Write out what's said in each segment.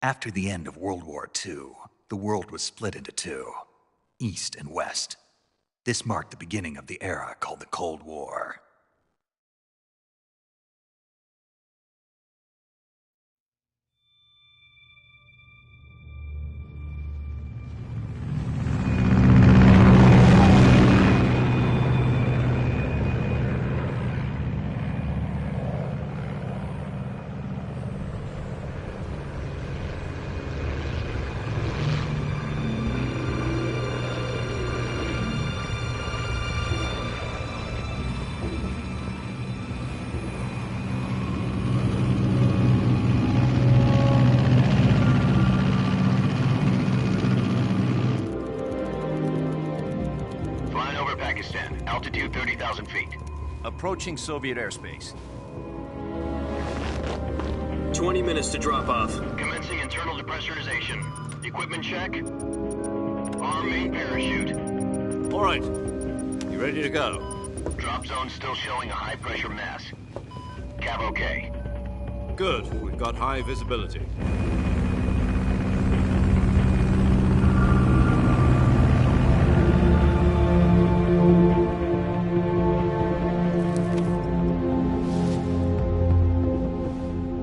After the end of World War II, the world was split into two, East and West. This marked the beginning of the era called the Cold War. Altitude 30,000 feet. Approaching Soviet airspace. 20 minutes to drop off. Commencing internal depressurization. Equipment check. Arm main parachute. All right. You ready to go? Drop zone still showing a high pressure mass. Cav okay. Good. We've got high visibility.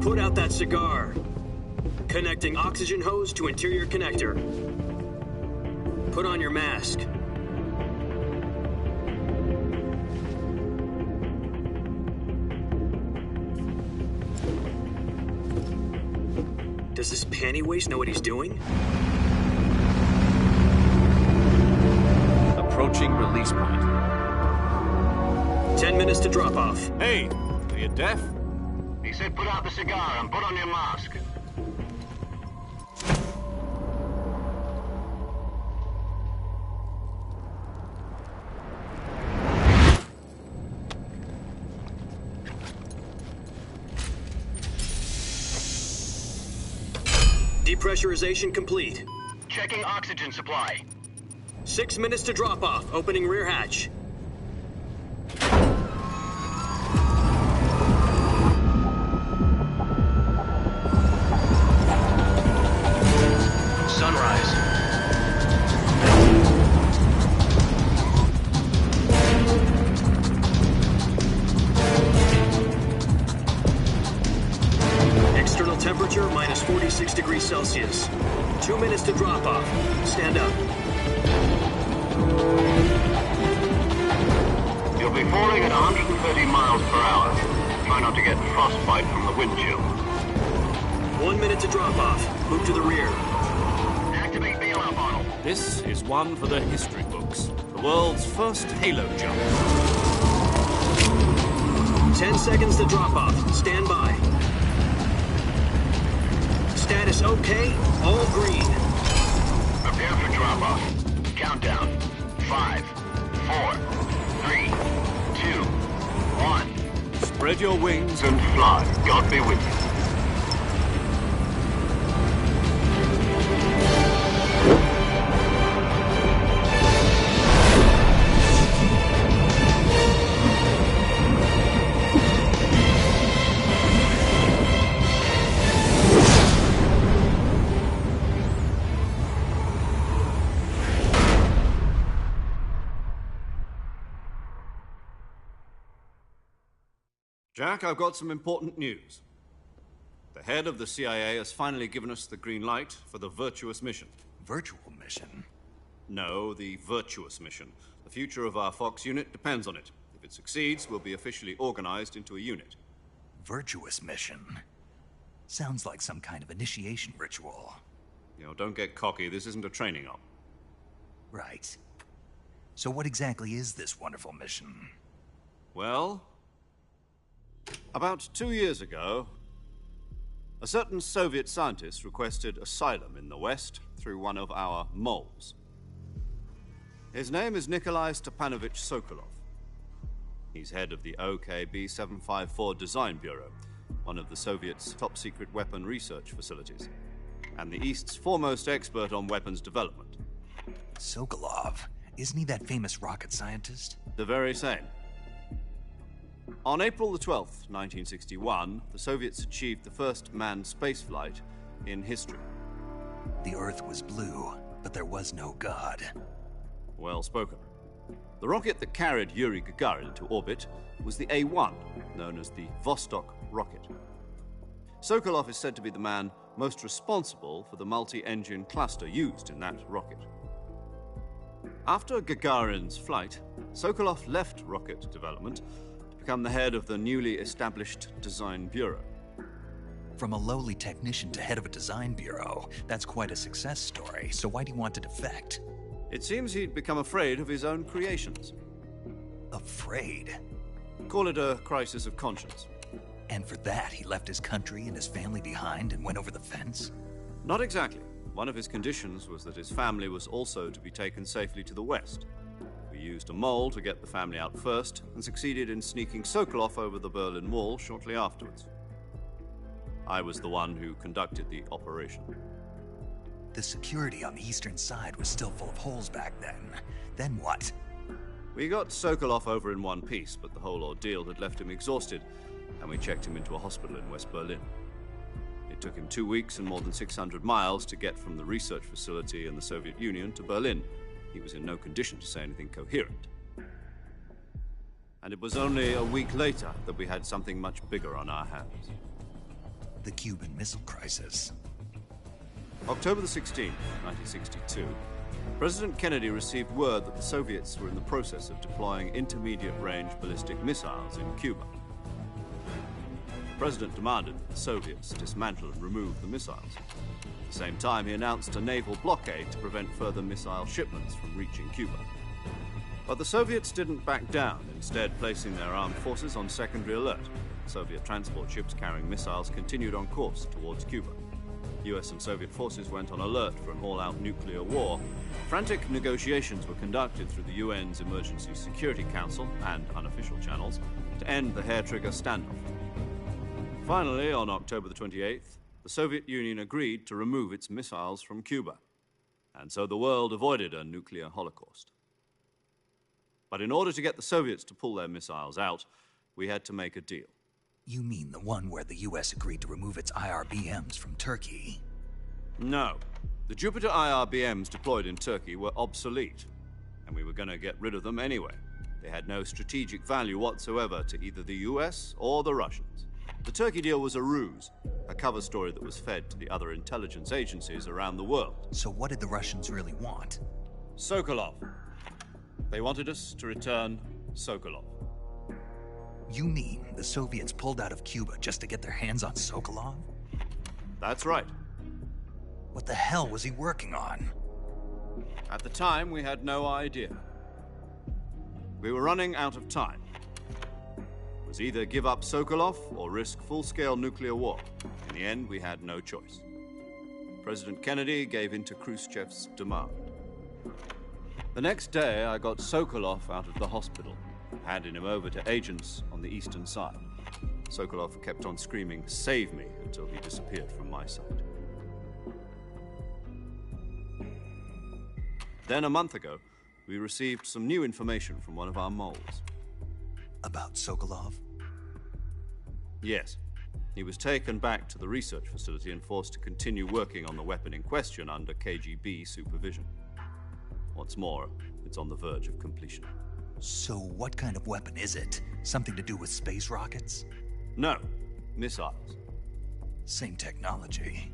Put out that cigar. Connecting oxygen hose to interior connector. Put on your mask. Does this panty waste know what he's doing? Approaching release point. 10 minutes to drop off. Hey, are you deaf? He said put out the cigar and put on your mask. Depressurization complete. Checking oxygen supply. 6 minutes to drop off. Opening rear hatch. Sunrise. External temperature minus 46 degrees Celsius. 2 minutes to drop off. Stand up. You'll be falling at 130 miles per hour. Try not to get frostbite from the wind chill. 1 minute to drop off. Move to the rear. Activate bailout model. This is one for the history books. The world's first halo jump. 10 seconds to drop off. Stand by. Status okay. All green. Prepare for drop-off. Countdown. 5, 4, 3, 2, 1. Spread your wings And fly. God be with you. Jack, I've got some important news. The head of the CIA has finally given us the green light for the virtuous mission. Virtual mission? No, the virtuous mission. The future of our Fox unit depends on it. If it succeeds, we'll be officially organized into a unit. Virtuous mission? Sounds like some kind of initiation ritual. You know, don't get cocky. This isn't a training op. Right. So what exactly is this wonderful mission? Well, about 2 years ago, a certain Soviet scientist requested asylum in the West through one of our moles. His name is Nikolai Stepanovich Sokolov. He's head of the OKB 754 Design Bureau, one of the Soviets' top-secret weapon research facilities, and the East's foremost expert on weapons development. Sokolov? Isn't he that famous rocket scientist? The very same. On April the 12th, 1961, the Soviets achieved the first manned spaceflight in history. The Earth was blue, but there was no God. Well spoken. The rocket that carried Yuri Gagarin into orbit was the A-1, known as the Vostok rocket. Sokolov is said to be the man most responsible for the multi-engine cluster used in that rocket. After Gagarin's flight, Sokolov left rocket development to become the head of the newly established Design Bureau. From a lowly technician to head of a design bureau, that's quite a success story, so why do you want to defect? It seems he'd become afraid of his own creations. Afraid? Call it a crisis of conscience. And for that, he left his country and his family behind and went over the fence? Not exactly. One of his conditions was that his family was also to be taken safely to the west. We used a mole to get the family out first and succeeded in sneaking Sokolov over the Berlin Wall shortly afterwards. I was the one who conducted the operation. The security on the eastern side was still full of holes back then. Then what? We got Sokolov over in one piece, but the whole ordeal had left him exhausted, and we checked him into a hospital in West Berlin. It took him 2 weeks and more than 600 miles to get from the research facility in the Soviet Union to Berlin. He was in no condition to say anything coherent. And it was only a week later that we had something much bigger on our hands. The Cuban Missile Crisis. October the 16th, 1962, President Kennedy received word that the Soviets were in the process of deploying intermediate-range ballistic missiles in Cuba. The President demanded that the Soviets dismantle and remove the missiles. At the same time, he announced a naval blockade to prevent further missile shipments from reaching Cuba. But the Soviets didn't back down, instead placing their armed forces on secondary alert. Soviet transport ships carrying missiles continued on course towards Cuba. US and Soviet forces went on alert for an all-out nuclear war. Frantic negotiations were conducted through the UN's Emergency Security Council and unofficial channels to end the hair-trigger standoff. Finally, on October the 28th, the Soviet Union agreed to remove its missiles from Cuba. And so the world avoided a nuclear holocaust. But in order to get the Soviets to pull their missiles out, we had to make a deal. You mean the one where the US agreed to remove its IRBMs from Turkey? No. The Jupiter IRBMs deployed in Turkey were obsolete, and we were going to get rid of them anyway. They had no strategic value whatsoever to either the US or the Russians. The Turkey deal was a ruse, a cover story that was fed to the other intelligence agencies around the world. So what did the Russians really want? Sokolov. They wanted us to return Sokolov. You mean the Soviets pulled out of Cuba just to get their hands on Sokolov? That's right. What the hell was he working on? At the time, we had no idea. We were running out of time. It was either give up Sokolov or risk full-scale nuclear war. In the end, we had no choice. President Kennedy gave in to Khrushchev's demand. The next day, I got Sokolov out of the hospital, handing him over to agents on the eastern side. Sokolov kept on screaming, "Save me," until he disappeared from my sight. Then a month ago, we received some new information from one of our moles. About Sokolov? Yes. He was taken back to the research facility and forced to continue working on the weapon in question under KGB supervision. What's more, it's on the verge of completion. So what kind of weapon is it? Something to do with space rockets? No, missiles. Same technology.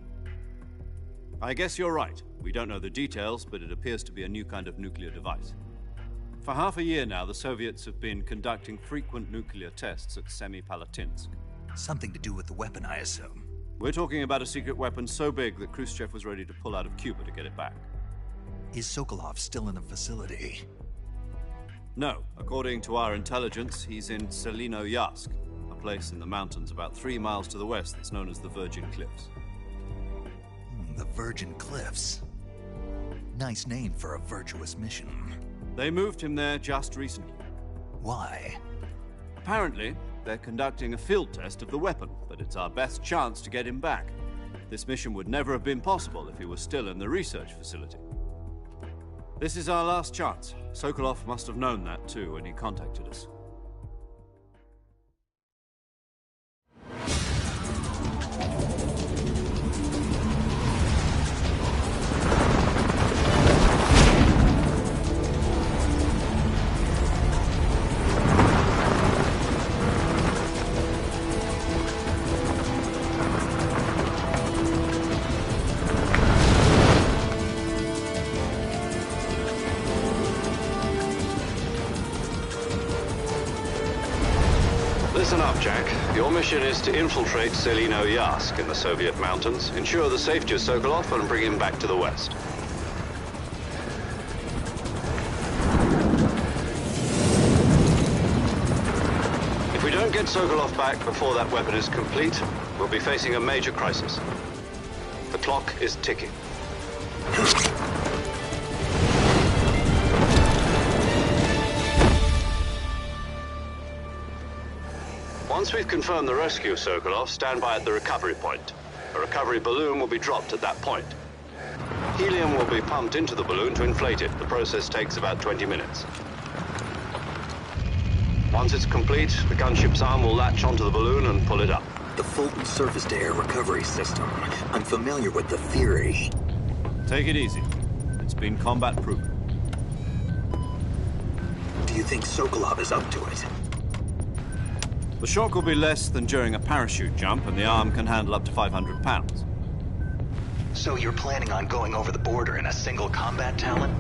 I guess you're right. We don't know the details, but it appears to be a new kind of nuclear device. For half a year now, the Soviets have been conducting frequent nuclear tests at Semipalatinsk. Something to do with the weapon, I assume. We're talking about a secret weapon so big that Khrushchev was ready to pull out of Cuba to get it back. Is Sokolov still in the facility? No. According to our intelligence, he's in Selinoyarsk, a place in the mountains about 3 miles to the west that's known as the Virgin Cliffs. The Virgin Cliffs. Nice name for a virtuous mission. They moved him there just recently. Why? Apparently, they're conducting a field test of the weapon, but it's our best chance to get him back. This mission would never have been possible if he was still in the research facility. This is our last chance. Sokolov must have known that too when he contacted us. Listen up, Jack. Your mission is to infiltrate Selino Yask in the Soviet mountains, ensure the safety of Sokolov, and bring him back to the West. If we don't get Sokolov back before that weapon is complete, we'll be facing a major crisis. The clock is ticking. Once we've confirmed the rescue of Sokolov, stand by at the recovery point. A recovery balloon will be dropped at that point. Helium will be pumped into the balloon to inflate it. The process takes about 20 minutes. Once it's complete, the gunship's arm will latch onto the balloon and pull it up. The Fulton surface-to-air recovery system. I'm familiar with the theory. Take it easy. It's been combat-proven. Do you think Sokolov is up to it? The shock will be less than during a parachute jump, and the arm can handle up to 500 pounds. So you're planning on going over the border in a single combat Talon?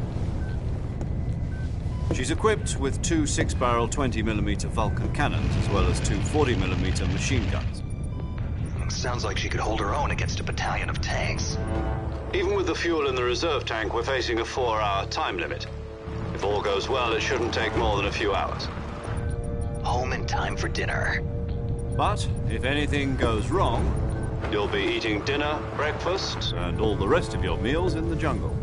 She's equipped with two 6-barrel 20mm Vulcan cannons, as well as two 40mm machine guns. Sounds like she could hold her own against a battalion of tanks. Even with the fuel in the reserve tank, we're facing a 4-hour time limit. If all goes well, it shouldn't take more than a few hours. Home in time for dinner. But if anything goes wrong, You'll be eating dinner, breakfast, and all the rest of your meals in the jungle.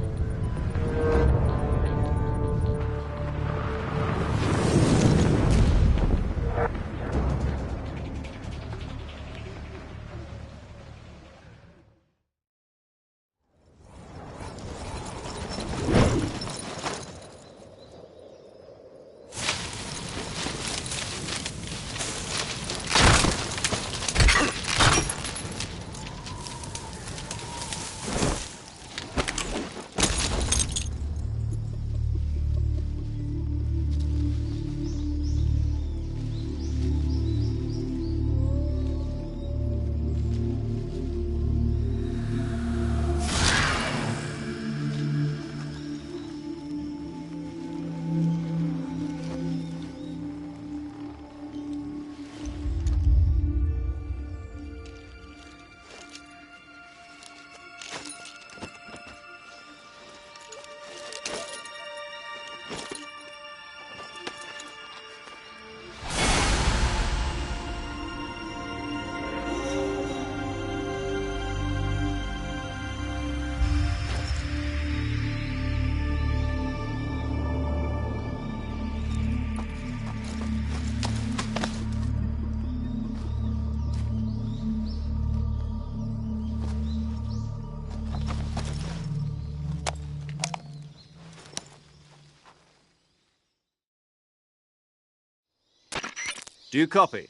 Do you copy?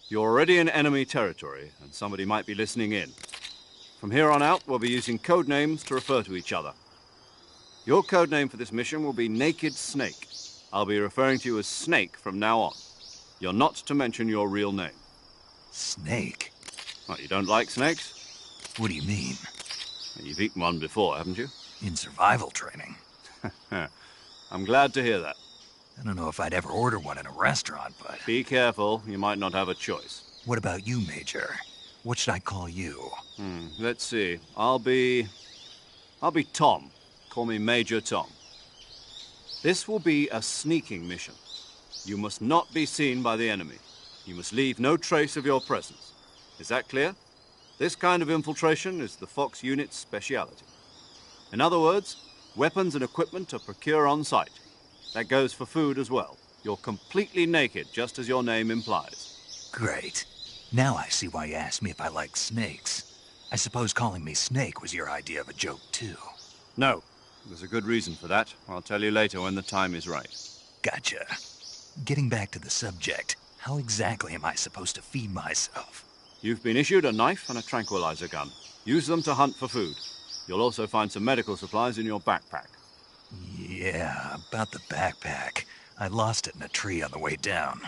You're already in enemy territory, and somebody might be listening in. From here on out, we'll be using code names to refer to each other. Your code name for this mission will be Naked Snake. I'll be referring to you as Snake from now on. You're not to mention your real name. Snake? What, you don't like snakes? What do you mean? You've eaten one before, haven't you? In survival training. I'm glad to hear that. I don't know if I'd ever order one in a restaurant, but... Be careful, you might not have a choice. What about you, Major? What should I call you? Let's see. I'll be Tom. Call me Major Tom. This will be a sneaking mission. You must not be seen by the enemy. You must leave no trace of your presence. Is that clear? This kind of infiltration is the Fox unit's speciality. In other words, weapons and equipment are procured on site. That goes for food as well. You're completely naked, just as your name implies. Great. Now I see why you asked me if I like snakes. I suppose calling me Snake was your idea of a joke, too. No. There's a good reason for that. I'll tell you later when the time is right. Gotcha. Getting back to the subject, how exactly am I supposed to feed myself? You've been issued a knife and a tranquilizer gun. Use them to hunt for food. You'll also find some medical supplies in your backpack. Yeah, about the backpack. I lost it in a tree on the way down.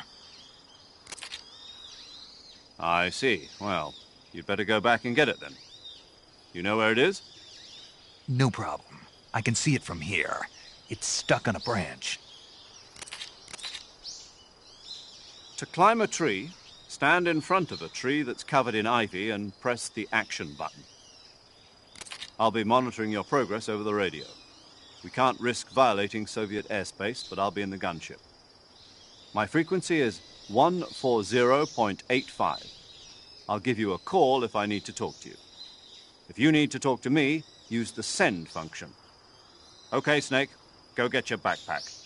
I see. Well, you'd better go back and get it then. You know where it is? No problem. I can see it from here. It's stuck on a branch. To climb a tree, Stand in front of a tree that's covered in ivy and press the action button. I'll be monitoring your progress over the radio. We can't risk violating Soviet airspace, but I'll be in the gunship. My frequency is 140.85. I'll give you a call if I need to talk to you. If you need to talk to me, use the send function. Okay, Snake, go get your backpack.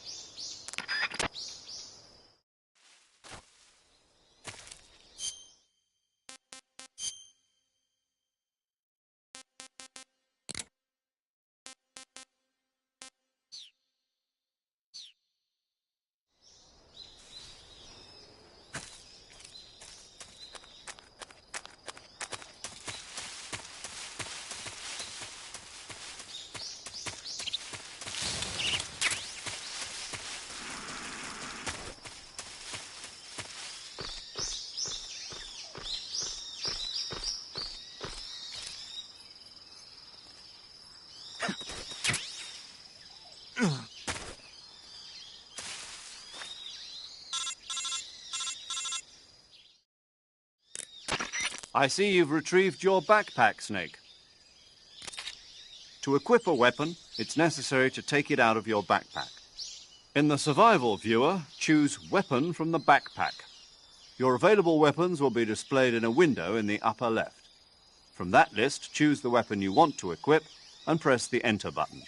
I see you've retrieved your backpack, Snake. To equip a weapon, it's necessary to take it out of your backpack. In the survival viewer, choose Weapon from the backpack. Your available weapons will be displayed in a window in the upper left. From that list, choose the weapon you want to equip and press the Enter button.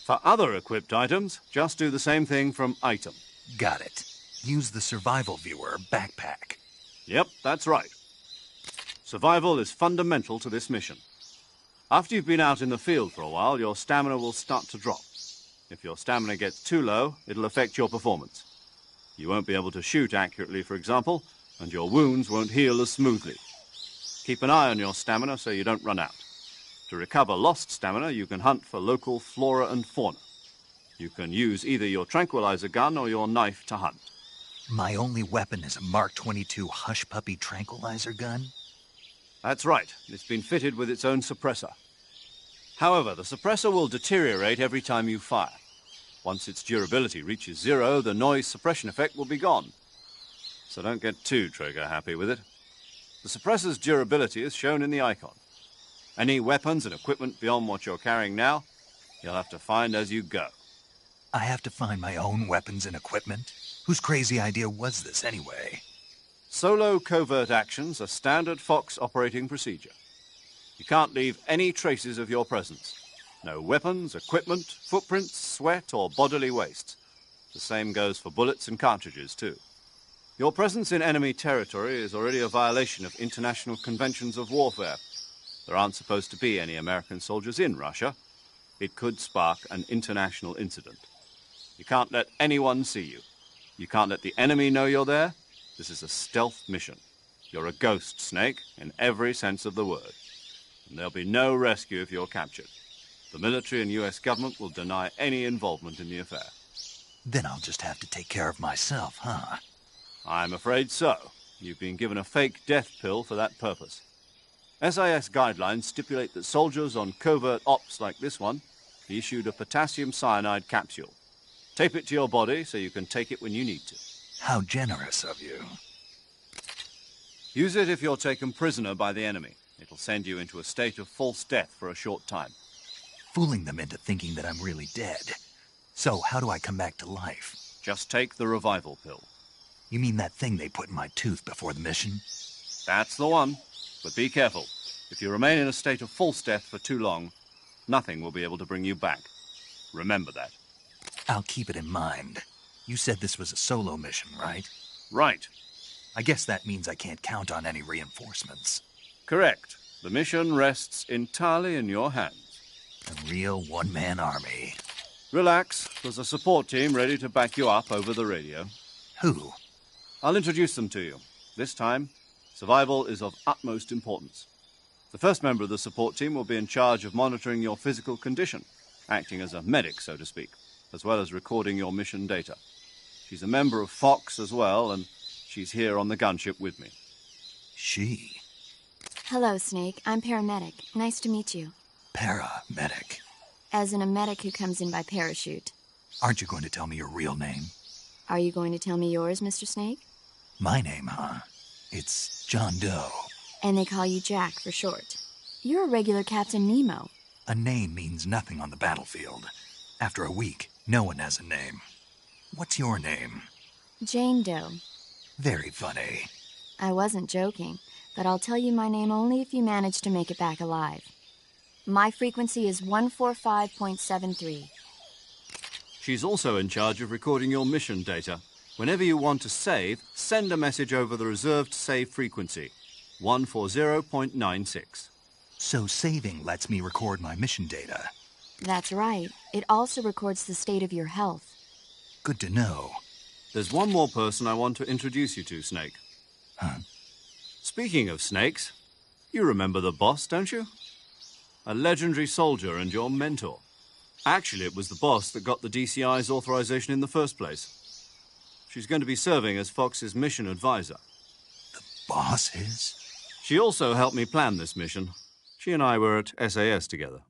For other equipped items, just do the same thing from Item. Got it. Use the survival viewer backpack. Yep, that's right. Survival is fundamental to this mission. After you've been out in the field for a while, your stamina will start to drop. If your stamina gets too low, it'll affect your performance. You won't be able to shoot accurately, for example, and your wounds won't heal as smoothly. Keep an eye on your stamina so you don't run out. To recover lost stamina, you can hunt for local flora and fauna. You can use either your tranquilizer gun or your knife to hunt. My only weapon is a Mark 22 Hush Puppy tranquilizer gun? That's right. It's been fitted with its own suppressor. However, the suppressor will deteriorate every time you fire. Once its durability reaches 0, the noise suppression effect will be gone. So don't get too trigger-happy with it. The suppressor's durability is shown in the icon. Any weapons and equipment beyond what you're carrying now, you'll have to find as you go. I have to find my own weapons and equipment? Whose crazy idea was this anyway? Solo covert actions are standard Fox operating procedure. You can't leave any traces of your presence. No weapons, equipment, footprints, sweat, or bodily waste. The same goes for bullets and cartridges, too. Your presence in enemy territory is already a violation of international conventions of warfare. There aren't supposed to be any American soldiers in Russia. It could spark an international incident. You can't let anyone see you. You can't let the enemy know you're there. This is a stealth mission. You're a ghost, Snake, in every sense of the word. And there'll be no rescue if you're captured. The military and U.S. government will deny any involvement in the affair. Then I'll just have to take care of myself, huh? I'm afraid so. You've been given a fake death pill for that purpose. SIS guidelines stipulate that soldiers on covert ops like this one be issued a potassium cyanide capsule. Tape it to your body so you can take it when you need to. How generous of you. Use it if you're taken prisoner by the enemy. It'll send you into a state of false death for a short time. Fooling them into thinking that I'm really dead. So, how do I come back to life? Just take the revival pill. You mean that thing they put in my tooth before the mission? That's the one. But be careful. If you remain in a state of false death for too long, nothing will be able to bring you back. Remember that. I'll keep it in mind. You said this was a solo mission, right? Right. I guess that means I can't count on any reinforcements. Correct. The mission rests entirely in your hands. A real one-man army. Relax. There's a support team ready to back you up over the radio. Who? I'll introduce them to you. This time, survival is of utmost importance. The first member of the support team will be in charge of monitoring your physical condition, acting as a medic, so to speak, as well as recording your mission data. She's a member of Fox as well, and she's here on the gunship with me. She? Hello, Snake. I'm paramedic. Nice to meet you. Paramedic. As in a medic who comes in by parachute. Aren't you going to tell me your real name? Are you going to tell me yours, Mr. Snake? My name, huh? It's John Doe. And they call you Jack for short. You're a regular Captain Nemo. A name means nothing on the battlefield. After a week, no one has a name. What's your name? Jane Doe. Very funny. I wasn't joking, but I'll tell you my name only if you manage to make it back alive. My frequency is 145.73. She's also in charge of recording your mission data. Whenever you want to save, send a message over the reserved save frequency, 140.96. So saving lets me record my mission data. That's right. It also records the state of your health. Good to know. There's one more person I want to introduce you to, Snake. Huh? Speaking of snakes, you remember the boss, don't you? A legendary soldier and your mentor. Actually, it was the boss that got the DCI's authorization in the first place. She's going to be serving as Fox's mission advisor. The boss is? She also helped me plan this mission. She and I were at SAS together.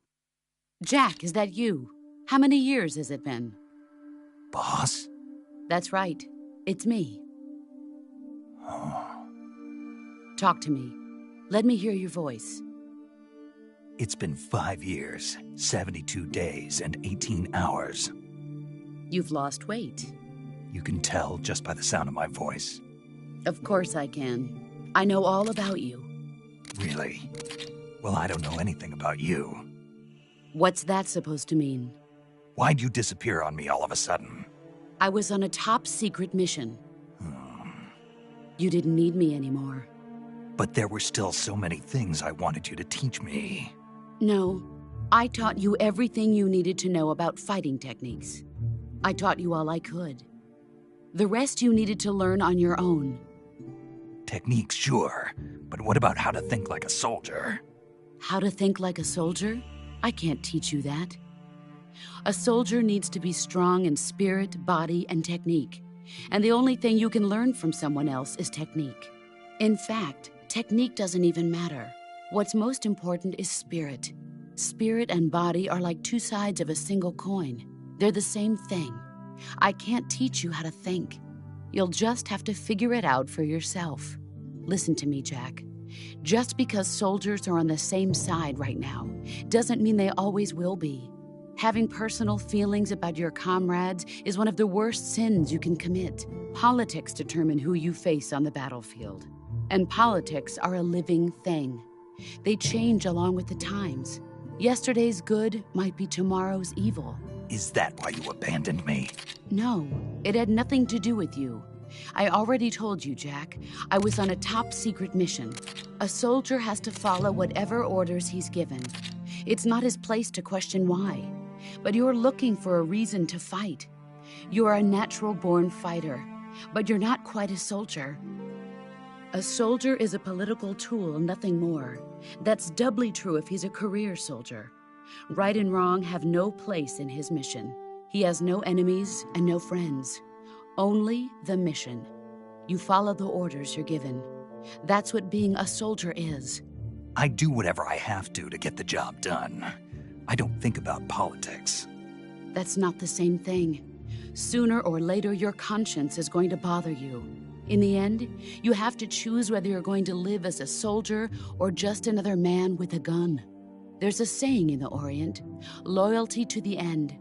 Jack, is that you? How many years has it been? Boss? That's right. It's me. Talk to me. Let me hear your voice. It's been 5 years, 72 days, and 18 hours. You've lost weight. You can tell just by the sound of my voice. Of course I can. I know all about you. Really? Well, I don't know anything about you. What's that supposed to mean? Why'd you disappear on me all of a sudden? I was on a top-secret mission. You didn't need me anymore. But there were still so many things I wanted you to teach me. No, I taught you everything you needed to know about fighting techniques. I taught you all I could. The rest you needed to learn on your own. Techniques, sure. But what about how to think like a soldier? How to think like a soldier? I can't teach you that. A soldier needs to be strong in spirit, body, and technique. And the only thing you can learn from someone else is technique. In fact, technique doesn't even matter. What's most important is spirit. Spirit and body are like two sides of a single coin. They're the same thing. I can't teach you how to think. You'll just have to figure it out for yourself. Listen to me, Jack. Just because soldiers are on the same side right now doesn't mean they always will be. Having personal feelings about your comrades is one of the worst sins you can commit. Politics determine who you face on the battlefield. And politics are a living thing. They change along with the times. Yesterday's good might be tomorrow's evil. Is that why you abandoned me? No, it had nothing to do with you. I already told you, Jack. I was on a top-secret mission. A soldier has to follow whatever orders he's given. It's not his place to question why. But you're looking for a reason to fight. You're a natural-born fighter, but you're not quite a soldier. A soldier is a political tool, nothing more. That's doubly true if he's a career soldier. Right and wrong have no place in his mission. He has no enemies and no friends. Only the mission. You follow the orders you're given. That's what being a soldier is. I do whatever I have to get the job done. I don't think about politics. That's not the same thing. Sooner or later, your conscience is going to bother you. In the end, you have to choose whether you're going to live as a soldier or just another man with a gun. There's a saying in the Orient, loyalty to the end.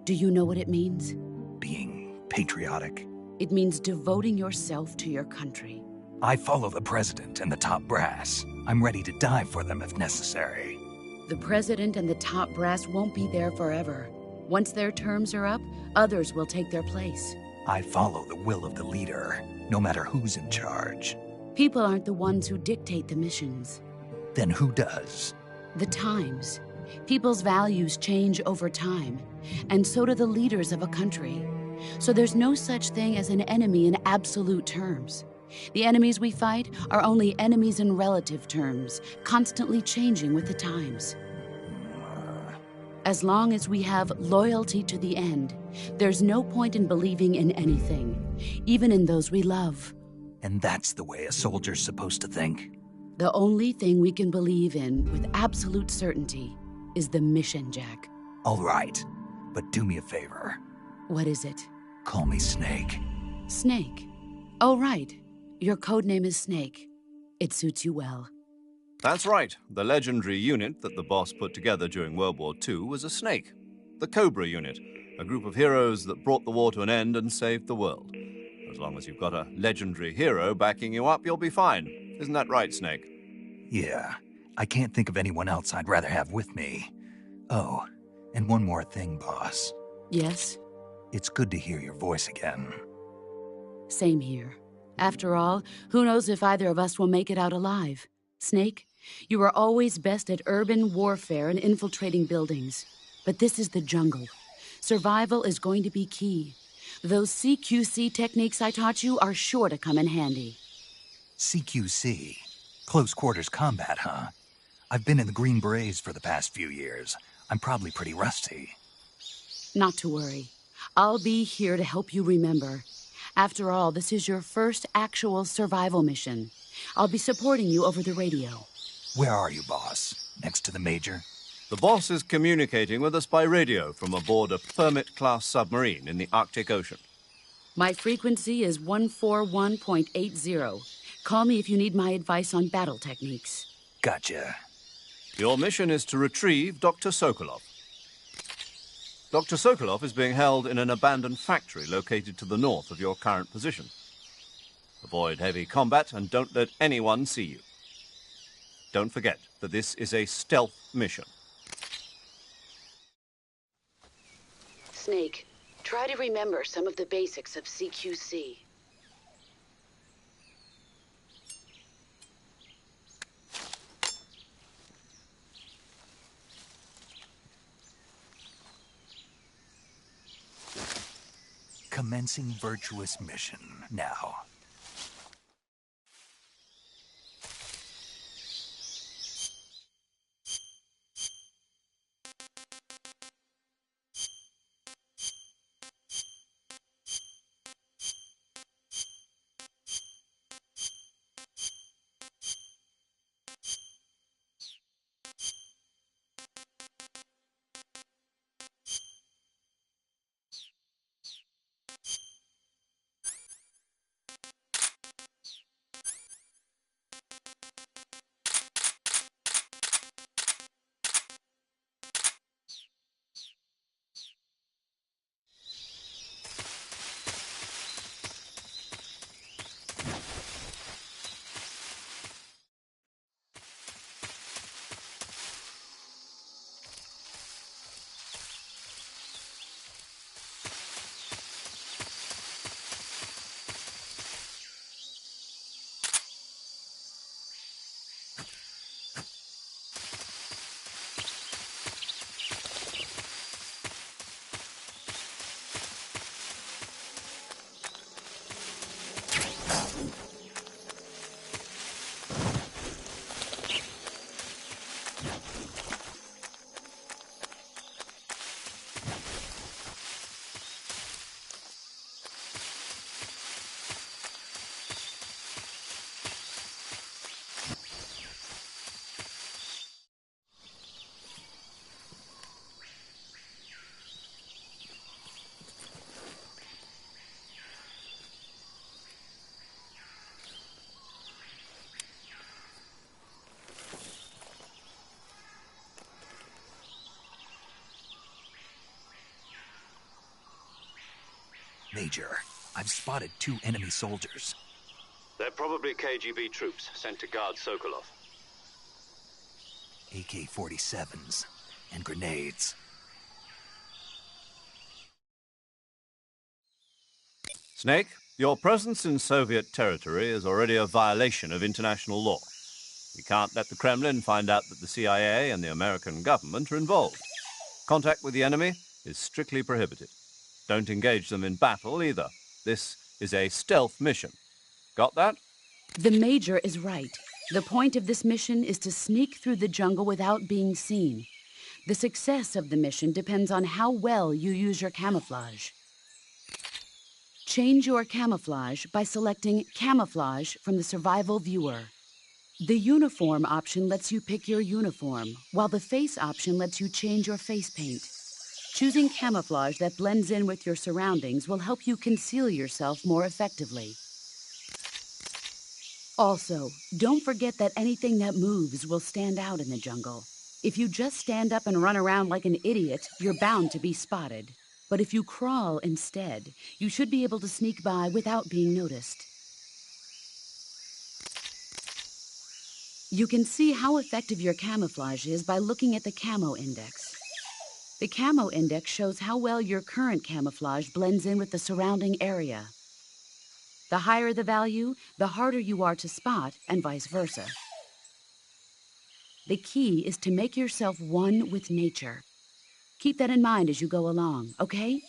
Do you know what it means? Being patriotic. It means devoting yourself to your country. I follow the president and the top brass. I'm ready to die for them if necessary. The president and the top brass won't be there forever. Once their terms are up, others will take their place. I follow the will of the leader, no matter who's in charge. People aren't the ones who dictate the missions. Then who does? The times. People's values change over time, and so do the leaders of a country. So there's no such thing as an enemy in absolute terms. The enemies we fight are only enemies in relative terms, constantly changing with the times. As long as we have loyalty to the end, there's no point in believing in anything, even in those we love. And that's the way a soldier's supposed to think? The only thing we can believe in with absolute certainty is the mission, Jack. All right, but do me a favor. What is it? Call me Snake. Snake. Oh, right. Your code name is Snake. It suits you well. That's right. The legendary unit that the boss put together during World War II was a snake. The Cobra unit, a group of heroes that brought the war to an end and saved the world. As long as you've got a legendary hero backing you up, you'll be fine. Isn't that right, Snake? Yeah, I can't think of anyone else I'd rather have with me. Oh, and one more thing, boss. Yes? It's good to hear your voice again. Same here. After all, who knows if either of us will make it out alive? Snake, you are always best at urban warfare and infiltrating buildings. But this is the jungle. Survival is going to be key. Those CQC techniques I taught you are sure to come in handy. CQC? Close quarters combat, huh? I've been in the Green Berets for the past few years. I'm probably pretty rusty. Not to worry. I'll be here to help you remember. After all, this is your first actual survival mission. I'll be supporting you over the radio. Where are you, boss? Next to the Major? The boss is communicating with us by radio from aboard a Permit-class submarine in the Arctic Ocean. My frequency is 141.80. Call me if you need my advice on battle techniques. Gotcha. Your mission is to retrieve Dr. Sokolov. Dr. Sokolov is being held in an abandoned factory located to the north of your current position. Avoid heavy combat and don't let anyone see you. Don't forget that this is a stealth mission. Snake, try to remember some of the basics of CQC. Commencing virtuous mission now. Major, I've spotted 2 enemy soldiers. They're probably KGB troops sent to guard Sokolov. AK-47s and grenades. Snake, your presence in Soviet territory is already a violation of international law. We can't let the Kremlin find out that the CIA and the American government are involved. Contact with the enemy is strictly prohibited. Don't engage them in battle either. This is a stealth mission. Got that? The Major is right. The point of this mission is to sneak through the jungle without being seen. The success of the mission depends on how well you use your camouflage. Change your camouflage by selecting Camouflage from the Survival Viewer. The Uniform option lets you pick your uniform, while the Face option lets you change your face paint. Choosing camouflage that blends in with your surroundings will help you conceal yourself more effectively. Also, don't forget that anything that moves will stand out in the jungle. If you just stand up and run around like an idiot, you're bound to be spotted. But if you crawl instead, you should be able to sneak by without being noticed. You can see how effective your camouflage is by looking at the Camo index. The Camo index shows how well your current camouflage blends in with the surrounding area. The higher the value, the harder you are to spot, and vice versa. The key is to make yourself one with nature. Keep that in mind as you go along, okay?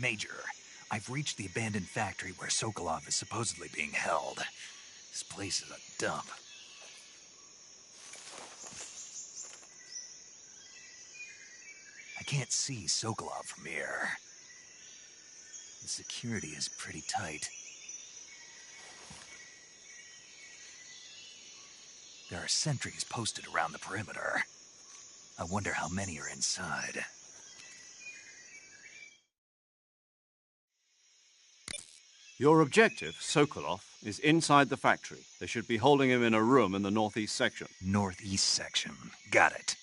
Major, I've reached the abandoned factory where Sokolov is supposedly being held. This place is a dump. I can't see Sokolov from here. The security is pretty tight. There are sentries posted around the perimeter. I wonder how many are inside. Your objective, Sokolov, is inside the factory. They should be holding him in a room in the northeast section. Northeast section. Got it.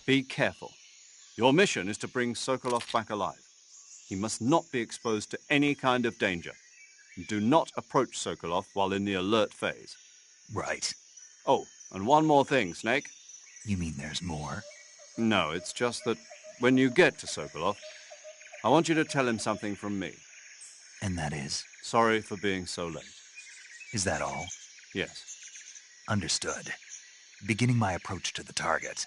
Be careful. Your mission is to bring Sokolov back alive. He must not be exposed to any kind of danger. Do not approach Sokolov while in the alert phase. Right. Oh, and one more thing, Snake. You mean there's more? No, it's just that when you get to Sokolov, I want you to tell him something from me. And that is? Sorry for being so late. Is that all? Yes. Understood. Beginning my approach to the target.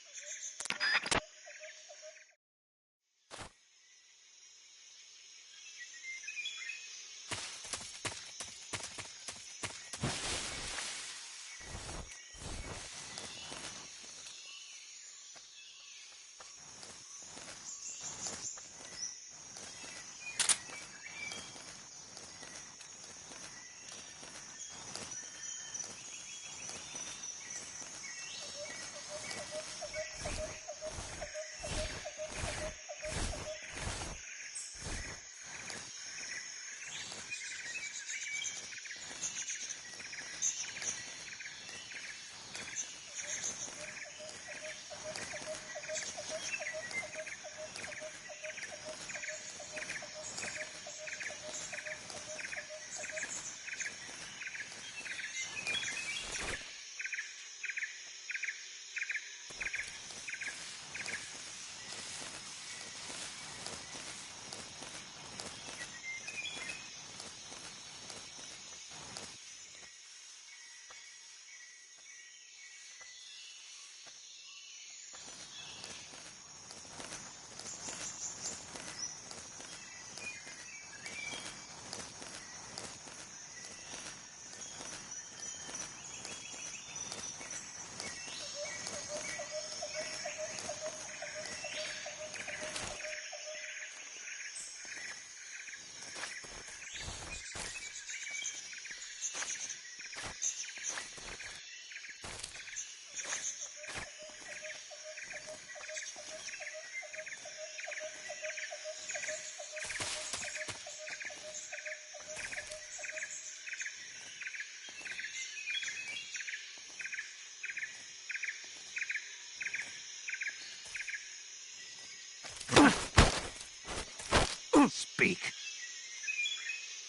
Speak.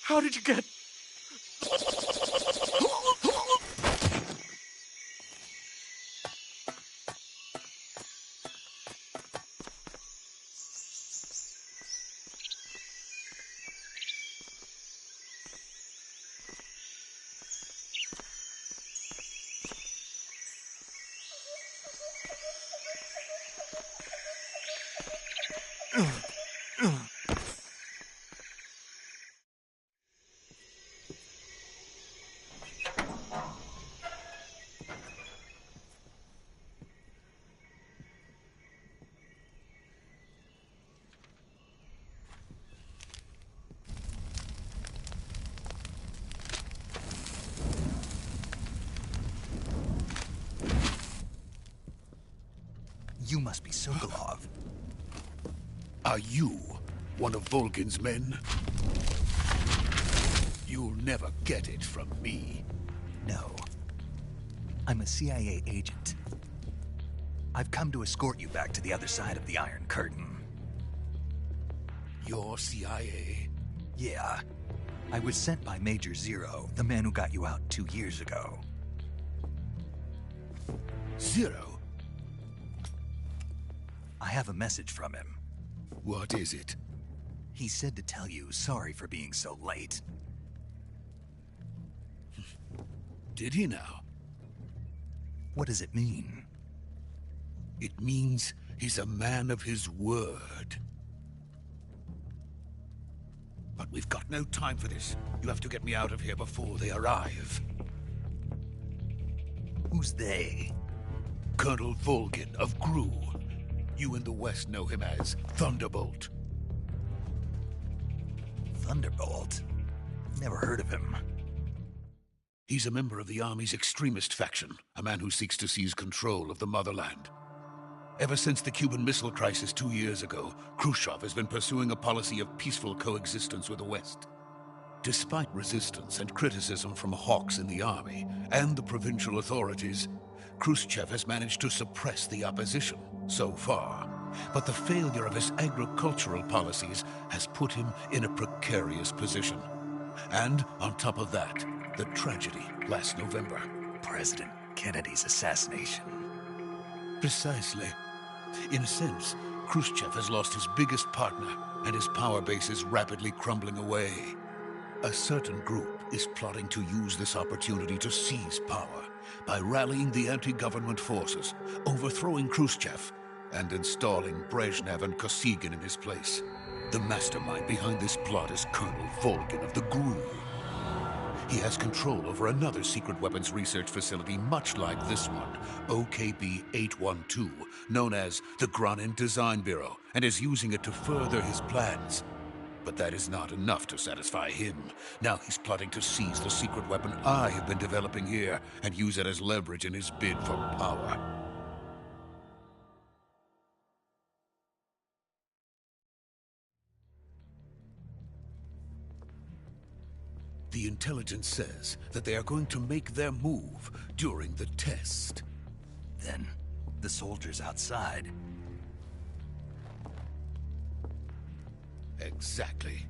How did you get... You must be Sokolov. Are you one of Volgin's men? You'll never get it from me. No. I'm a CIA agent. I've come to escort you back to the other side of the Iron Curtain. You're CIA? Yeah. I was sent by Major Zero, the man who got you out 2 years ago. Zero? I have a message from him. What is it? He said to tell you sorry for being so late. Did he now? What does it mean? It means he's a man of his word. But we've got no time for this. You have to get me out of here before they arrive. Who's they? Colonel Volgin of Gru. You in the West know him as Thunderbolt. Thunderbolt? Never heard of him. He's a member of the Army's extremist faction, a man who seeks to seize control of the motherland. Ever since the Cuban Missile Crisis 2 years ago, Khrushchev has been pursuing a policy of peaceful coexistence with the West. Despite resistance and criticism from hawks in the Army and the provincial authorities, Khrushchev has managed to suppress the opposition. so far. But the failure of his agricultural policies has put him in a precarious position. And on top of that, the tragedy last November. President Kennedy's assassination. Precisely. In a sense, Khrushchev has lost his biggest partner, and his power base is rapidly crumbling away. A certain group is plotting to use this opportunity to seize power by rallying the anti-government forces, overthrowing Khrushchev, and installing Brezhnev and Kosygin in his place. The mastermind behind this plot is Colonel Volgin of the GRU. He has control over another secret weapons research facility much like this one, OKB-812, known as the Granin Design Bureau, and is using it to further his plans. But that is not enough to satisfy him. Now he's plotting to seize the secret weapon I have been developing here and use it as leverage in his bid for power. The intelligence says that they are going to make their move during the test. Then, the soldiers outside. Exactly.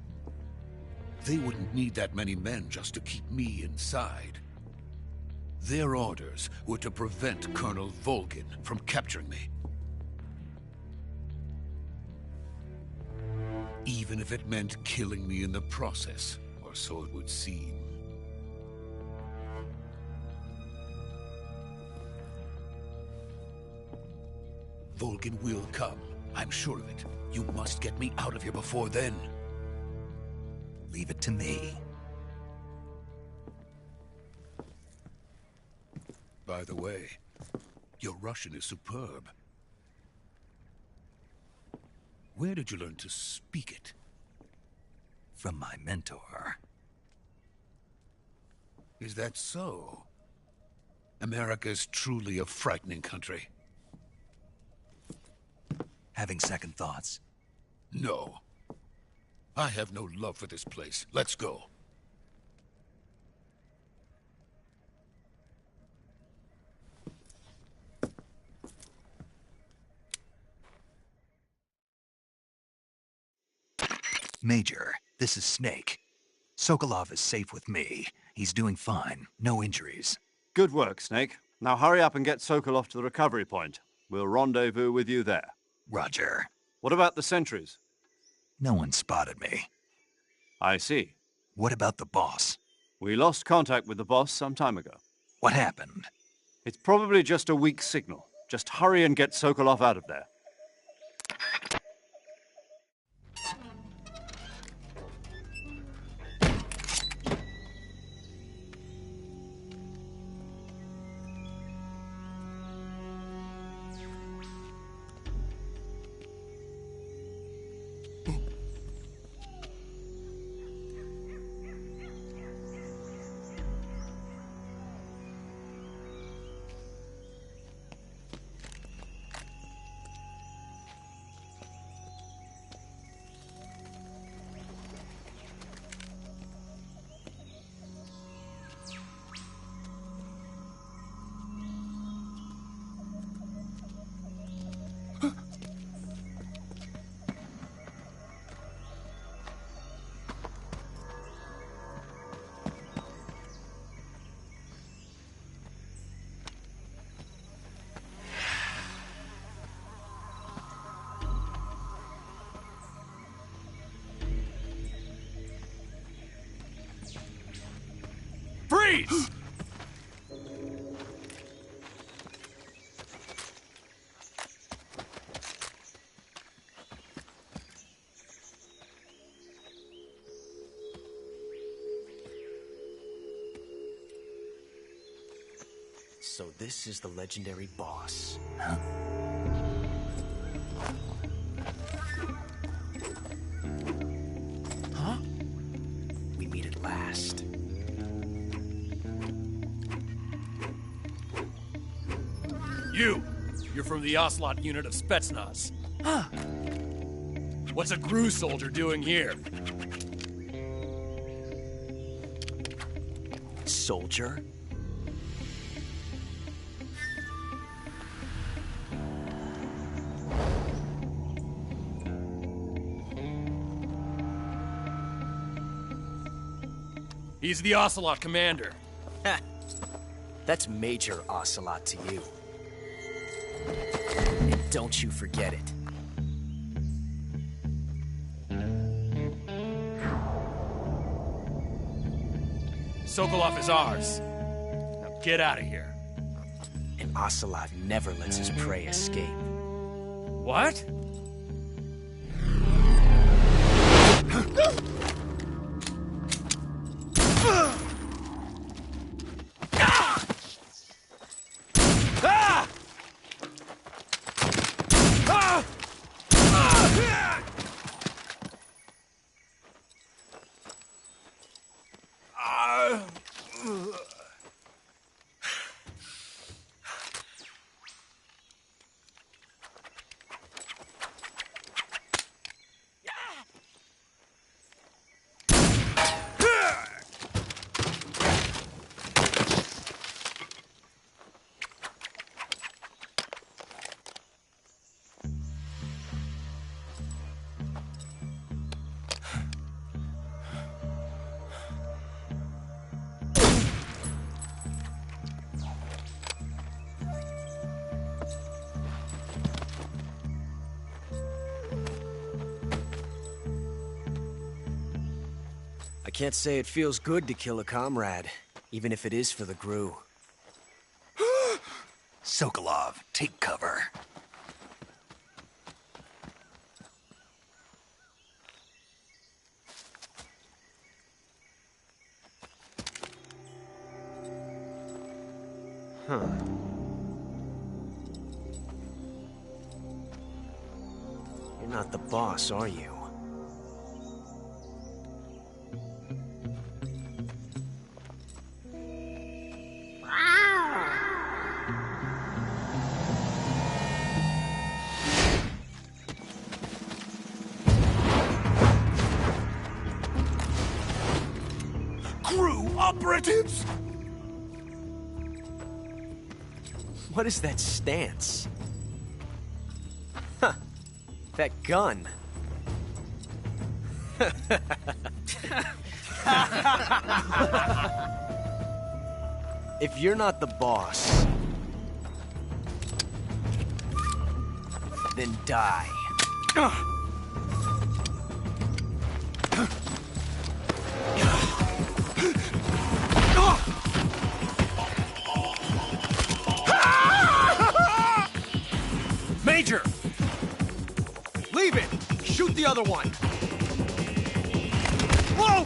They wouldn't need that many men just to keep me inside. Their orders were to prevent Colonel Volgin from capturing me. Even if it meant killing me in the process. Or so it would seem. Volgin will come. I'm sure of it. You must get me out of here before then. Leave it to me. By the way, your Russian is superb. Where did you learn to speak it? From my mentor. Is that so? America is truly a frightening country. Having second thoughts? No. I have no love for this place. Let's go. Major, this is Snake. Sokolov is safe with me. He's doing fine. No injuries. Good work, Snake. Now hurry up and get Sokolov to the recovery point. We'll rendezvous with you there. Roger. What about the sentries? No one spotted me. I see. What about the boss? We lost contact with the boss some time ago. What happened? It's probably just a weak signal. Just hurry and get Sokolov out of there. Freeze! So this is the legendary boss. Huh? Huh? We meet at last. You're from the Ocelot unit of Spetsnaz. Huh. What's a GRU soldier doing here? Soldier? He's the Ocelot commander. Ha! That's Major Ocelot to you. And don't you forget it. Sokolov is ours. Now get out of here. And Ocelot never lets his prey escape. What? I can't say it feels good to kill a comrade, even if it is for the Gru. Sokolov, take cover. Huh. You're not the boss, are you? Operatives? What is that stance? Huh. That gun. If you're not the boss, then die. Major! Leave it! Shoot the other one! Whoa!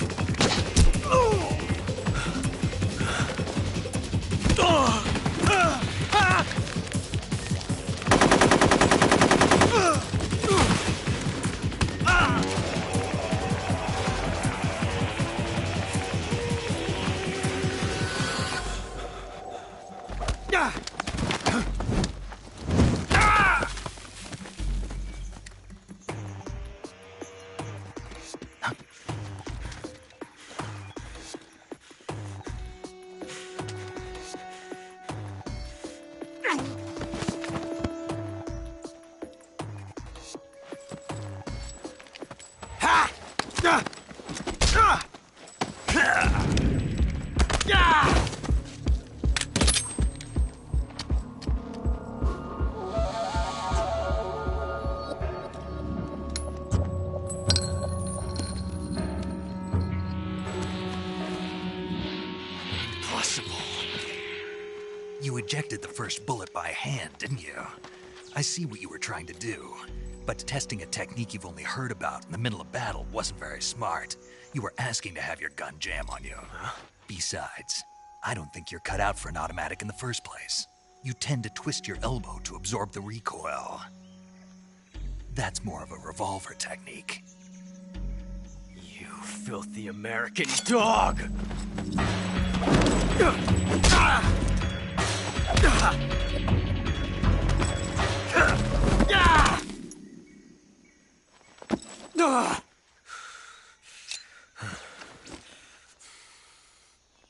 You ejected the first bullet by hand, didn't you? I see what you were trying to do, but testing a technique you've only heard about in the middle of battle wasn't very smart. You were asking to have your gun jam on you. Huh? Besides, I don't think you're cut out for an automatic in the first place. You tend to twist your elbow to absorb the recoil. That's more of a revolver technique. You filthy American dog!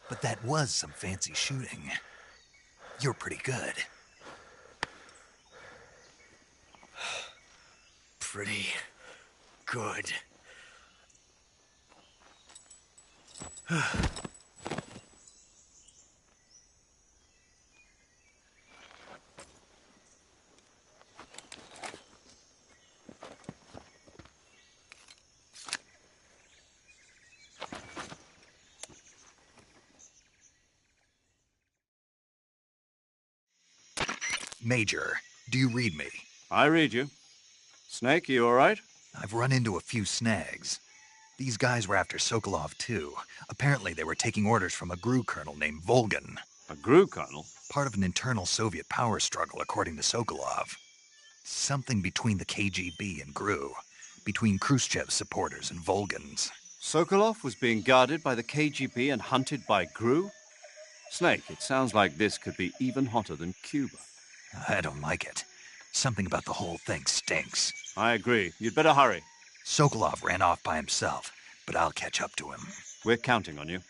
But that was some fancy shooting. You're pretty good. Pretty good. Major, do you read me? I read you. Snake, you all right? I've run into a few snags. These guys were after Sokolov, too. Apparently they were taking orders from a GRU colonel named Volgan. A GRU colonel? Part of an internal Soviet power struggle, according to Sokolov. Something between the KGB and GRU. Between Khrushchev's supporters and Volgan's. Sokolov was being guarded by the KGB and hunted by GRU? Snake, it sounds like this could be even hotter than Cuba. I don't like it. Something about the whole thing stinks. I agree. You'd better hurry. Sokolov ran off by himself, but I'll catch up to him. We're counting on you.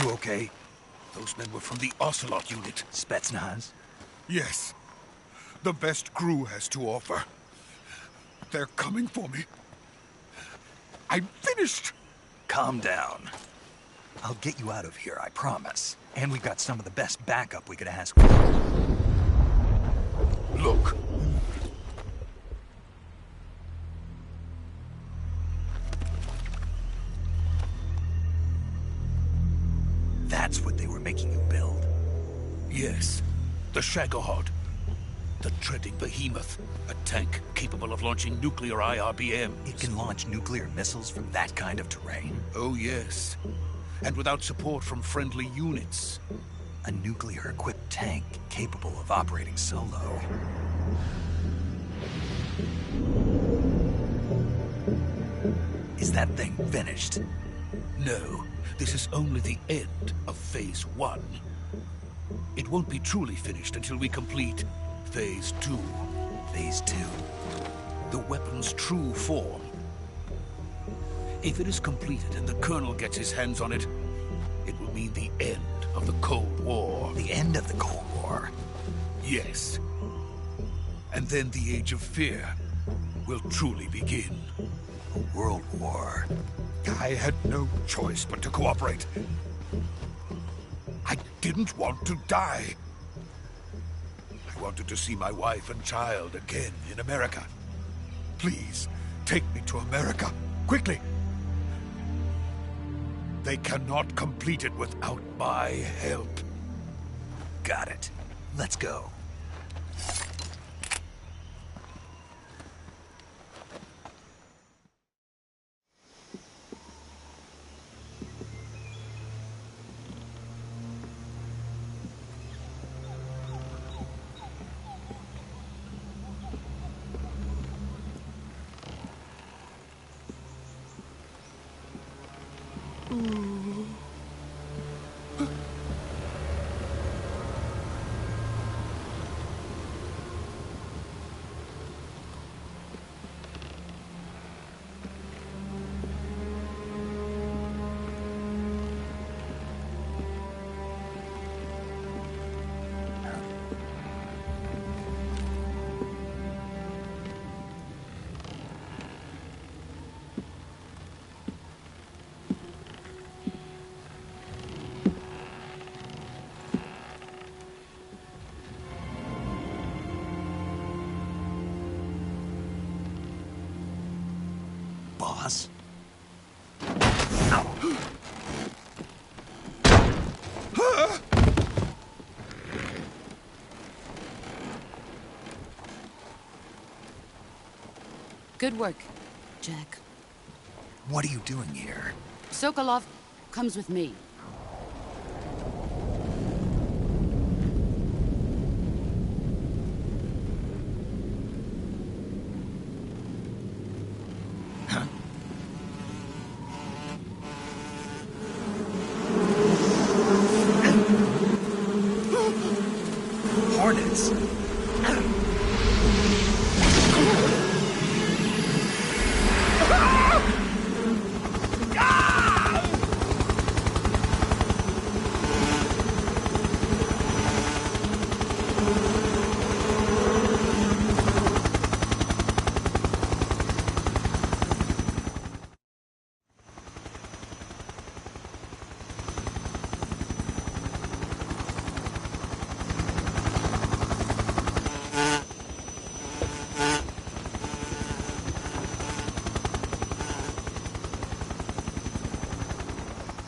You okay? Those men were from the Ocelot unit. Spetsnaz? Yes. The best GRU has to offer. They're coming for me. I'm finished! Calm down. I'll get you out of here, I promise. And we've got some of the best backup we could ask for. Look. That's what they were making you build? Yes. The Shagohod. The treading behemoth. A tank capable of launching nuclear IRBMs. It can launch nuclear missiles from that kind of terrain? Oh, yes. And without support from friendly units. A nuclear-equipped tank capable of operating solo. Is that thing finished? No. This is only the end of Phase 1. It won't be truly finished until we complete Phase 2. Phase 2? The weapon's true form. If it is completed and the Colonel gets his hands on it, it will mean the end of the Cold War. The end of the Cold War? Yes. And then the Age of Fear will truly begin. A world war. I had no choice but to cooperate. I didn't want to die. I wanted to see my wife and child again in America. Please, take me to America, quickly. They cannot complete it without my help. Got it. Let's go. Boss? Good work, Jack. What are you doing here? Sokolov comes with me. Hornets.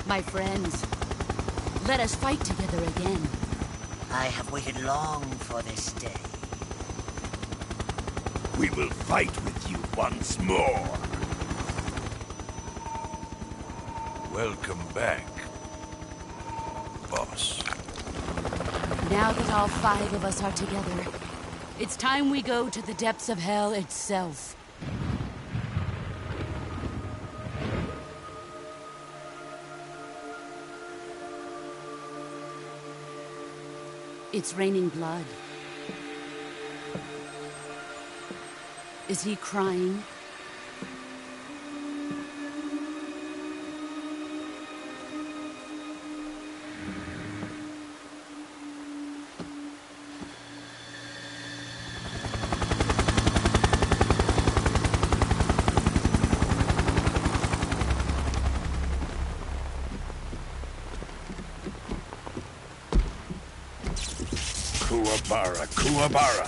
My friends, let us fight together again. I have waited long for this day. We will fight with you once more. Welcome back, boss. Now that all 5 of us are together, it's time we go to the depths of hell itself. It's raining blood. Is he crying? Kuwabara, Kuwabara.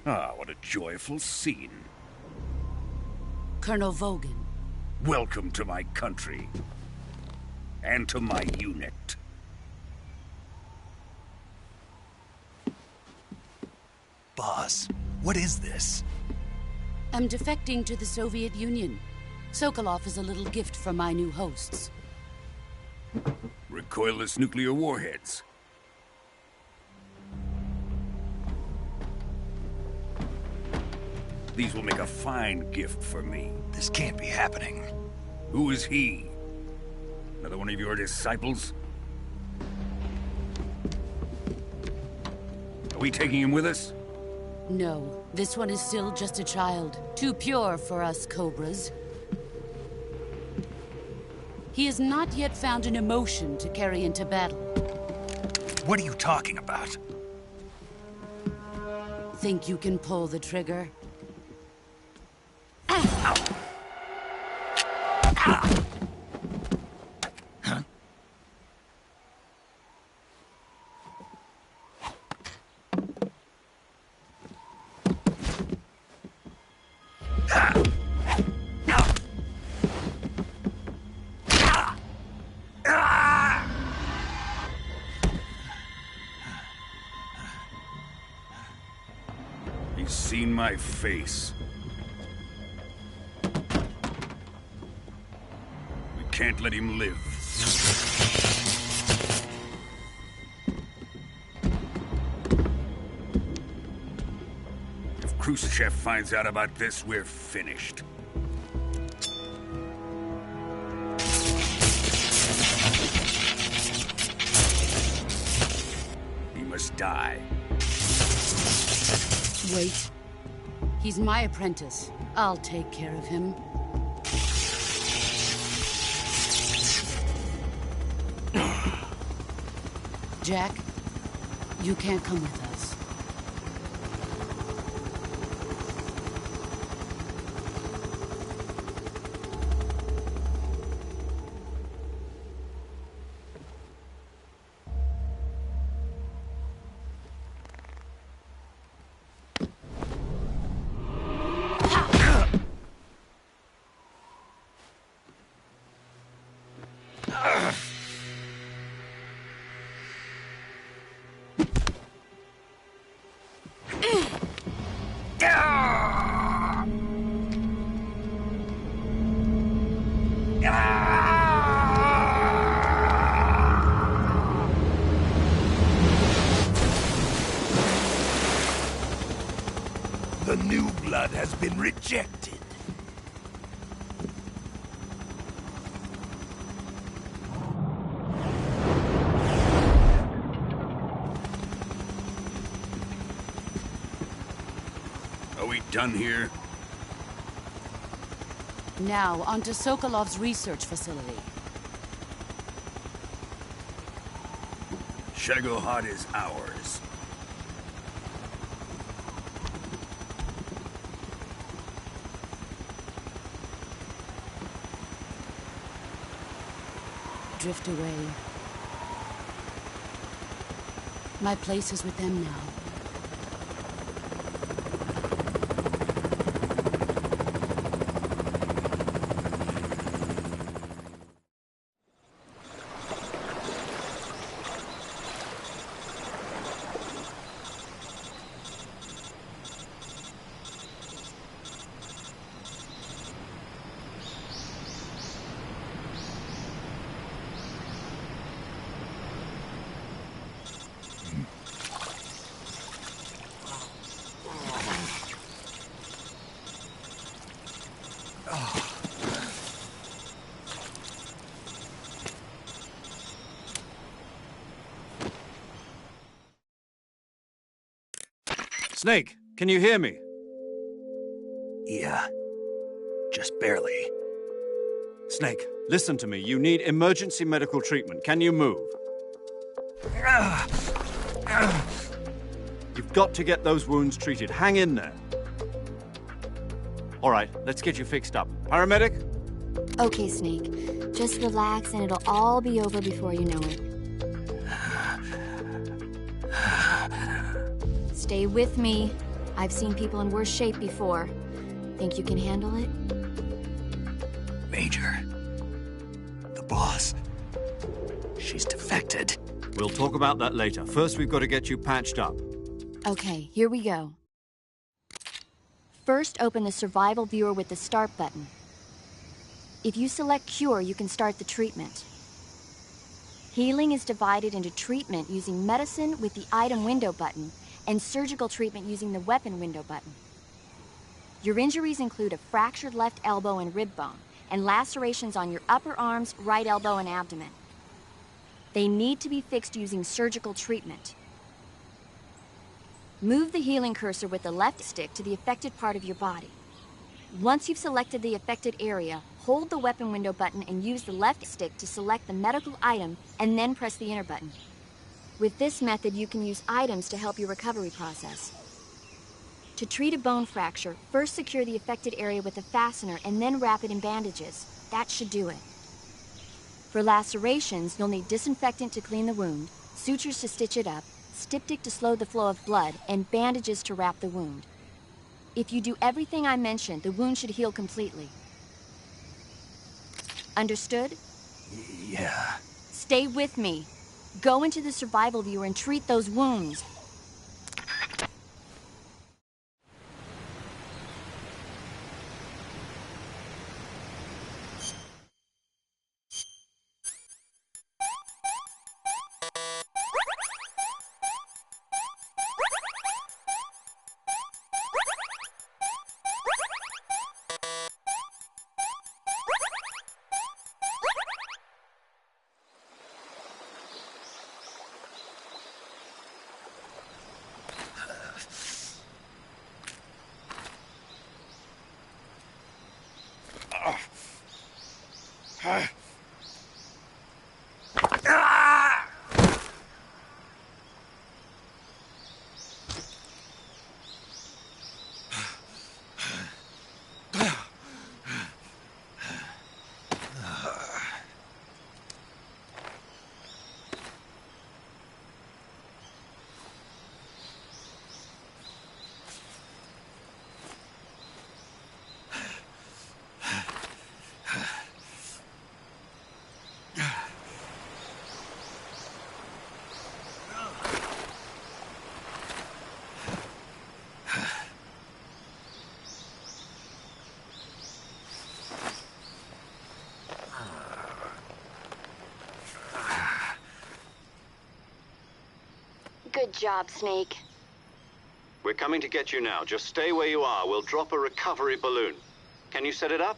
Ah, what a joyful scene. Colonel Vogan. Welcome to my country. And to my unit. Boss, what is this? I'm defecting to the Soviet Union. Sokolov is a little gift from my new hosts. Recoilless nuclear warheads. These will make a fine gift for me. This can't be happening. Who is he? Another one of your disciples? Are we taking him with us? No, this one is still just a child. Too pure for us Cobras. He has not yet found an emotion to carry into battle. What are you talking about? Think you can pull the trigger? He's seen my face. We can't let him live. If Khrushchev finds out about this, we're finished. He must die. Wait. He's my apprentice. I'll take care of him. Jack, you can't come with us. The new blood has been rejected. Are we done here? Now, on to Sokolov's research facility. Shagohod is ours. Drift away. My place is with them now. Snake, can you hear me? Yeah. Just barely. Snake, listen to me. You need emergency medical treatment. Can you move? You've got to get those wounds treated. Hang in there. All right, let's get you fixed up. Paramedic? Okay, Snake. Just relax and it'll all be over before you know it. Stay with me. I've seen people in worse shape before. Think you can handle it? Major. The boss. She's defected. We'll talk about that later. First, we've got to get you patched up. Okay, here we go. First, open the survival viewer with the start button. If you select cure, you can start the treatment. Healing is divided into treatment using medicine with the item window button and surgical treatment using the weapon window button. Your injuries include a fractured left elbow and rib bone, and lacerations on your upper arms, right elbow, and abdomen. They need to be fixed using surgical treatment. Move the healing cursor with the left stick to the affected part of your body. Once you've selected the affected area, hold the weapon window button and use the left stick to select the medical item, and then press the enter button. With this method, you can use items to help your recovery process. To treat a bone fracture, first secure the affected area with a fastener and then wrap it in bandages. That should do it. For lacerations, you'll need disinfectant to clean the wound, sutures to stitch it up, styptic to slow the flow of blood, and bandages to wrap the wound. If you do everything I mentioned, the wound should heal completely. Understood? Yeah. Stay with me. Go into the survival viewer and treat those wounds. Good job, Snake. We're coming to get you now. Just stay where you are. We'll drop a recovery balloon. Can you set it up?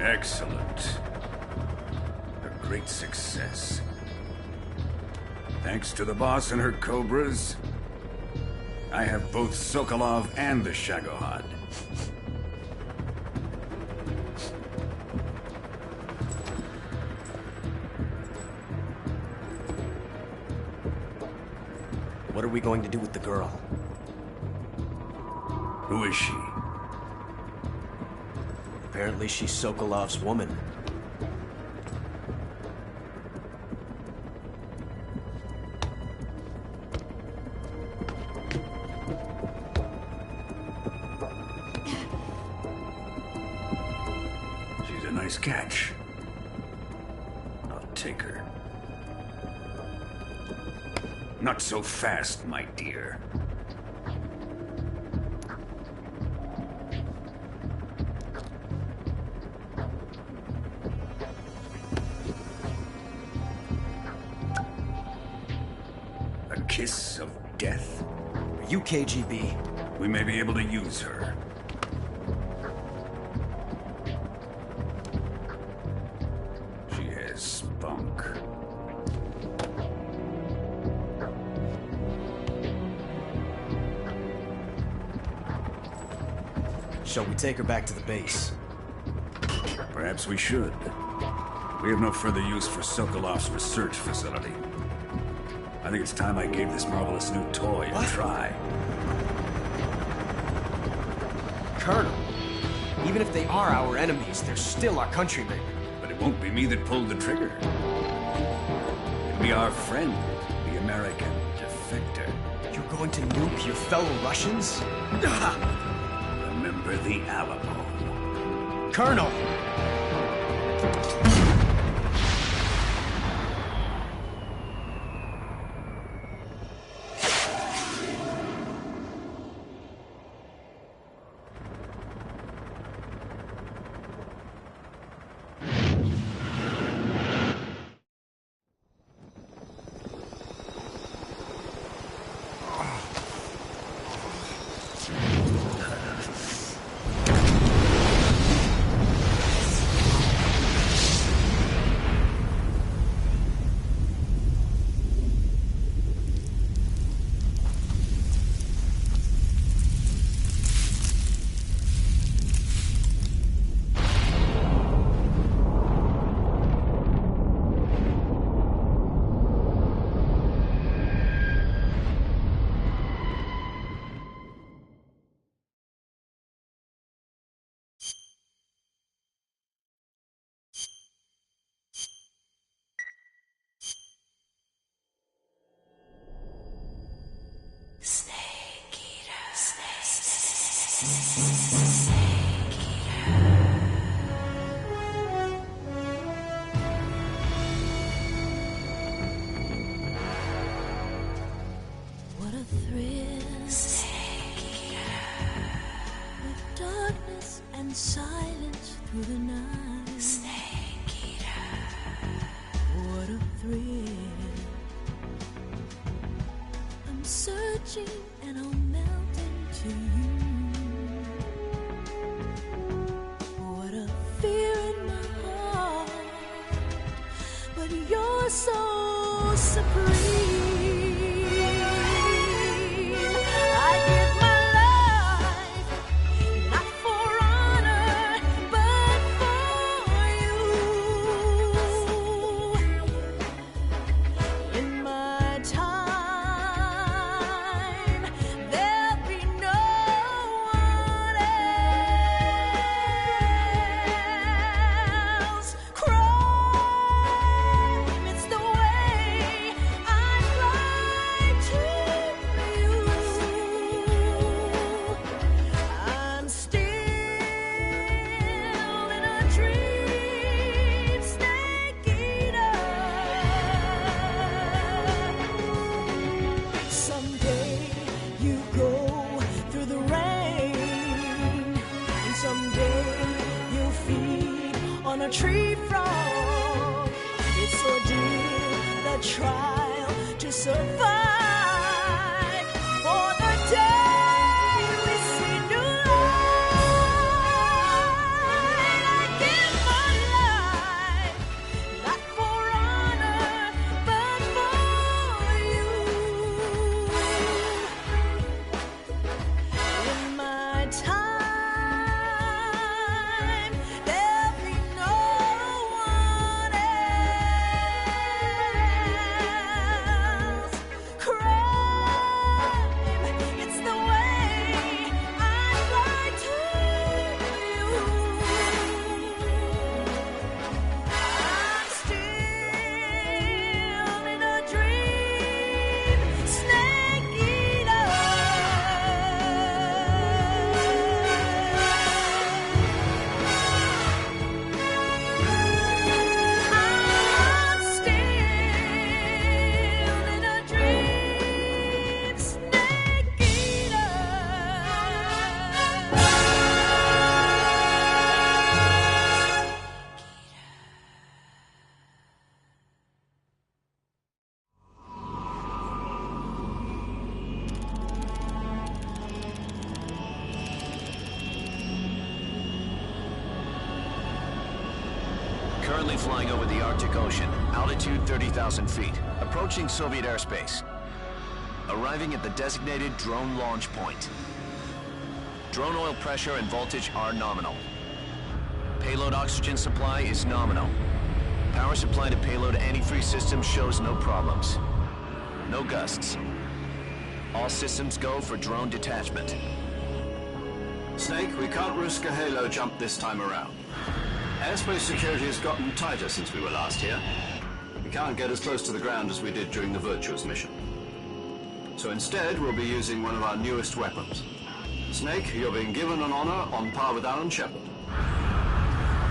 Excellent. A great success. Thanks to the boss and her cobras, I have both Sokolov and the Shagohod. What are we going to do with the girl? Who is she? Apparently she's Sokolov's woman. She's a nice catch. I'll take her. Not so fast, my dear. A kiss of death? Are you KGB? We may be able to use her. She has spunk. Shall we take her back to the base? Perhaps we should. We have no further use for Sokolov's research facility. I think it's time I gave this marvelous new toy a try. Colonel, even if they are our enemies, they're still our countrymen. But it won't be me that pulled the trigger. It'll be our friend, the American defector. You're going to nuke your fellow Russians? Remember the Alamo. Colonel! What a thrill. With darkness and silence through the night. Snake Eater. What a thrill. I'm searching and I'll melt into you. What a fear in my heart. But you're so supreme. I give my life, not for honor, but for you. In my time, there'll be no one else. Crime, it's the way I fly to you. I'm still in a dream, Snake Eater. Someday you go through the rain, and someday you'll feed on a tree frog. It's ordeal, the trial to survive for the day we see new light. I give my life, not for honor, but for you. In my time, there'll be no one else. Crime, it's the way I fly to you. I'm still in a dream, Snake Eater. I'm still in a dream, Snake Eater. Currently flying over the Arctic Ocean, altitude 30,000 feet, approaching Soviet airspace. Arriving at the designated drone launch point. Drone oil pressure and voltage are nominal. Payload oxygen supply is nominal. Power supply to payload antifreeze system shows no problems. No gusts. All systems go for drone detachment. Snake, we can't risk a halo jump this time around. Airspace security has gotten tighter since we were last here. We can't get as close to the ground as we did during the Virtuous mission. So instead, we'll be using one of our newest weapons. Snake, you're being given an honor on par with Alan Shepard.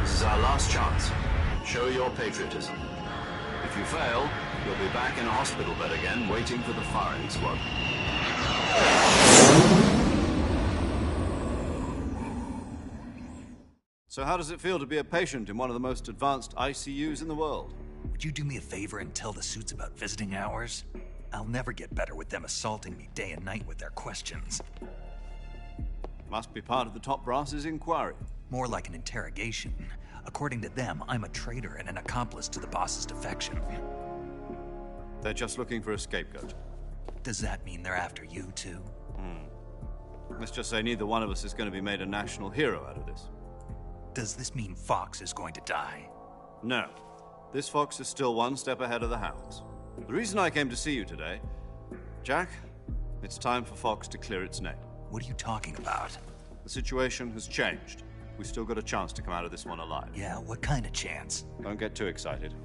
This is our last chance. Show your patriotism. If you fail, you'll be back in a hospital bed again, waiting for the firing squad. So how does it feel to be a patient in one of the most advanced ICUs in the world? Would you do me a favor and tell the suits about visiting hours? I'll never get better with them assaulting me day and night with their questions. Must be part of the top brass's inquiry. More like an interrogation. According to them, I'm a traitor and an accomplice to the boss's defection. They're just looking for a scapegoat. Does that mean they're after you, too? Let's just say neither one of us is going to be made a national hero out of this. Does this mean Fox is going to die? No. This Fox is still one step ahead of the Hounds. The reason I came to see you today, Jack, it's time for Fox to clear its name. What are you talking about? The situation has changed. We still got a chance to come out of this one alive. Yeah, what kind of chance? Don't get too excited.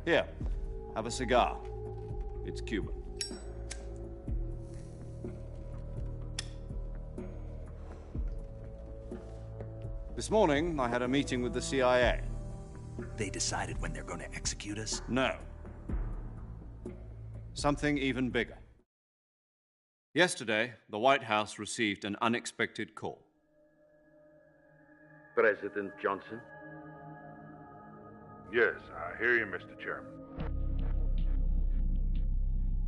Here, have a cigar. It's Cuban. This morning, I had a meeting with the CIA. They decided when they're going to execute us? No. Something even bigger. Yesterday, the White House received an unexpected call. President Johnson? Yes, I hear you, Mr. Chairman.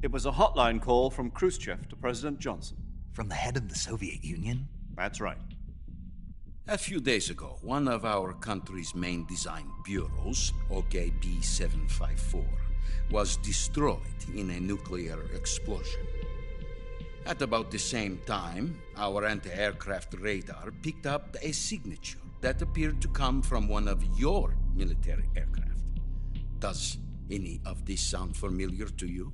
It was a hotline call from Khrushchev to President Johnson. From the head of the Soviet Union? That's right. A few days ago, one of our country's main design bureaus, OKB 754, was destroyed in a nuclear explosion. At about the same time, our anti-aircraft radar picked up a signature that appeared to come from one of your military aircraft. Does any of this sound familiar to you?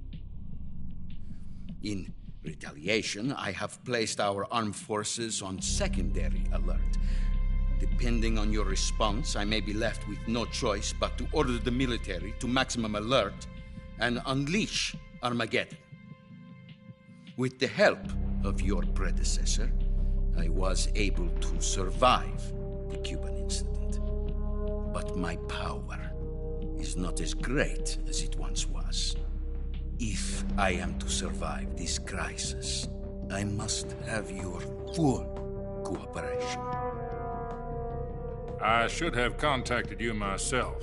In retaliation, I have placed our armed forces on secondary alert. Depending on your response, I may be left with no choice but to order the military to maximum alert and unleash Armageddon. With the help of your predecessor, I was able to survive the Cuban incident. But my power is not as great as it once was. If I am to survive this crisis, I must have your full cooperation. I should have contacted you myself.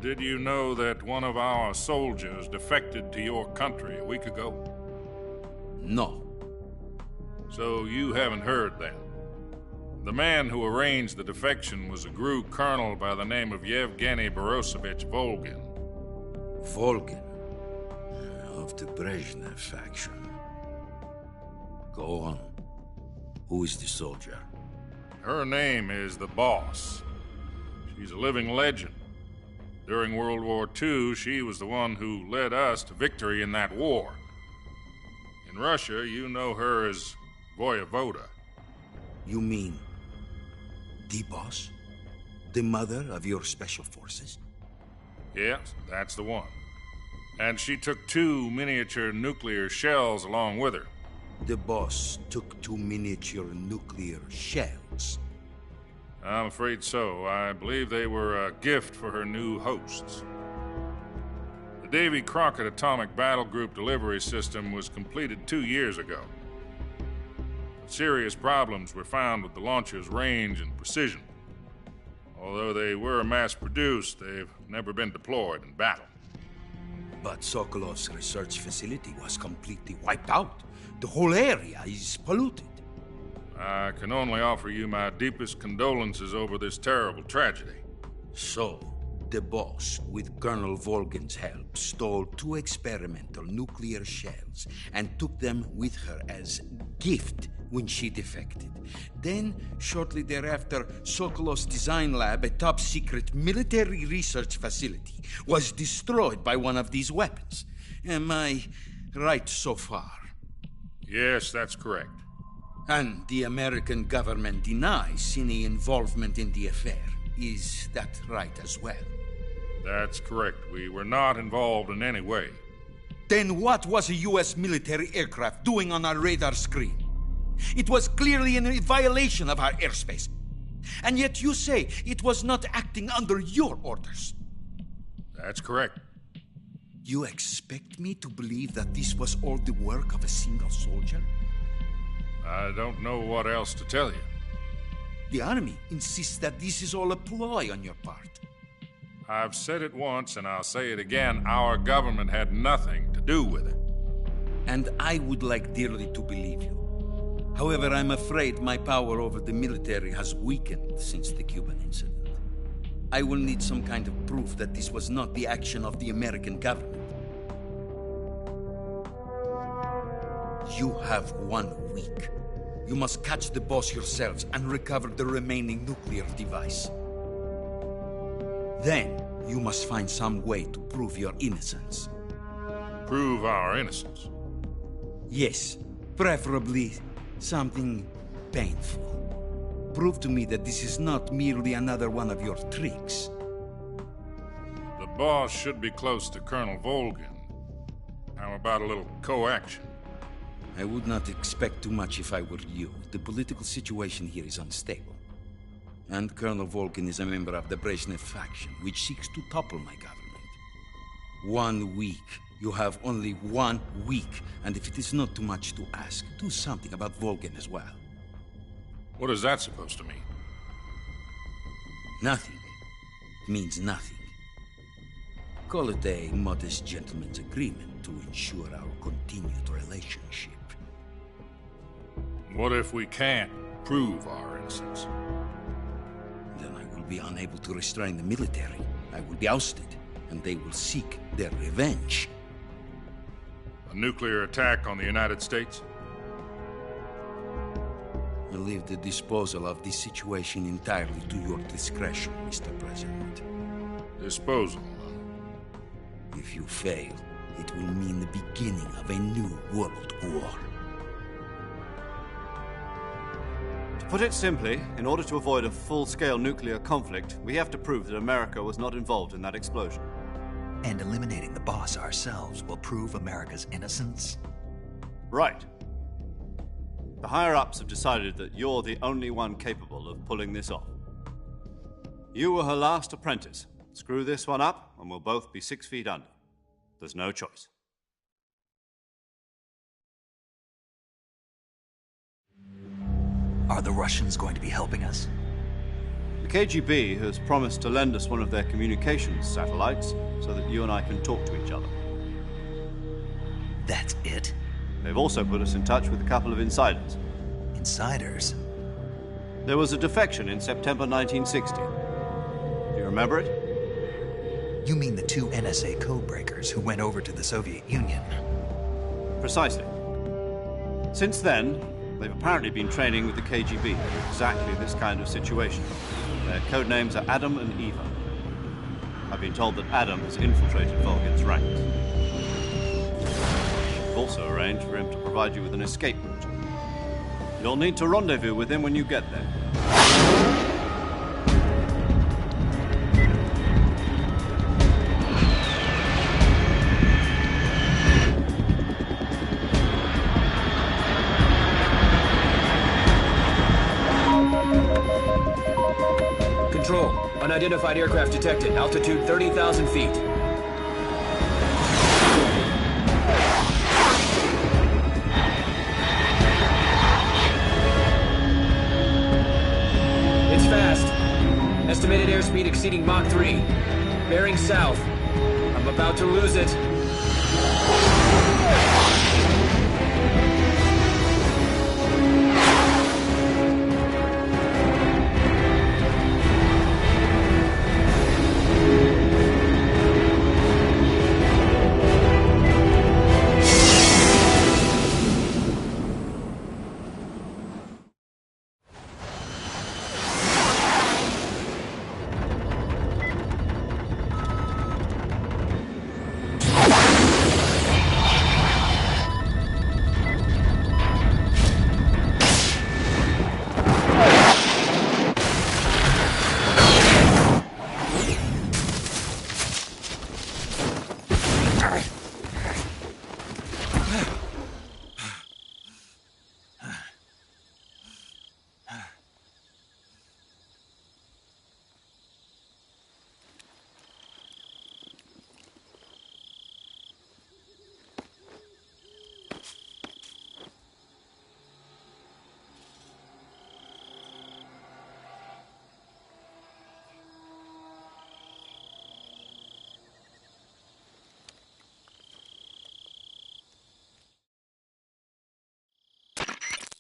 Did you know that one of our soldiers defected to your country a week ago? No. So you haven't heard then? The man who arranged the defection was a GRU colonel by the name of Yevgeny Borosovich Volgin. Volgin? Of the Brezhnev faction. Go on. Who is the soldier? Her name is the Boss. She's a living legend. During World War II, she was the one who led us to victory in that war. In Russia, you know her as Voyevoda. You mean the Boss? The mother of your special forces? Yes, that's the one. And she took 2 miniature nuclear shells along with her. The Boss took 2 miniature nuclear shells? I'm afraid so. I believe they were a gift for her new hosts. The Davy Crockett Atomic Battle Group delivery system was completed 2 years ago. But serious problems were found with the launcher's range and precision. Although they were mass-produced, they've never been deployed in battle. But Sokolov's research facility was completely wiped out. The whole area is polluted. I can only offer you my deepest condolences over this terrible tragedy. So, the Boss, with Colonel Volgin's help, stole 2 experimental nuclear shells and took them with her as gift when she defected. Then, shortly thereafter, Sokolov's design lab, a top-secret military research facility, was destroyed by one of these weapons. Am I right so far? Yes, that's correct. And the American government denies any involvement in the affair. Is that right as well? That's correct. We were not involved in any way. Then what was a U.S. military aircraft doing on our radar screen? It was clearly in violation of our airspace. And yet you say it was not acting under your orders. That's correct. You expect me to believe that this was all the work of a single soldier? I don't know what else to tell you. The Army insists that this is all a ploy on your part. I've said it once and I'll say it again. Our government had nothing to do with it. And I would like dearly to believe you. However, I'm afraid my power over the military has weakened since the Cuban incident. I will need some kind of proof that this was not the action of the American government. You have 1 week. You must catch the Boss yourselves and recover the remaining nuclear device. Then, you must find some way to prove your innocence. Prove our innocence? Yes, preferably something painful. Prove to me that this is not merely another one of your tricks. The Boss should be close to Colonel Volgin. How about a little co-action? I would not expect too much if I were you. The political situation here is unstable. And Colonel Volkin is a member of the Brezhnev faction, which seeks to topple my government. 1 week. You have only 1 week. And if it is not too much to ask, do something about Volkin as well. What is that supposed to mean? Nothing. It means nothing. Call it a modest gentleman's agreement to ensure our continued relationship. What if we can't prove our innocence? Then I will be unable to restrain the military. I will be ousted, and they will seek their revenge. A nuclear attack on the United States? I leave the disposal of this situation entirely to your discretion, Mr. President. Disposal? If you fail, it will mean the beginning of a new world war. To put it simply, in order to avoid a full-scale nuclear conflict, we have to prove that America was not involved in that explosion. And eliminating the boss ourselves will prove America's innocence? Right. The higher-ups have decided that you're the only one capable of pulling this off. You were her last apprentice. Screw this one up, and we'll both be 6 feet under. There's no choice. Are the Russians going to be helping us? The KGB has promised to lend us one of their communications satellites so that you and I can talk to each other. That's it? They've also put us in touch with a couple of insiders. Insiders? There was a defection in September 1960. Do you remember it? You mean the 2 NSA codebreakers who went over to the Soviet Union? Precisely. Since then, they've apparently been training with the KGB for exactly this kind of situation. Their code names are Adam and Eva. I've been told that Adam has infiltrated Volgin's ranks. We've also arranged for him to provide you with an escape route. You'll need to rendezvous with him when you get there. Control. Unidentified aircraft detected. Altitude 30,000 feet. It's fast. Estimated airspeed exceeding Mach 3. Bearing south. I'm about to lose it.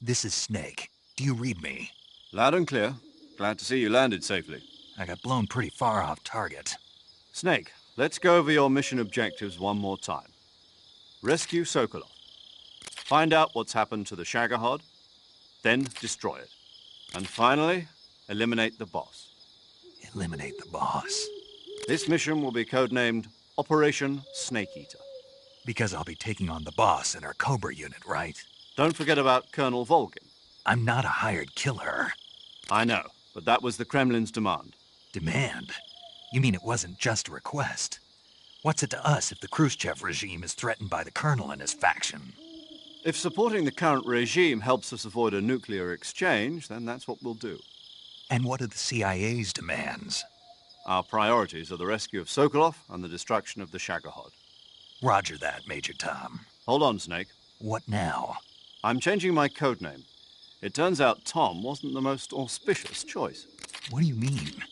This is Snake. Do you read me? Loud and clear. Glad to see you landed safely. I got blown pretty far off target. Snake, let's go over your mission objectives one more time. Rescue Sokolov. Find out what's happened to the Shagohod, then destroy it. And finally, eliminate the boss. Eliminate the boss? This mission will be codenamed Operation Snake Eater. Because I'll be taking on the boss in our Cobra unit, right? Don't forget about Colonel Volgin. I'm not a hired killer. I know, but that was the Kremlin's demand. Demand? You mean it wasn't just a request? What's it to us if the Khrushchev regime is threatened by the Colonel and his faction? If supporting the current regime helps us avoid a nuclear exchange, then that's what we'll do. And what are the CIA's demands? Our priorities are the rescue of Sokolov and the destruction of the Shagohod. Roger that, Major Tom. Hold on, Snake. What now? I'm changing my code name. It turns out Tom wasn't the most auspicious choice. What do you mean?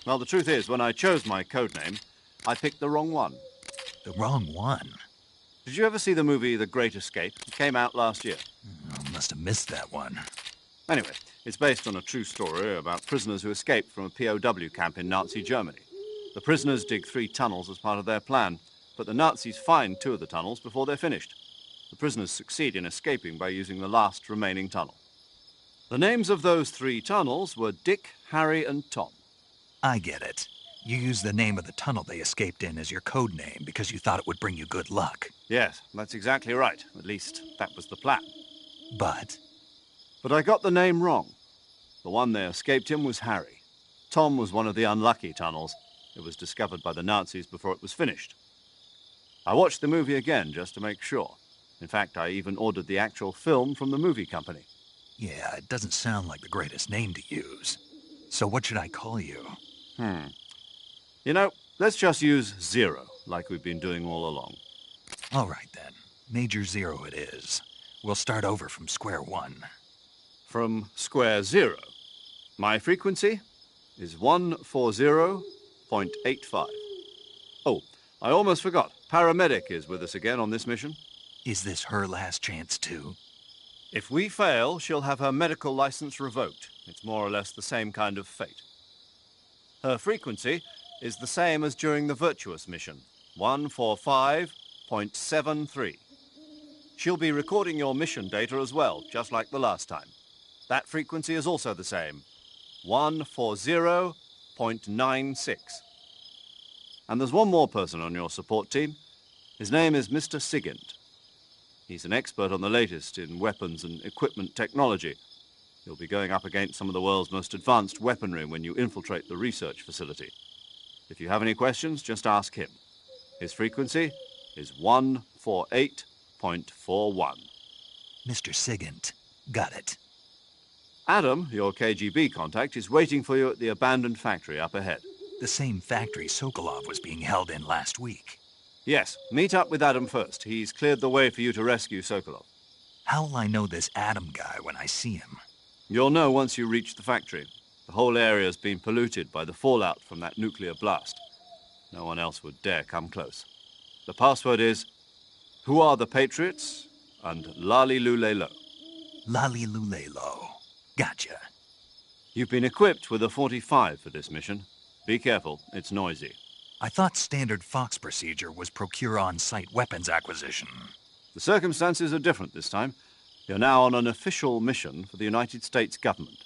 Well, the truth is, when I chose my code name, I picked the wrong one. The wrong one? Did you ever see the movie The Great Escape? It came out last year. I must have missed that one. Anyway, it's based on a true story about prisoners who escaped from a POW camp in Nazi Germany. The prisoners dig 3 tunnels as part of their plan, but the Nazis find 2 of the tunnels before they're finished. The prisoners succeed in escaping by using the last remaining tunnel. The names of those 3 tunnels were Dick, Harry, and Tom. I get it. You used the name of the tunnel they escaped in as your code name because you thought it would bring you good luck. Yes, that's exactly right. At least, that was the plan. But I got the name wrong. The one they escaped in was Harry. Tom was one of the unlucky tunnels. It was discovered by the Nazis before it was finished. I watched the movie again just to make sure. In fact, I even ordered the actual film from the movie company. yeah, it doesn't sound like the greatest name to use. So what should I call you? You know, let's just use Zero, like we've been doing all along. All right, then. Major Zero it is. We'll start over from square one. From square zero. My frequency is 140.85. Oh, I almost forgot. Paramedic is with us again on this mission. Is this her last chance, too? If we fail, she'll have her medical license revoked. It's more or less the same kind of fate. Her frequency is the same as during the Virtuous mission, 145.73. She'll be recording your mission data as well, just like the last time. That frequency is also the same, 140.96. And there's one more person on your support team. His name is Mr. Sigint. He's an expert on the latest in weapons and equipment technology. You'll be going up against some of the world's most advanced weaponry when you infiltrate the research facility. If you have any questions, just ask him. His frequency is 148.41. Mr. Sigint. Got it. Adam, your KGB contact, is waiting for you at the abandoned factory up ahead. The same factory Sokolov was being held in last week. Yes, meet up with Adam first. He's cleared the way for you to rescue Sokolov. How will I know this Adam guy when I see him? You'll know once you reach the factory. The whole area's been polluted by the fallout from that nuclear blast. No one else would dare come close. The password is, "Who are the Patriots?" and "Lali Lule Lo." Lali Lule Lo. Gotcha. You've been equipped with a 45 for this mission. Be careful, it's noisy. I thought standard Fox procedure was procure on-site weapons acquisition. The circumstances are different this time. You're now on an official mission for the United States government.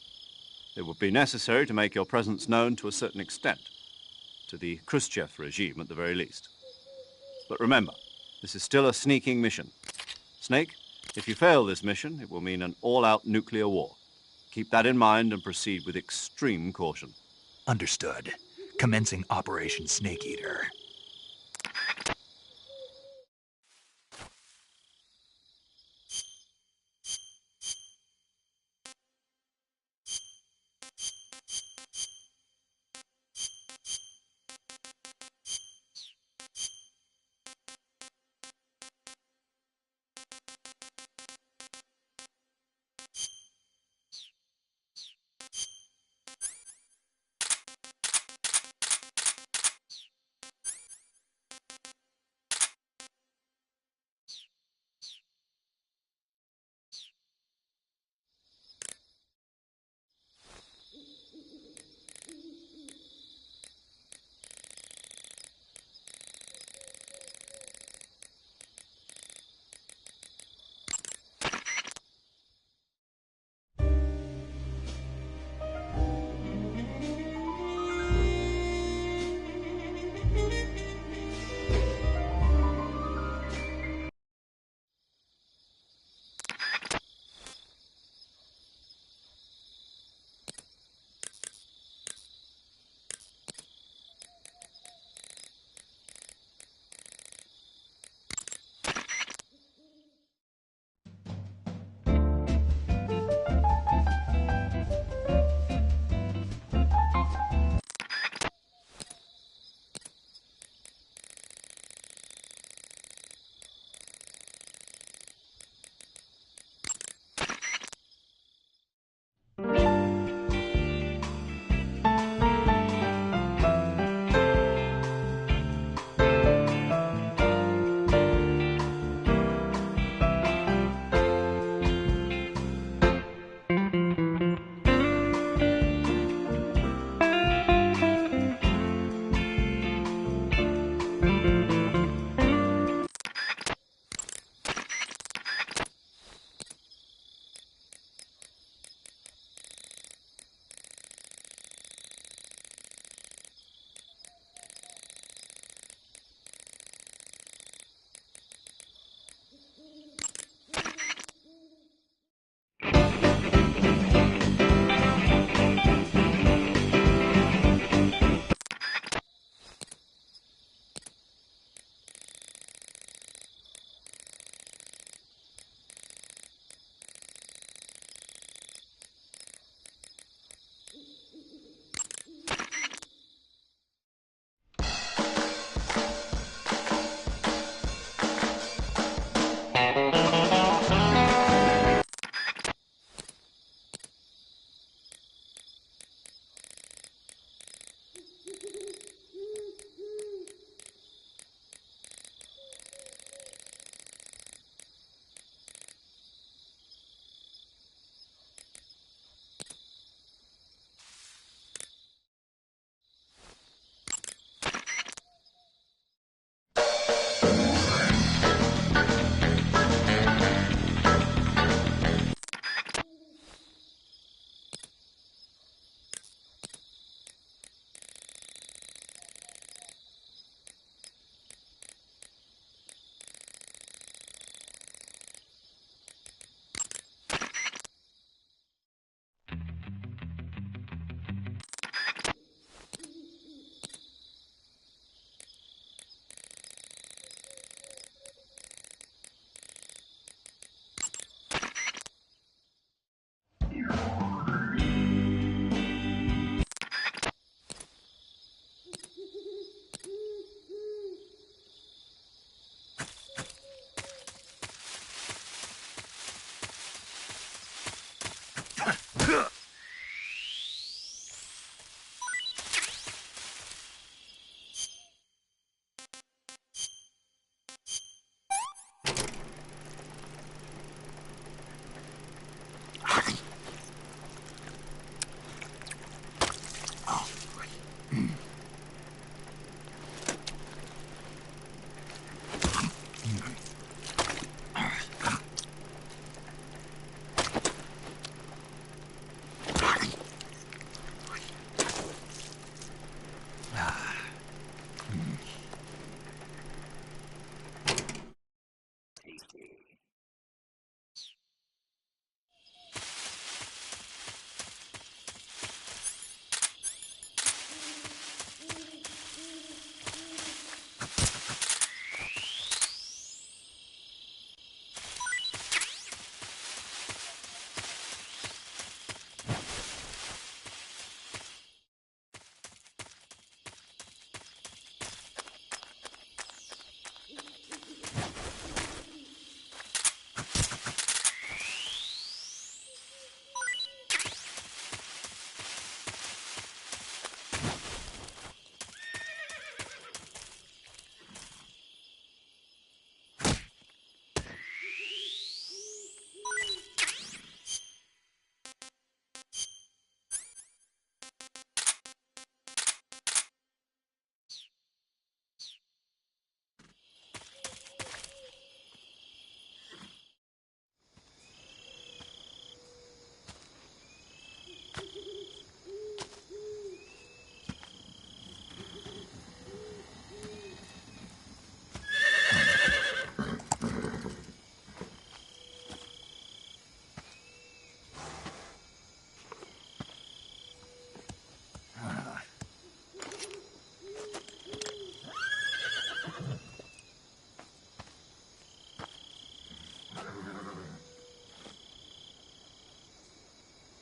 It would be necessary to make your presence known to a certain extent, to the Khrushchev regime at the very least. But remember, this is still a sneaking mission. Snake, if you fail this mission, it will mean an all-out nuclear war. Keep that in mind and proceed with extreme caution. Understood. Commencing Operation Snake Eater.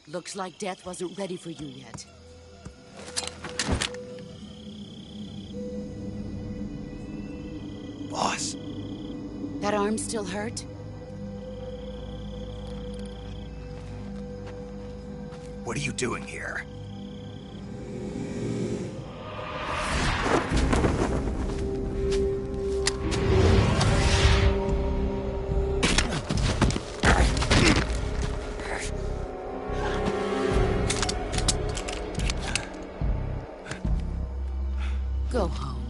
Looks like death wasn't ready for you yet. Boss. That arm still hurt? What are you doing here? Go home.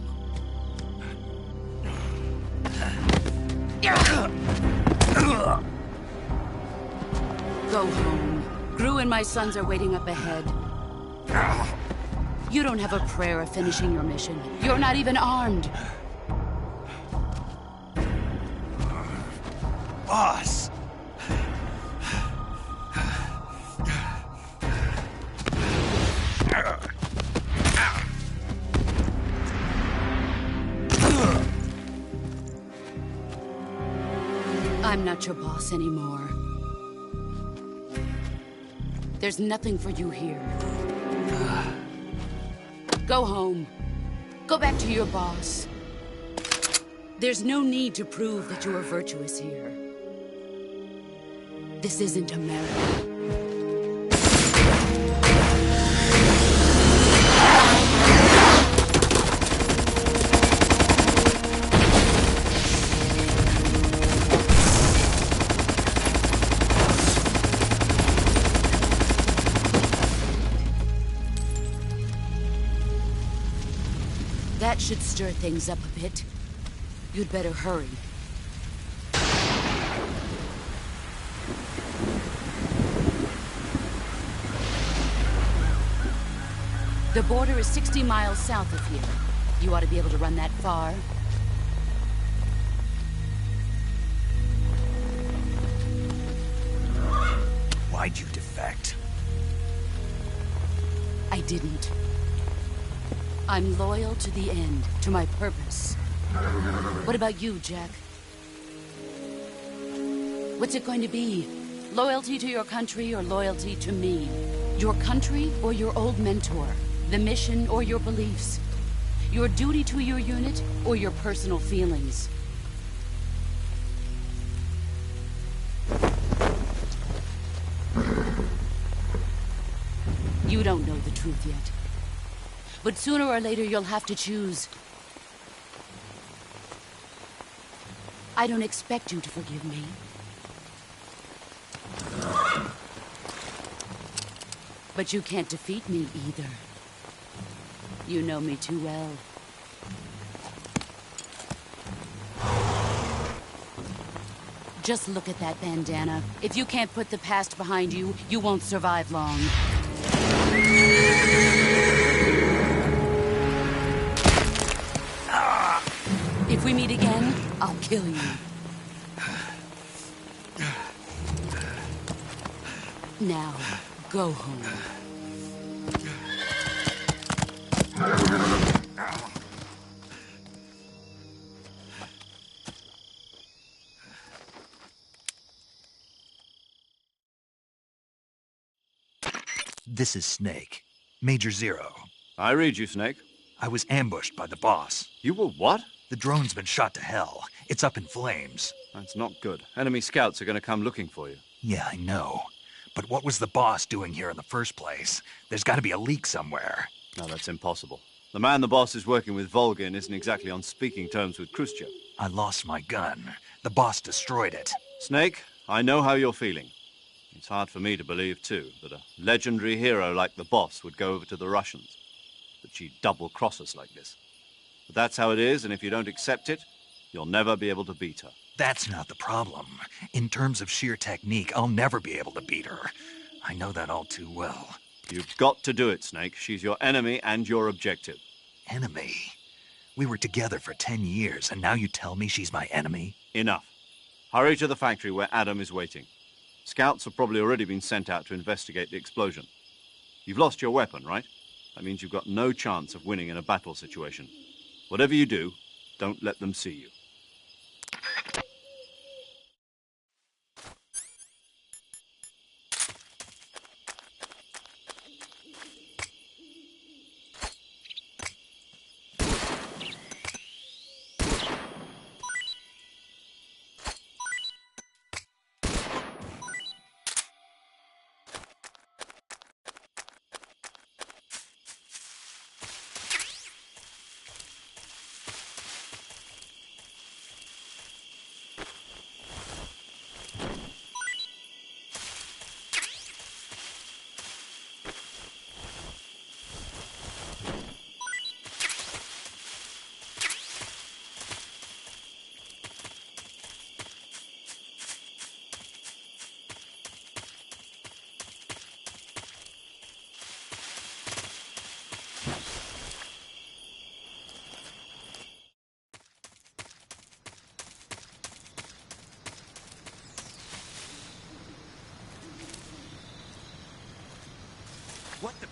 Go home. Gru and my sons are waiting up ahead. You don't have a prayer of finishing your mission. You're not even armed. Boss! I'm not your boss anymore. There's nothing for you here. Go home. Go back to your boss. There's no need to prove that you are virtuous here. This isn't America. That should stir things up a bit. You'd better hurry. The border is 60 miles south of here. You ought to be able to run that far. Why'd you defect? I didn't. I'm loyal to the end, to my purpose. What about you, Jack? What's it going to be? Loyalty to your country or loyalty to me? Your country or your old mentor? The mission or your beliefs? Your duty to your unit or your personal feelings? You don't know the truth yet. But sooner or later, you'll have to choose. I don't expect you to forgive me. But you can't defeat me either. You know me too well. Just look at that bandana. If you can't put the past behind you, you won't survive long. If we meet again, I'll kill you. Now, go home. This is Snake. Major Zero. I read you, Snake. I was ambushed by the boss. You were what? The drone's been shot to hell. It's up in flames. That's not good. Enemy scouts are going to come looking for you. Yeah, I know. But what was the boss doing here in the first place? There's got to be a leak somewhere. No, that's impossible. The man the boss is working with, Volgin, isn't exactly on speaking terms with Khrushchev. I lost my gun. The boss destroyed it. Snake, I know how you're feeling. It's hard for me to believe, too, that a legendary hero like the boss would go over to the Russians. That she'd double-cross us like this. But that's how it is, and if you don't accept it, you'll never be able to beat her. That's not the problem. In terms of sheer technique, I'll never be able to beat her. I know that all too well. You've got to do it, Snake. She's your enemy and your objective. Enemy? We were together for 10 years, and now you tell me she's my enemy? Enough. Hurry to the factory where Adam is waiting. Scouts have probably already been sent out to investigate the explosion. You've lost your weapon, right? That means you've got no chance of winning in a battle situation. Whatever you do, don't let them see you. What the...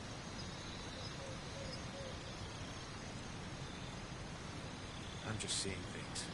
I'm just seeing things.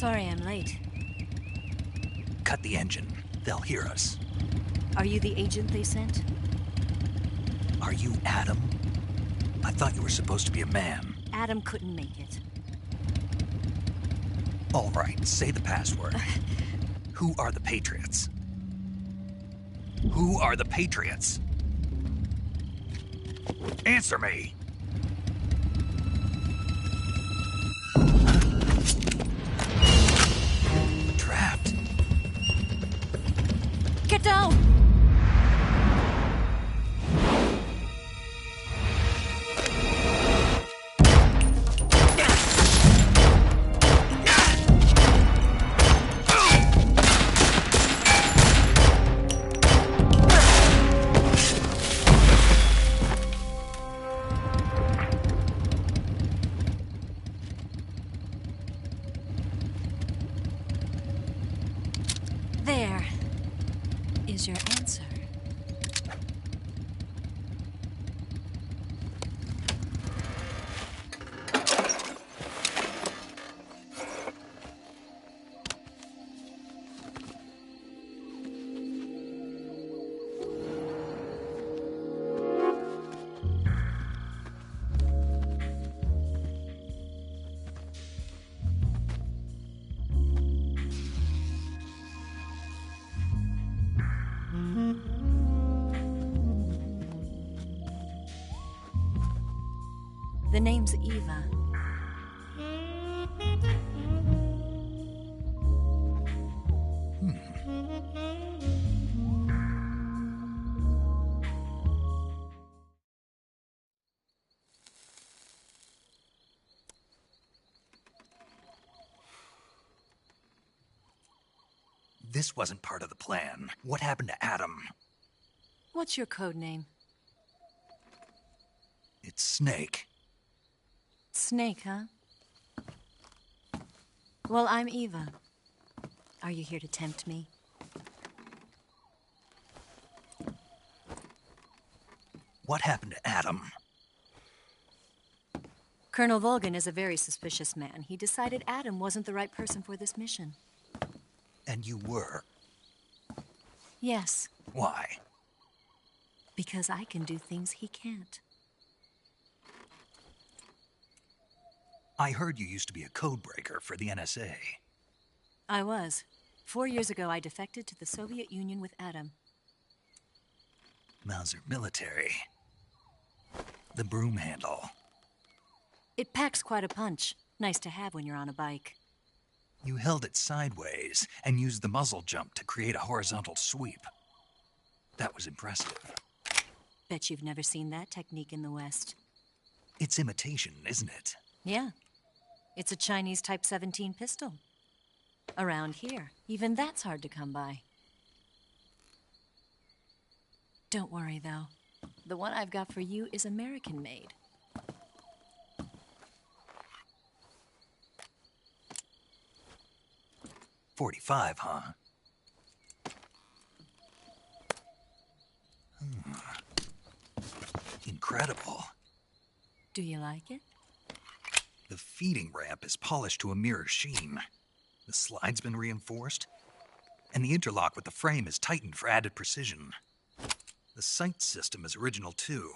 Sorry I'm late. Cut the engine. They'll hear us. Are you the agent they sent? Are you Adam? I thought you were supposed to be a man. Adam couldn't make it. All right, say the password. Who are the Patriots? Who are the Patriots? Answer me! Trapped. Get down! There is your answer. The name's Eva. This wasn't part of the plan. What happened to Adam? What's your code name? It's Snake. Snake, huh? Well, I'm Eva. Are you here to tempt me? What happened to Adam? Colonel Volgan is a very suspicious man. He decided Adam wasn't the right person for this mission. And you were? Yes, Why? because I can do things he can't. I heard you used to be a codebreaker for the NSA. I was. 4 years ago, I defected to the Soviet Union with Adam. Mauser military. The broom handle. It packs quite a punch. Nice to have when you're on a bike. You held it sideways and used the muzzle jump to create a horizontal sweep. That was impressive. Bet you've never seen that technique in the West. It's imitation, isn't it? Yeah. It's a Chinese Type 17 pistol. Around here, even that's hard to come by. Don't worry, though. The one I've got for you is American-made. .45, huh? Incredible. Do you like it? The feeding ramp is polished to a mirror sheen. The slide's been reinforced, and the interlock with the frame is tightened for added precision. The sight system is original too.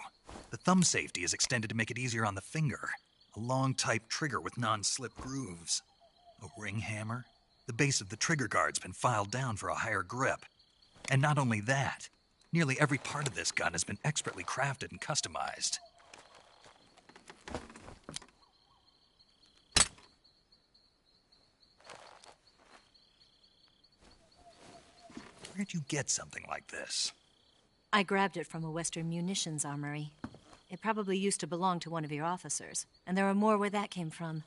The thumb safety is extended to make it easier on the finger. A long type trigger with non-slip grooves. A ring hammer. The base of the trigger guard's been filed down for a higher grip. And not only that, nearly every part of this gun has been expertly crafted and customized. Where'd you get something like this? I grabbed it from a Western munitions armory. It probably used to belong to one of your officers, and there are more where that came from.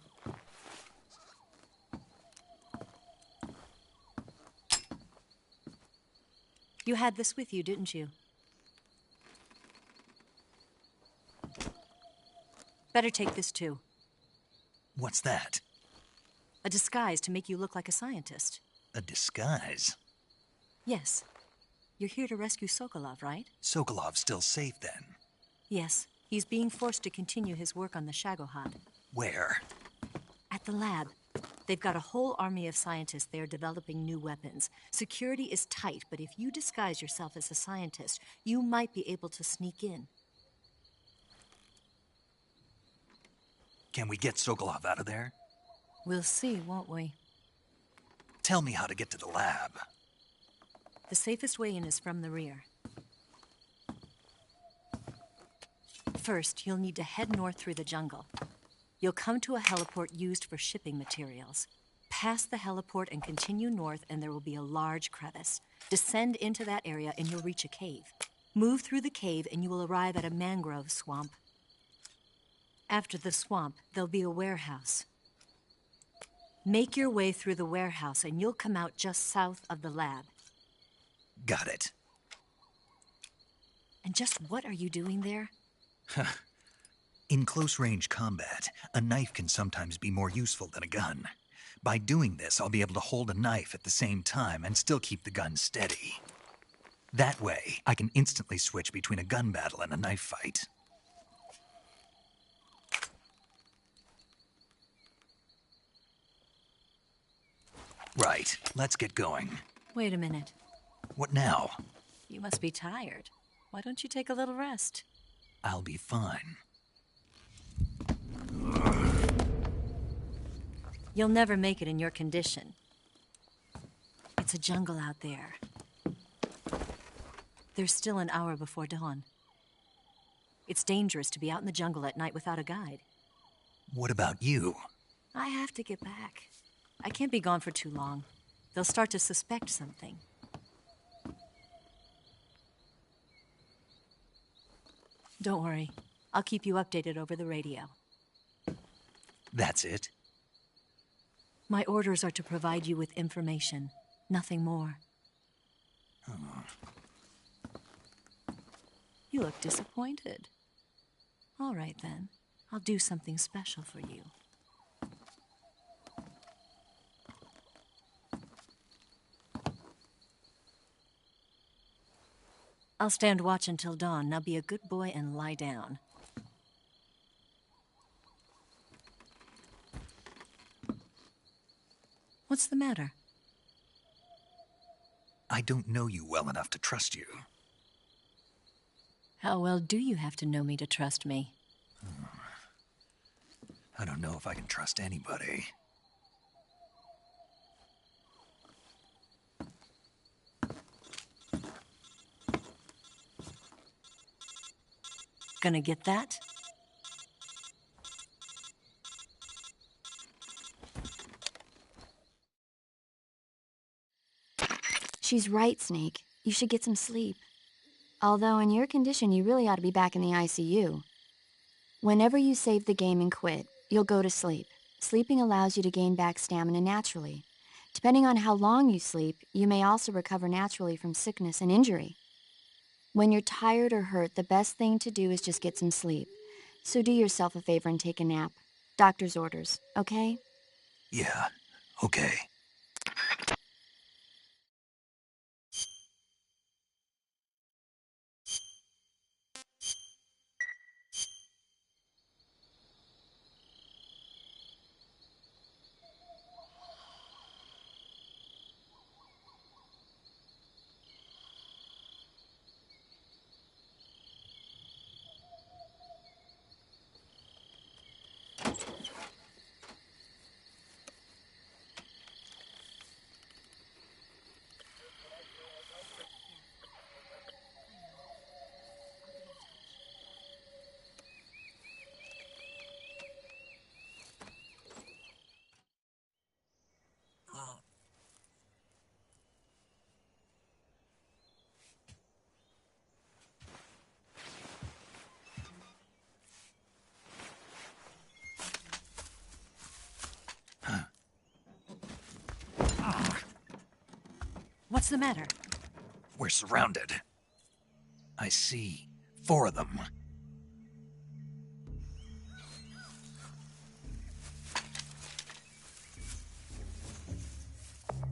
You had this with you, didn't you? Better take this too. What's that? A disguise to make you look like a scientist. A disguise? Yes. You're here to rescue Sokolov, right? Sokolov's still safe then? Yes. He's being forced to continue his work on the Shagohod. Where? At the lab. They've got a whole army of scientists there developing new weapons. Security is tight, but if you disguise yourself as a scientist, you might be able to sneak in. Can we get Sokolov out of there? We'll see, won't we? Tell me how to get to the lab. The safest way in is from the rear. First, you'll need to head north through the jungle. You'll come to a heliport used for shipping materials. Pass the heliport and continue north, and there will be a large crevice. Descend into that area, and you'll reach a cave. Move through the cave, and you will arrive at a mangrove swamp. After the swamp, there'll be a warehouse. Make your way through the warehouse, and you'll come out just south of the lab. Got it. And just what are you doing there? In close-range combat, a knife can sometimes be more useful than a gun. By doing this, I'll be able to hold a knife at the same time and still keep the gun steady. That way, I can instantly switch between a gun battle and a knife fight. Right, let's get going. Wait a minute. What now? You must be tired. Why don't you take a little rest? I'll be fine. You'll never make it in your condition. It's a jungle out there. There's still an hour before dawn. It's dangerous to be out in the jungle at night without a guide. What about you? I have to get back. I can't be gone for too long. They'll start to suspect something. Don't worry. I'll keep you updated over the radio. That's it? My orders are to provide you with information, nothing more. Oh. You look disappointed. All right, then. I'll do something special for you. I'll stand watch until dawn. Now be a good boy and lie down. What's the matter? I don't know you well enough to trust you. How well do you have to know me to trust me? I don't know if I can trust anybody. Gonna get that? She's right, Snake. You should get some sleep. Although in your condition, you really ought to be back in the ICU. Whenever you save the game and quit, you'll go to sleep. Sleeping allows you to gain back stamina naturally. Depending on how long you sleep, you may also recover naturally from sickness and injury. When you're tired or hurt, the best thing to do is just get some sleep. So do yourself a favor and take a nap. Doctor's orders, okay? Yeah, okay. What's the matter? We're surrounded. I see 4 of them.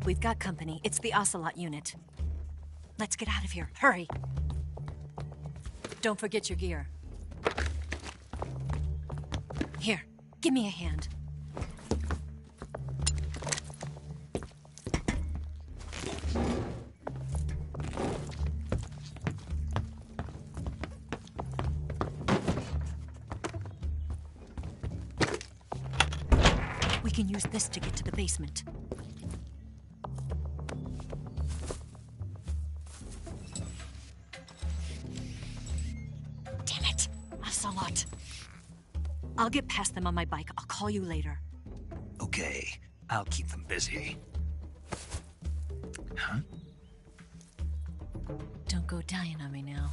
We've got company. It's the Ocelot unit. Let's get out of here. Hurry! Don't forget your gear. Here, give me a hand. We can use this to get to the basement. Ocelot! I'll get past them on my bike. I'll call you later. Okay, I'll keep them busy. Huh? Don't go dying on me now.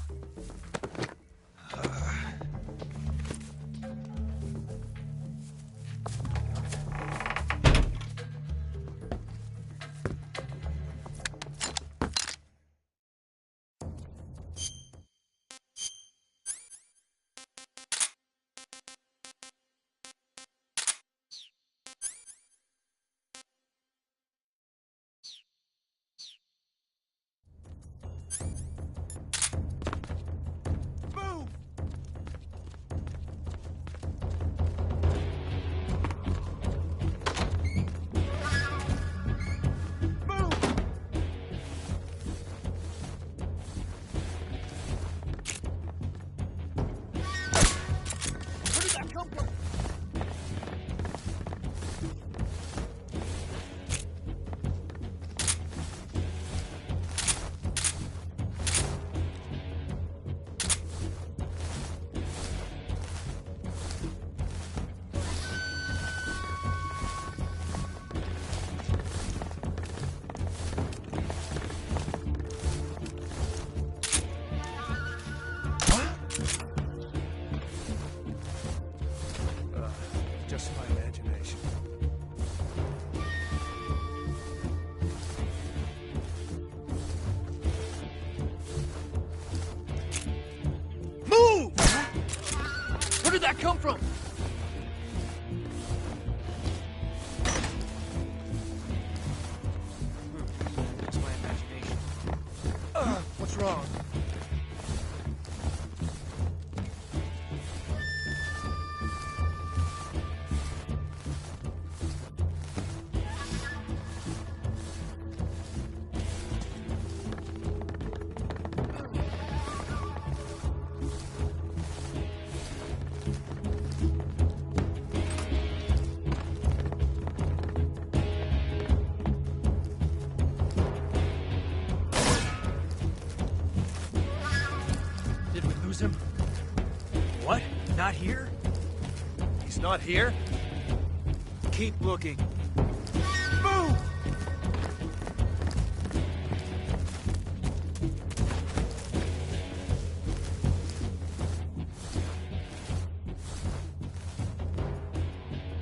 Just my imagination. Move! Where did that come from? It's my imagination. What's wrong? Him? What? Not here? He's not here? Keep looking. Move!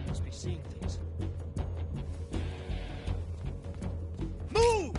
Must be seeing things. Move!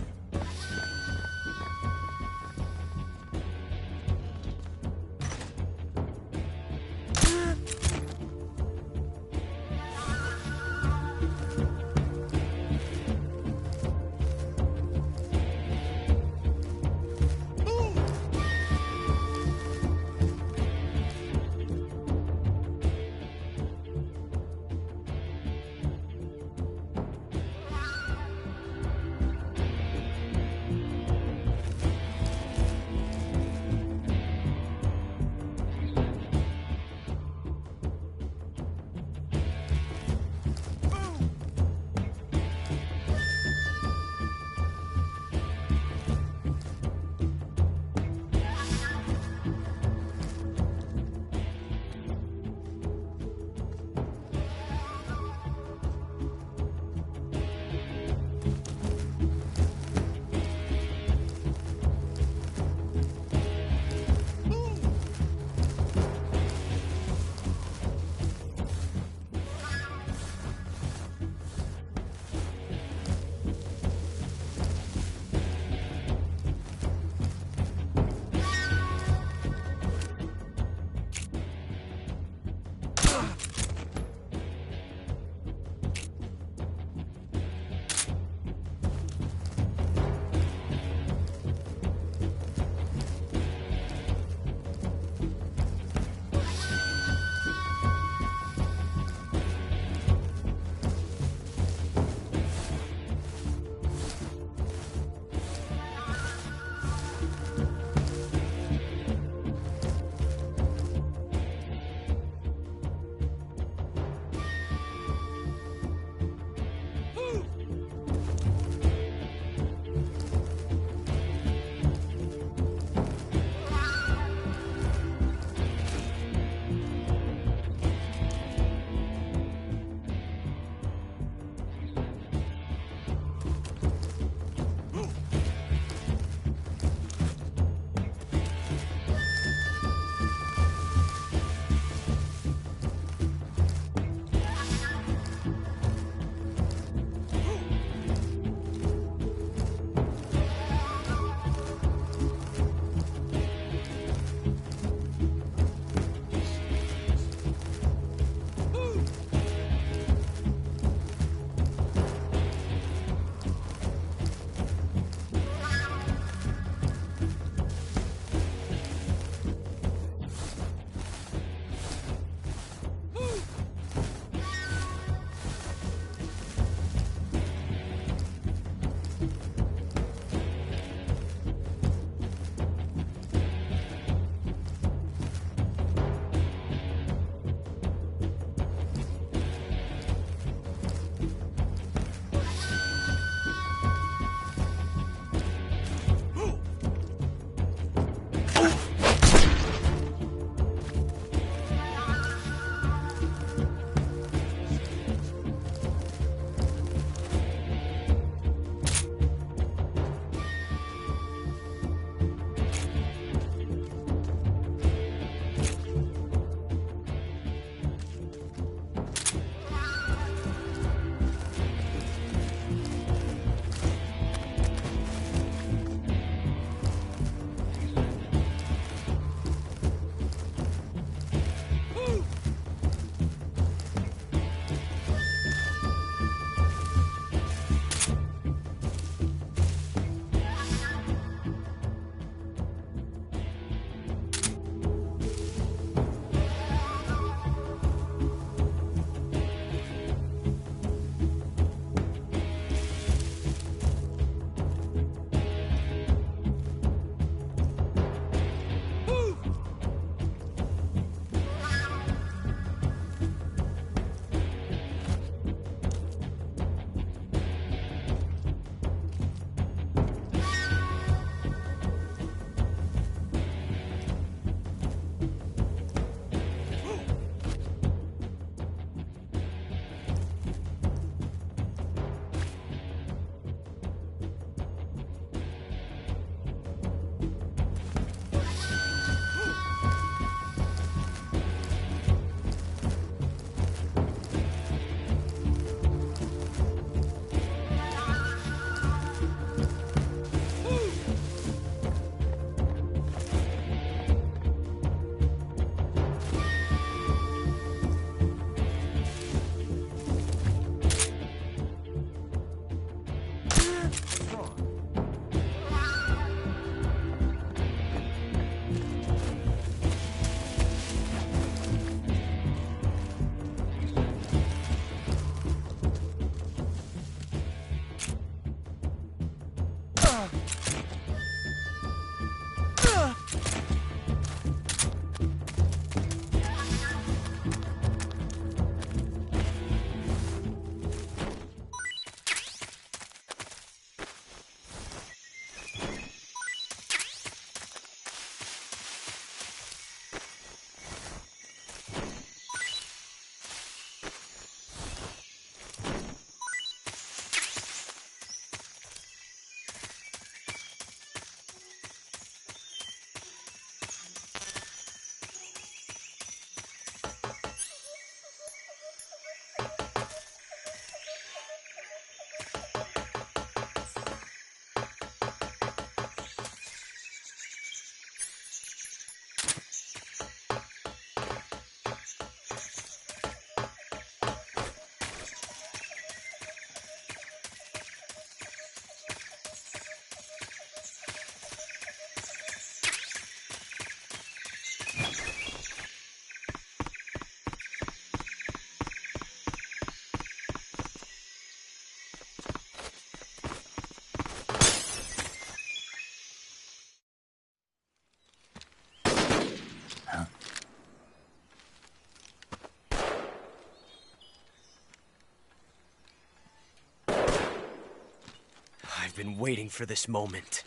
I've been waiting for this moment.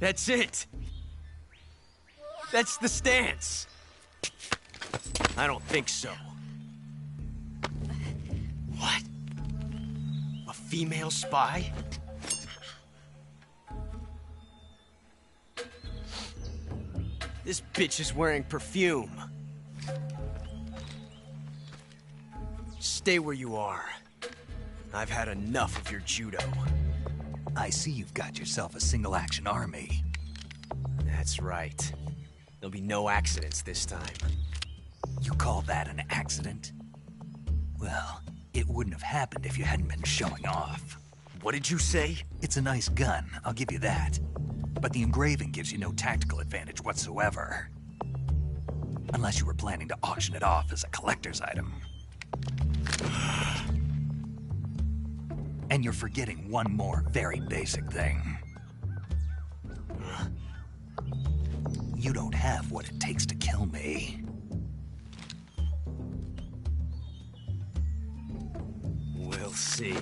That's it! That's the stance! I don't think so. What? A female spy? This bitch is wearing perfume. Stay where you are. I've had enough of your judo. I see you've got yourself a single-action army. That's right. There'll be no accidents this time. You call that an accident? Well, it wouldn't have happened if you hadn't been showing off. What did you say? It's a nice gun, I'll give you that. But the engraving gives you no tactical advantage whatsoever. Unless you were planning to auction it off as a collector's item. And you're forgetting one more very basic thing. You don't have what it takes to kill me. We'll see.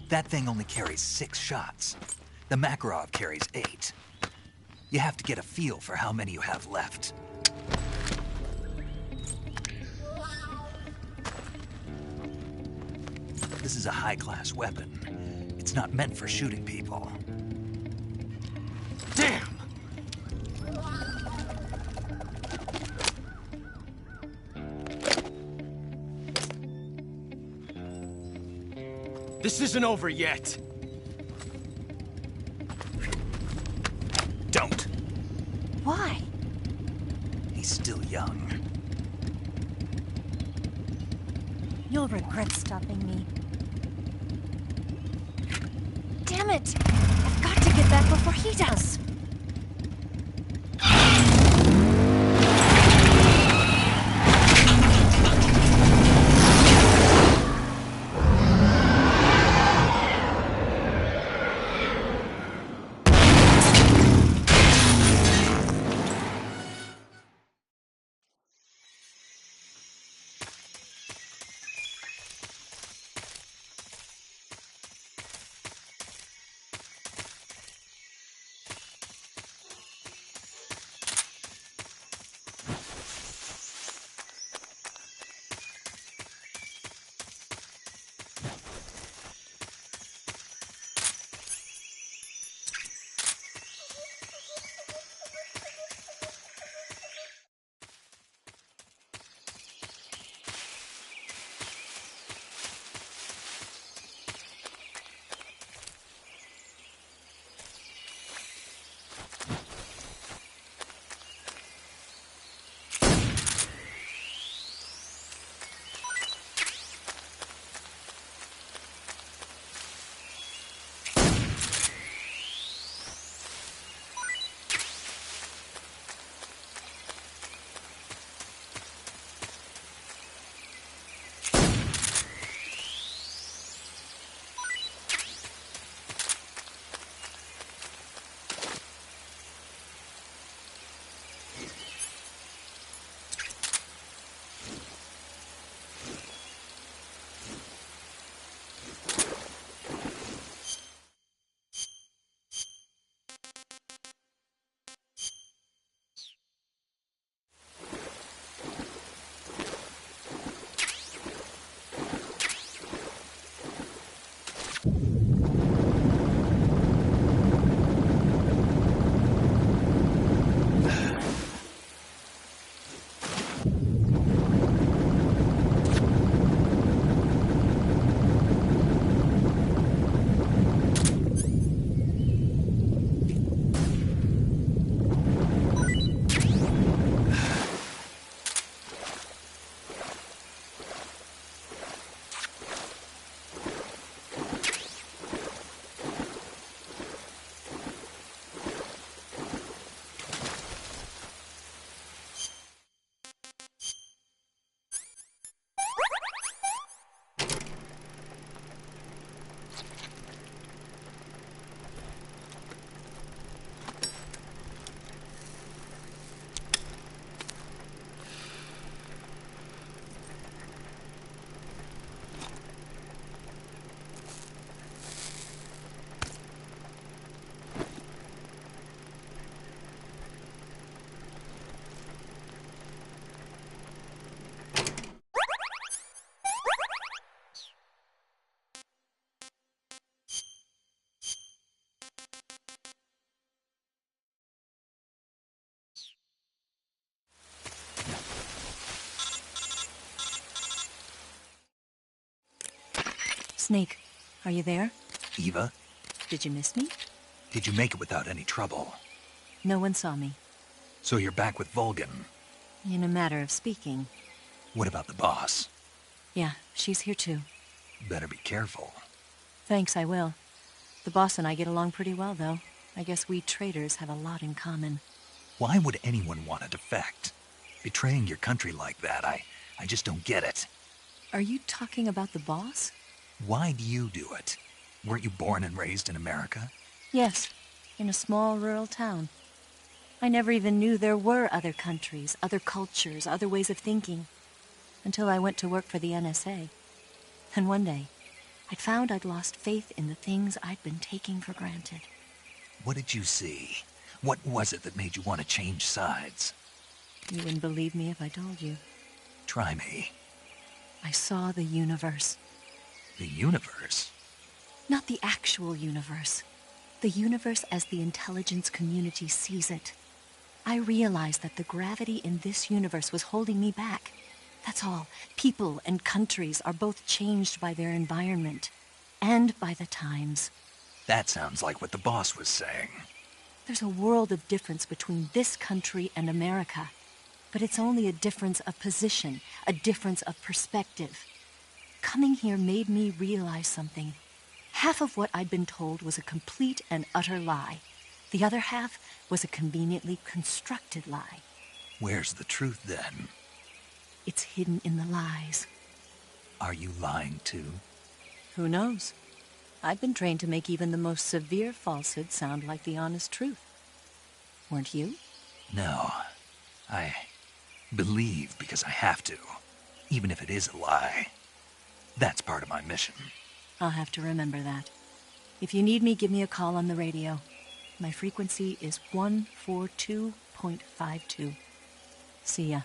That thing only carries 6 shots. The Makarov carries 8. You have to get a feel for how many you have left. This is a high-class weapon. It's not meant for shooting people. Damn! This isn't over yet. Don't. Why? He's still young. You'll regret stopping me. Damn it! I've got to get back before he does. Snake, are you there? Eva, Did you miss me? did you make it without any trouble? No one saw me. So you're back with Vulcan. In a matter of speaking. What about the boss? Yeah, she's here too. Better be careful. Thanks, I will. The boss and I get along pretty well, though. I guess we traitors have a lot in common. Why would anyone want to defect? Betraying your country like that, I just don't get it. Are you talking about the boss? Why do you do it? Weren't you born and raised in America? Yes, in a small rural town. I never even knew there were other countries, other cultures, other ways of thinking, until I went to work for the NSA. And one day, I'd found I'd lost faith in the things I'd been taking for granted. What did you see? What was it that made you want to change sides? You wouldn't believe me if I told you. Try me. I saw the universe. The universe? Not the actual universe. The universe as the intelligence community sees it. I realized that the gravity in this universe was holding me back. That's all. People and countries are both changed by their environment. And by the times. That sounds like what the boss was saying. There's a world of difference between this country and America. But it's only a difference of position, a difference of perspective. Coming here made me realize something. Half of what I'd been told was a complete and utter lie. The other half was a conveniently constructed lie. Where's the truth, then? It's hidden in the lies. Are you lying, too? Who knows? I've been trained to make even the most severe falsehood sound like the honest truth. Weren't you? No. I believe because I have to, even if it is a lie. That's part of my mission. I'll have to remember that. If you need me, give me a call on the radio. My frequency is 142.52. See ya.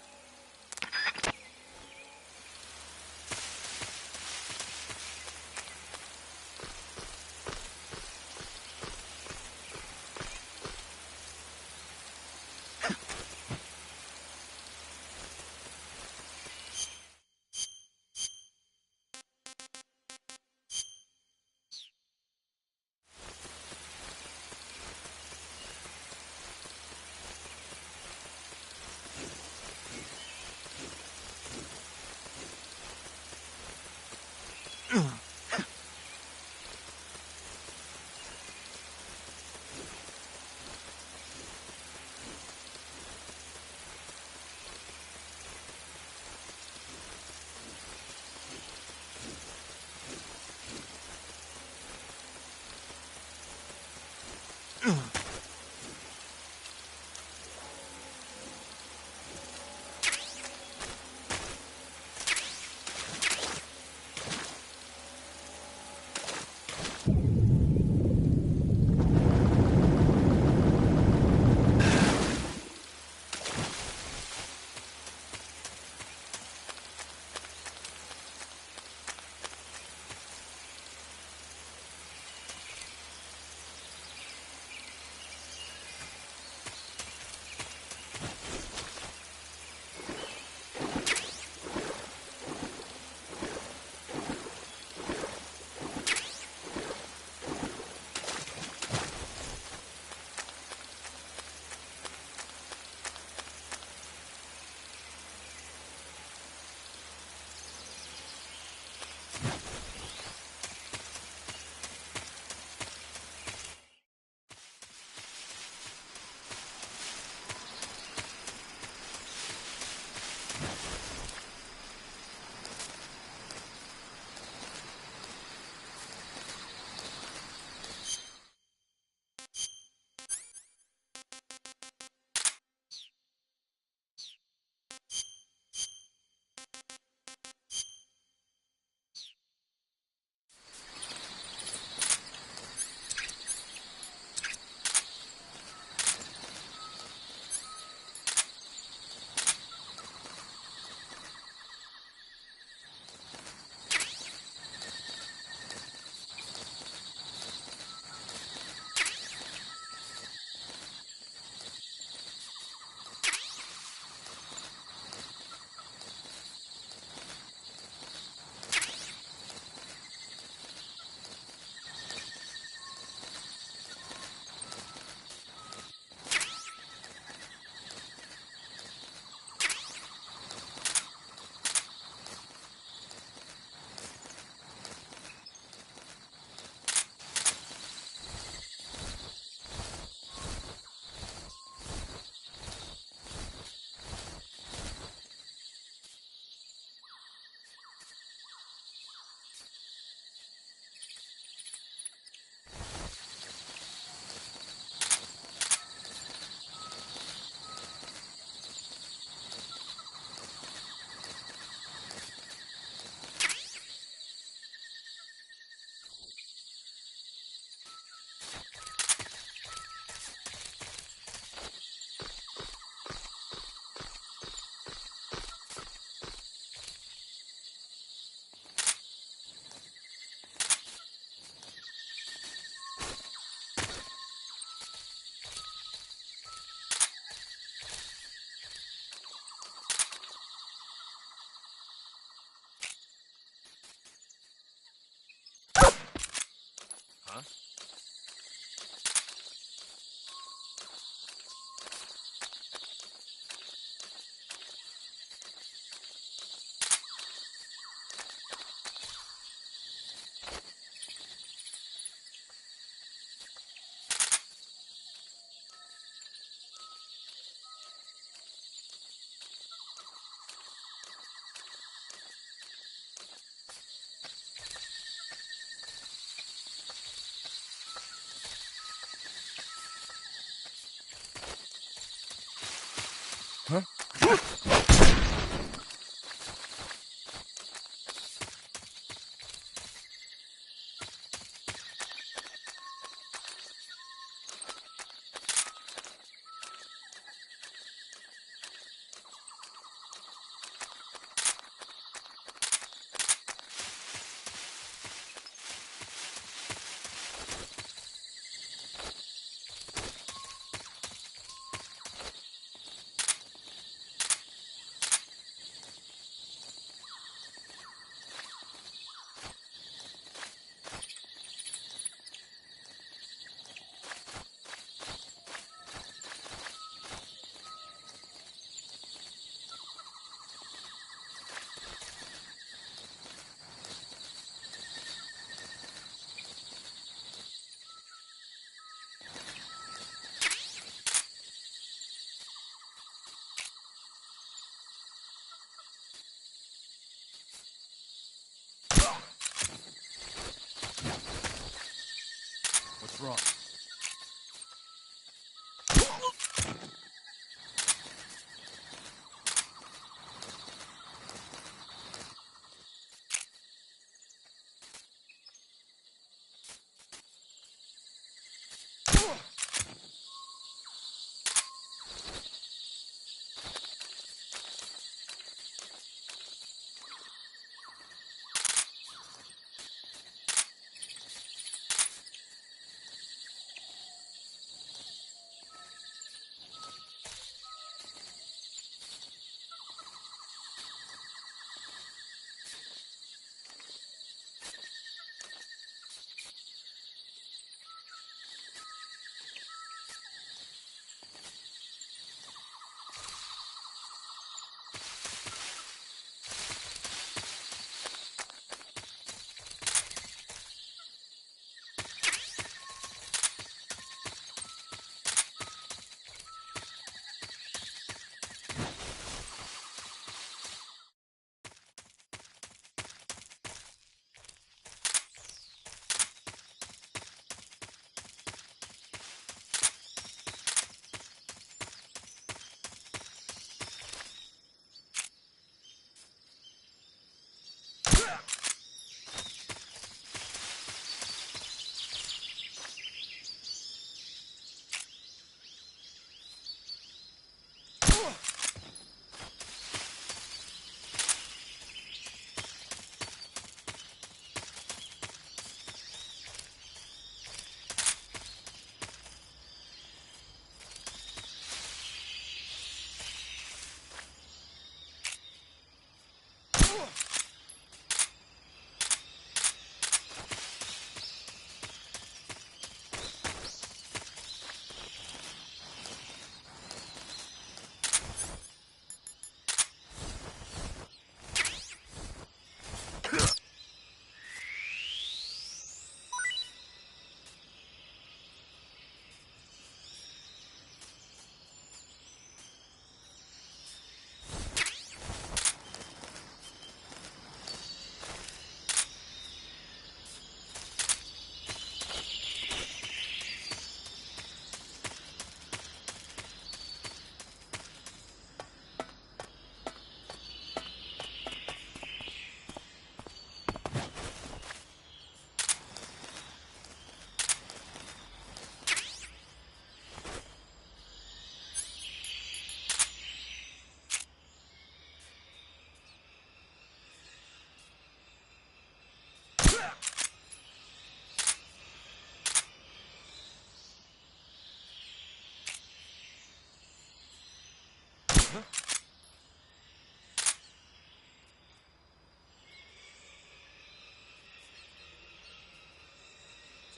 What's wrong?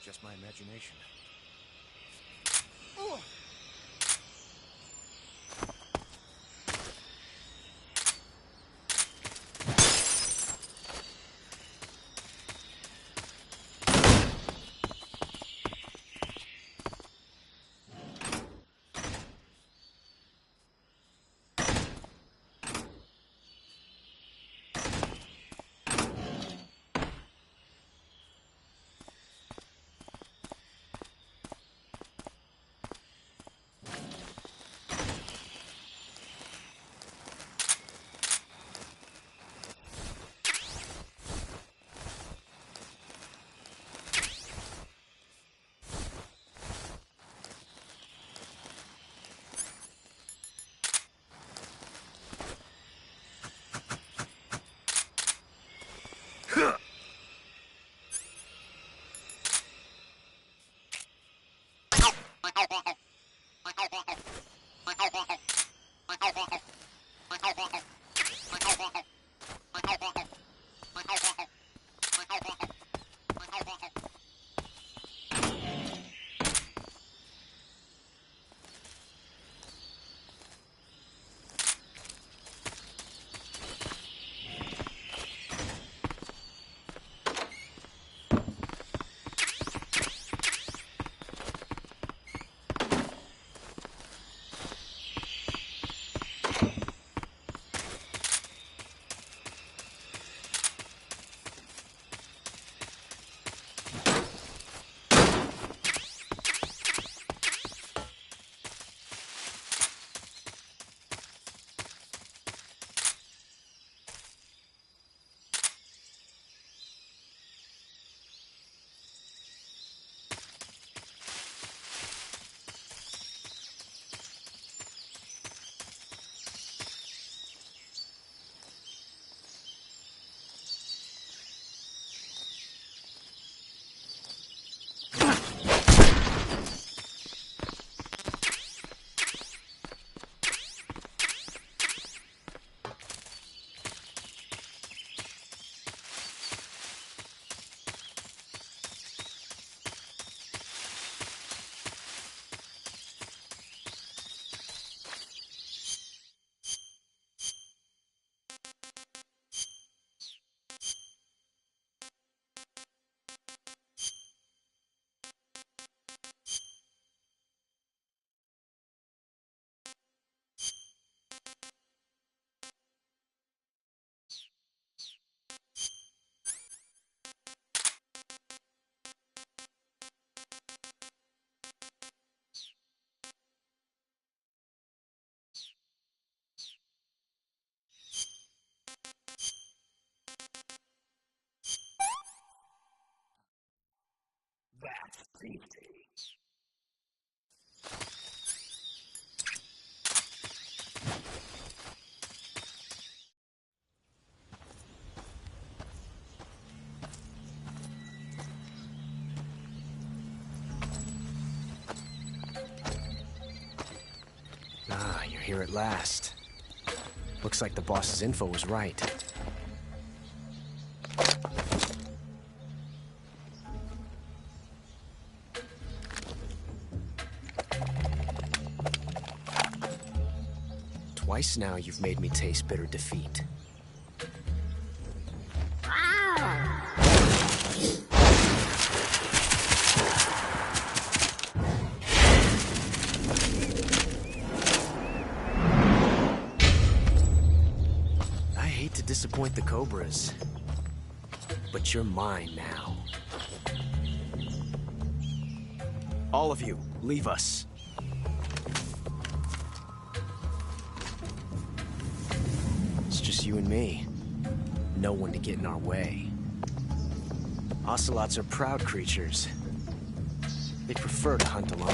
It's just my imagination. here at last. Looks like the boss's info was right. Twice now you've made me taste bitter defeat. I hate to disappoint the Cobras, but you're mine now. All of you, leave us. It's just you and me. No one to get in our way. Ocelots are proud creatures. They prefer to hunt alone.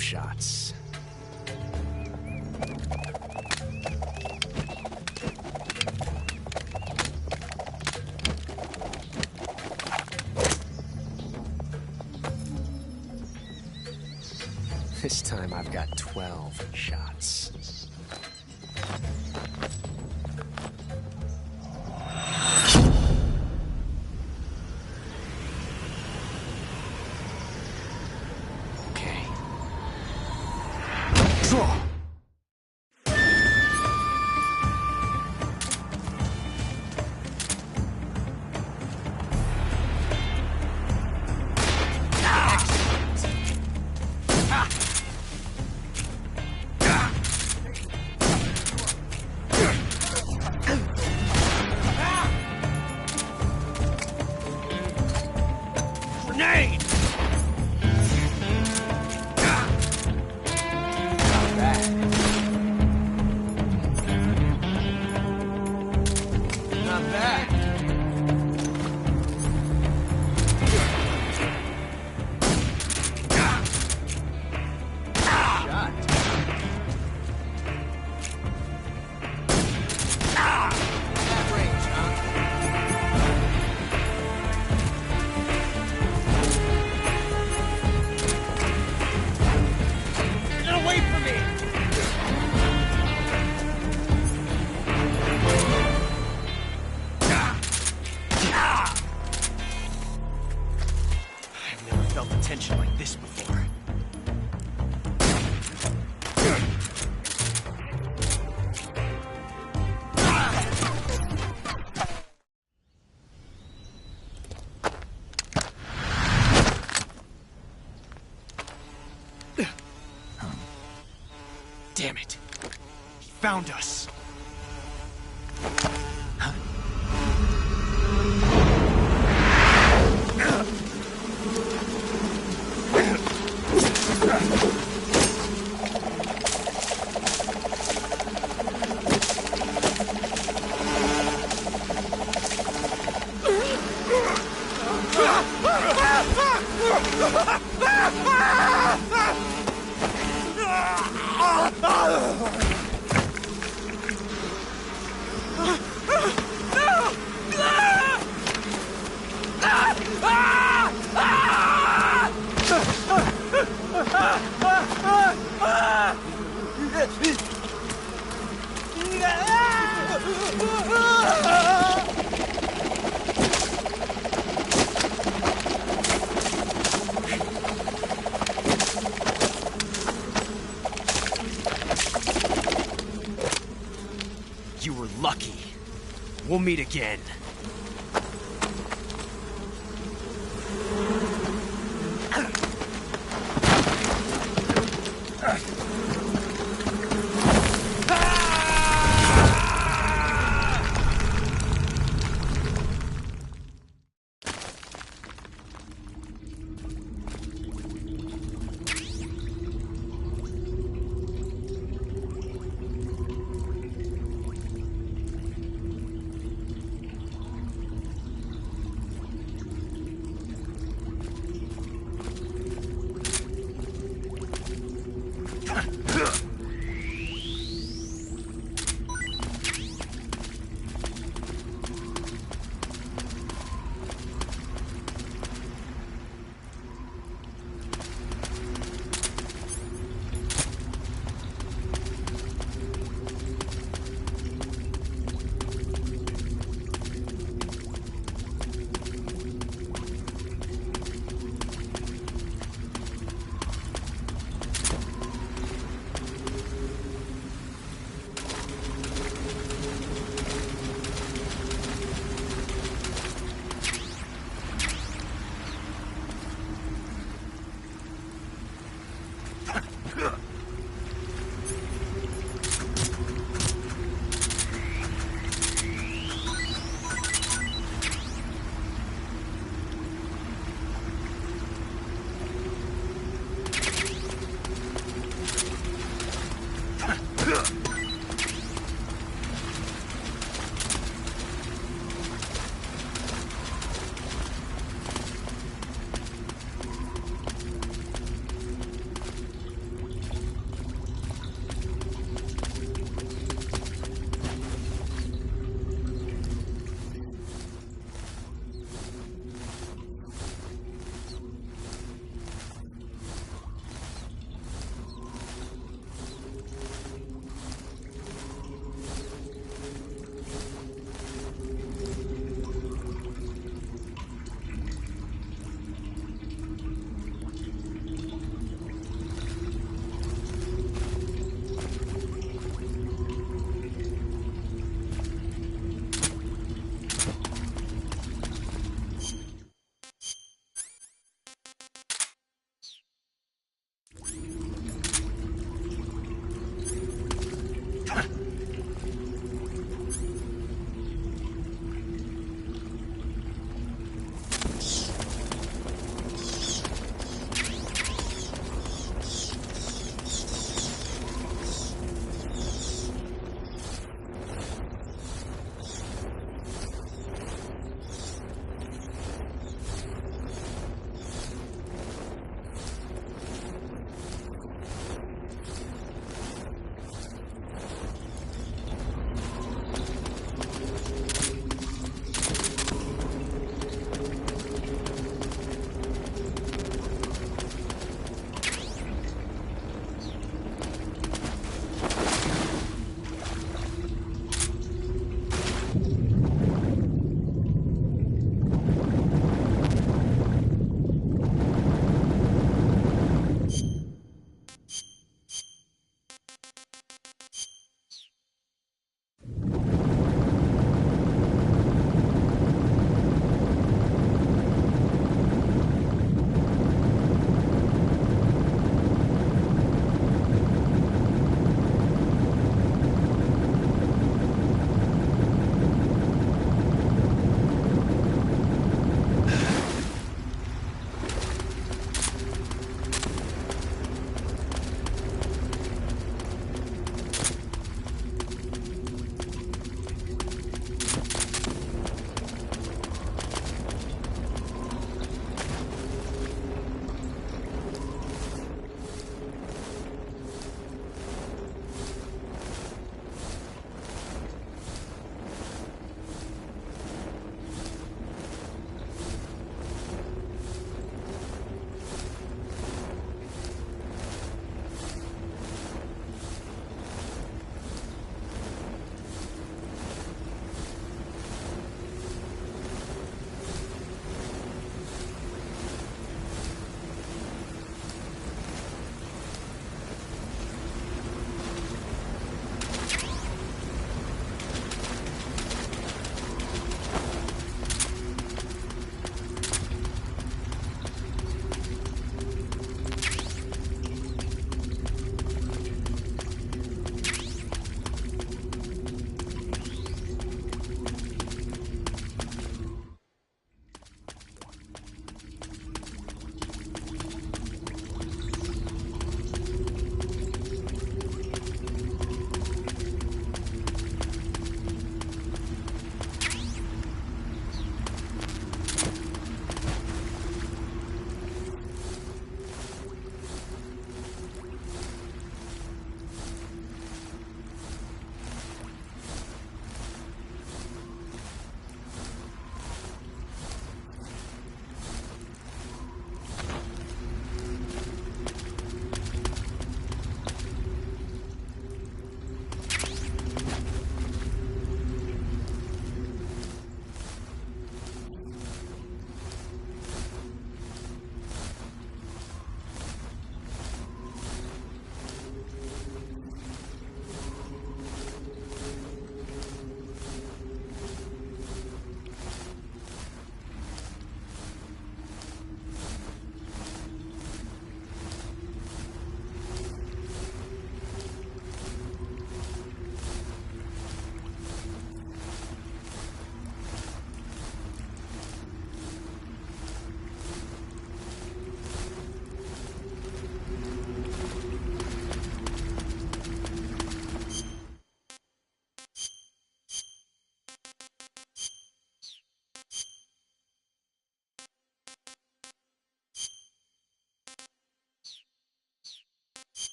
Shots. This time I've got 12 shots. Damn it. He found us. You were lucky. We'll meet again.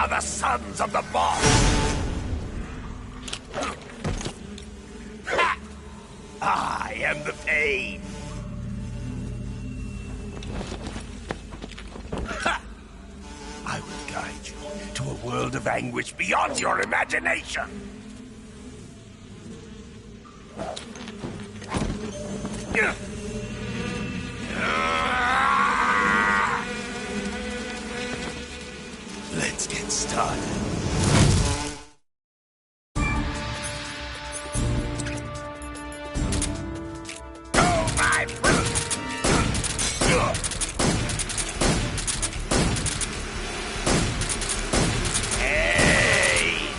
are the sons of the boss! Ha! I am the pain! Ha! I will guide you to a world of anguish beyond your imagination! Let's get started. Go, my brute! Hey!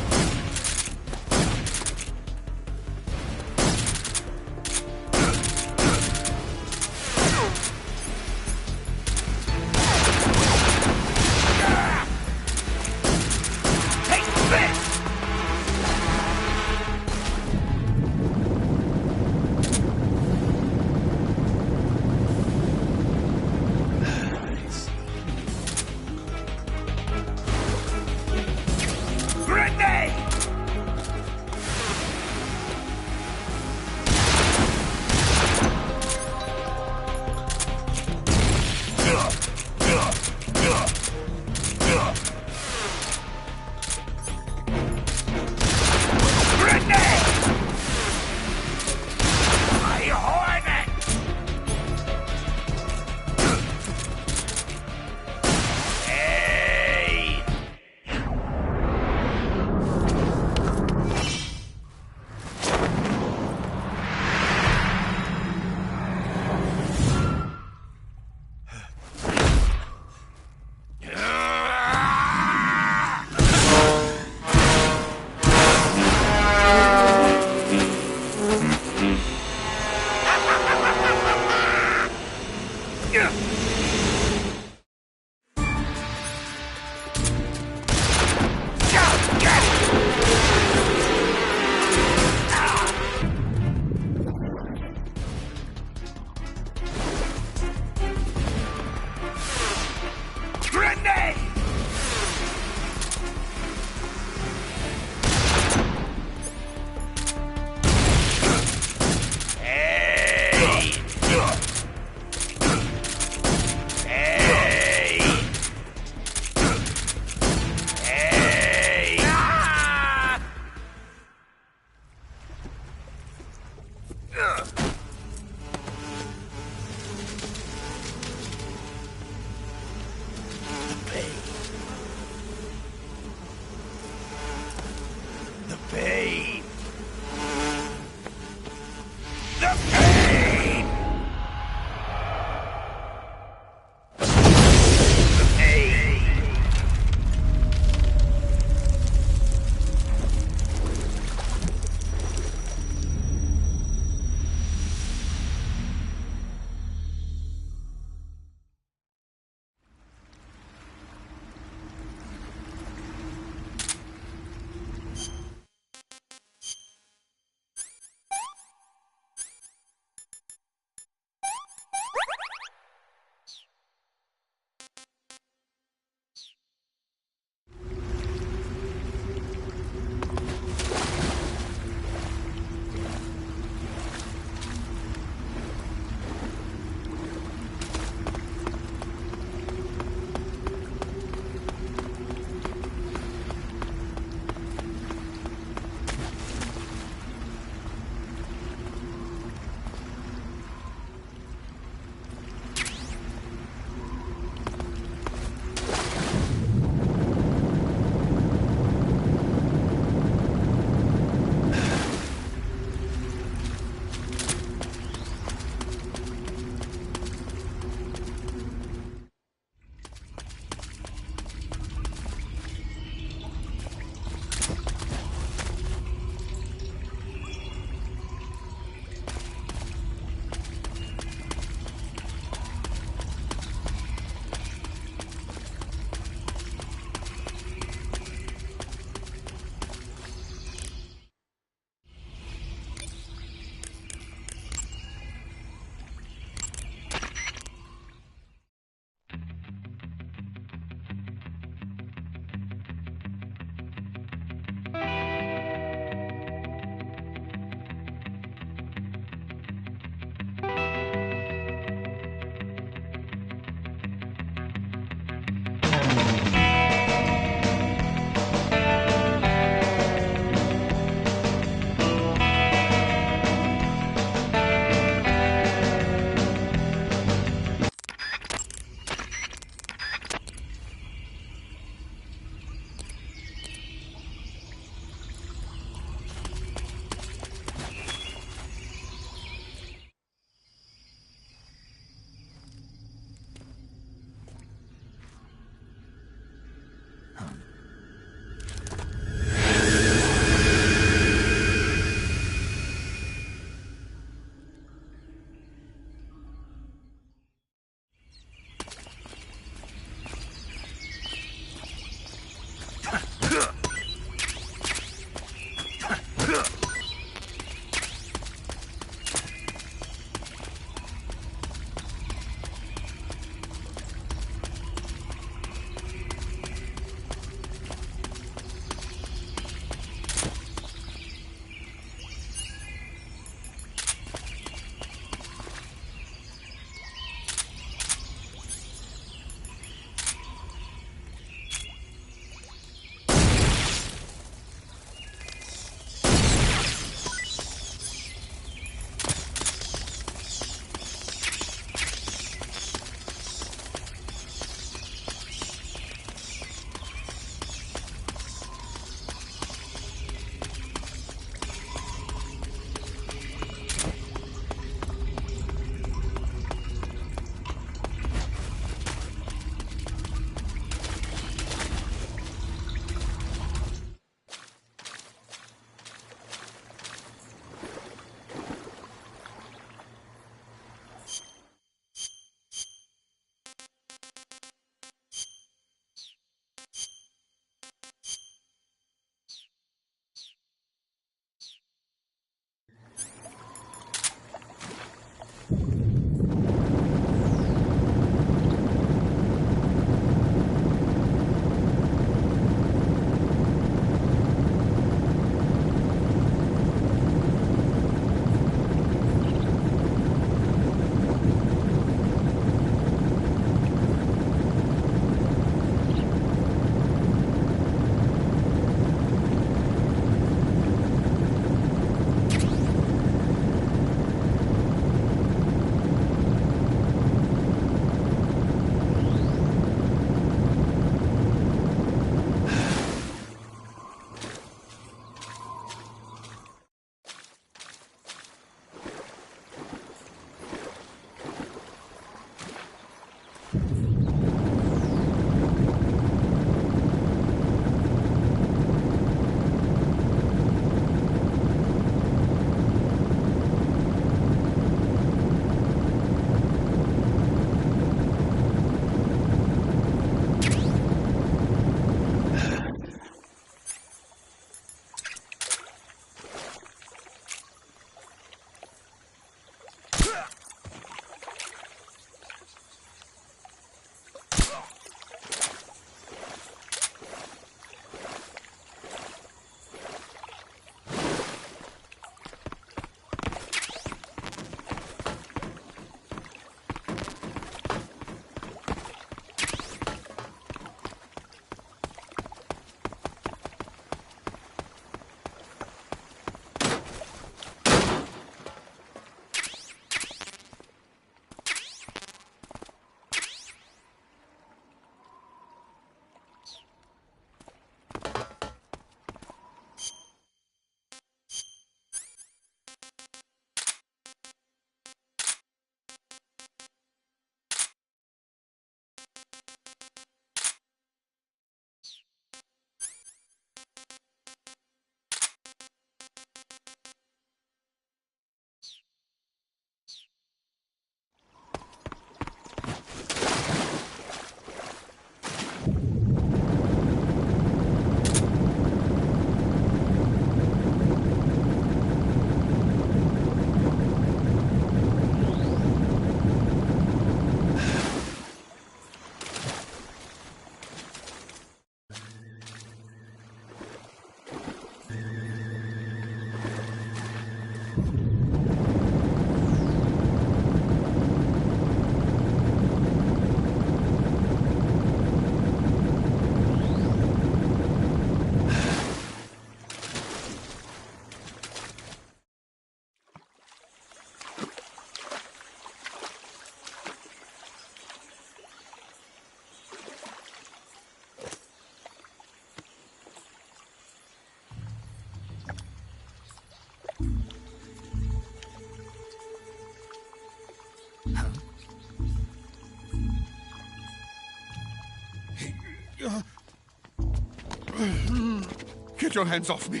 Get your hands off me.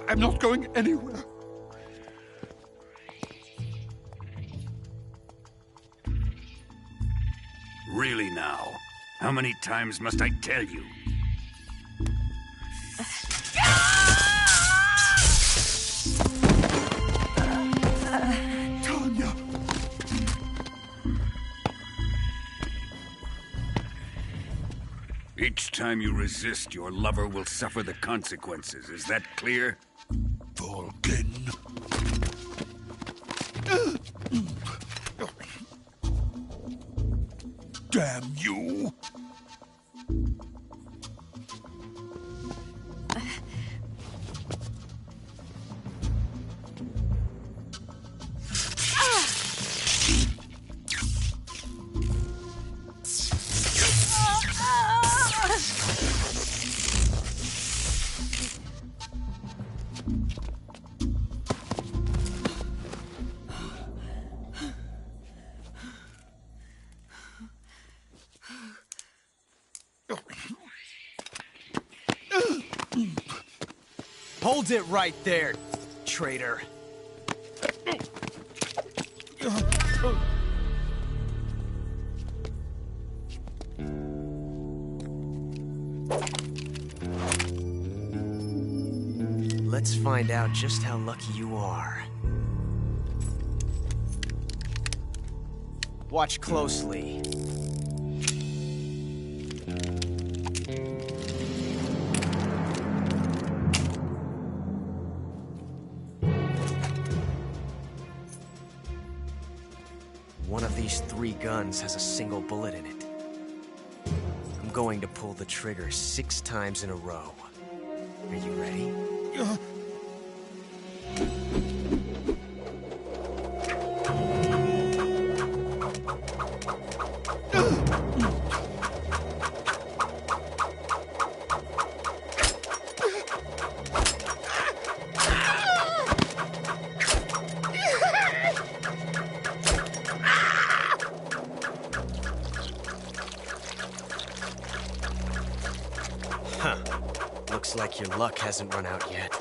I'm not going anywhere. Really now? How many times must I tell you? Tanya! Each time you resist, your lover will suffer the consequences. Is that clear? Vulcan. Damn you! Hold it right there, traitor. Let's find out just how lucky you are. Watch closely. One of these 3 guns has a single bullet in it. I'm going to pull the trigger 6 times in a row. Are you ready? Huh. Looks like your luck hasn't run out yet.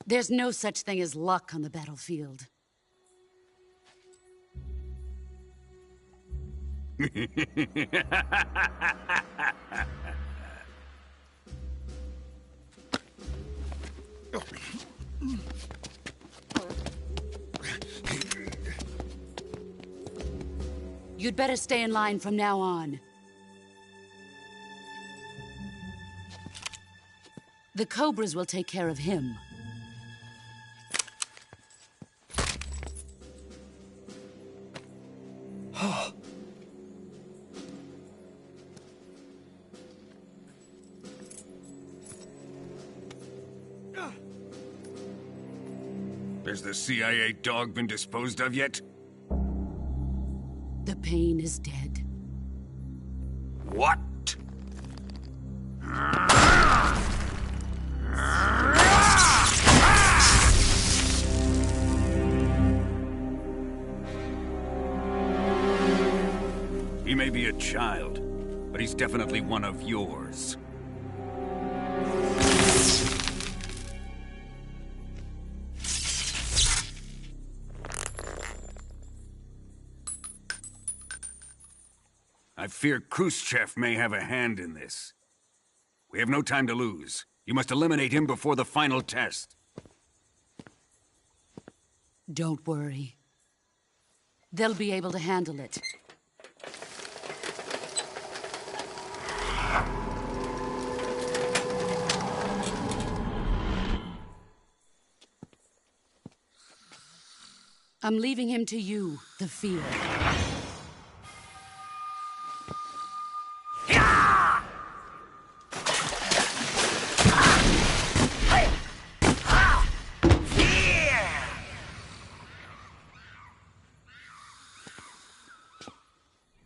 There's no such thing as luck on the battlefield. You'd better stay in line from now on. The Cobras will take care of him. Has the CIA dog been disposed of yet? The pain is dead. What? He may be a child, but he's definitely one of yours. I fear Khrushchev may have a hand in this. We have no time to lose. You must eliminate him before the final test. Don't worry. They'll be able to handle it. I'm leaving him to you, the field.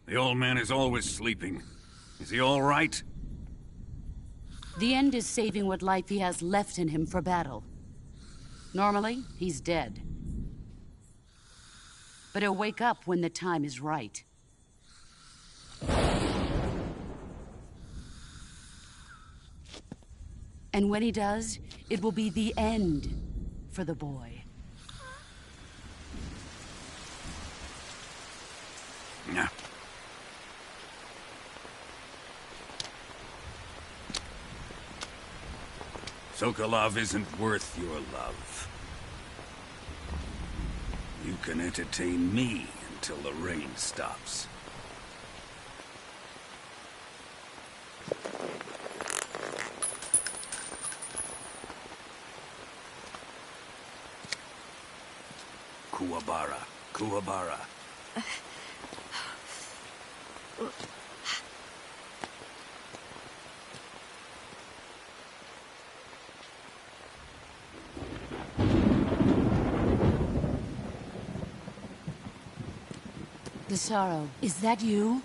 The old man is always sleeping. Is he all right? The end is saving what life he has left in him for battle. Normally, he's dead. But he'll wake up when the time is right. And when he does, it will be the end for the boy. Yeah. Sokolov isn't worth your love. You can entertain me until the rain stops. Kuwabara. Kuwabara. Desaro, is that you?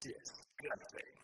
Disgusting.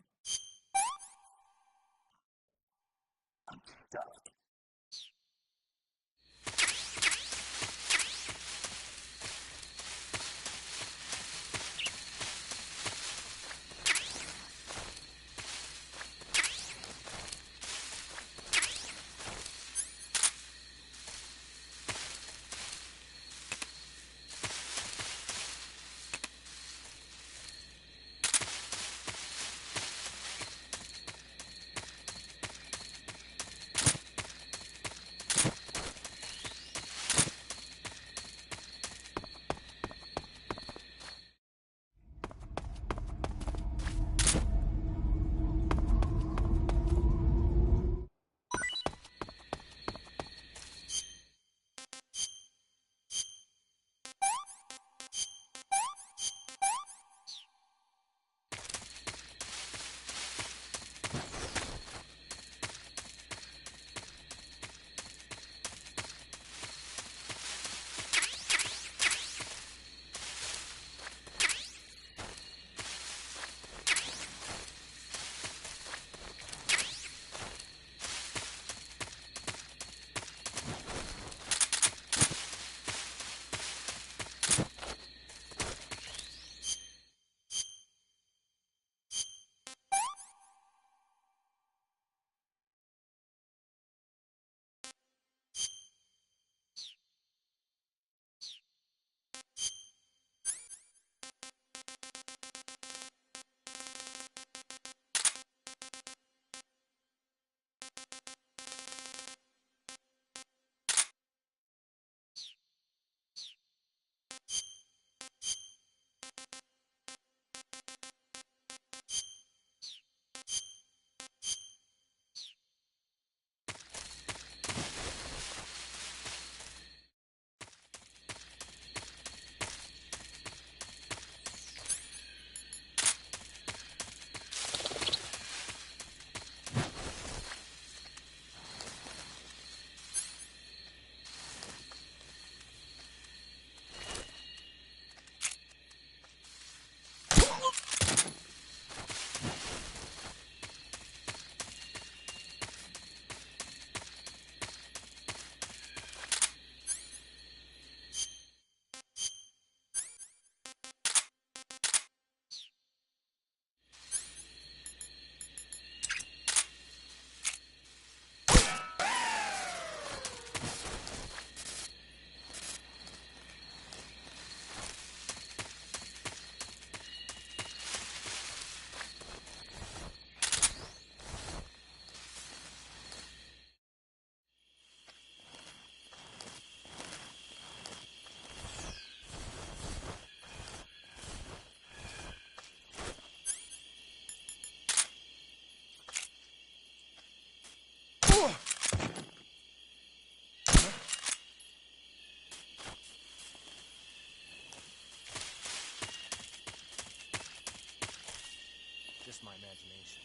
Just my imagination.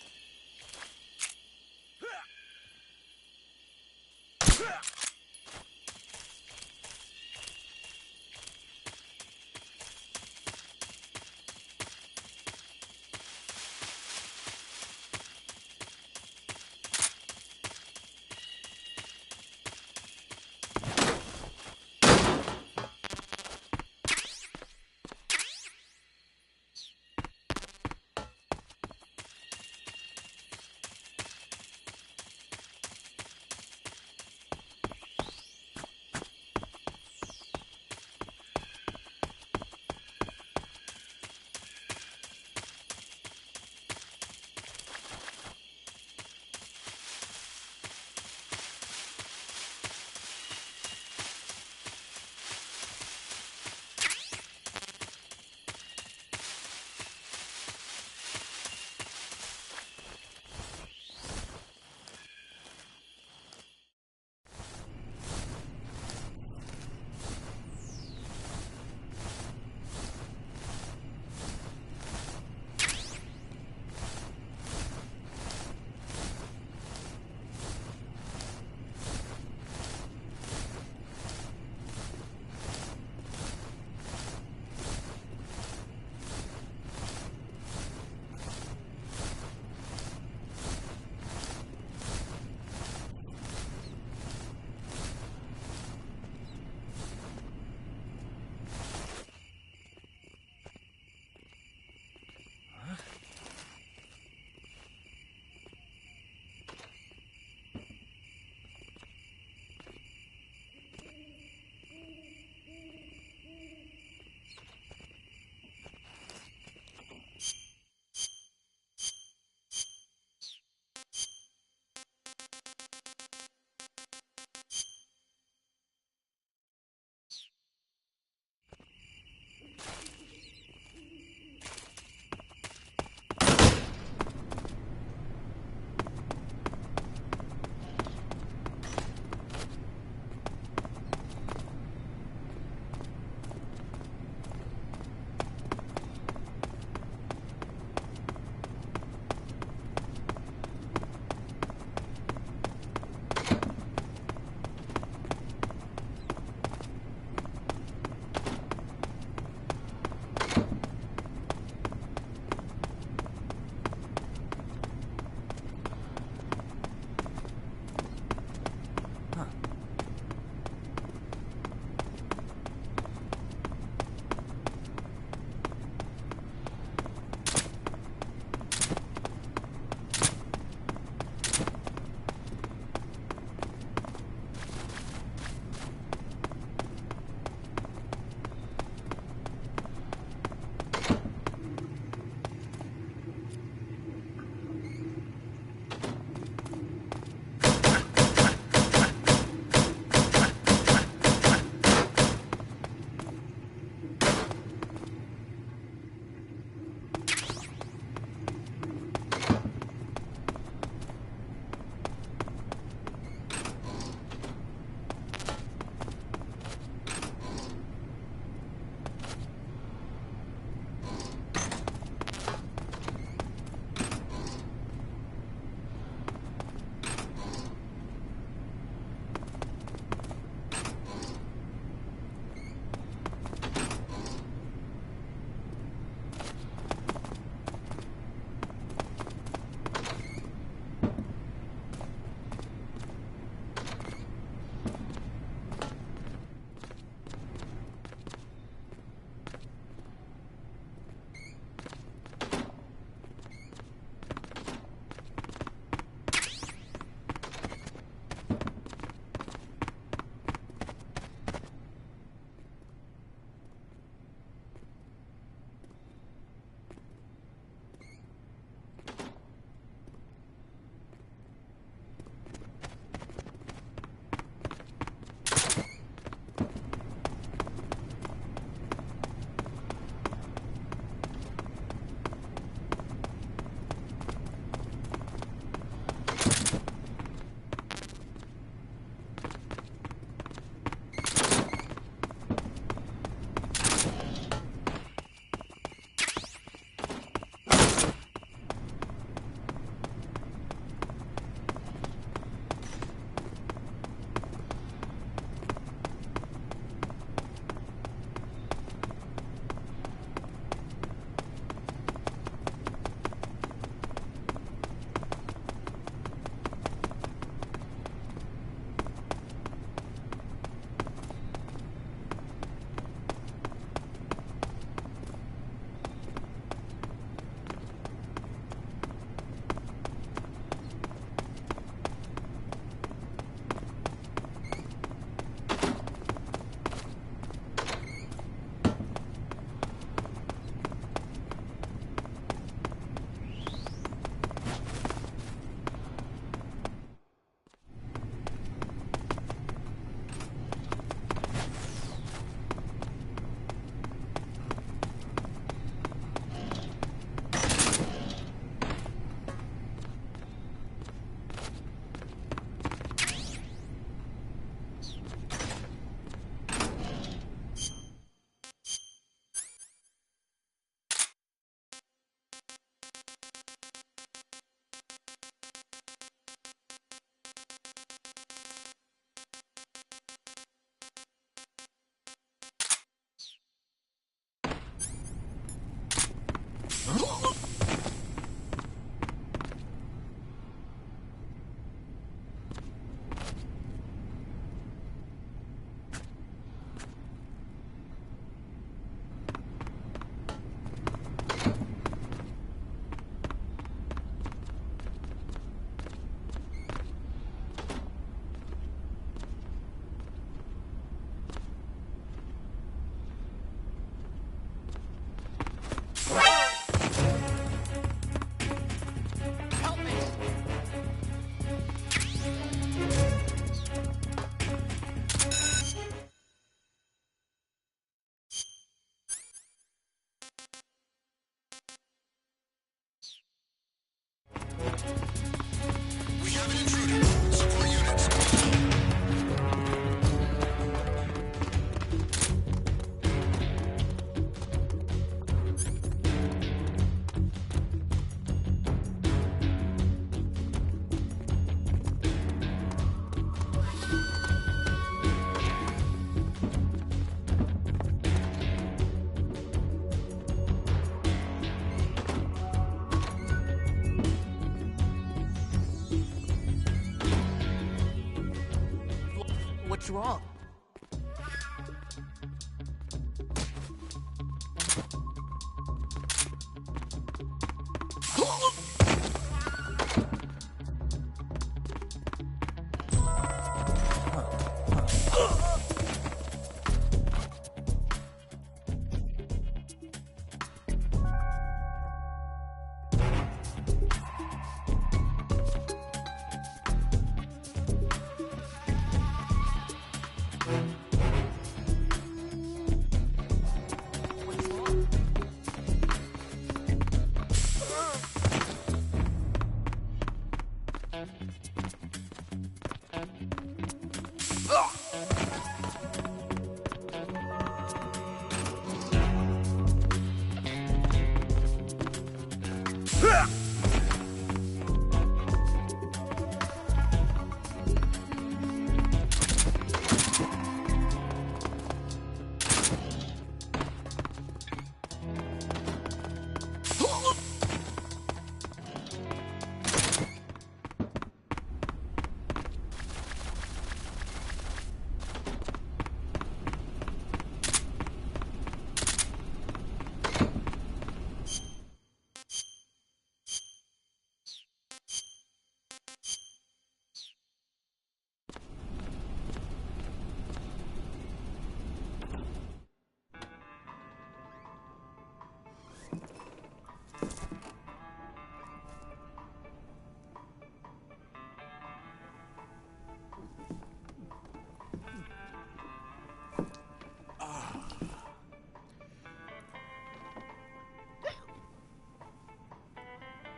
What's wrong?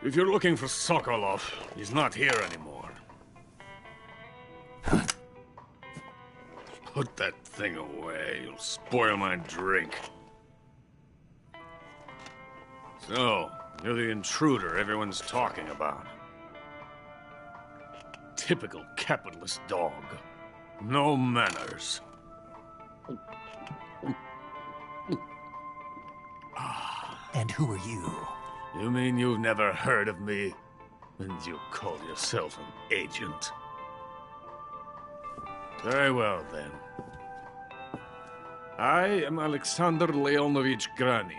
If you're looking for Sokolov, he's not here anymore. Put that thing away. You'll spoil my drink. So, you're the intruder everyone's talking about. Typical capitalist dog. No manners. And who are you? You mean you've never heard of me? And you call yourself an agent? Very well, then. I am Alexander Leonovich Granin.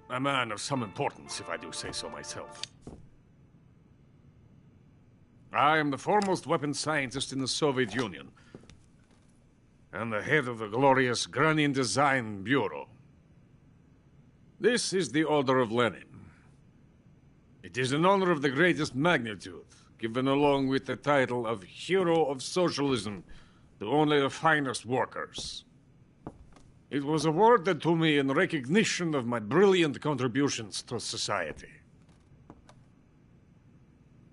A man of some importance, if I do say so myself. I am the foremost weapons scientist in the Soviet Union, and the head of the glorious Granin Design Bureau. This is the Order of Lenin. It is an honor of the greatest magnitude, given along with the title of Hero of Socialism to only the finest workers. It was awarded to me in recognition of my brilliant contributions to society.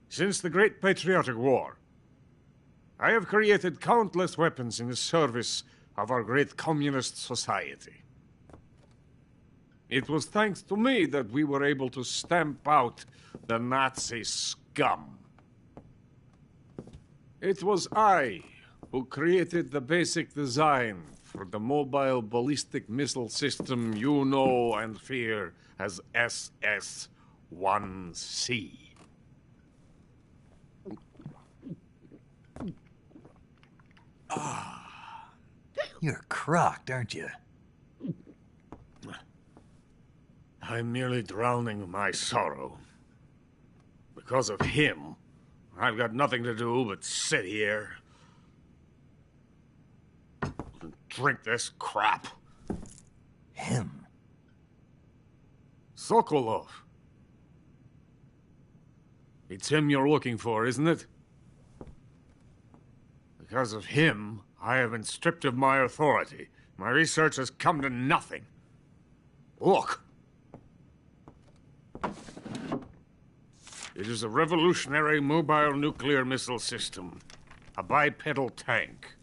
Since the Great Patriotic War, I have created countless weapons in the service of our great communist society. It was thanks to me that we were able to stamp out the Nazi scum. It was I who created the basic design for the mobile ballistic missile system you know and fear as SS-1C. You're crocked, aren't you? I'm merely drowning my sorrow. Because of him, I've got nothing to do but sit here and drink this crap. Him? Sokolov. It's him you're looking for, isn't it? Because of him, I have been stripped of my authority. My research has come to nothing. Look. It is a revolutionary mobile nuclear missile system. A bipedal tank.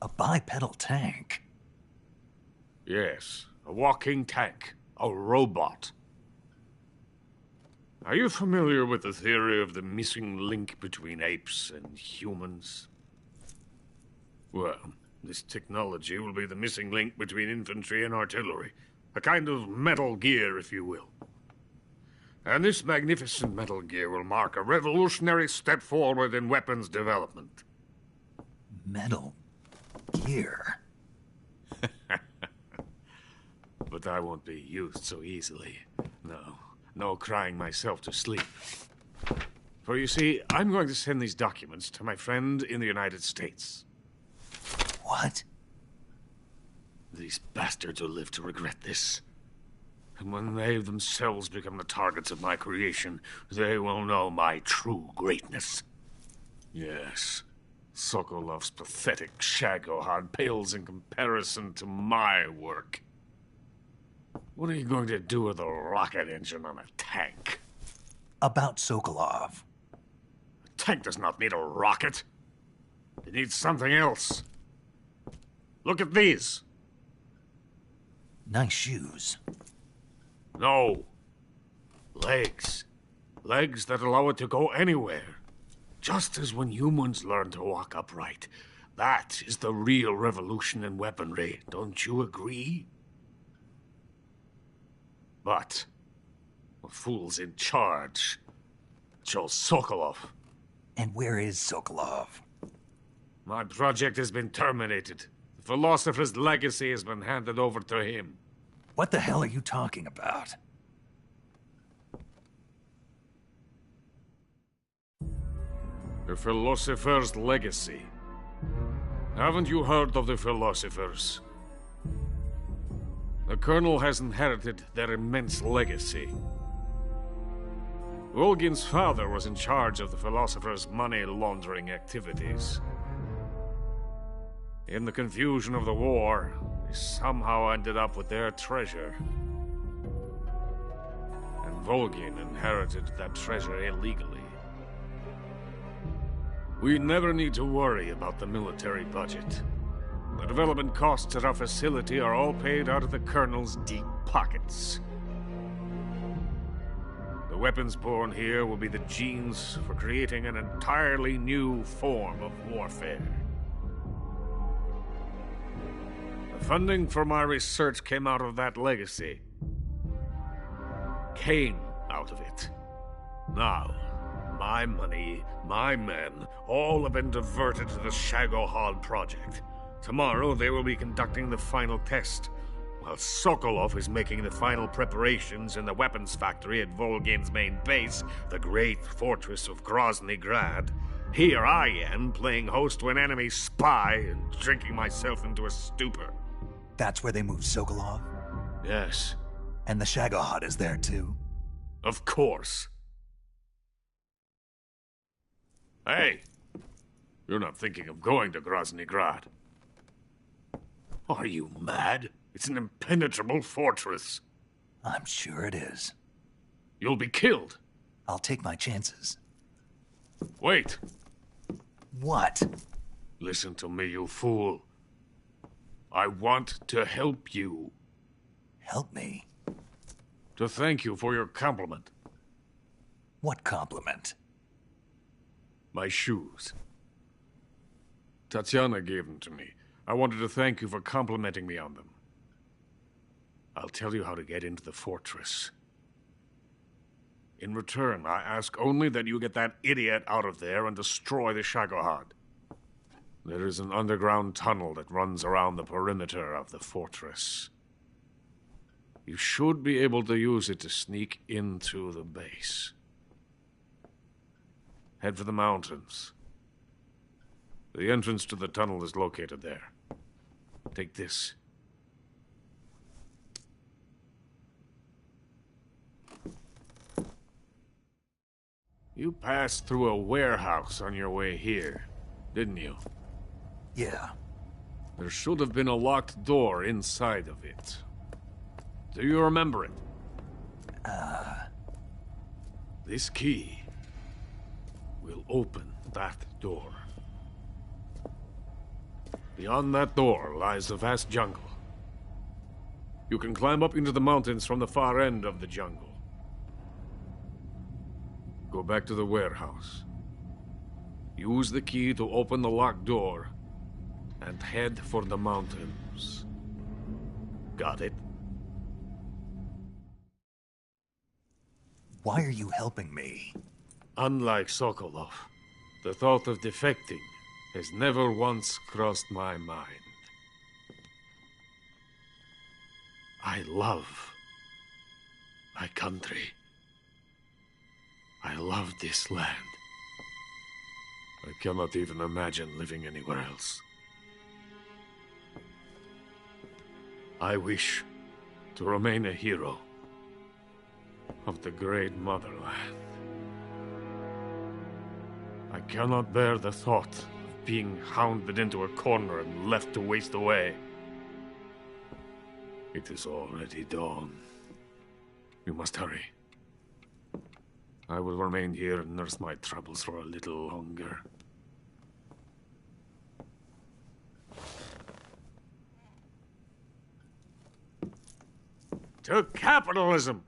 A bipedal tank? Yes, a walking tank. A robot. Are you familiar with the theory of the missing link between apes and humans? Well, this technology will be the missing link between infantry and artillery. A kind of Metal Gear, if you will. And this magnificent metal gear will mark a revolutionary step forward in weapons development. Metal gear? But I won't be used so easily. No crying myself to sleep. For you see, I'm going to send these documents to my friend in the United States. What? These bastards will live to regret this. And when they themselves become the targets of my creation, they will know my true greatness. Yes, Sokolov's pathetic Shagohod pales in comparison to my work. What are you going to do with a rocket engine on a tank? About Sokolov. A tank does not need a rocket. It needs something else. Look at these. Nice shoes. No. Legs. Legs that allow it to go anywhere. Just as when humans learn to walk upright. That is the real revolution in weaponry. Don't you agree? But the fool's in charge. Joe Sokolov. And where is Sokolov? My project has been terminated. The philosopher's legacy has been handed over to him. What the hell are you talking about? The philosopher's legacy. Haven't you heard of the philosophers? The Colonel has inherited their immense legacy. Volgin's father was in charge of the philosophers' money laundering activities. In the confusion of the war, they somehow ended up with their treasure. And Volgin inherited that treasure illegally. We never need to worry about the military budget. The development costs at our facility are all paid out of the Colonel's deep pockets. The weapons born here will be the genes for creating an entirely new form of warfare. The funding for my research came out of that legacy. Came out of it. Now, my money, my men, all have been diverted to the Shagohod project. Tomorrow they will be conducting the final test, while Sokolov is making the final preparations in the weapons factory at Volgin's main base, the great fortress of Grozny Grad. Here I am, playing host to an enemy spy and drinking myself into a stupor. That's where they moved Sokolov? Yes. And the Shagohod is there too? Of course. Hey! You're not thinking of going to Grozny Grad. Are you mad? It's an impenetrable fortress. I'm sure it is. You'll be killed. I'll take my chances. Wait. What? Listen to me, you fool. I want to help you. Help me? To thank you for your compliment. What compliment? My shoes. Tatiana gave them to me. I wanted to thank you for complimenting me on them. I'll tell you how to get into the fortress. In return, I ask only that you get that idiot out of there and destroy the Shagohod. There is an underground tunnel that runs around the perimeter of the fortress. You should be able to use it to sneak into the base. Head for the mountains. The entrance to the tunnel is located there. Take this. You passed through a warehouse on your way here, didn't you? Yeah. There should have been a locked door inside of it. Do you remember it? This key will open that door. Beyond that door lies the vast jungle. You can climb up into the mountains from the far end of the jungle. Go back to the warehouse. Use the key to open the locked door and head for the mountains. Got it? Why are you helping me? Unlike Sokolov, the thought of defecting has never once crossed my mind. I love my country. I love this land. I cannot even imagine living anywhere else. I wish to remain a hero of the great motherland. I cannot bear the thought of being hounded into a corner and left to waste away. It is already dawn. You must hurry. I will remain here and nurse my troubles for a little longer. To capitalism!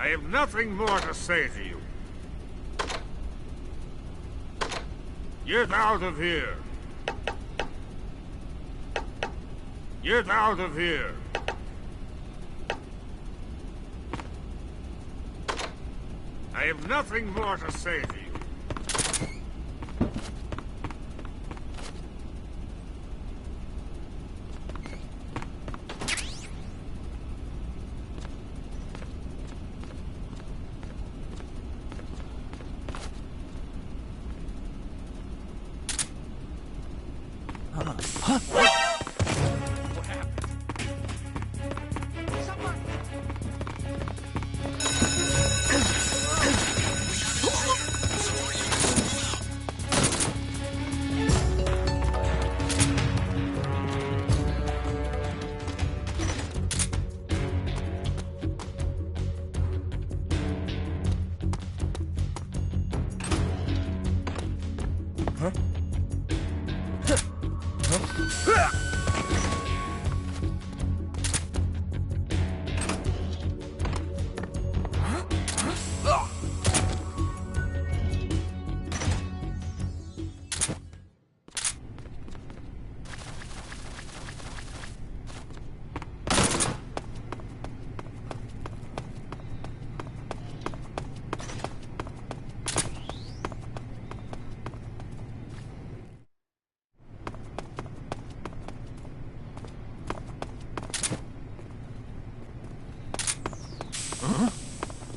I have nothing more to say to you. Get out of here. Get out of here. I have nothing more to say to you.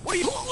What are you...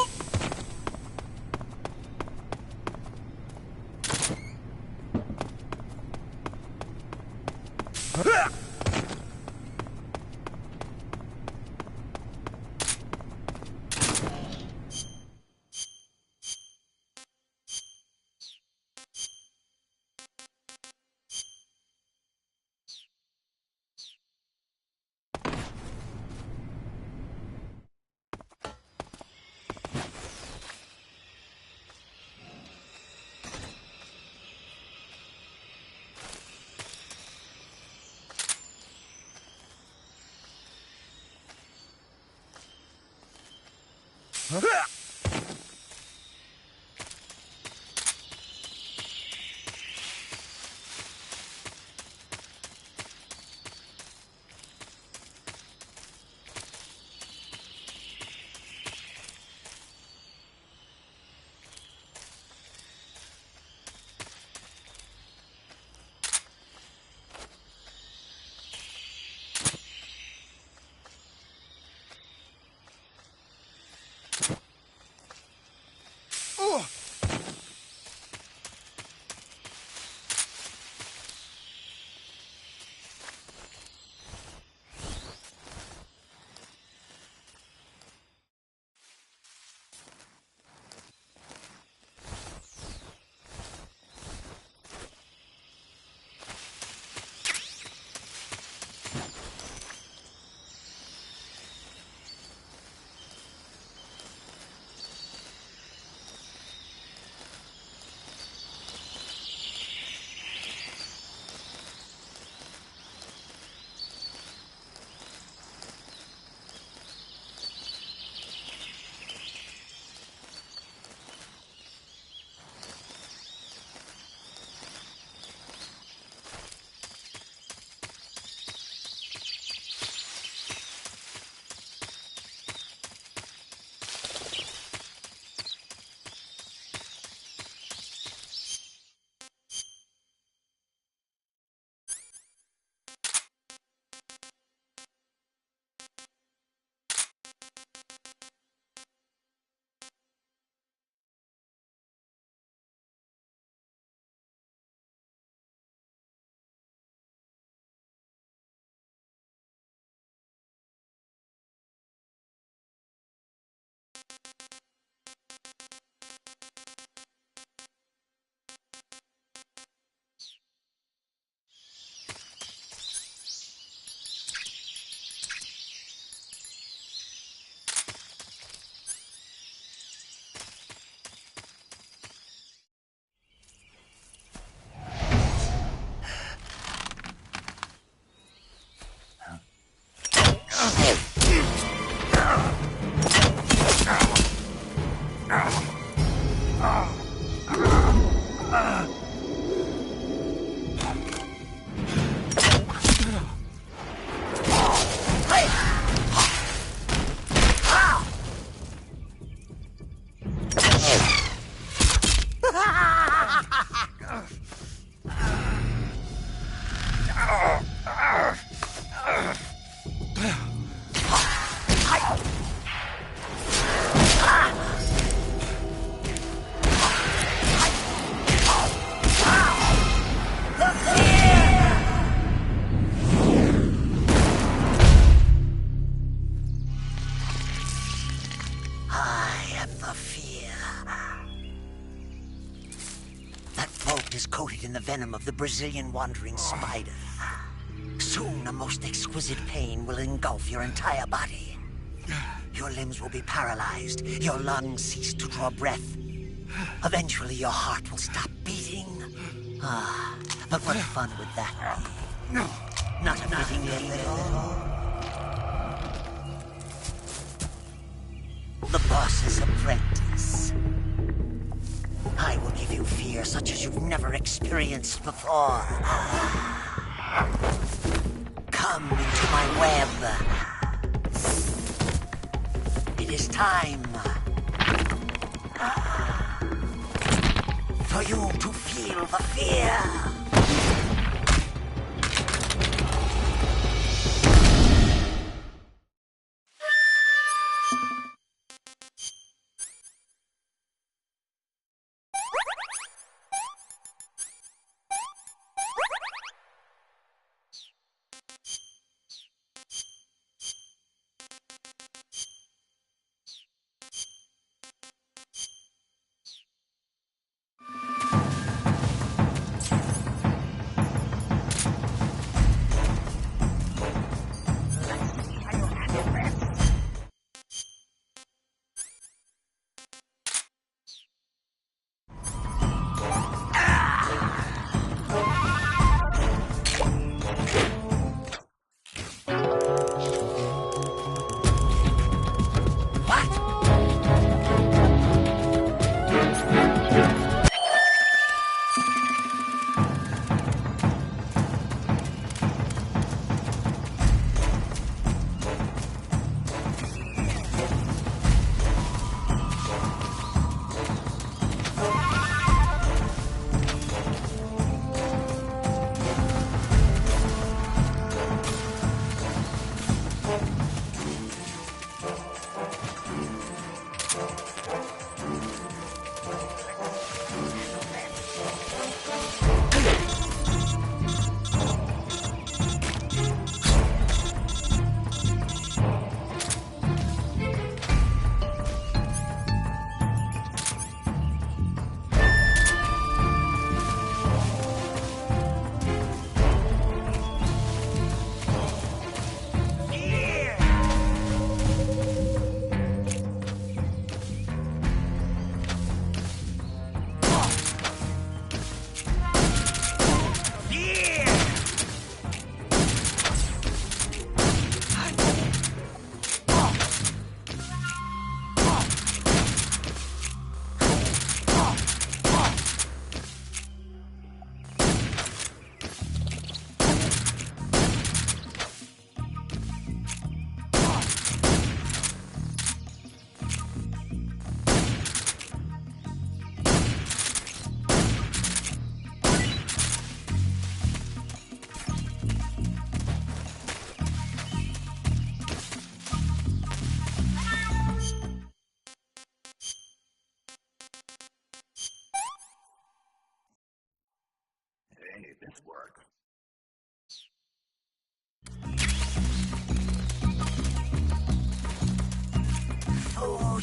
Coated in the venom of the Brazilian wandering spider. Soon, a most exquisite pain will engulf your entire body. Your limbs will be paralyzed, your lungs cease to draw breath. Eventually, your heart will stop beating. But what fun would that be? Not a fitting end at all. The boss's apprentice. I will give you fear such as you've never experienced before. Come into my web. It is time for you to feel the fear.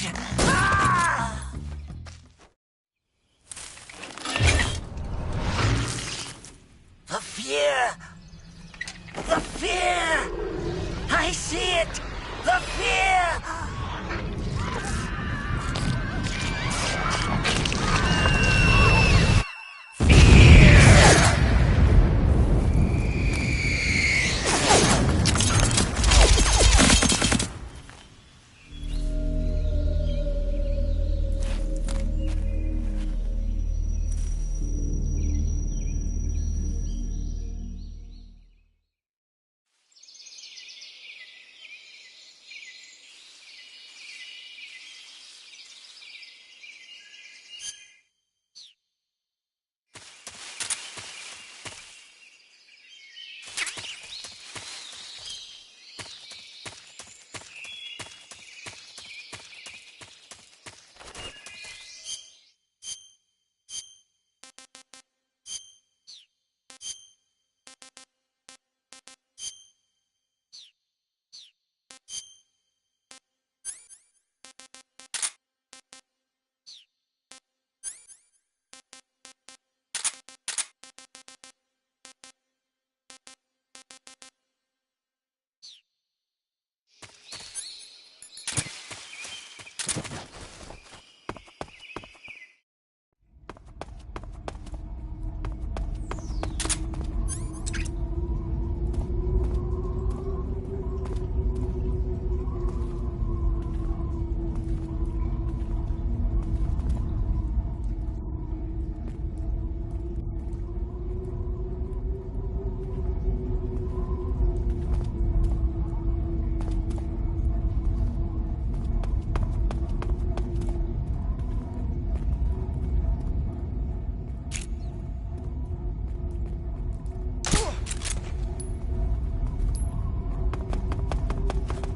out! Ah! The fear! The fear! I see it! The fear!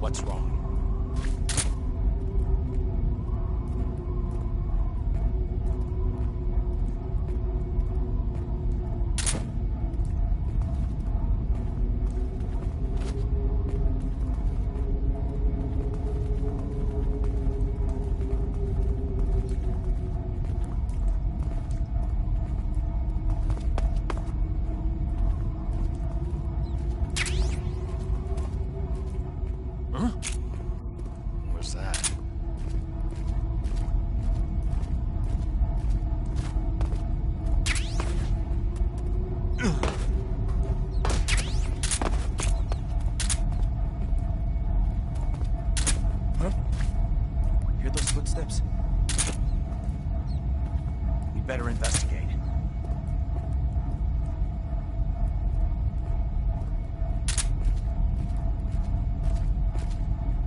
What's wrong? What's that? Huh? Hear those footsteps? We better investigate.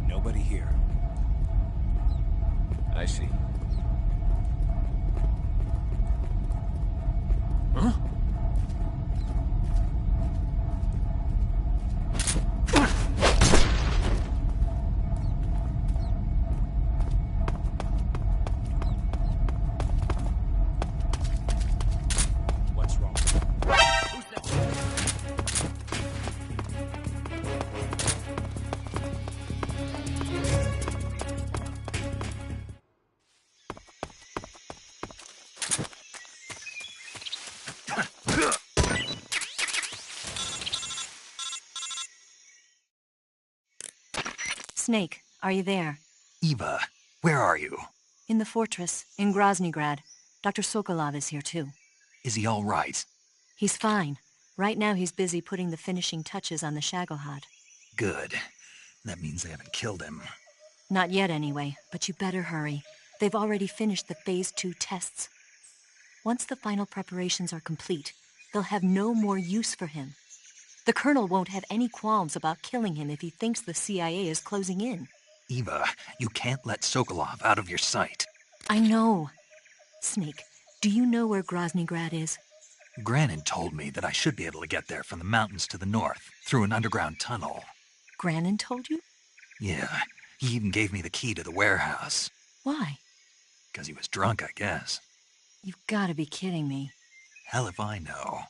Nobody here. I see. Huh? What's wrong? Who's that? Snake, are you there? Eva, where are you? In the fortress, in Groznygrad. Dr. Sokolov is here too. Is he all right? He's fine. Right now he's busy putting the finishing touches on the Shagohod. Good. That means they haven't killed him. Not yet anyway, but you better hurry. They've already finished the Phase 2 tests. Once the final preparations are complete, they'll have no more use for him. The Colonel won't have any qualms about killing him if he thinks the CIA is closing in. Eva, you can't let Sokolov out of your sight. I know. Snake, do you know where Groznygrad is? Grannon told me that I should be able to get there from the mountains to the north, through an underground tunnel. Grannon told you? Yeah, he even gave me the key to the warehouse. Why? Because he was drunk, I guess. You've got to be kidding me. Hell if I know.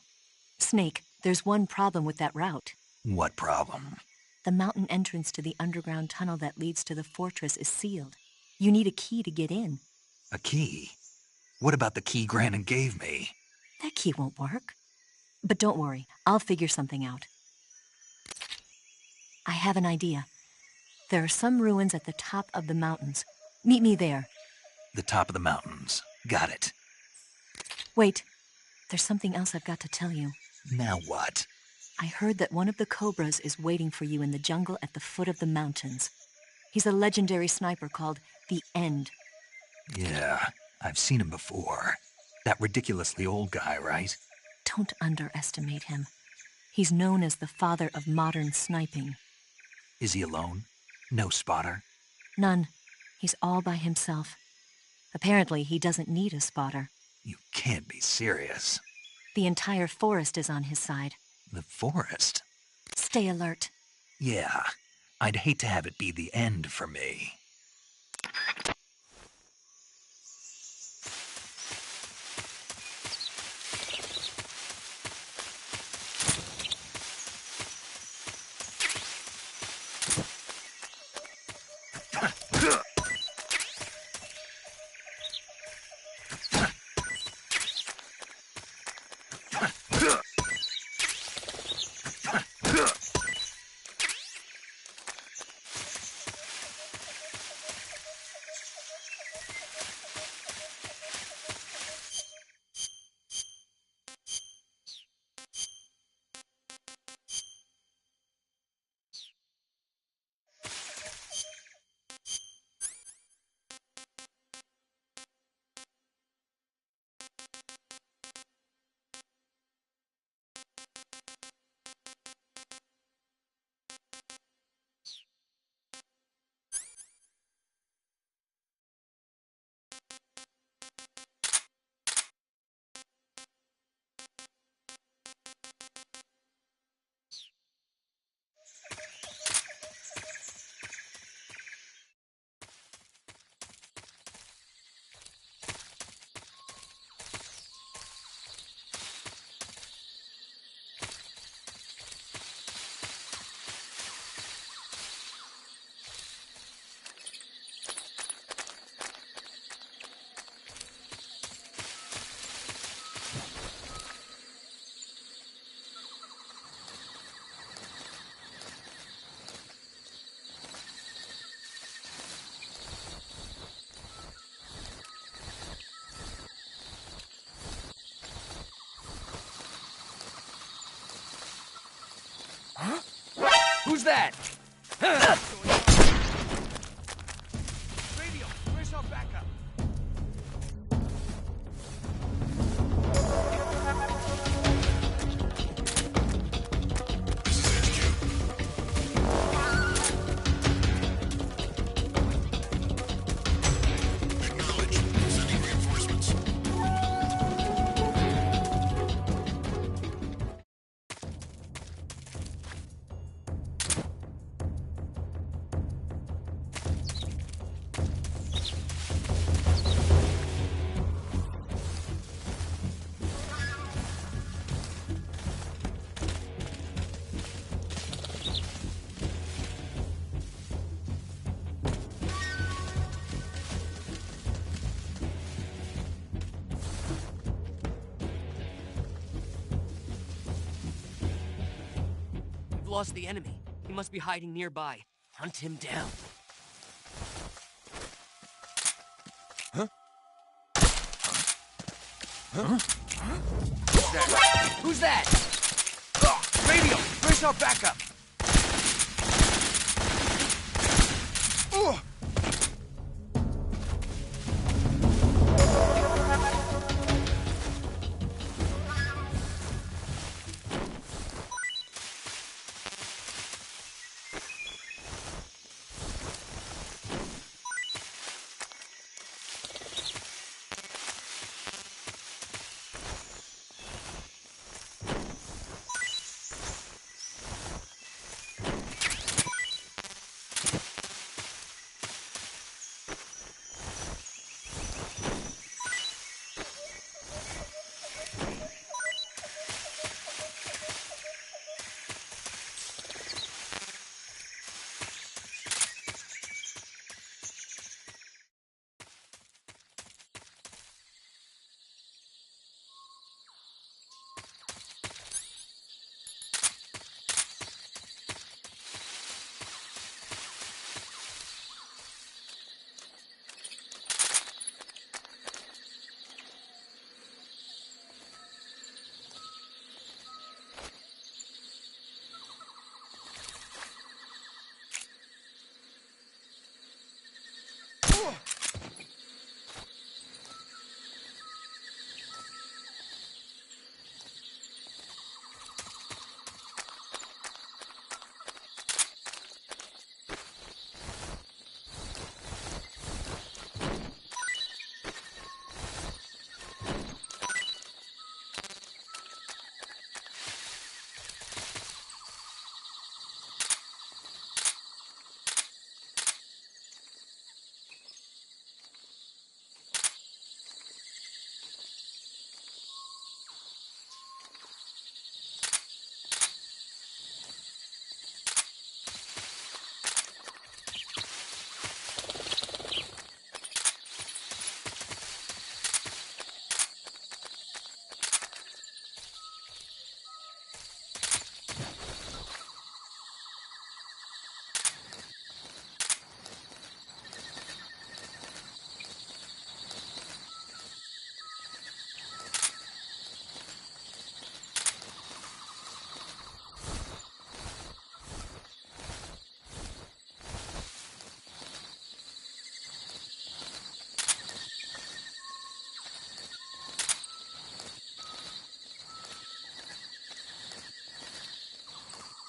Snake, there's one problem with that route. What problem? The mountain entrance to the underground tunnel that leads to the fortress is sealed. You need a key to get in. A key? What about the key Grannon gave me? That key won't work. But don't worry, I'll figure something out. I have an idea. There are some ruins at the top of the mountains. Meet me there. The top of the mountains. Got it. Wait, there's something else I've got to tell you. Now what? I heard that one of the Cobras is waiting for you in the jungle at the foot of the mountains. He's a legendary sniper called the End. Yeah, I've seen him before. That ridiculously old guy, right? Don't underestimate him. He's known as the father of modern sniping. Is he alone? No spotter? None. He's all by himself. Apparently, he doesn't need a spotter. You can't be serious. The entire forest is on his side. The forest? Stay alert. Yeah, I'd hate to have it be the end for me. Who's that? Radio, where's our backup? We've lost the enemy. He must be hiding nearby. Hunt him down. Huh? Huh? Who's that? Radio, where's our backup?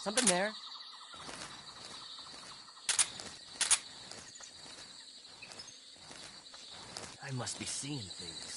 Something there. I must be seeing things.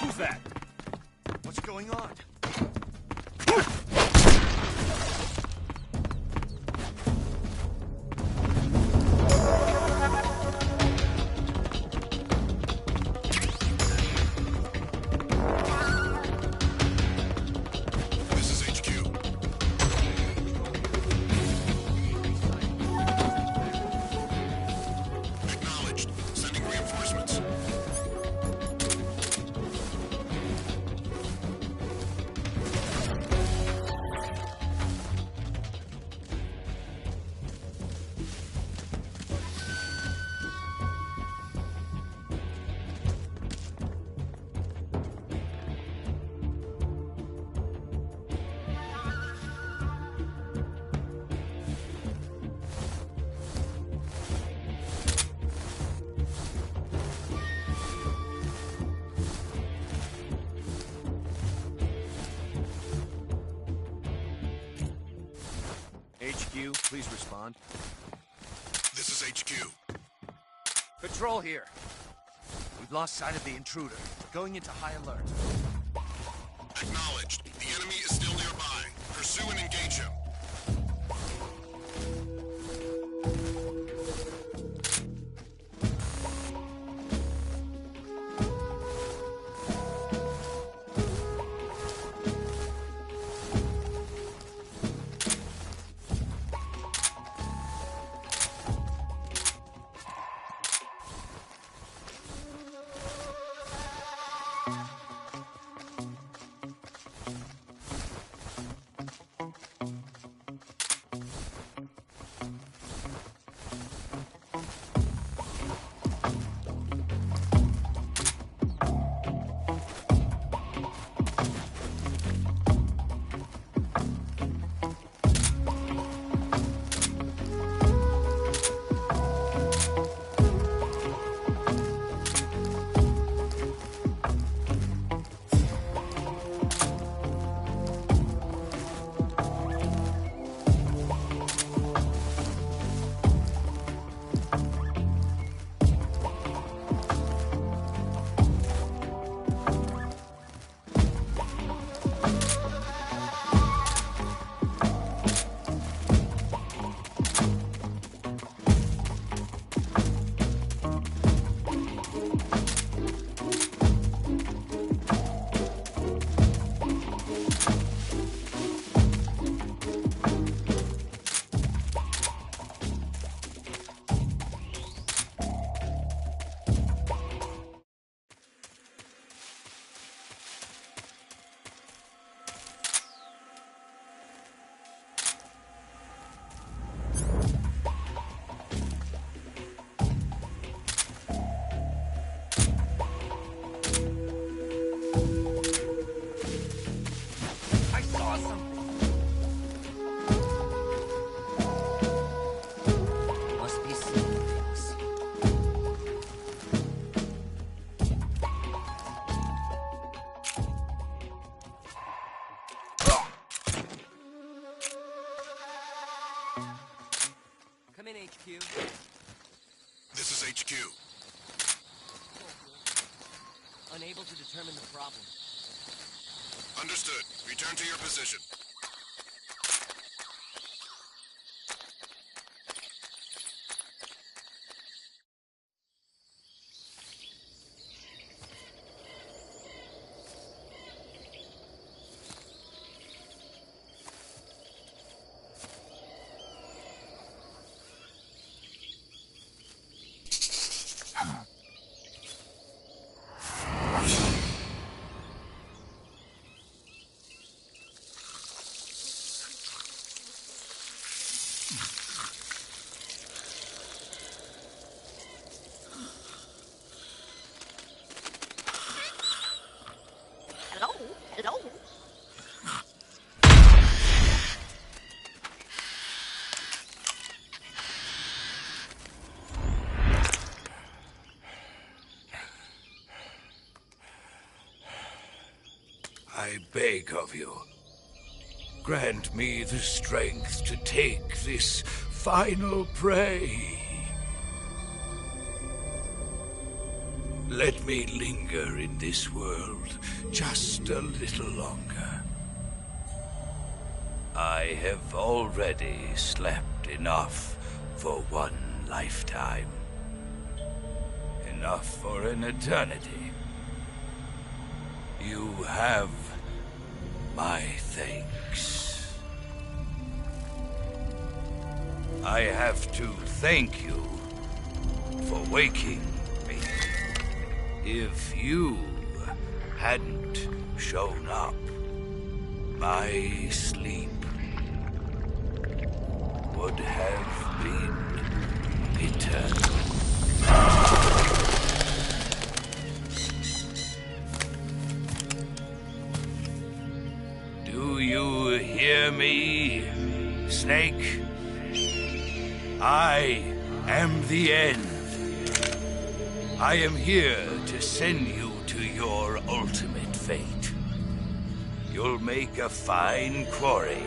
Who's that? What's going on? This is HQ. Acknowledged. Sending reinforcements. HQ, please respond. This is HQ. Patrol here. We've lost sight of the intruder. Going into high alert. Acknowledged. The enemy is still nearby. Pursue and engage him. Come in, HQ. This is HQ. Unable to determine the problem. Understood. Return to your position. Hello? I beg of you, grant me the strength to take this final prey. Let me linger in this world just a little longer. I have already slept enough for one lifetime. Enough for an eternity. You have my thanks. I have to thank you for waking me. If you hadn't shown up, my sleep would have been eternal. Do you hear me, Snake? I am the end. I am here to send you to your ultimate fate. You'll make a fine quarry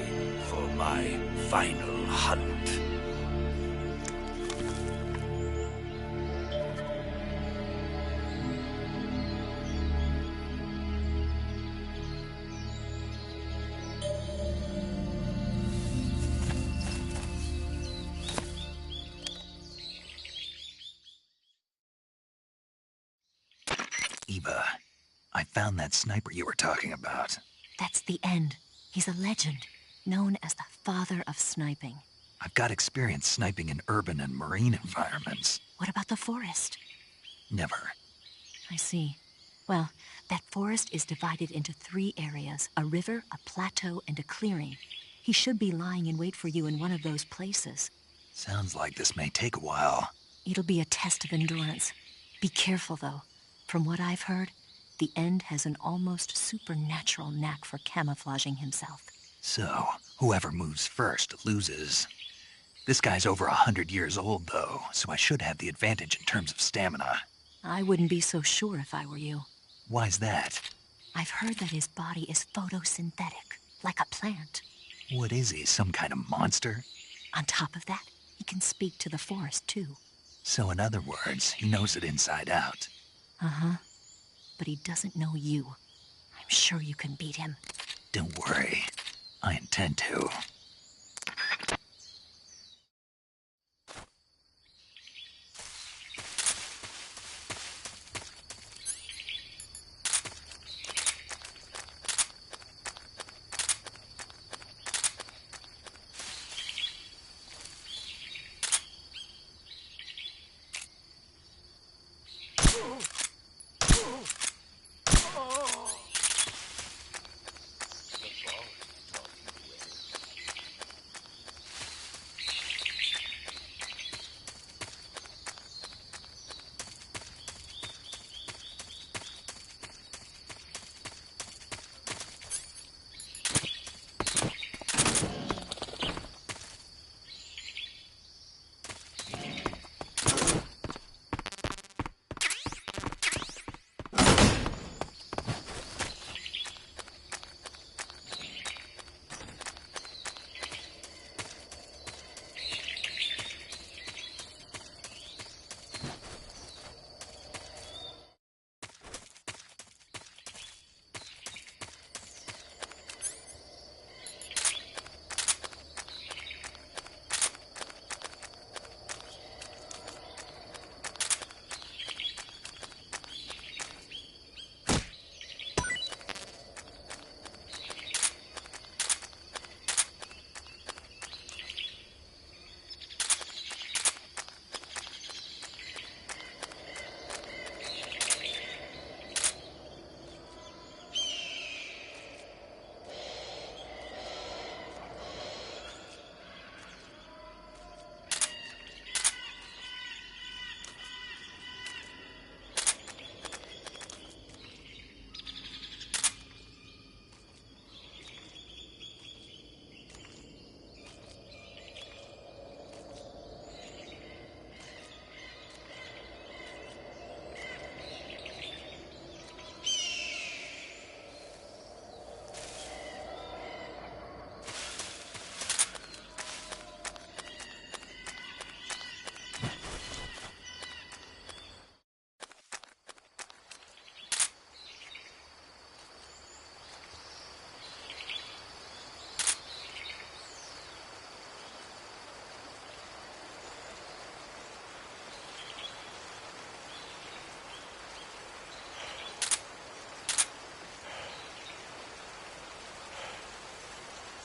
for my final hunt. Eva, I found that sniper you were talking about. That's the end. He's a legend, known as the father of sniping. I've got experience sniping in urban and marine environments. What about the forest? Never. I see. Well, that forest is divided into 3 areas, a river, a plateau, and a clearing. He should be lying in wait for you in one of those places. Sounds like this may take a while. It'll be a test of endurance. Be careful, though. From what I've heard, the End has an almost supernatural knack for camouflaging himself. So, whoever moves first loses. This guy's over 100 years old, though, so I should have the advantage in terms of stamina. I wouldn't be so sure if I were you. Why's that? I've heard that his body is photosynthetic, like a plant. What is he, some kind of monster? On top of that, he can speak to the forest, too. So in other words, he knows it inside out. Uh-huh. But he doesn't know you. I'm sure you can beat him. Don't worry. I intend to.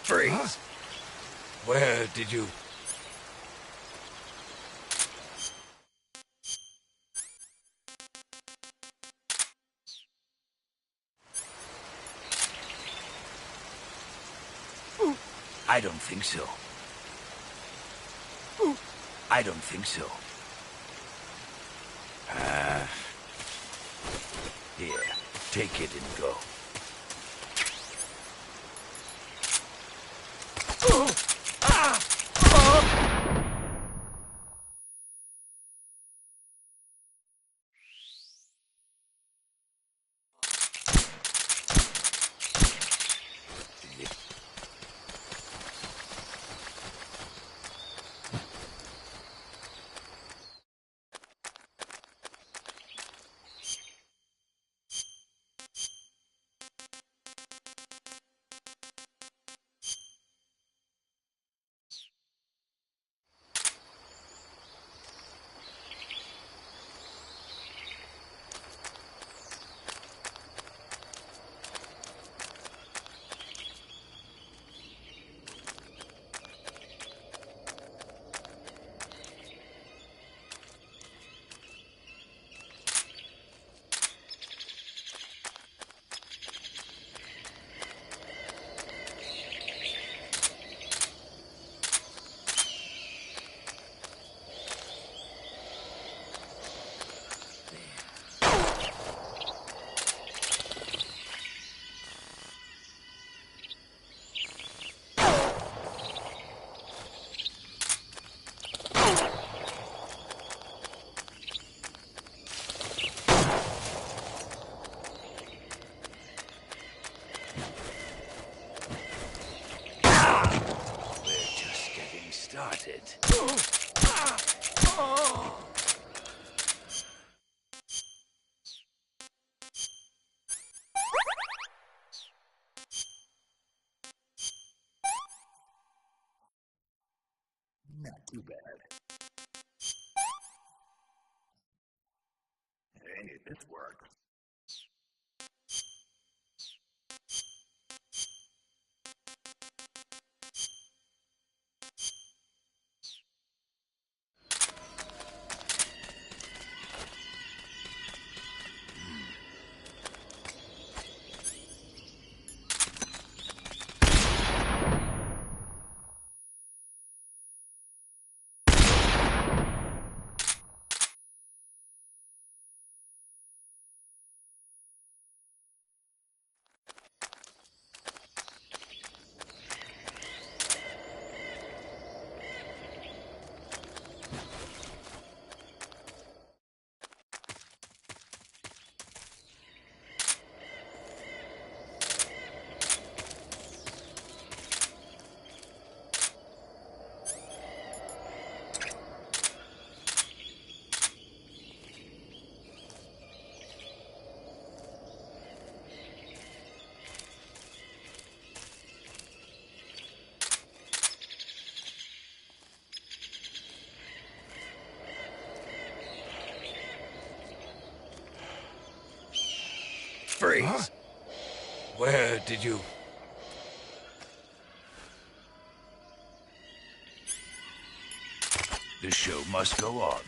Freeze! Huh? Where did you... I don't think so. I don't think so. Here, take it and go. Too bad. Hey, this worked. Freeze! Huh? Where did you... The show must go on.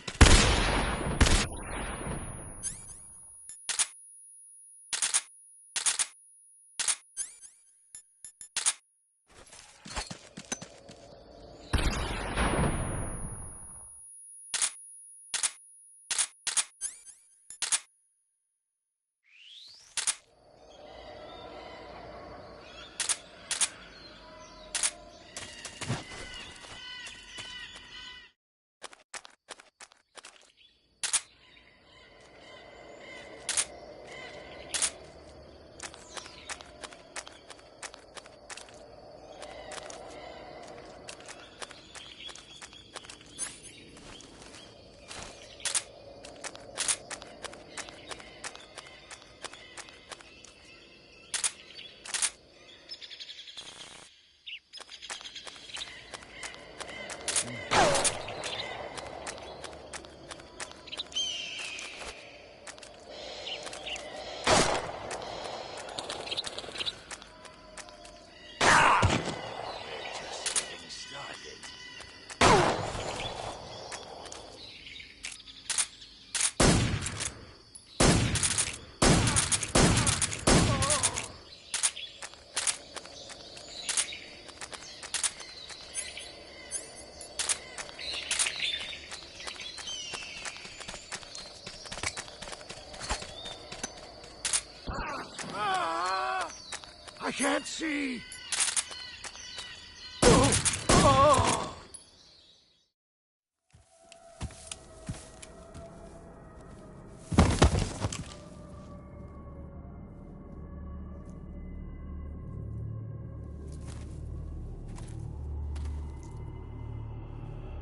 I can't see!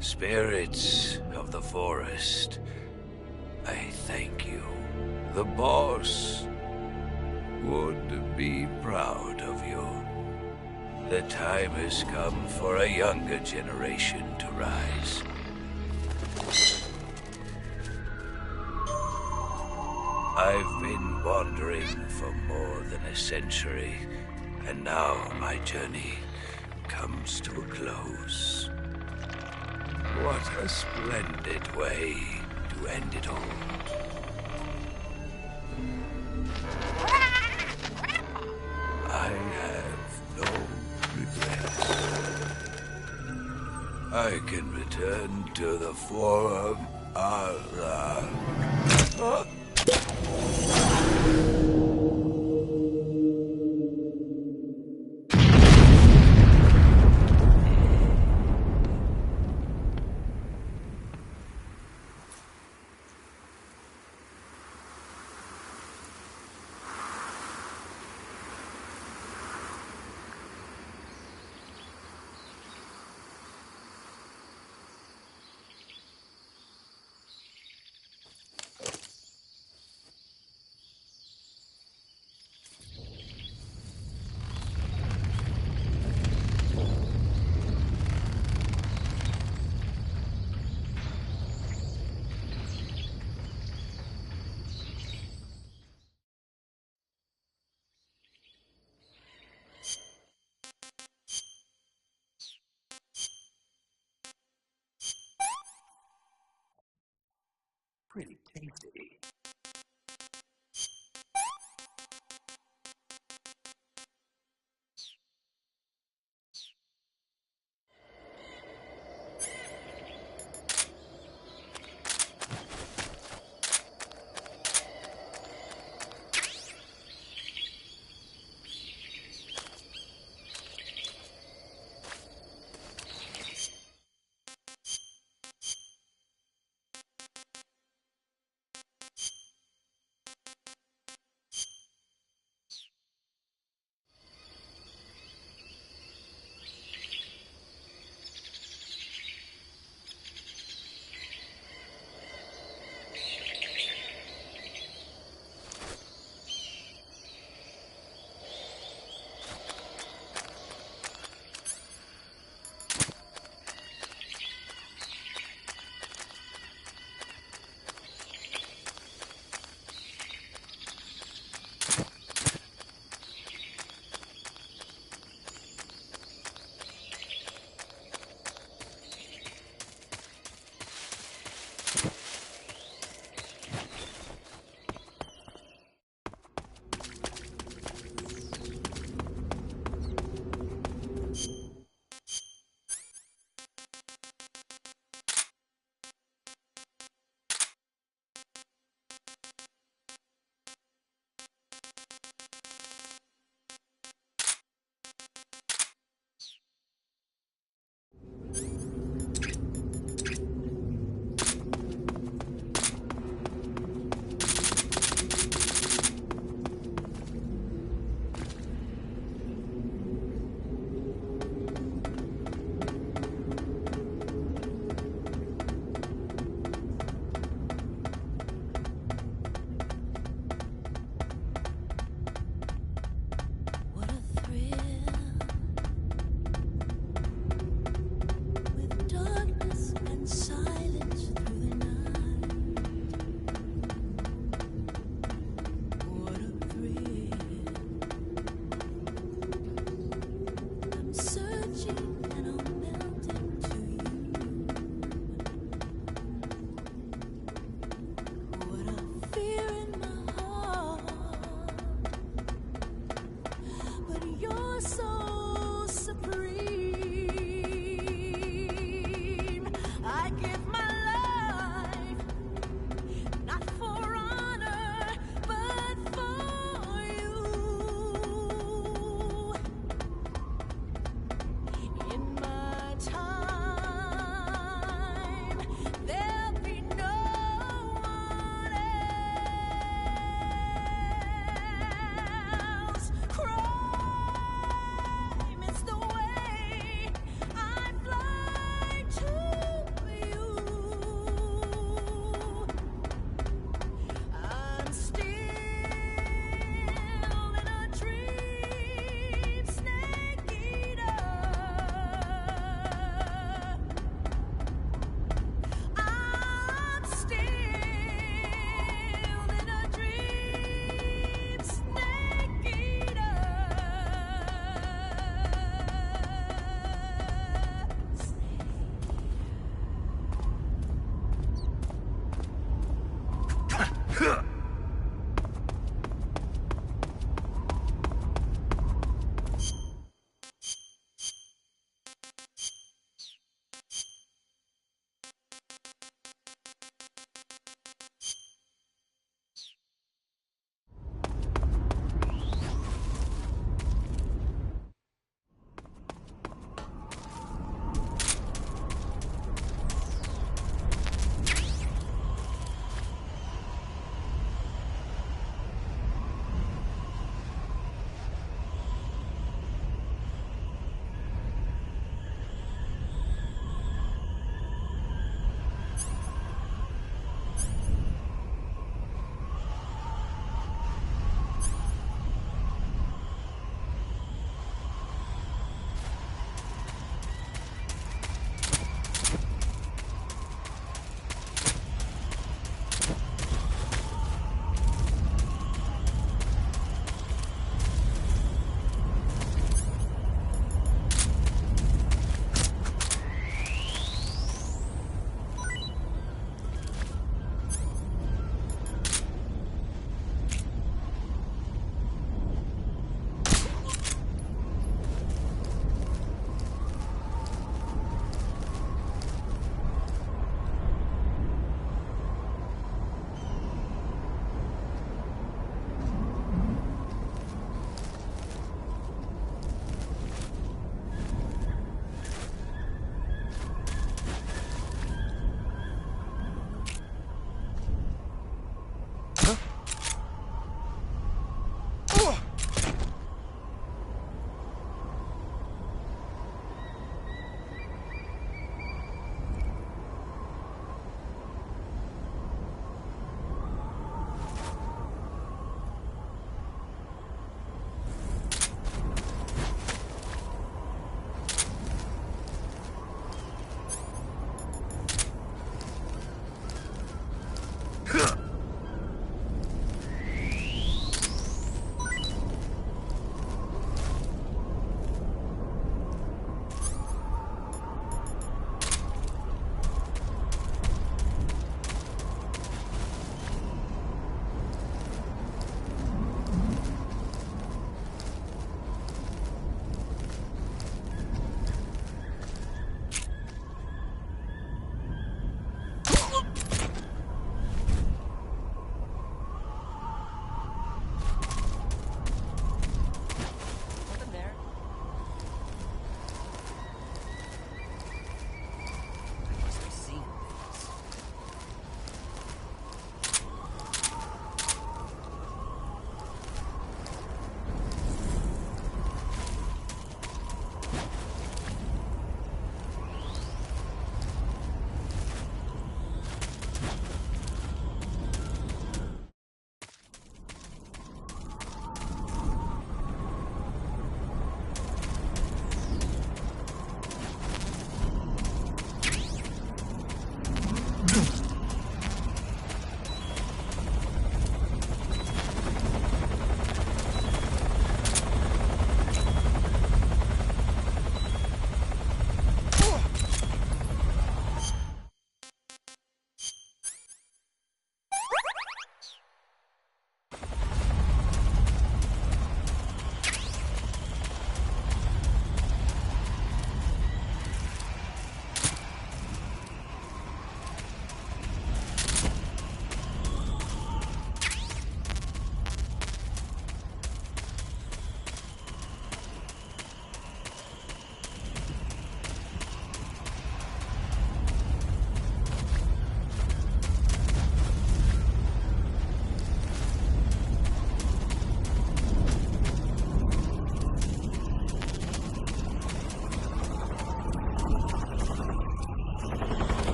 Spirits of the forest, I thank you. The boss would be proud of you. The time has come for a younger generation to rise. I've been wandering for more than a century, and now my journey comes to a close. What a splendid way to end it all. I have no regrets. I can return to the Forum Ara. safety.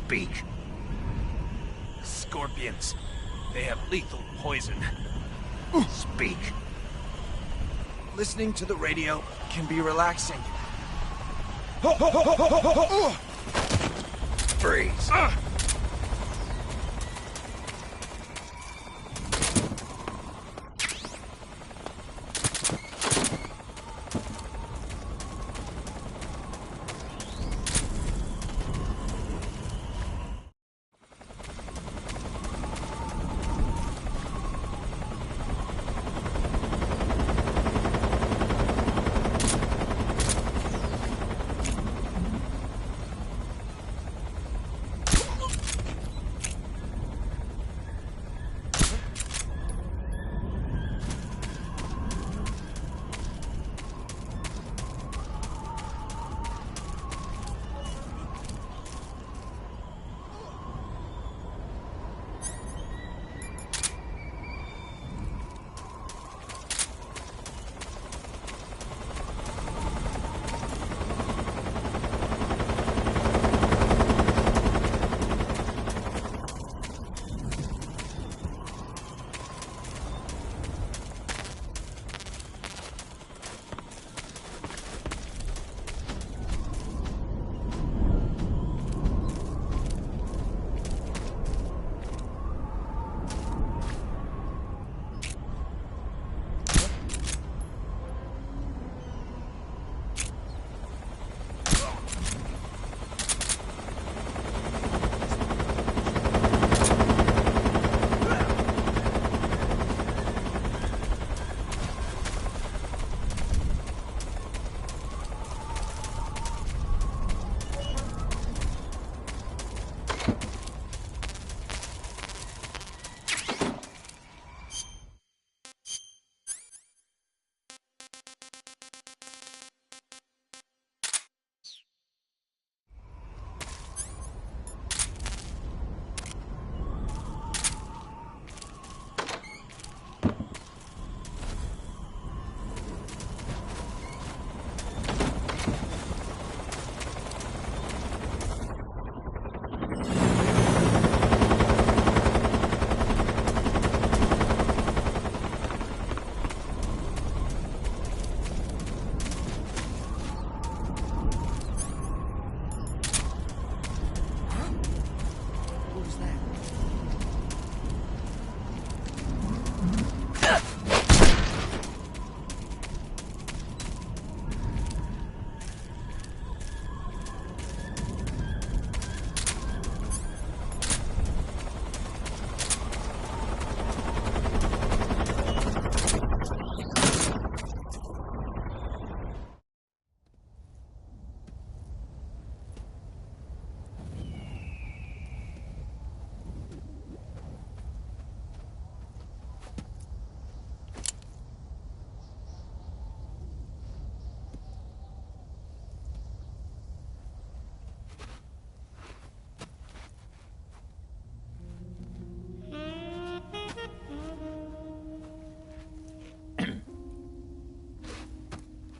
Speak. Scorpions. They have lethal poison. Speak. Listening to the radio can be relaxing. Freeze.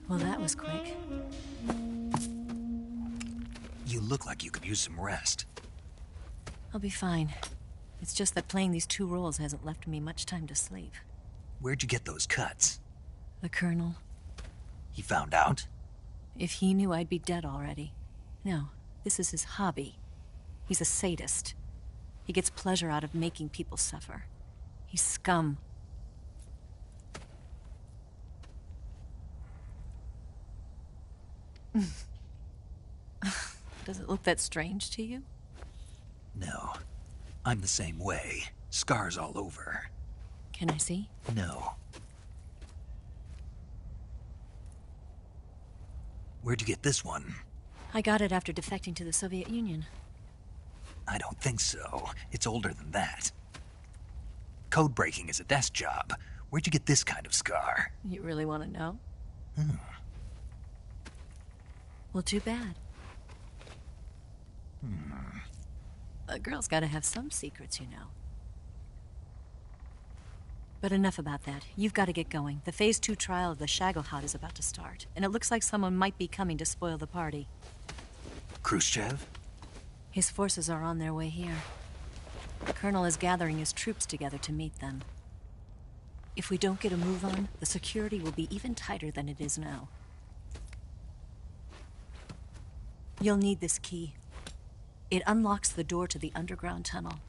Well, that was quick. You look like you could use some rest. I'll be fine. It's just that playing these two roles hasn't left me much time to sleep. Where'd you get those cuts? The Colonel. He found out? If he knew, I'd be dead already. No, this is his hobby. He's a sadist. He gets pleasure out of making people suffer. He's scum. Does it look that strange to you? No. I'm the same way. Scars all over. Can I see? No. Where'd you get this one? I got it after defecting to the Soviet Union. I don't think so. It's older than that. Code breaking is a desk job. Where'd you get this kind of scar? You really want to know? Well, too bad. A girl's got to have some secrets, you know. But enough about that. You've got to get going. The Phase 2 trial of the Shagohod is about to start, and it looks like someone might be coming to spoil the party. Khrushchev? His forces are on their way here. The Colonel is gathering his troops together to meet them. If we don't get a move on, the security will be even tighter than it is now. You'll need this key. It unlocks the door to the underground tunnel.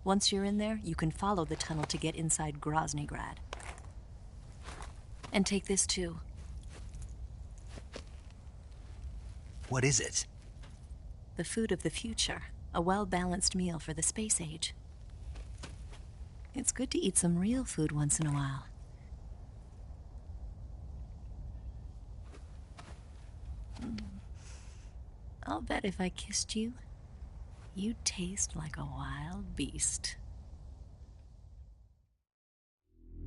Once you're in there, you can follow the tunnel to get inside Groznygrad. And take this too. What is it? The food of the future. A well-balanced meal for the space age. It's good to eat some real food once in a while. I'll bet if I kissed you, you'd taste like a wild beast.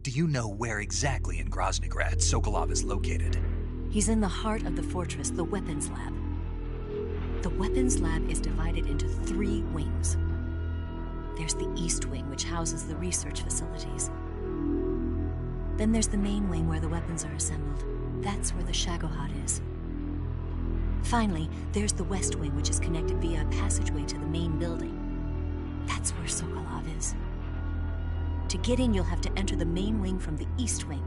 Do you know where exactly in Groznygrad Sokolov is located? He's in the heart of the fortress, the weapons lab. The weapons lab is divided into 3 wings. There's the East Wing, which houses the research facilities. Then there's the main wing where the weapons are assembled. That's where the Shagohod is. Finally, there's the West Wing, which is connected via a passageway to the main building. That's where Sokolov is. To get in, you'll have to enter the main wing from the East Wing.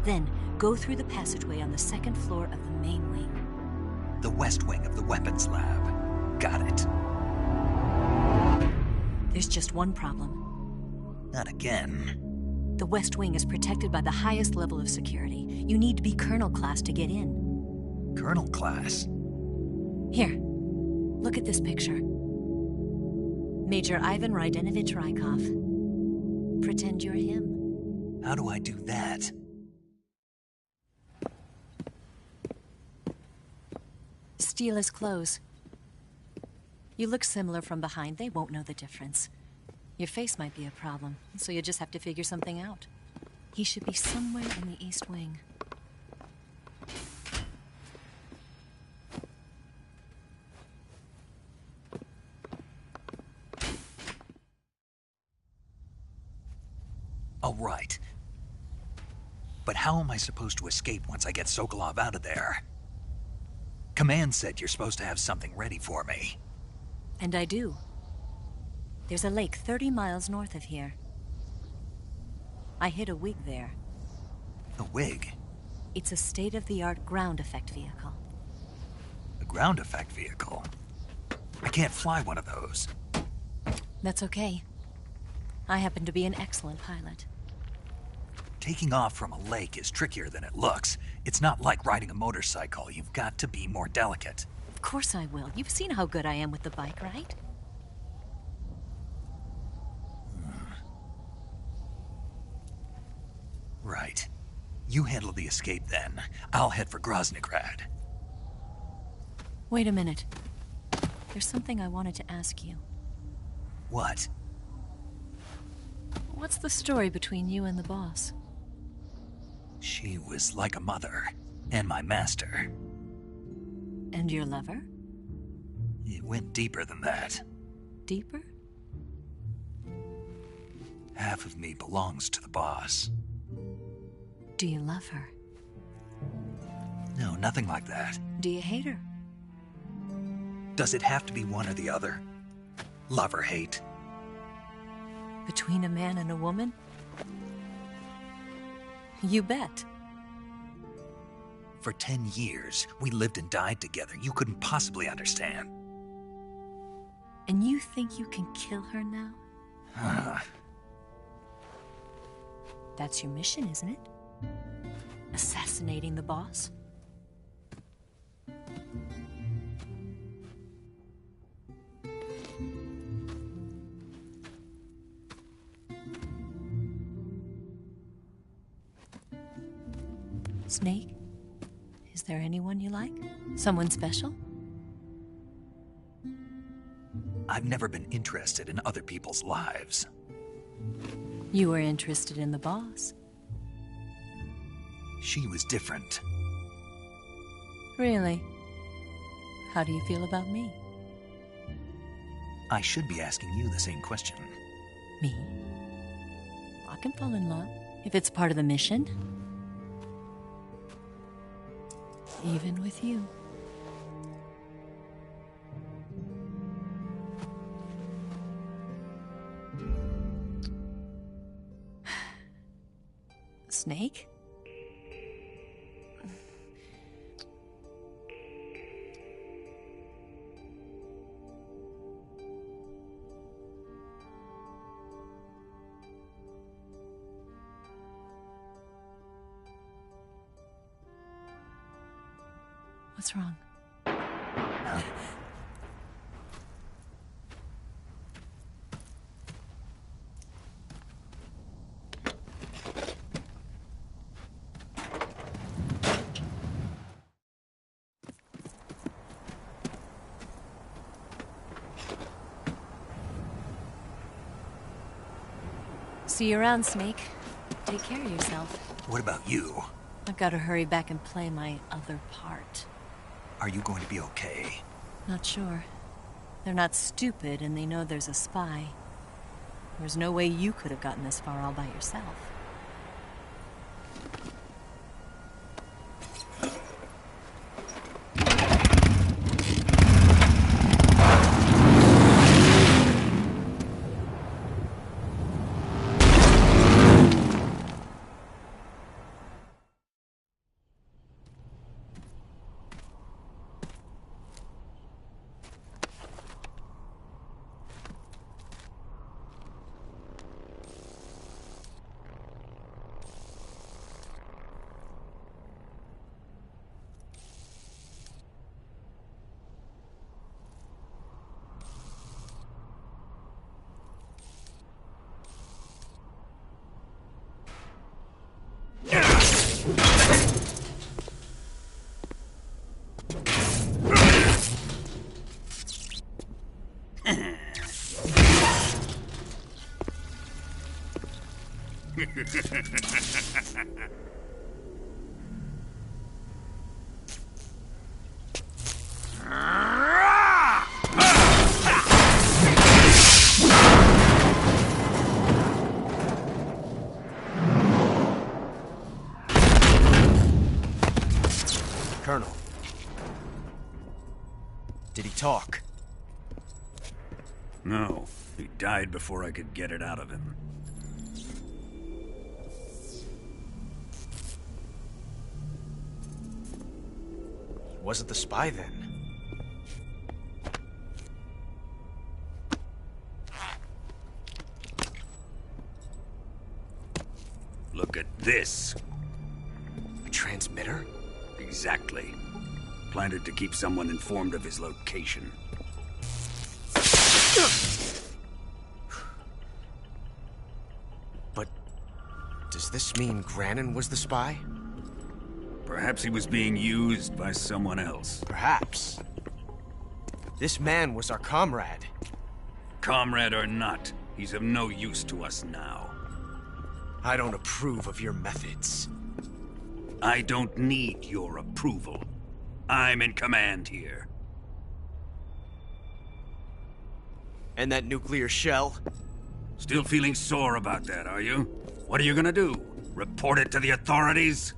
Then, go through the passageway on the 2nd floor of the main wing. The West Wing of the weapons lab. Got it. There's just one problem. Not again. The West Wing is protected by the highest level of security. You need to be Colonel class to get in. Colonel class? Here, look at this picture. Major Ivan Rydenovich Rykov. Pretend you're him. How do I do that? Steal his clothes. You look similar from behind. They won't know the difference. Your face might be a problem, so you just have to figure something out. He should be somewhere in the East Wing. All right. But how am I supposed to escape once I get Sokolov out of there? Command said you're supposed to have something ready for me. And I do. There's a lake 30 miles north of here. I hid a wig there. A wig? It's a state-of-the-art ground effect vehicle. A ground effect vehicle? I can't fly one of those. That's okay. I happen to be an excellent pilot. Taking off from a lake is trickier than it looks. It's not like riding a motorcycle. You've got to be more delicate. Of course I will. You've seen how good I am with the bike, right? Right. You handle the escape then. I'll head for Groznygrad. Wait a minute. There's something I wanted to ask you. What? What's the story between you and the boss? She was like a mother, and my master. And your lover? It went deeper than that. Deeper? Half of me belongs to the boss. Do you love her? No, nothing like that. Do you hate her? Does it have to be one or the other? Love or hate? Between a man and a woman? You bet. For 10 years, we lived and died together. You couldn't possibly understand. And you think you can kill her now? That's your mission, isn't it? Assassinating the boss? Snake? Is there anyone you like? Someone special? I've never been interested in other people's lives. You were interested in the boss. She was different. Really? How do you feel about me? I should be asking you the same question. Me? I can fall in love if it's part of the mission. Even with you. Snake? What's wrong? See you around, Snake. Take care of yourself. What about you? I've got to hurry back and play my other part. Are you going to be okay? Not sure. They're not stupid, and they know there's a spy. There's no way you could have gotten this far all by yourself. Colonel. Did he talk? No, he died before I could get it out of him. Wasn't the spy then? Look at this. A transmitter? Exactly. Planted to keep someone informed of his location. But does this mean Grannon was the spy? Perhaps he was being used by someone else. Perhaps. This man was our comrade. Comrade or not, he's of no use to us now. I don't approve of your methods. I don't need your approval. I'm in command here. And that nuclear shell? Still feeling sore about that, are you? What are you gonna do? Report it to the authorities?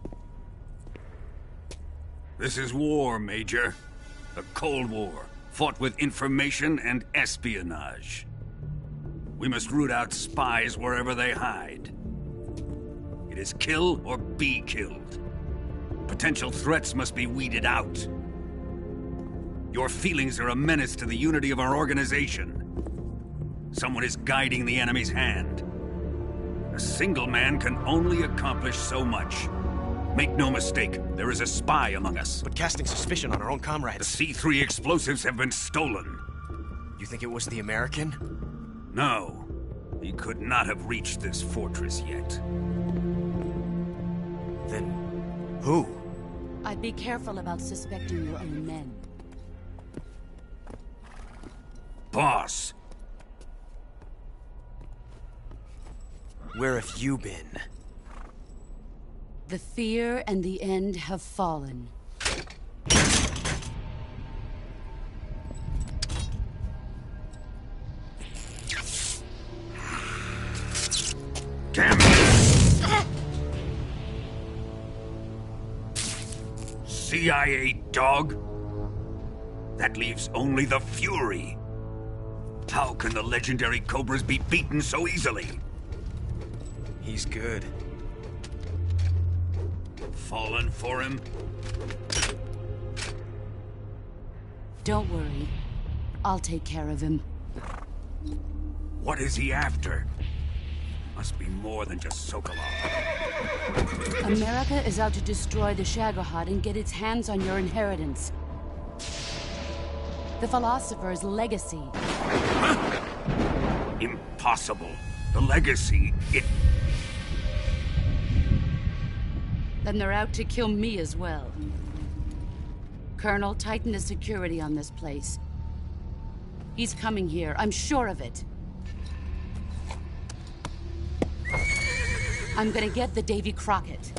This is war, Major. A Cold War, fought with information and espionage. We must root out spies wherever they hide. It is kill or be killed. Potential threats must be weeded out. Your feelings are a menace to the unity of our organization. Someone is guiding the enemy's hand. A single man can only accomplish so much. Make no mistake, there is a spy among us. But casting suspicion on our own comrades. The C3 explosives have been stolen. You think it was the American? No. He could not have reached this fortress yet. Then who? I'd be careful about suspecting your own men. Boss! Where have you been? The fear and the end have fallen. Damn it! CIA dog? That leaves only the Fury. How can the legendary Cobras be beaten so easily? He's good. Fallen for him? Don't worry. I'll take care of him. What is he after? Must be more than just Sokolov. America is out to destroy the Shagohod and get its hands on your inheritance. The philosopher's legacy. Huh? Impossible. The legacy, Then they're out to kill me as well. Colonel, tighten the security on this place. He's coming here, I'm sure of it. I'm gonna get the Davy Crockett.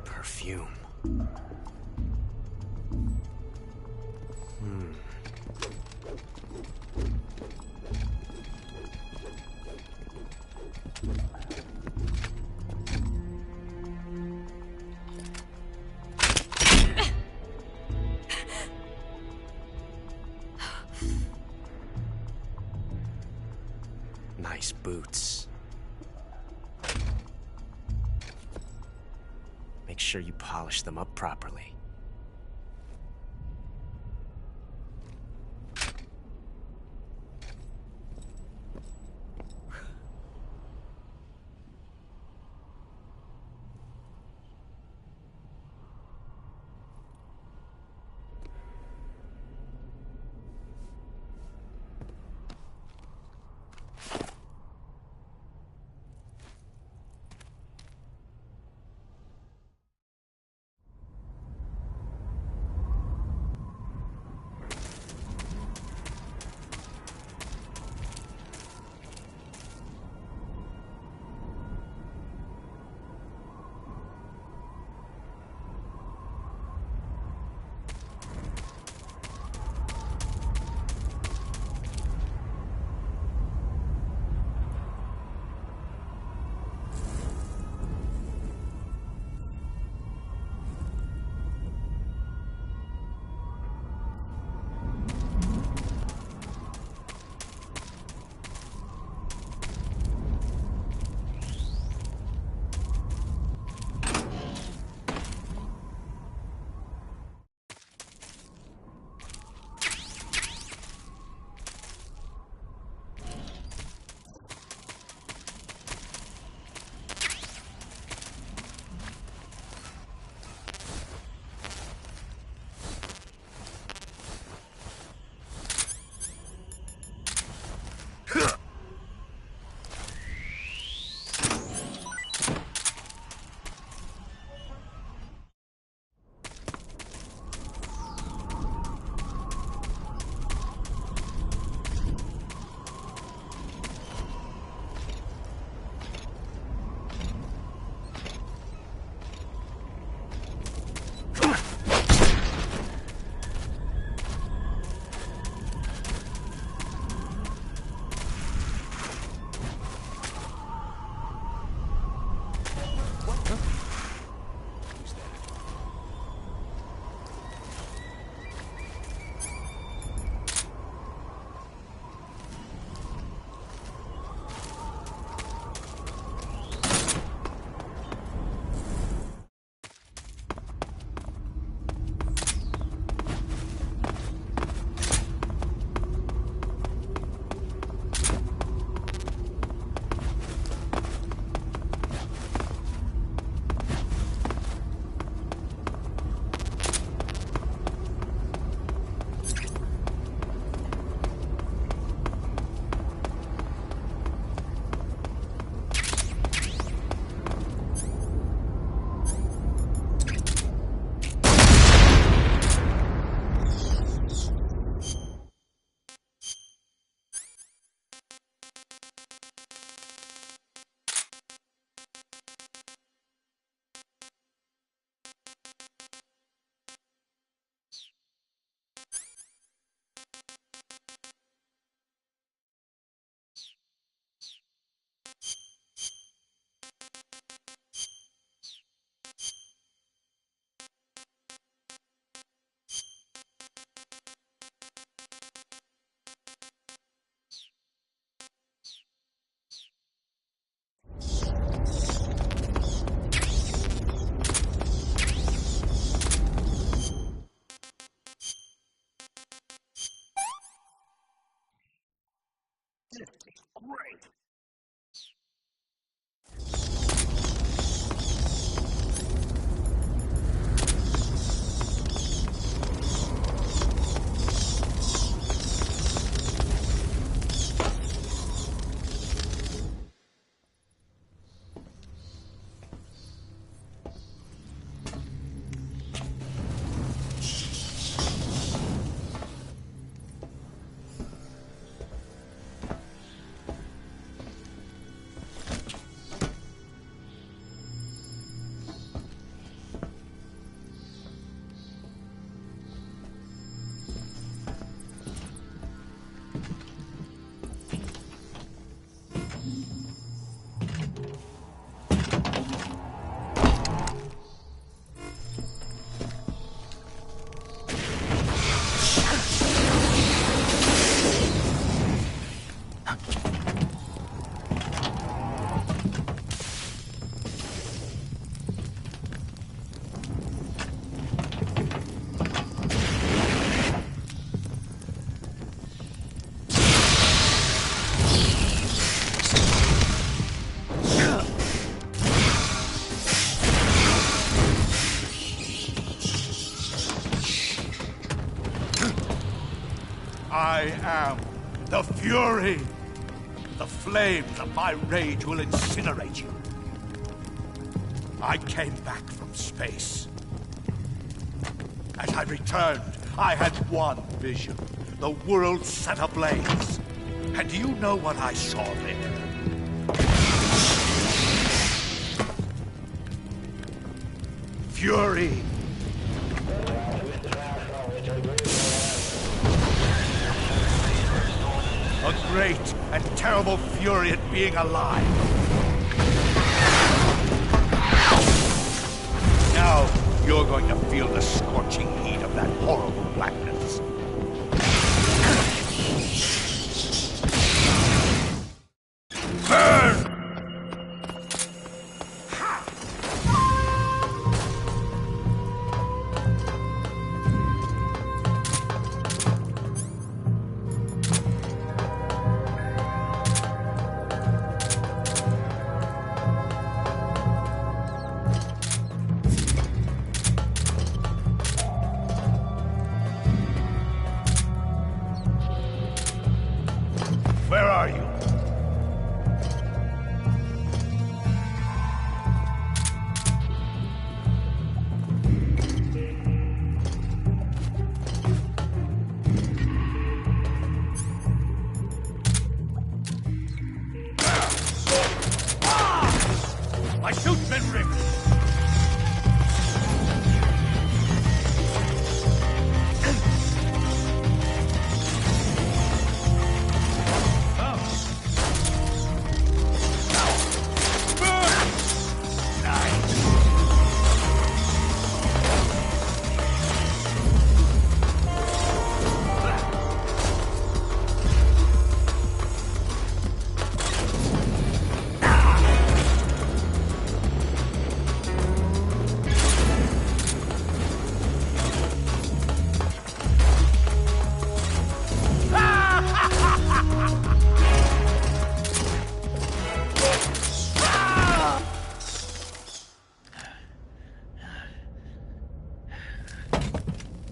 Perfume. Nice boots. Make sure you polish them up properly. Great. I am the Fury. The flames of my rage will incinerate you. I came back from space. As I returned, I had one vision. The world set ablaze. And do you know what I saw there? Fury. A great and terrible fury at being alive. Now, you're going to feel the scorching heat of that horrible blackness. Burn! Where are you? My suit's been ripped!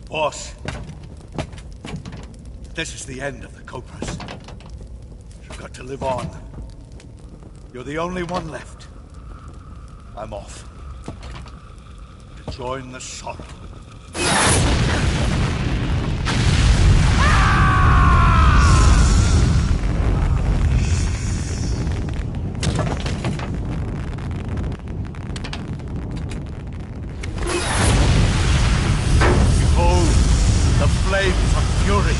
Boss, this is the end of the Cobras. You've got to live on. You're the only one left. I'm off. To join the sorrow. Flames of fury,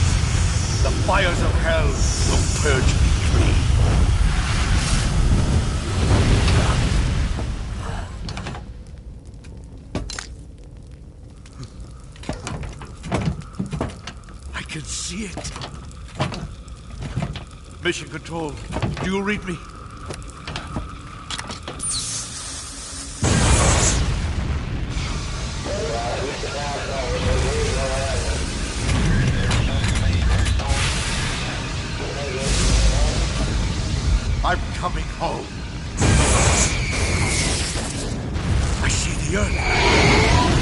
the fires of hell will purge me clean. I can see it. Mission Control, do you read me? coming home. I see the Earth.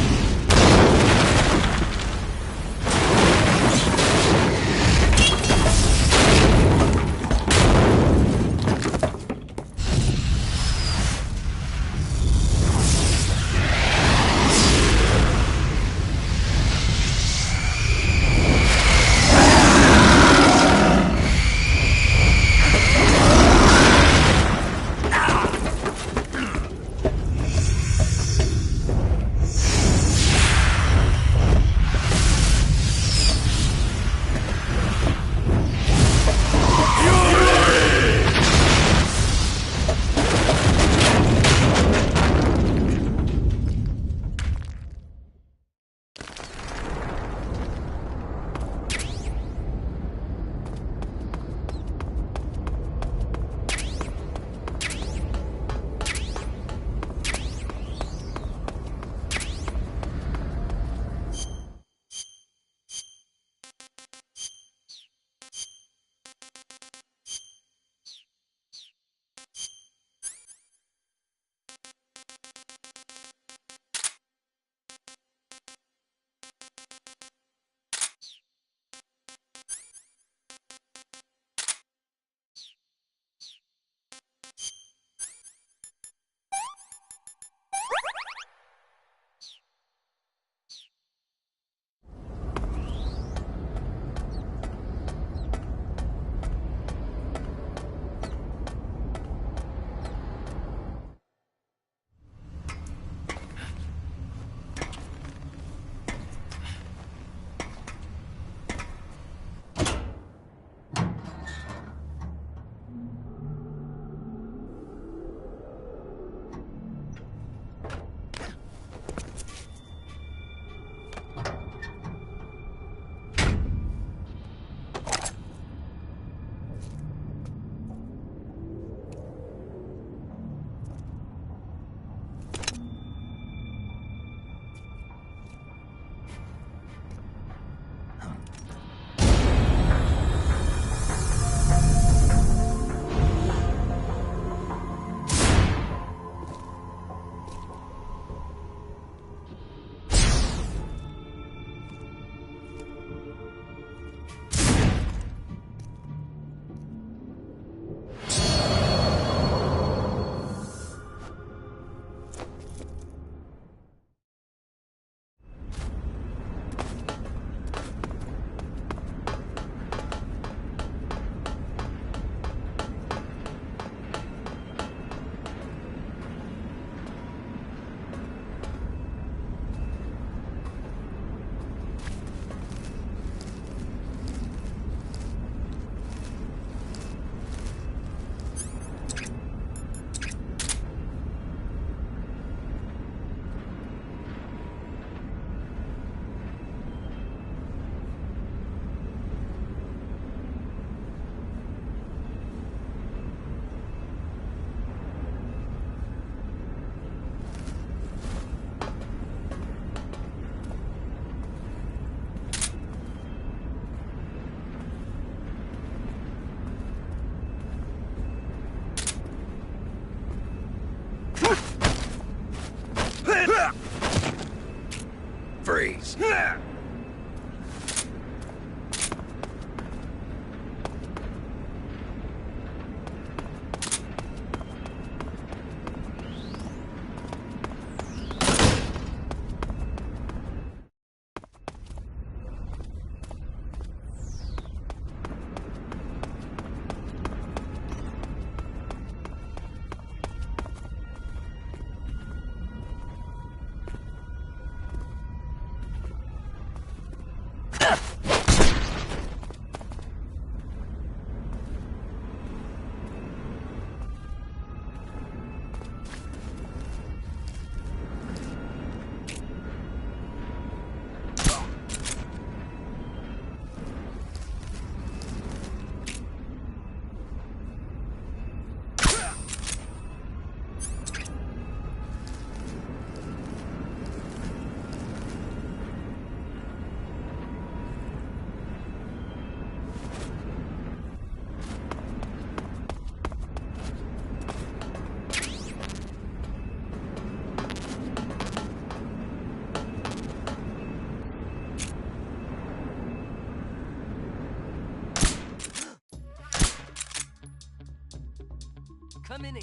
I'm in HQ.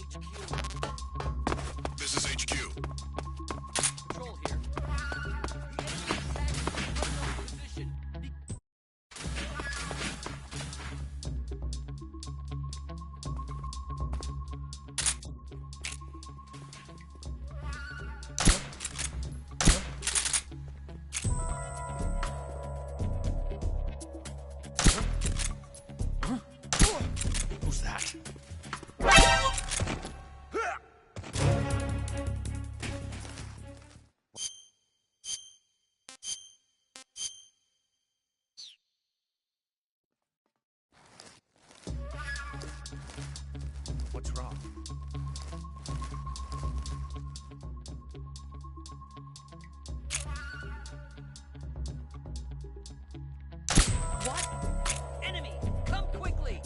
This is HQ. Control here. Position. Who's that? What's wrong? What? Enemy! Come quickly!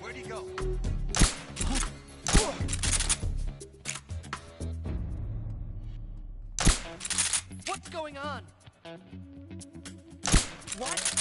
Where'd he go? What's going on? What?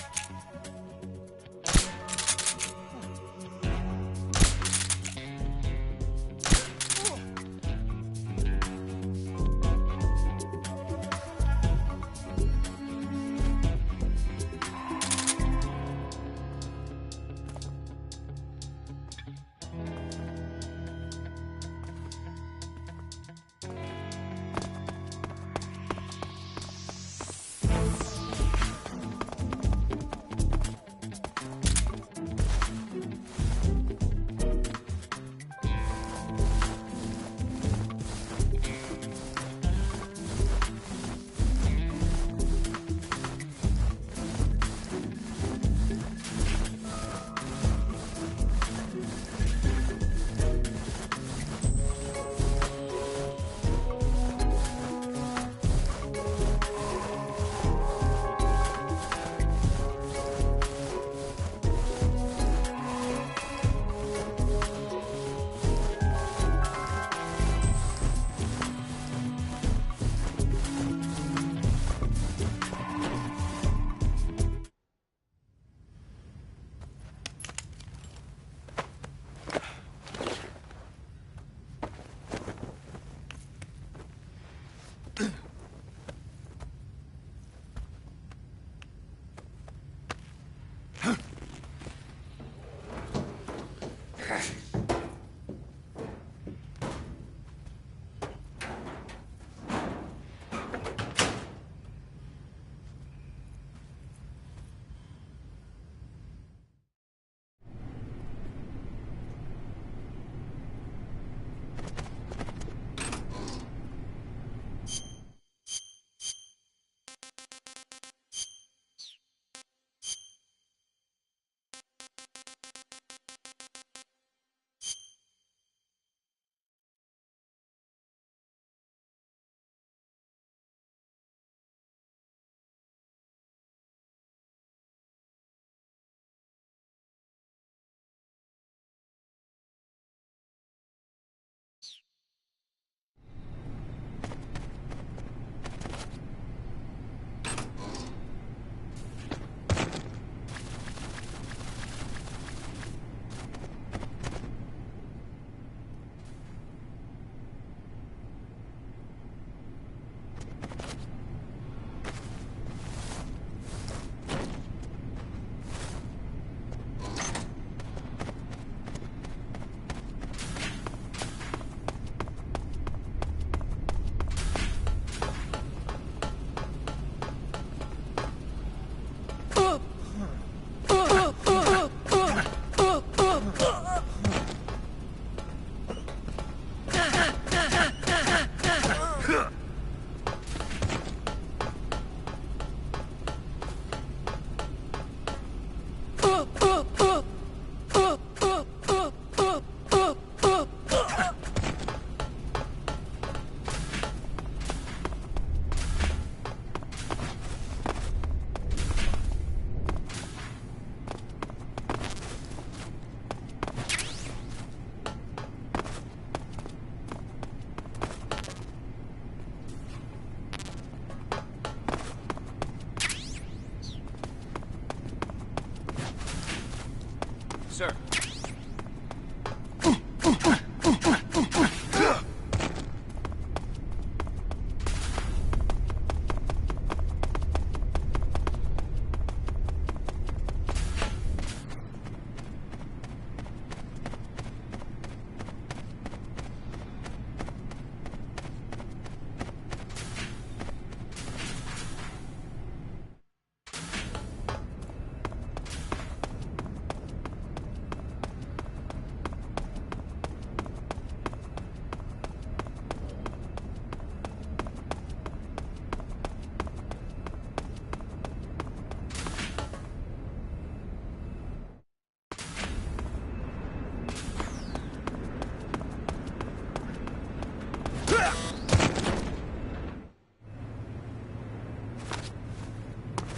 sir.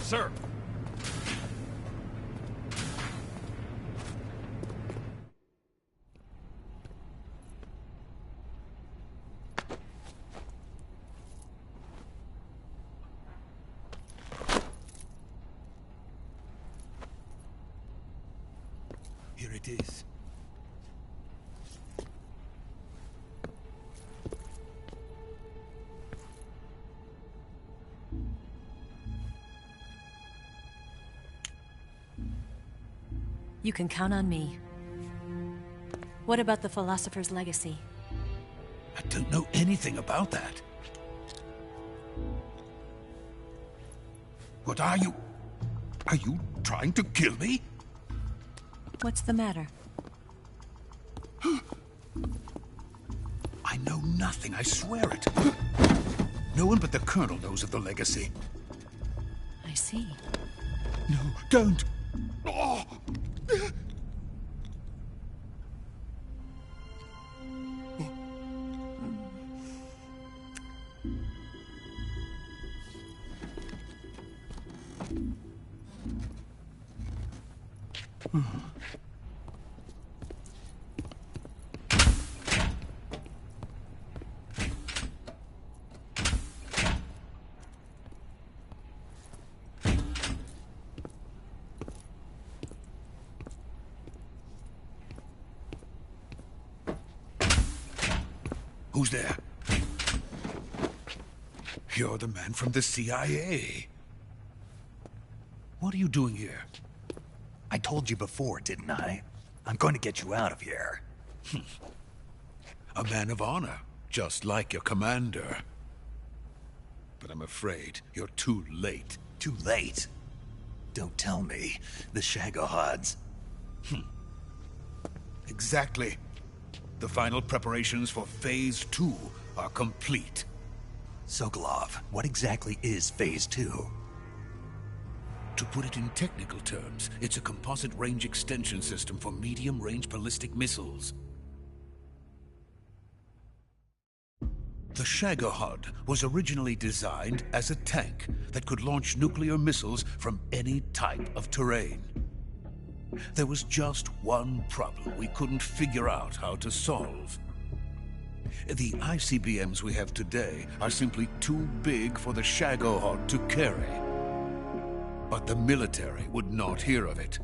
Sir! Here it is. You can count on me. What about the philosopher's legacy? I don't know anything about that. What are you? Are you trying to kill me? What's the matter? I know nothing, I swear it. No one but the Colonel knows of the legacy. I see. No, don't! Oh. Who's there? You're the man from the CIA. What are you doing here? I told you before, didn't I? I'm going to get you out of here. A man of honor, just like your commander. But I'm afraid you're too late. Too late? Don't tell me. The Shagohods. Exactly. The final preparations for Phase 2 are complete. Sokolov, what exactly is Phase 2? To put it in technical terms, it's a composite range extension system for medium-range ballistic missiles. The Shagohod was originally designed as a tank that could launch nuclear missiles from any type of terrain. There was just one problem we couldn't figure out how to solve. The ICBMs we have today are simply too big for the Shagohod to carry. But the military would not hear of it.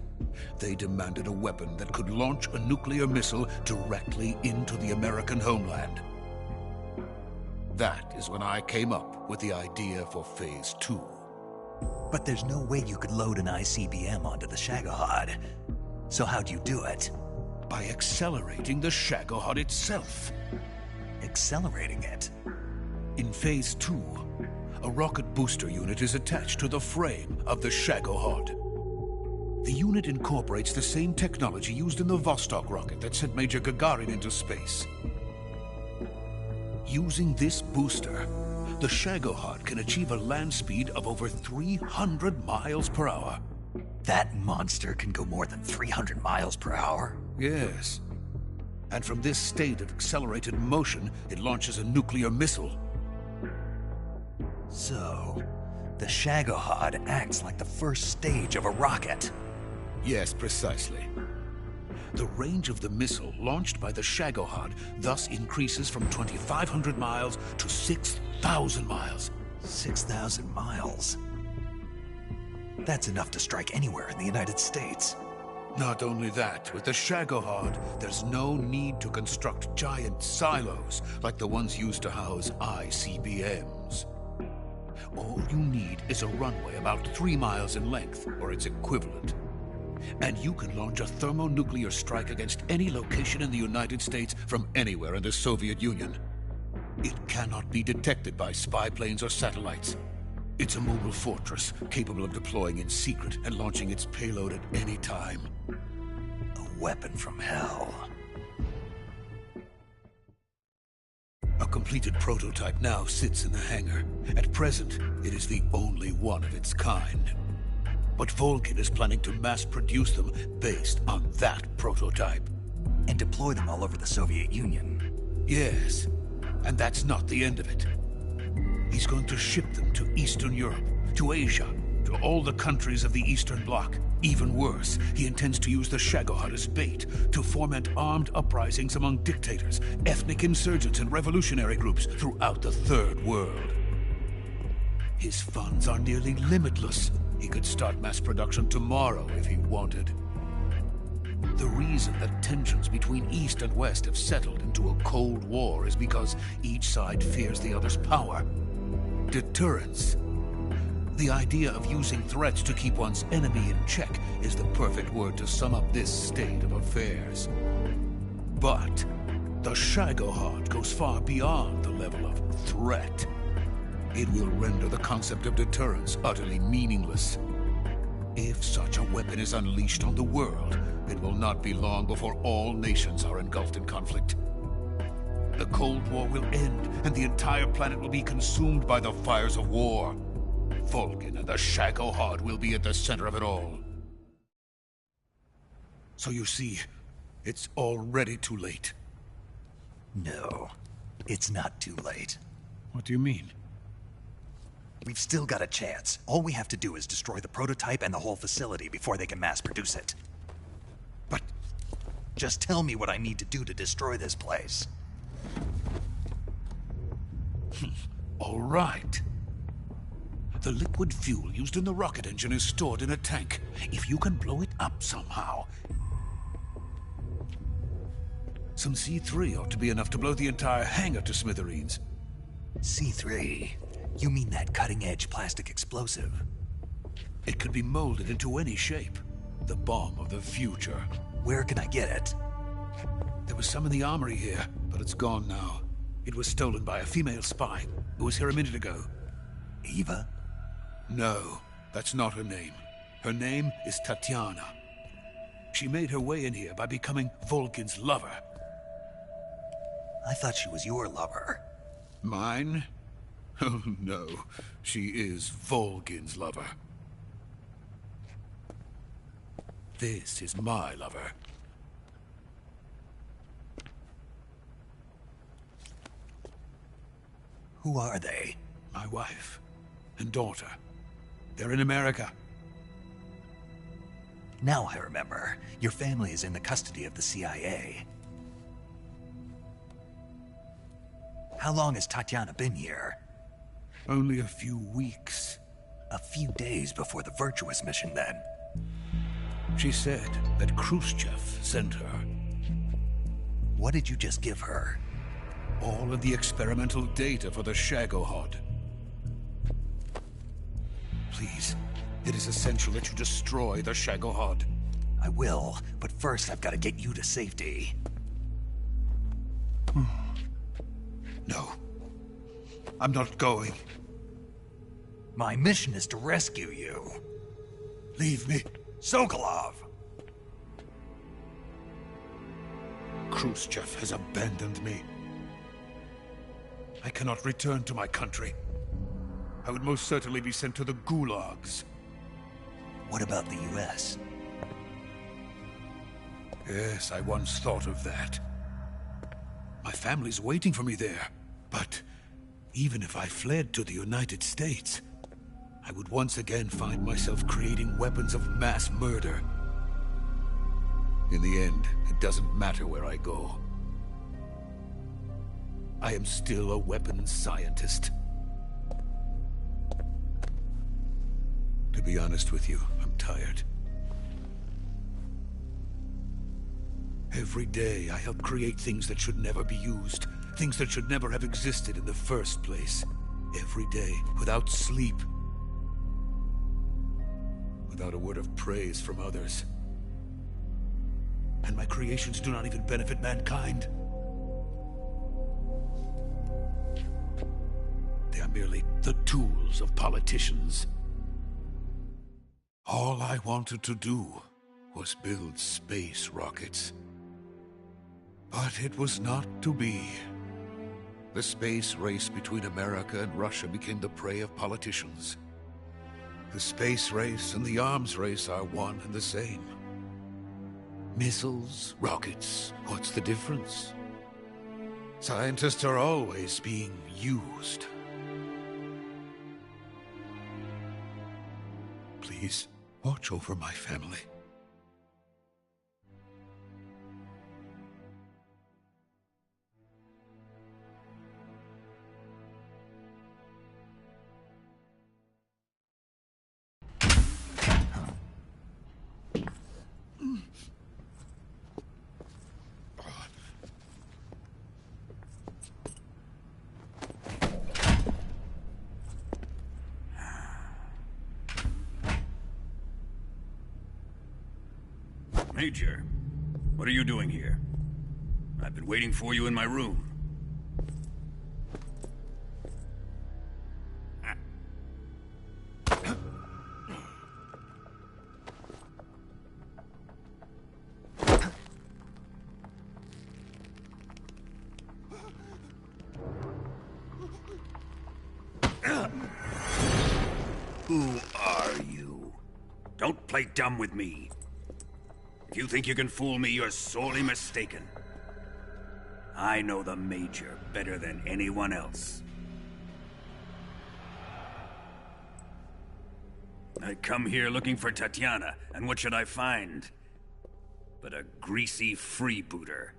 They demanded a weapon that could launch a nuclear missile directly into the American homeland. That is when I came up with the idea for Phase 2. But there's no way you could load an ICBM onto the Shagohod. So how'd you do it? By accelerating the Shagohod itself. Accelerating it? In Phase 2, a rocket booster unit is attached to the frame of the Shagohod. The unit incorporates the same technology used in the Vostok rocket that sent Major Gagarin into space. Using this booster, the Shagohod can achieve a land speed of over 300 miles per hour. That monster can go more than 300 miles per hour? Yes. And from this state of accelerated motion, it launches a nuclear missile. So, the Shagohod acts like the first stage of a rocket. Yes, precisely. The range of the missile launched by the Shagohod thus increases from 2,500 miles to 6,000 miles. 6,000 miles? That's enough to strike anywhere in the United States. Not only that, with the Shagohod, there's no need to construct giant silos like the ones used to house ICBMs. All you need is a runway about 3 miles in length, or its equivalent. And you can launch a thermonuclear strike against any location in the United States from anywhere in the Soviet Union. It cannot be detected by spy planes or satellites. It's a mobile fortress, capable of deploying in secret and launching its payload at any time. A weapon from hell. A completed prototype now sits in the hangar. At present, it is the only one of its kind. But Volgin is planning to mass-produce them based on that prototype. And deploy them all over the Soviet Union. Yes, and that's not the end of it. He's going to ship them to Eastern Europe, to Asia, to all the countries of the Eastern Bloc. Even worse, he intends to use the Shagohod as bait to foment armed uprisings among dictators, ethnic insurgents, and revolutionary groups throughout the Third World. His funds are nearly limitless. He could start mass production tomorrow if he wanted. The reason that tensions between East and West have settled into a Cold War is because each side fears the other's power. Deterrence. The idea of using threats to keep one's enemy in check is the perfect word to sum up this state of affairs. But the Shagohod goes far beyond the level of threat. It will render the concept of deterrence utterly meaningless. If such a weapon is unleashed on the world, it will not be long before all nations are engulfed in conflict. The Cold War will end, and the entire planet will be consumed by the fires of war. Volgin and the Shagohod will be at the center of it all. So you see, it's already too late. No, it's not too late. What do you mean? We've still got a chance. All we have to do is destroy the prototype and the whole facility before they can mass produce it. But just tell me what I need to do to destroy this place. All right. The liquid fuel used in the rocket engine is stored in a tank. If you can blow it up somehow... Some C3 ought to be enough to blow the entire hangar to smithereens. C3? You mean that cutting-edge plastic explosive? It could be molded into any shape. The bomb of the future. Where can I get it? There was some in the armory here, but it's gone now. It was stolen by a female spy who was here a minute ago. Eva? No, that's not her name. Her name is Tatiana. She made her way in here by becoming Volgin's lover. I thought she was your lover. Mine? Oh no, she is Volgin's lover. This is my lover. Who are they? My wife and daughter. They're in America. Now I remember. Your family is in the custody of the CIA. How long has Tatiana been here? Only a few weeks. A few days before the Virtuous mission, then. She said that Khrushchev sent her. What did you just give her? All of the experimental data for the Shagohod. Please, it is essential that you destroy the Shagohod. I will, but first I've got to get you to safety. No. I'm not going. My mission is to rescue you. Leave me. Sokolov! Khrushchev has abandoned me. I cannot return to my country. I would most certainly be sent to the gulags. What about the US? Yes, I once thought of that. My family's waiting for me there. But even if I fled to the United States, I would once again find myself creating weapons of mass murder. In the end, it doesn't matter where I go. I am still a weapons scientist. To be honest with you, I'm tired. Every day I help create things that should never be used. Things that should never have existed in the first place. Every day, without sleep. Without a word of praise from others. And my creations do not even benefit mankind. They are merely the tools of politicians. All I wanted to do was build space rockets. But it was not to be. The space race between America and Russia became the prey of politicians. The space race and the arms race are one and the same. Missiles, rockets, what's the difference? Scientists are always being used. Please, watch over my family. Major, what are you doing here? I've been waiting for you in my room. Who are you? Don't play dumb with me. If you think you can fool me, you're sorely mistaken. I know the Major better than anyone else. I come here looking for Tatiana, and what should I find? But a greasy freebooter.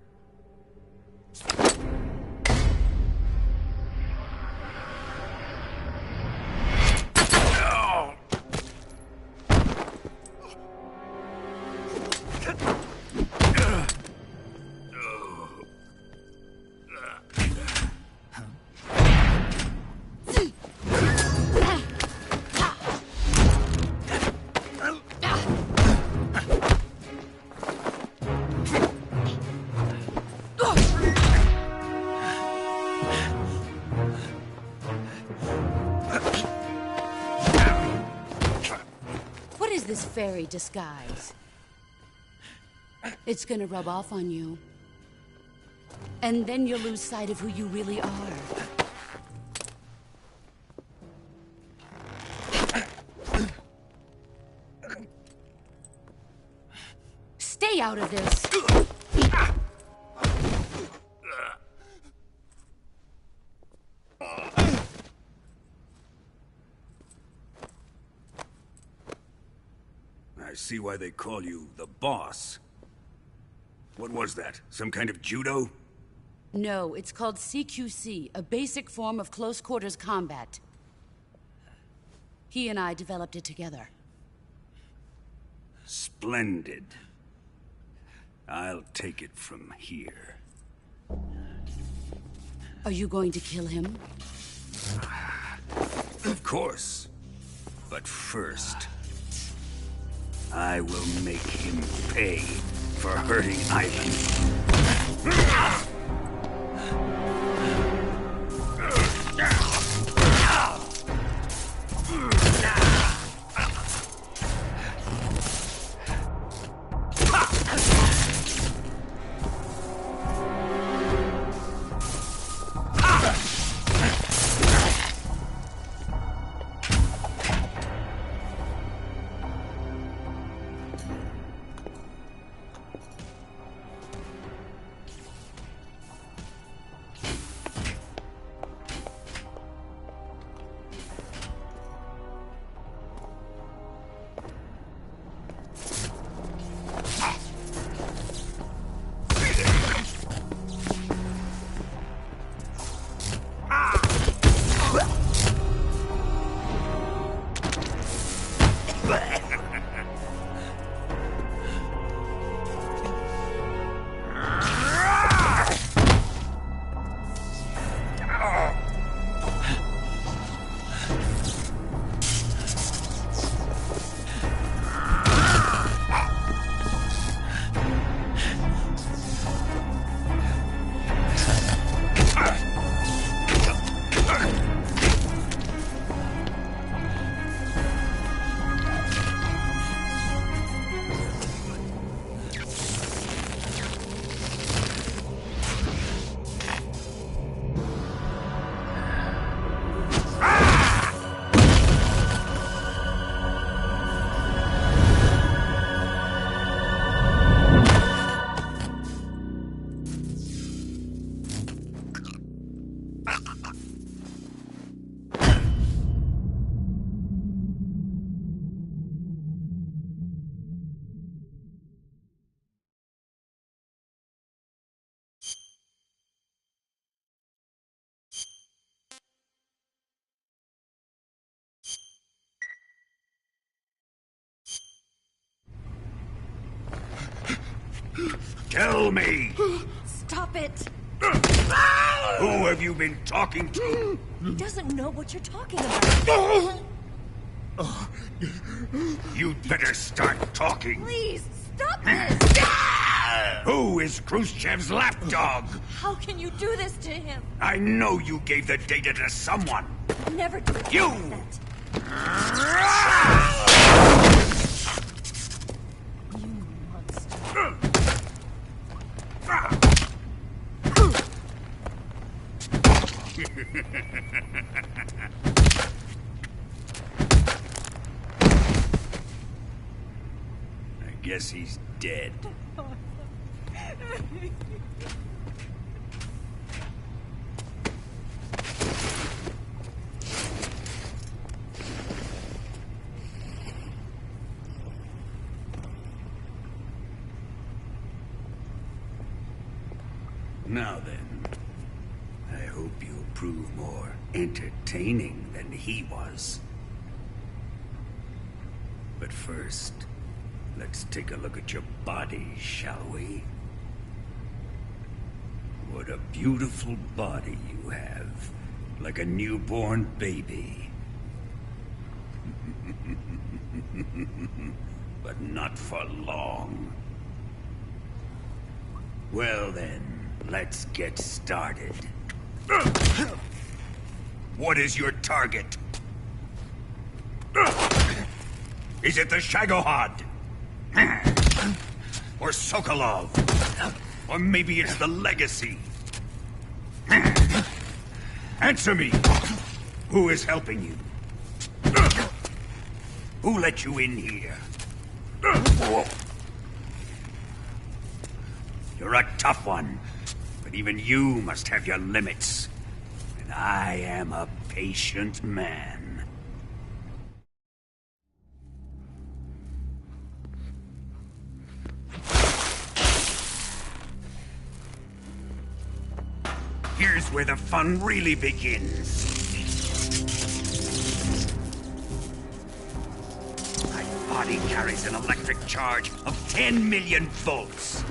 This fairy disguise. It's gonna rub off on you. And then you'll lose sight of who you really are. Stay out of this! I see why they call you the boss. What was that? Some kind of judo? No, it's called CQC, a basic form of close-quarters combat. He and I developed it together. Splendid. I'll take it from here. Are you going to kill him? Of course. But first, I will make him pay for hurting Ivan. Tell me! Stop it! Who have you been talking to? He doesn't know what you're talking about. You'd better start talking. Please, stop this! Who is Khrushchev's lapdog? How can you do this to him? I know you gave the data to someone. Never do it. You! I guess he's dead. Now then, I hope you'll prove more entertaining than he was. But first, let's take a look at your body, shall we? What a beautiful body you have, like a newborn baby. But not for long. Well then, let's get started. What is your target? Is it the Shagohod? Or Sokolov? Or maybe it's the Legacy? Answer me! Who is helping you? Who let you in here? You're a tough one, but even you must have your limits. And I am a patient man. Here's where the fun really begins. My body carries an electric charge of 10 million volts.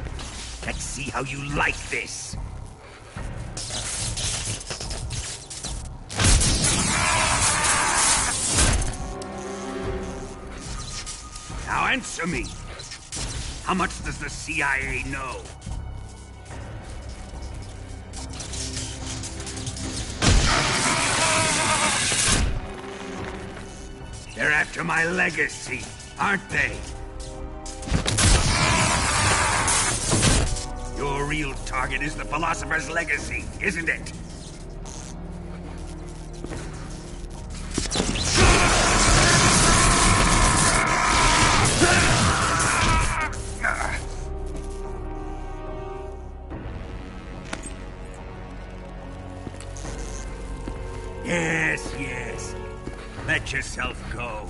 Let's see how you like this. Now answer me. How much does the CIA know? They're after my legacy, aren't they? Your real target is the Philosopher's Legacy, isn't it? Yes, yes. Let yourself go.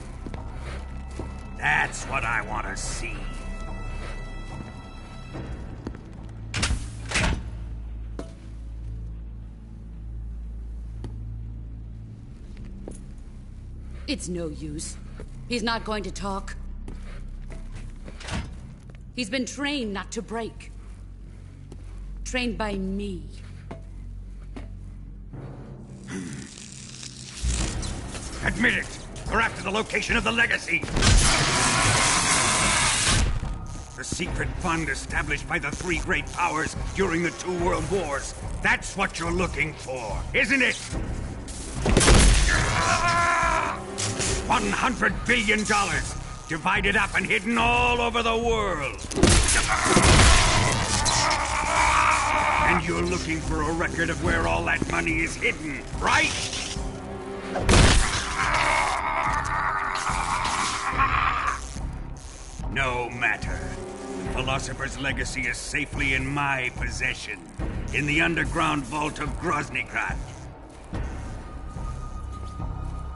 That's what I want to see. It's no use. He's not going to talk. He's been trained not to break. Trained by me. Admit it! We're after the location of the Legacy! The secret fund established by the three great powers during the 2 world wars. That's what you're looking for, isn't it? $100 billion, divided up and hidden all over the world. And you're looking for a record of where all that money is hidden, right? No matter. The Philosopher's Legacy is safely in my possession, in the underground vault of Groznygrad.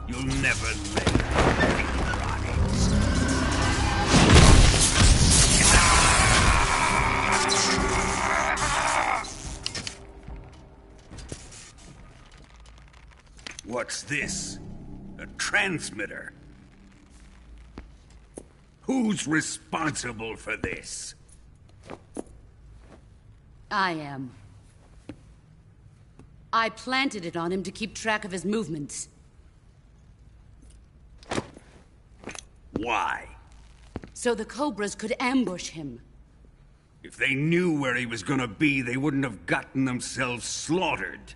You'll never live, What's this? A transmitter? Who's responsible for this? I am. I planted it on him to keep track of his movements. Why? So the Cobras could ambush him. If they knew where he was gonna be, they wouldn't have gotten themselves slaughtered.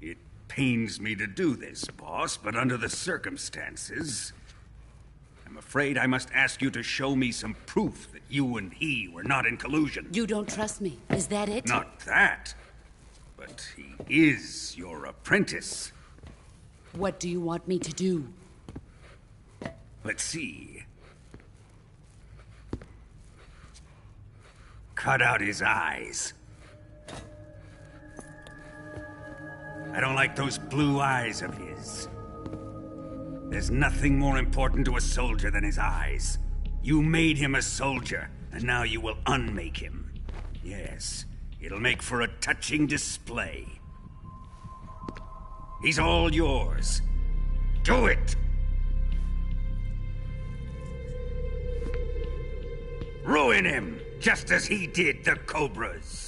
It pains me to do this, boss, but under the circumstances, I'm afraid I must ask you to show me some proof that you and he were not in collusion. You don't trust me, is that it? Not that, but he is your apprentice. What do you want me to do? Let's see. Cut out his eyes. I don't like those blue eyes of his. There's nothing more important to a soldier than his eyes. You made him a soldier, and now you will unmake him. Yes, it'll make for a touching display. He's all yours. Do it! Ruin him, just as he did the Cobras.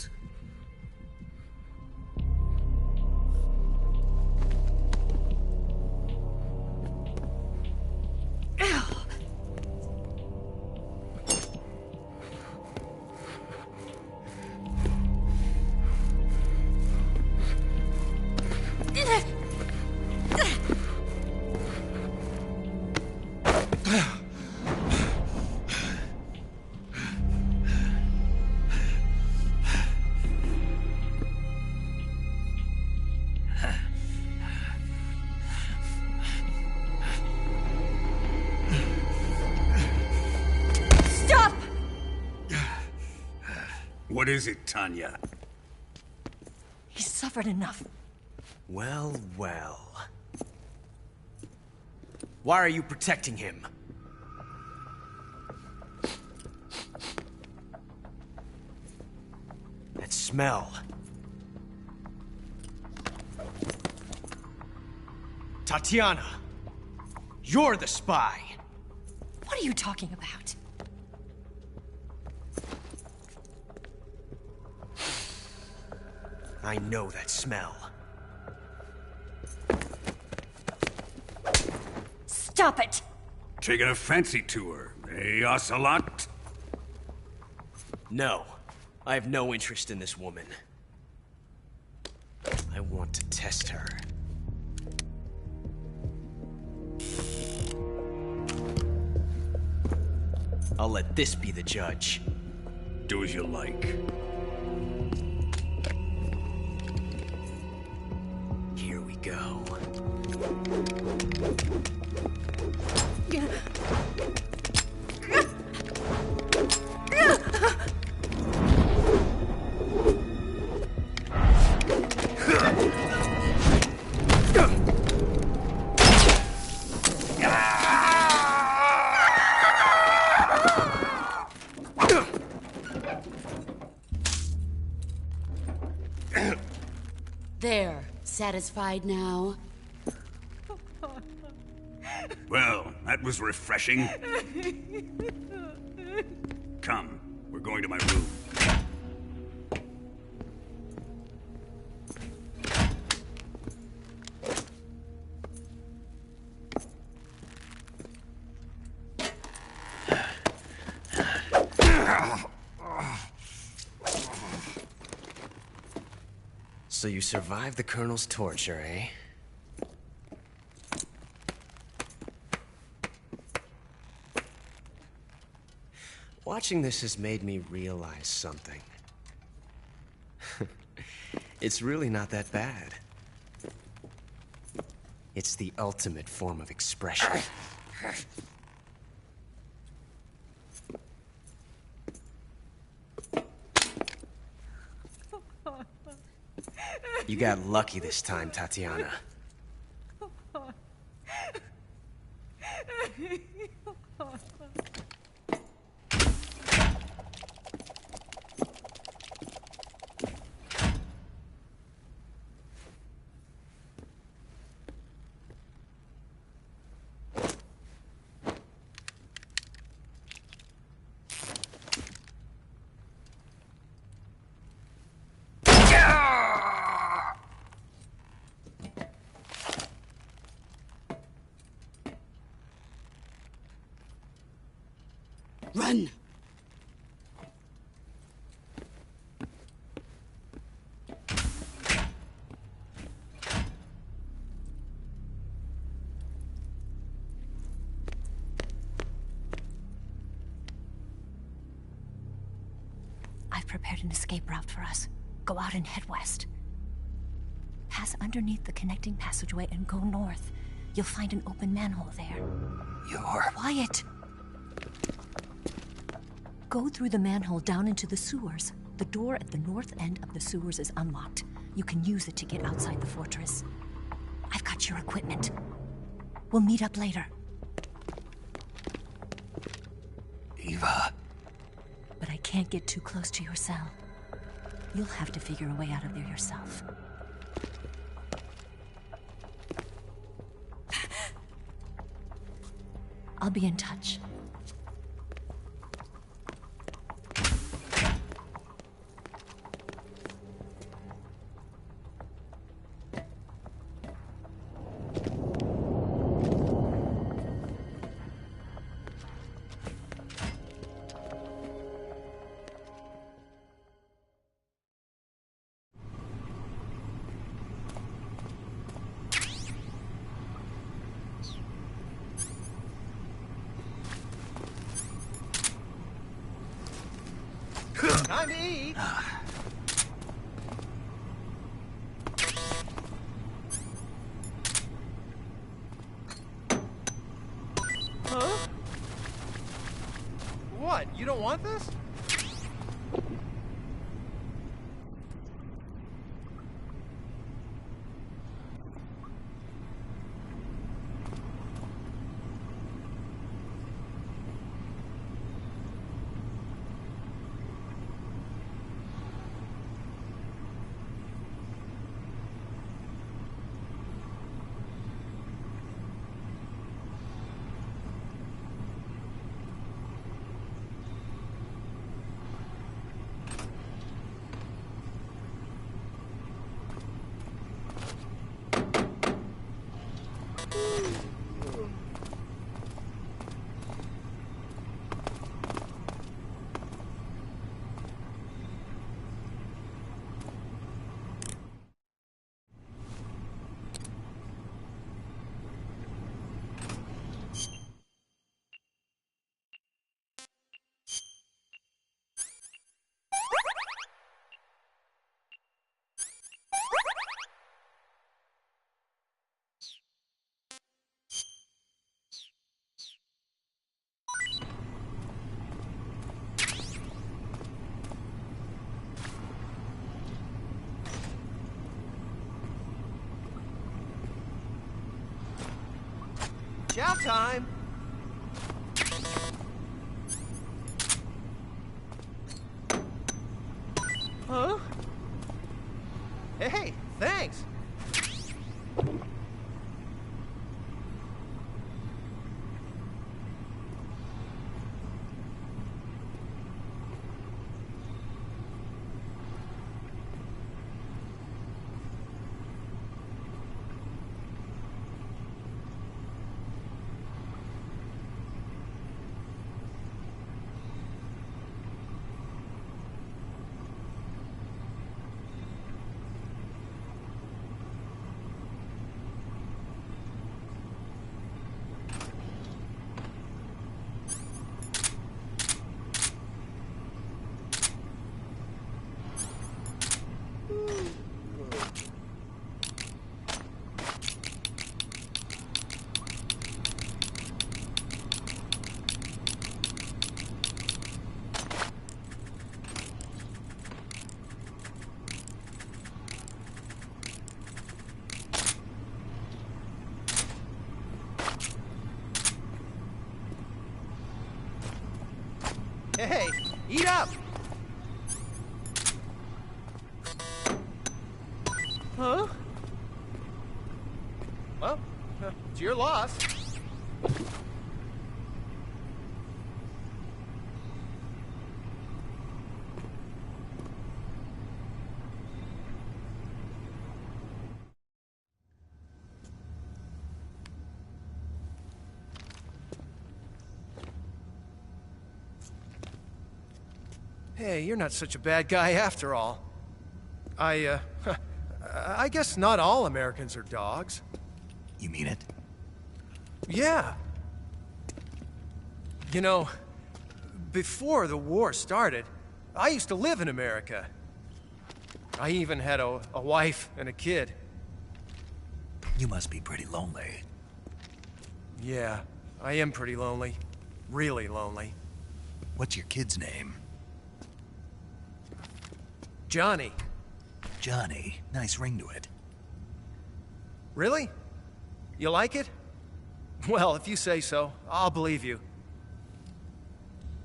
What is it, Tanya? He's suffered enough. Well, well. Why are you protecting him? That smell. Tatiana! You're the spy! What are you talking about? I know that smell. Stop it! Taking a fancy to her, eh, Ocelot? No. I have no interest in this woman. I want to test her. I'll let this be the judge. Do as you like. Here we go. There. Satisfied now? Well, that was refreshing. Come, we're going to my room. So you survived the Colonel's torture, eh? Watching this has made me realize something. It's really not that bad. It's the ultimate form of expression. You got lucky this time, Tatiana. Run! I've prepared an escape route for us. Go out and head west. Pass underneath the connecting passageway and go north. You'll find an open manhole there. You're... Quiet! Go through the manhole down into the sewers. The door at the north end of the sewers is unlocked. You can use it to get outside the fortress. I've got your equipment. We'll meet up later. Eva... But I can't get too close to your cell. You'll have to figure a way out of there yourself. I'll be in touch. Time to eat. Huh? What? You don't want this? Chow time! Huh? Hey, thanks! Hey, eat up! Huh? Well, it's your loss. Hey, you're not such a bad guy after all. I guess not all Americans are dogs. You mean it? Yeah. You know, before the war started, I used to live in America. I even had a wife and a kid. You must be pretty lonely. Yeah, I am pretty lonely. Really lonely. What's your kid's name? Johnny. Johnny. Nice ring to it. Really? You like it? Well, if you say so, I'll believe you.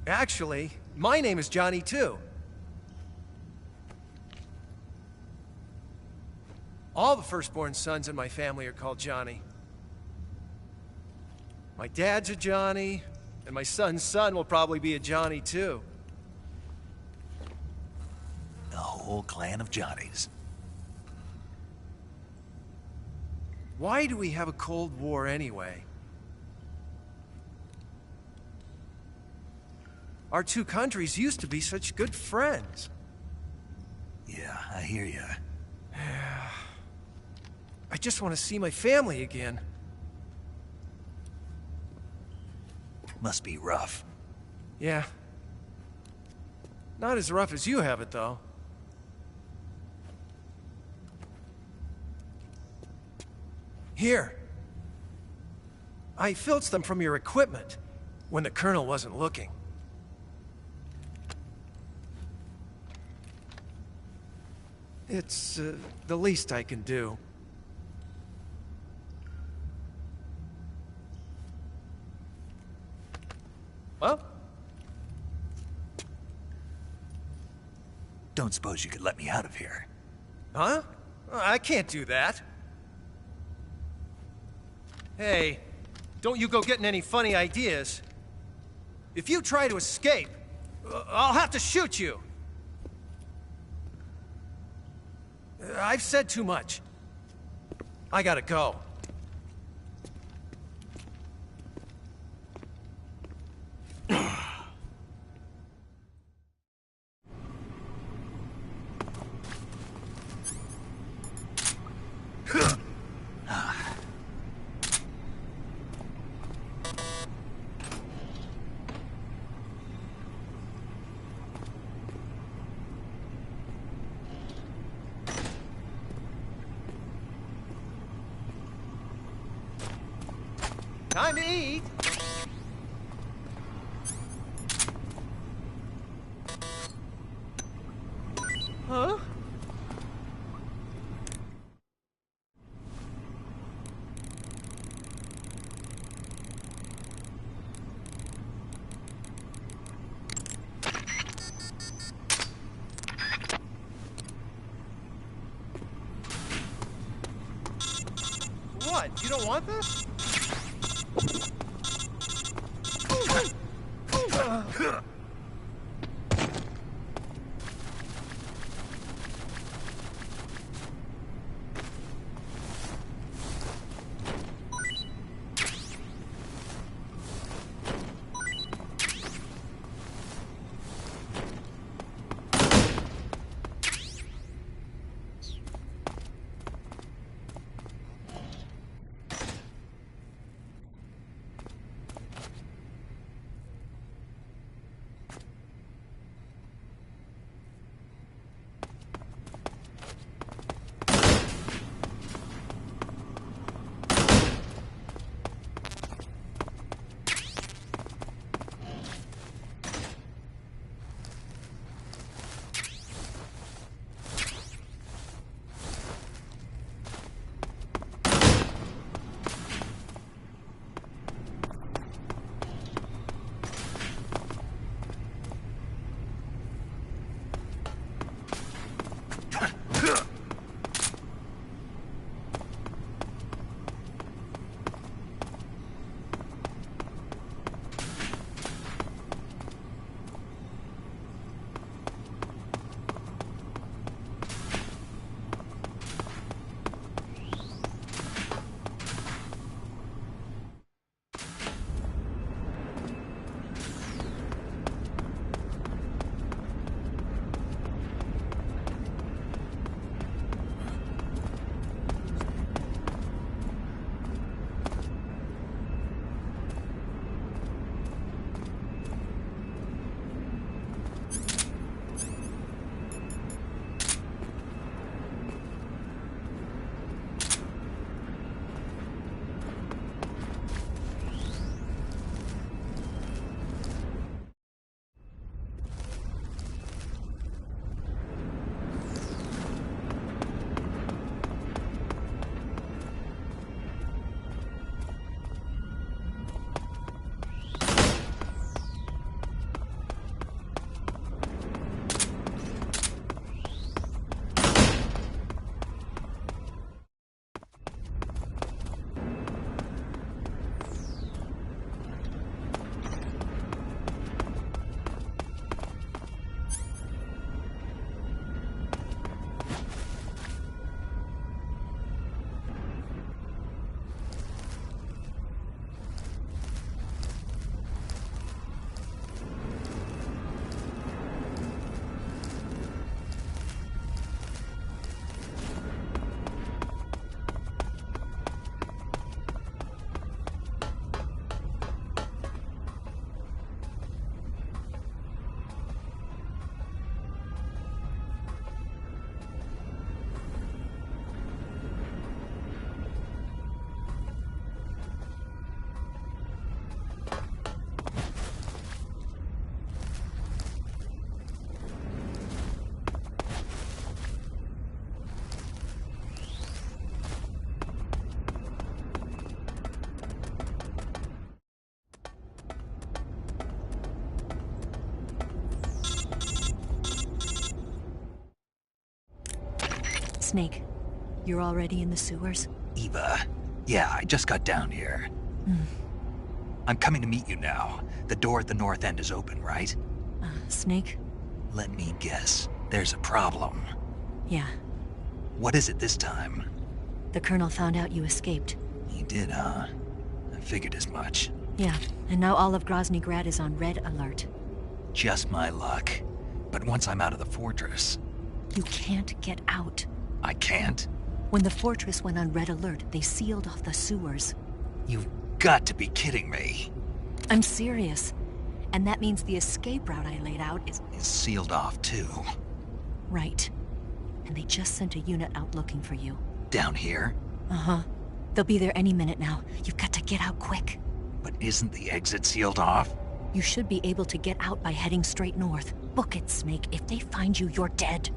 Actually, my name is Johnny too. All the firstborn sons in my family are called Johnny. My dad's a Johnny, and my son's son will probably be a Johnny too. A whole clan of Johnnies. Why do we have a Cold War anyway? Our two countries used to be such good friends. Yeah, I hear you. I just want to see my family again. Must be rough. Yeah. Not as rough as you have it, though. Here. I filched them from your equipment when the Colonel wasn't looking. It's the least I can do. Well? Don't suppose you could let me out of here? Huh? I can't do that. Hey, don't you go getting any funny ideas. If you try to escape, I'll have to shoot you. I've said too much. I gotta go. Time to eat! Huh? What? You don't want this? Snake, you're already in the sewers? Eva, yeah, I just got down here. I'm coming to meet you now. The door at the north end is open, right? Snake? Let me guess. There's a problem. Yeah. What is it this time? The Colonel found out you escaped. He did, huh? I figured as much. Yeah, and now all of Grozny Grad is on red alert. Just my luck. But once I'm out of the fortress... You can't get out. I can't? When the fortress went on red alert, they sealed off the sewers. You've got to be kidding me. I'm serious. And that means the escape route I laid out is sealed off, too. Right. And they just sent a unit out looking for you. Down here? Uh-huh. They'll be there any minute now. You've got to get out quick. But isn't the exit sealed off? You should be able to get out by heading straight north. Book it, Snake. If they find you, you're dead.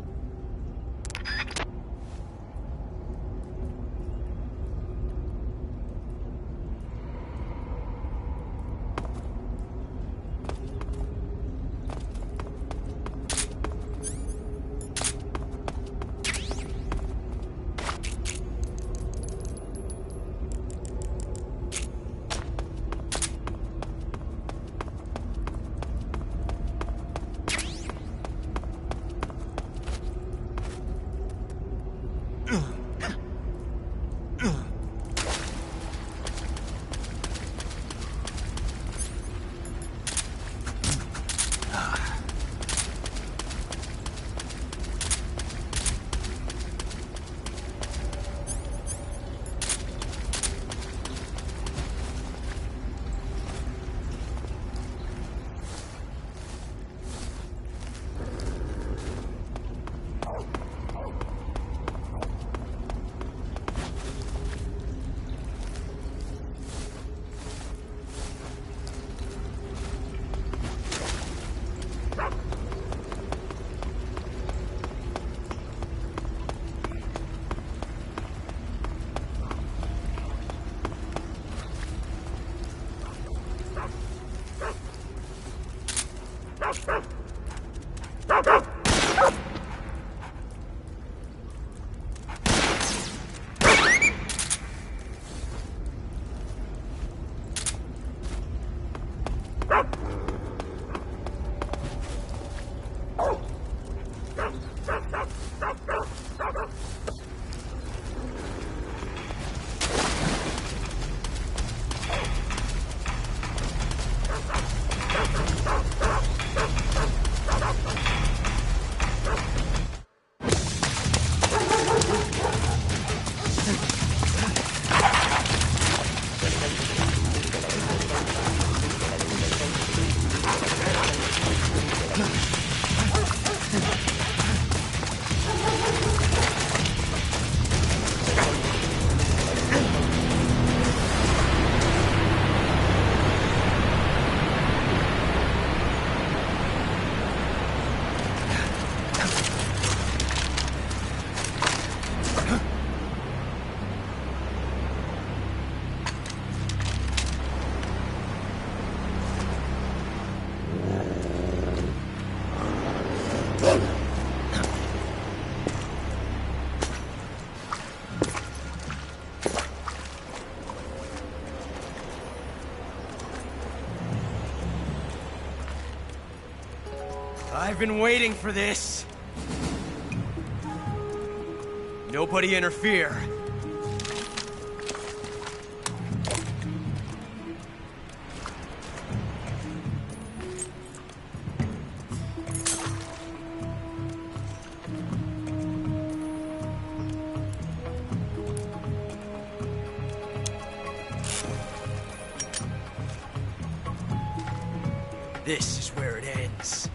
I've been waiting for this. Nobody interfere. This is where it ends.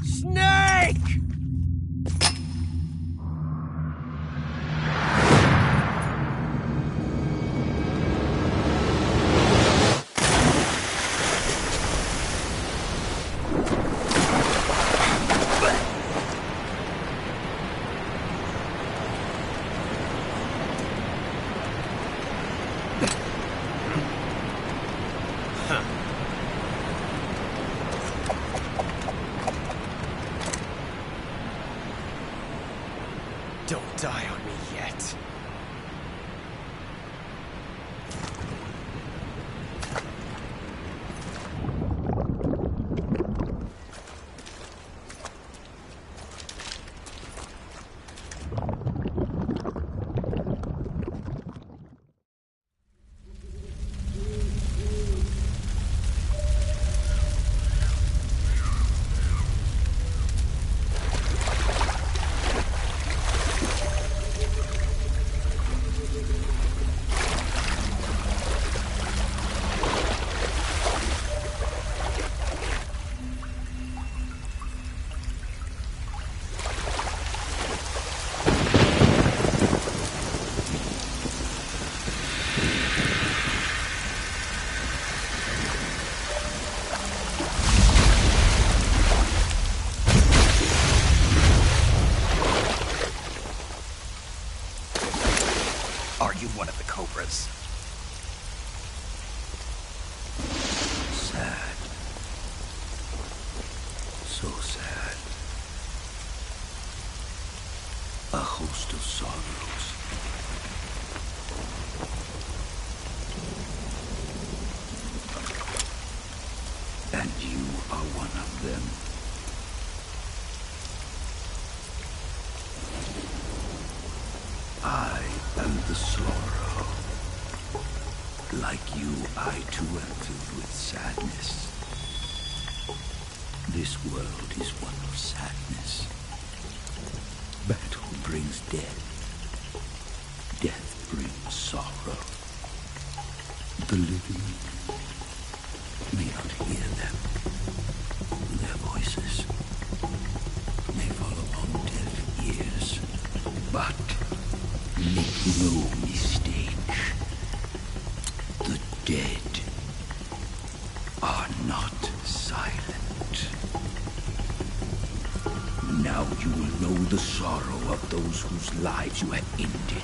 Snake! host of sorrows. And you are one of them. I am the sorrow. Like you, I too am filled with sadness. This world is one of sadness. Battle brings death. Death brings sorrow. The living may not hear them. Their voices may fall upon deaf ears. But make no mistake. The dead are not silent. Now you will know the sorrow of those whose lives you have ended.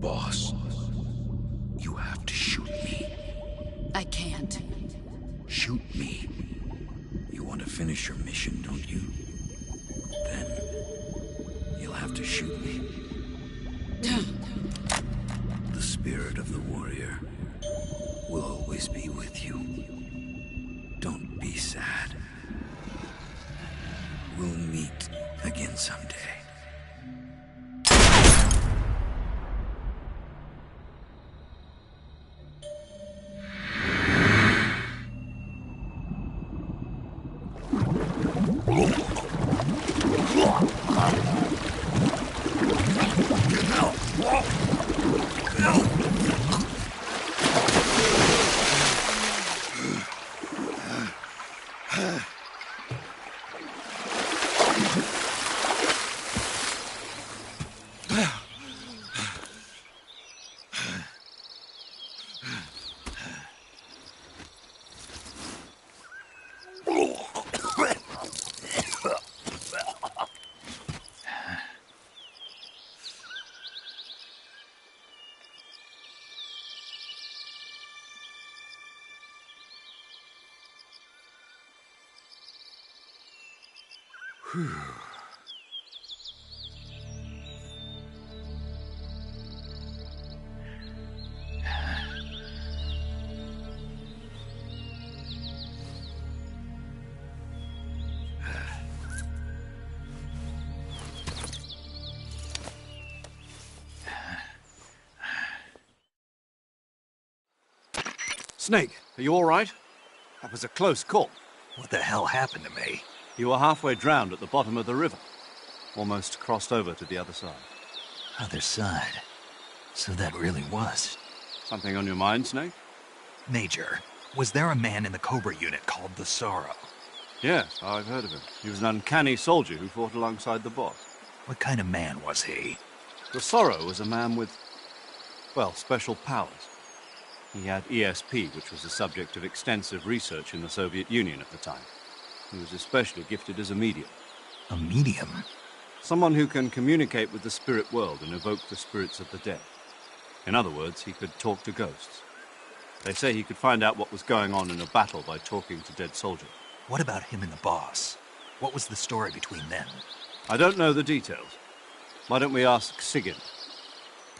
Boss, you have to shoot me. I can't. Shoot me. You want to finish your mission, don't you? Then you'll have to shoot me. The spirit of the warrior will always be with you. Don't be sad. We'll meet again someday. Whew. Snake, are you all right? That was a close call. What the hell happened to me? You were halfway drowned at the bottom of the river. Almost crossed over to the other side. Other side? So that really was. Something on your mind, Snake? Major, was there a man in the Cobra unit called the Sorrow? Yes, I've heard of him. He was an uncanny soldier who fought alongside the boss. What kind of man was he? The Sorrow was a man with, well, special powers. He had ESP, which was the subject of extensive research in the Soviet Union at the time. He was especially gifted as a medium. A medium? Someone who can communicate with the spirit world and evoke the spirits of the dead. In other words, he could talk to ghosts. They say he could find out what was going on in a battle by talking to dead soldiers. What about him and the boss? What was the story between them? I don't know the details. Why don't we ask Sigyn?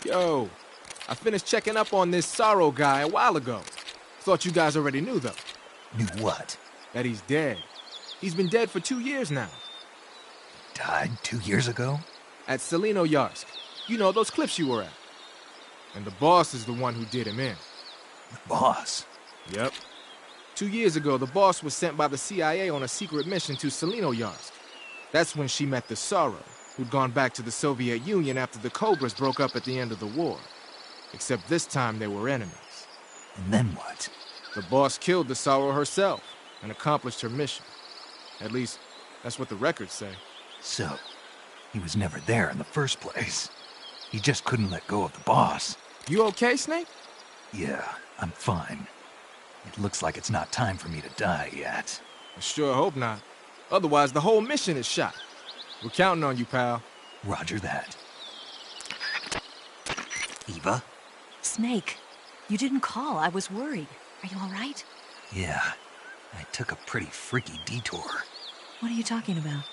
Yo, I finished checking up on this Sorrow guy a while ago. Thought you guys already knew, though. Knew what? That he's dead. He's been dead for 2 years now. Died 2 years ago? At Selino-Yarsk. You know, those cliffs you were at. And the boss is the one who did him in. The boss? Yep. 2 years ago, the boss was sent by the CIA on a secret mission to Selino-Yarsk. That's when she met the Sorrow, who'd gone back to the Soviet Union after the Cobras broke up at the end of the war. Except this time they were enemies. And then what? The boss killed the Sorrow herself and accomplished her mission. At least, that's what the records say. So, he was never there in the first place. He just couldn't let go of the boss. You okay, Snake? Yeah, I'm fine. It looks like it's not time for me to die yet. I sure hope not. Otherwise, the whole mission is shot. We're counting on you, pal. Roger that. Eva? Snake, you didn't call. I was worried. Are you all right? Yeah, I took a pretty freaky detour. What are you talking about?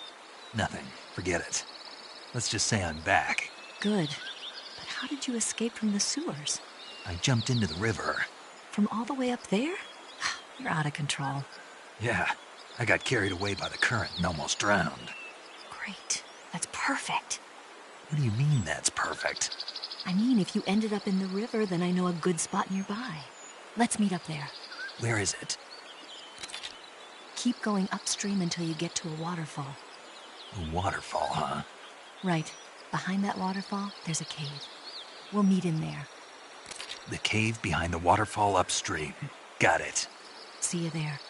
Nothing. Forget it. Let's just say I'm back. Good. But how did you escape from the sewers? I jumped into the river. From all the way up there? You're out of control. Yeah, I got carried away by the current and almost drowned. Great. That's perfect. What do you mean that's perfect? I mean, if you ended up in the river, then I know a good spot nearby. Let's meet up there. Where is it? Keep going upstream until you get to a waterfall. A waterfall, huh? Right. Behind that waterfall, there's a cave. We'll meet in there. The cave behind the waterfall upstream. Got it. See you there.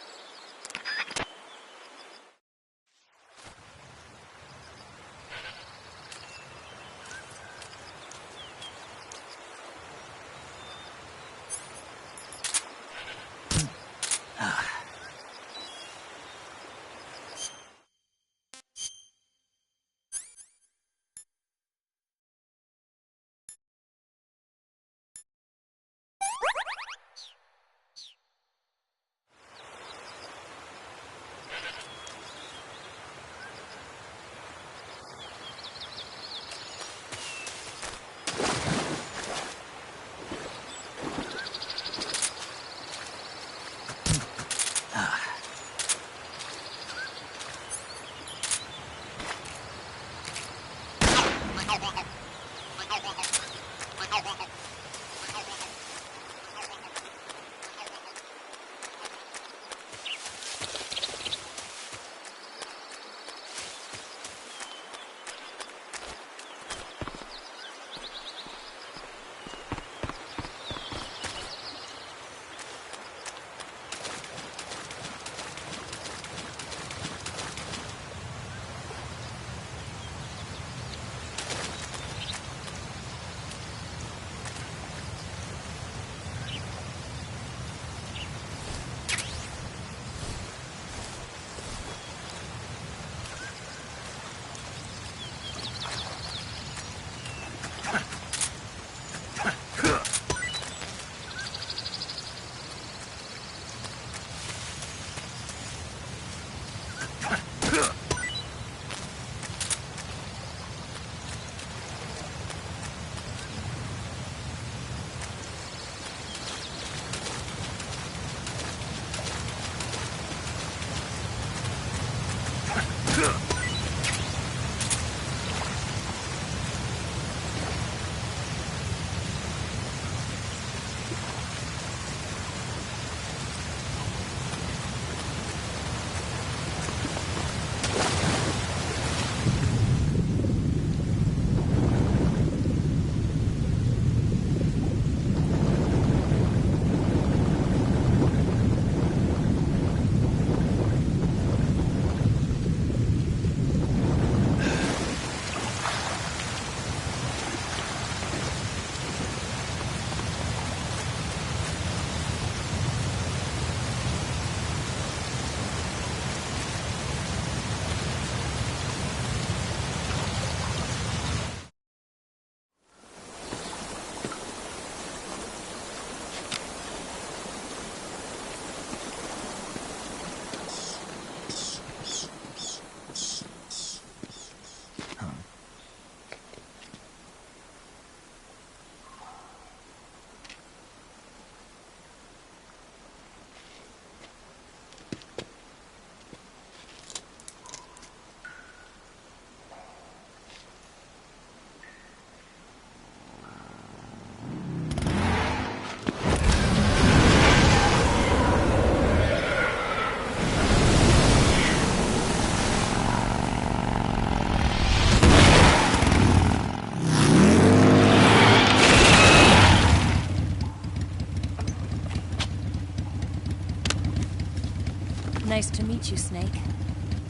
meet you, Snake.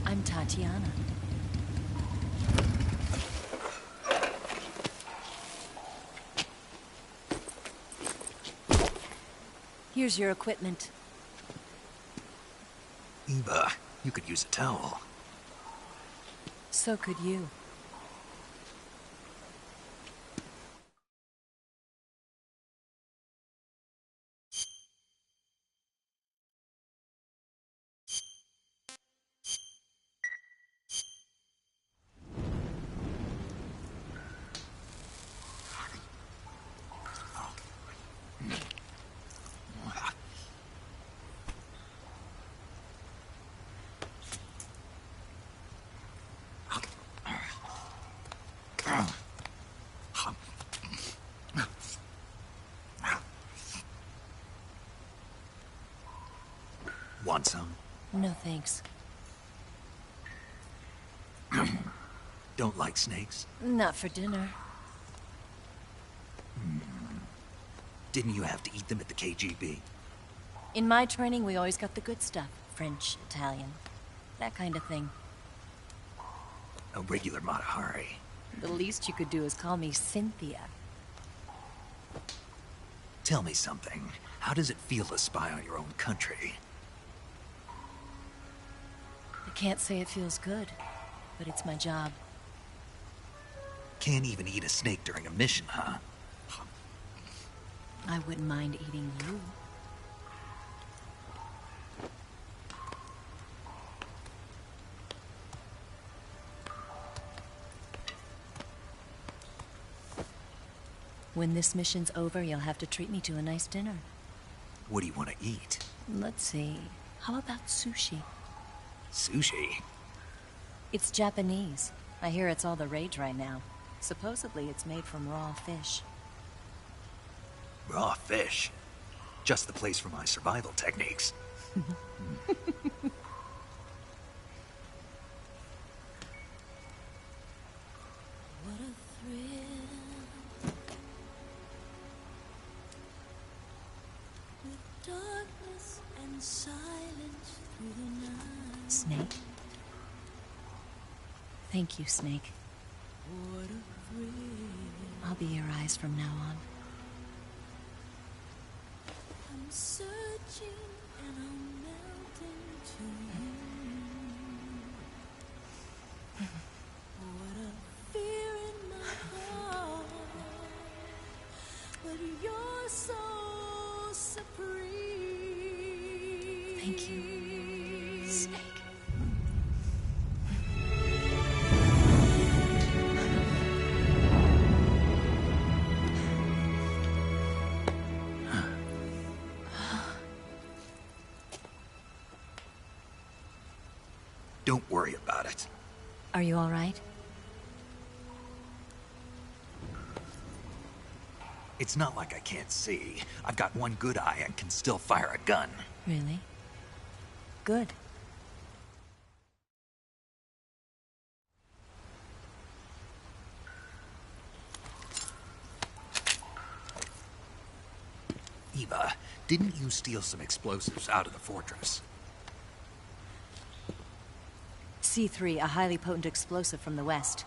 I'm Tatiana. Here's your equipment. Eva, you could use a towel. So could you. Want some? No thanks. Don't like snakes? Not for dinner. Didn't you have to eat them at the KGB? In my training, we always got the good stuff. French, Italian, that kind of thing. A regular Mata Hari. The least you could do is call me Cynthia. Tell me something. How does it feel to spy on your own country? I can't say it feels good, but it's my job. Can't even eat a snake during a mission, huh? I wouldn't mind eating you. When this mission's over, you'll have to treat me to a nice dinner. What do you want to eat? Let's see. How about sushi? Sushi? It's Japanese. I hear it's all the rage right now. Supposedly it's made from raw fish. Raw fish? Just the place for my survival techniques. Snake? Thank you, Snake. I'll be your eyes from now on. I'm searching and I'm melting to you. What a fear in my heart, but you're so supreme. Thank you, Snake. Don't worry about it. Are you all right? It's not like I can't see. I've got one good eye and can still fire a gun. Really? Good. Eva, didn't you steal some explosives out of the fortress? C3, a highly potent explosive from the west.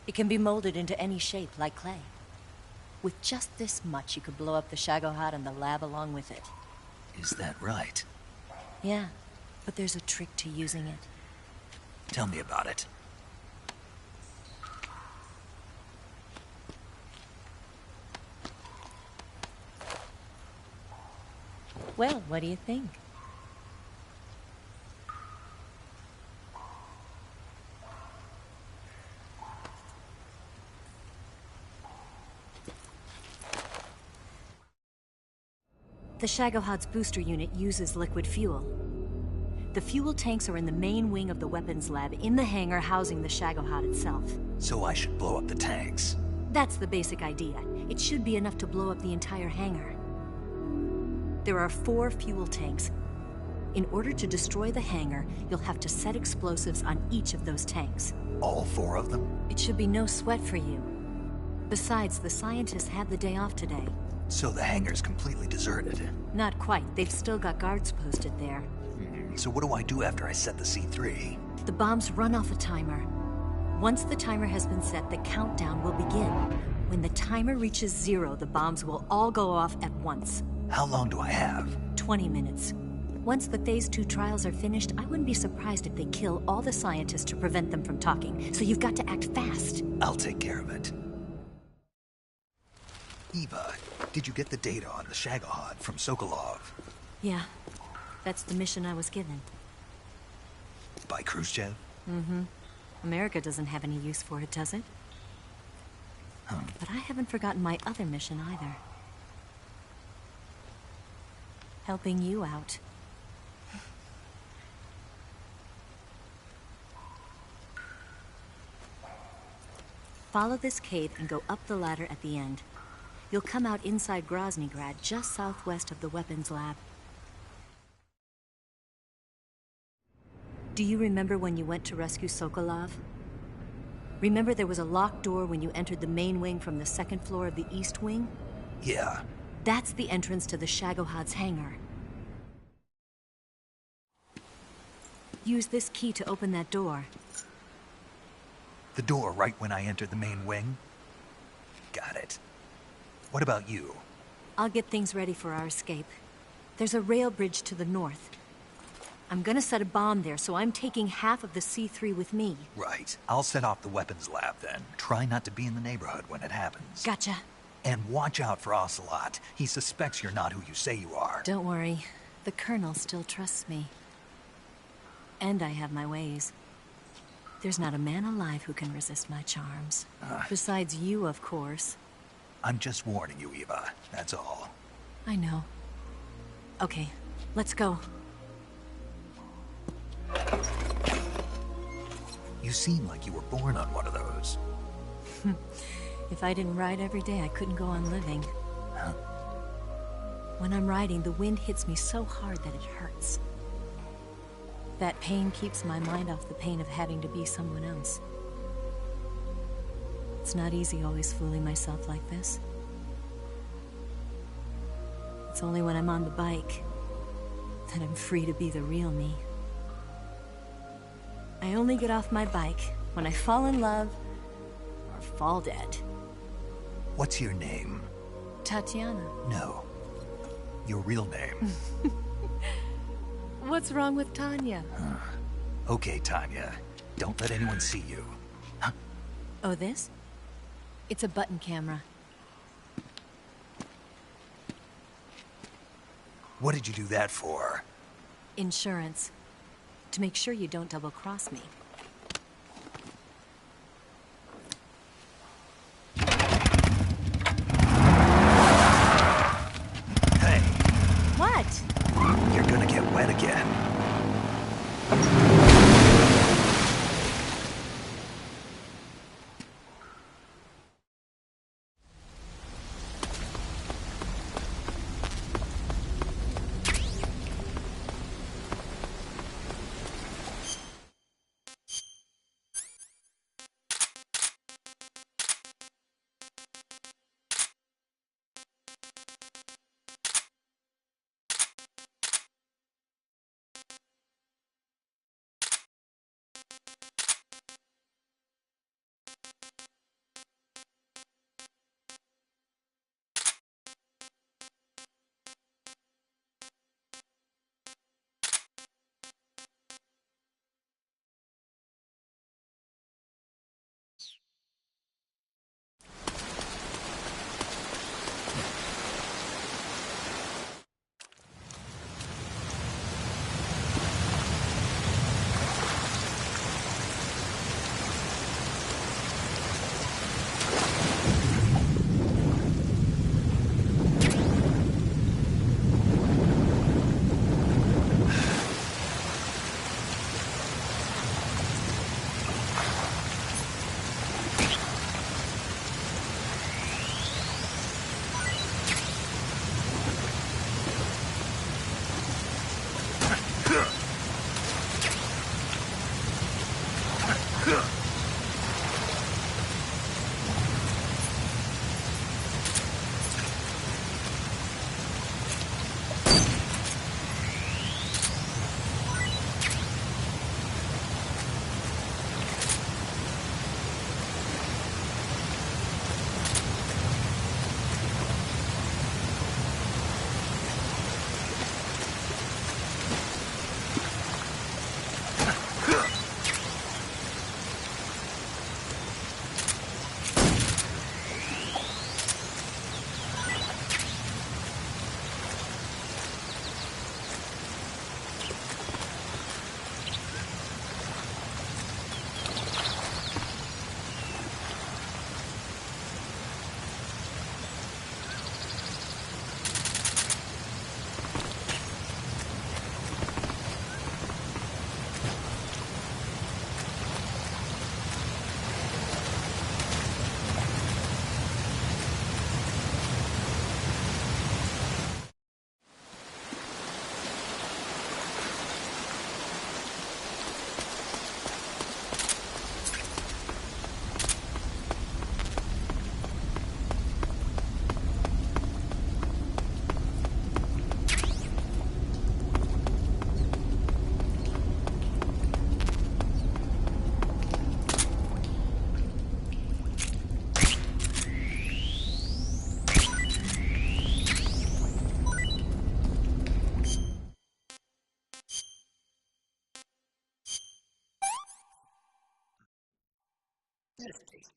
It can be molded into any shape, like clay. With just this much, you could blow up the Shagohod and the lab along with it. Is that right? Yeah, but there's a trick to using it. Tell me about it. Well, what do you think? The Shagohod's booster unit uses liquid fuel. The fuel tanks are in the main wing of the weapons lab in the hangar housing the Shagohod itself. So I should blow up the tanks. That's the basic idea. It should be enough to blow up the entire hangar. There are 4 fuel tanks. In order to destroy the hangar, you'll have to set explosives on each of those tanks. All 4 of them? It should be no sweat for you. Besides, the scientists had the day off today. So the hangar's completely deserted. Not quite. They've still got guards posted there. So what do I do after I set the C3? The bombs run off a timer. Once the timer has been set, the countdown will begin. When the timer reaches 0, the bombs will all go off at once. How long do I have? 20 minutes. Once the Phase 2 trials are finished, I wouldn't be surprised if they kill all the scientists to prevent them from talking. So you've got to act fast. I'll take care of it. Eva, did you get the data on the Shagohod from Sokolov? Yeah, that's the mission I was given. By Khrushchev? Mm-hmm. America doesn't have any use for it, does it? But I haven't forgotten my other mission either. Helping you out. Follow this cave and go up the ladder at the end. You'll come out inside Groznygrad, just southwest of the weapons lab. Do you remember when you went to rescue Sokolov? Remember there was a locked door when you entered the main wing from the second floor of the east wing? Yeah. That's the entrance to the Shagohod's hangar. Use this key to open that door. The door right when I entered the main wing? Got it. What about you? I'll get things ready for our escape. There's a rail bridge to the north. I'm gonna set a bomb there, so I'm taking half of the C3 with me. Right. I'll set off the weapons lab then. Try not to be in the neighborhood when it happens. Gotcha. And watch out for Ocelot. He suspects you're not who you say you are. Don't worry. The Colonel still trusts me. And I have my ways. There's not a man alive who can resist my charms. Besides you, of course. I'm just warning you, Eva. That's all. I know. Okay, let's go. You seem like you were born on one of those. If I didn't ride every day, I couldn't go on living. When I'm riding, the wind hits me so hard that it hurts. That pain keeps my mind off the pain of having to be someone else. It's not easy always fooling myself like this. It's only when I'm on the bike that I'm free to be the real me. I only get off my bike when I fall in love or fall dead. What's your name? Tatiana. No. Your real name. What's wrong with Tanya? Okay, Tanya. Don't let anyone see you. Oh, this? It's a button camera. What did you do that for? Insurance. To make sure you don't double-cross me. Hey. What? You're gonna get wet again.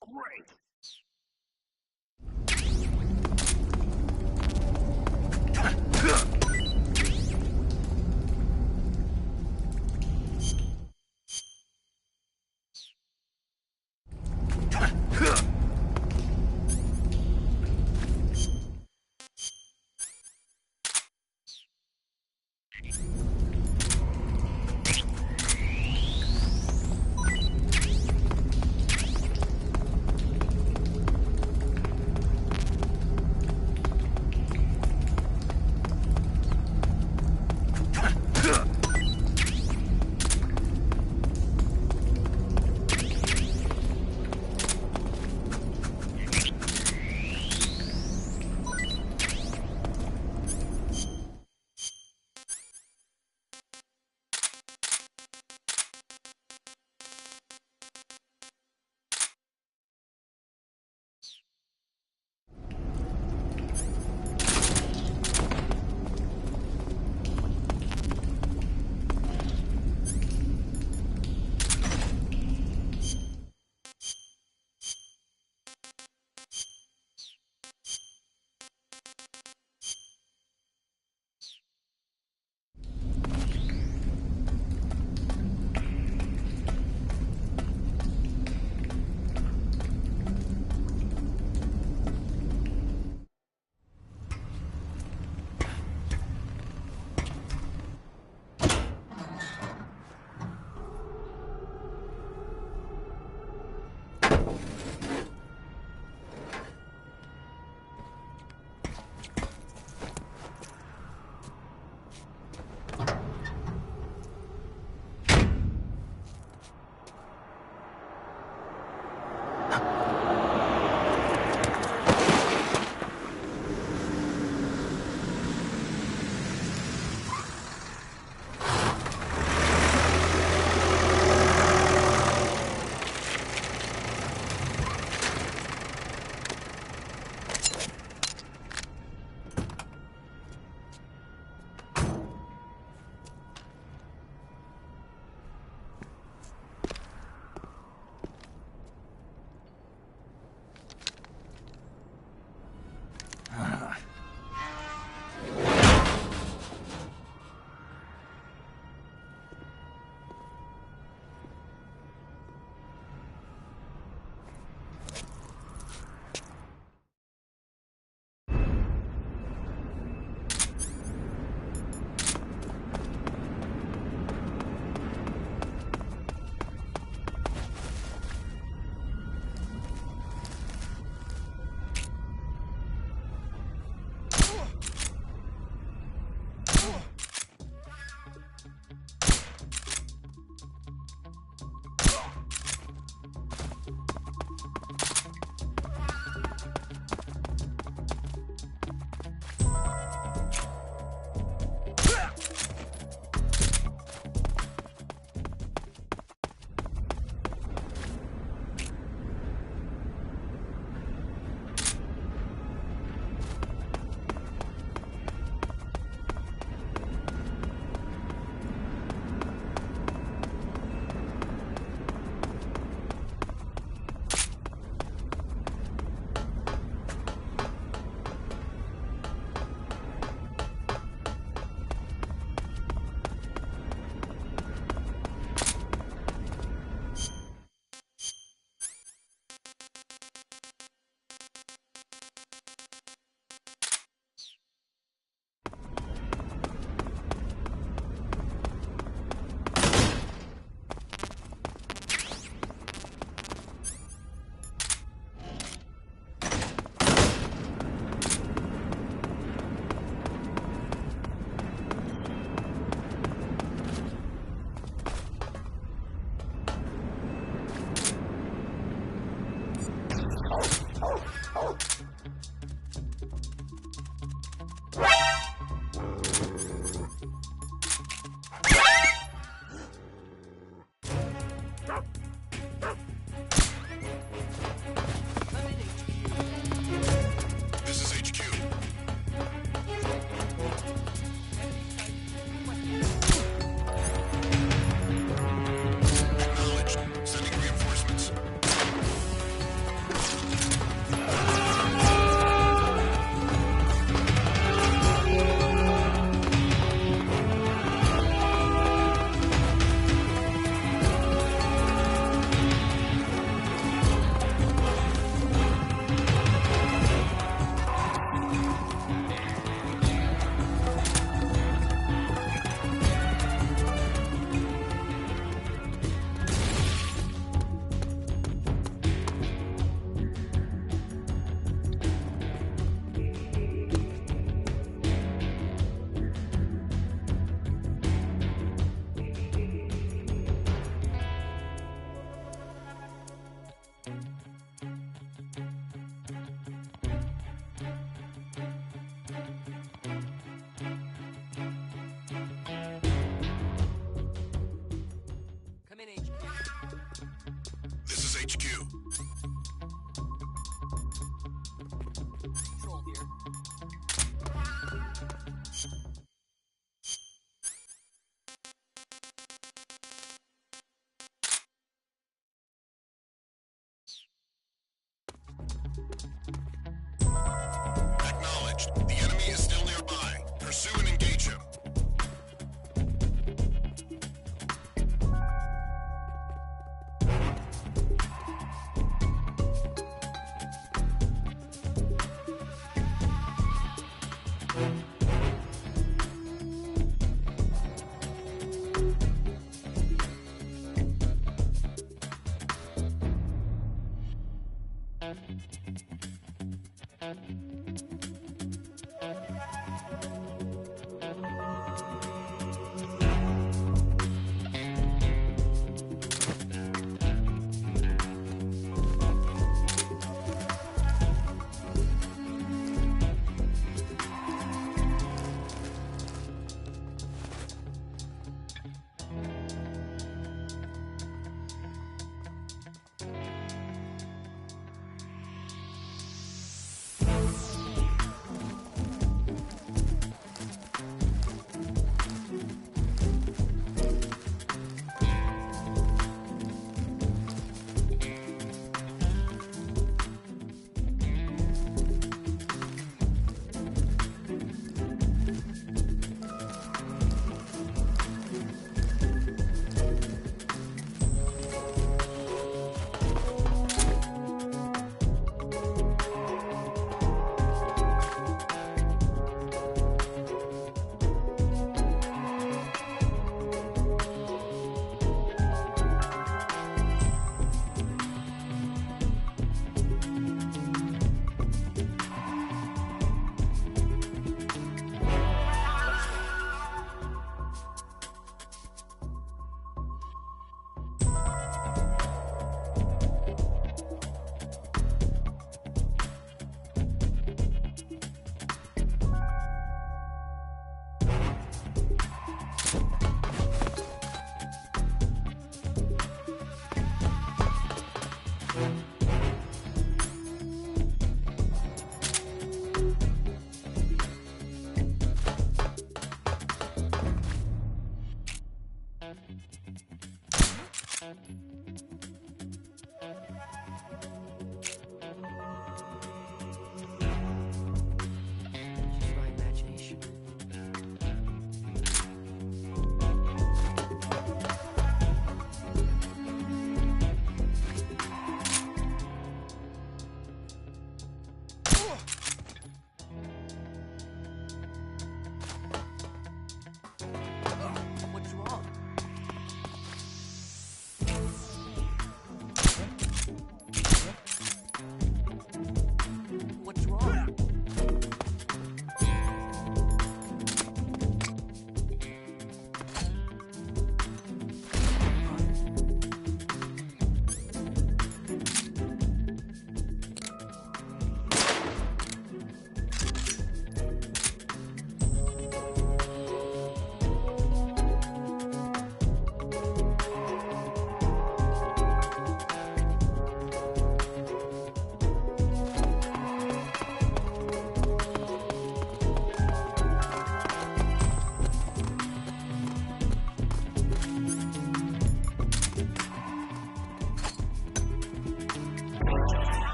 Great.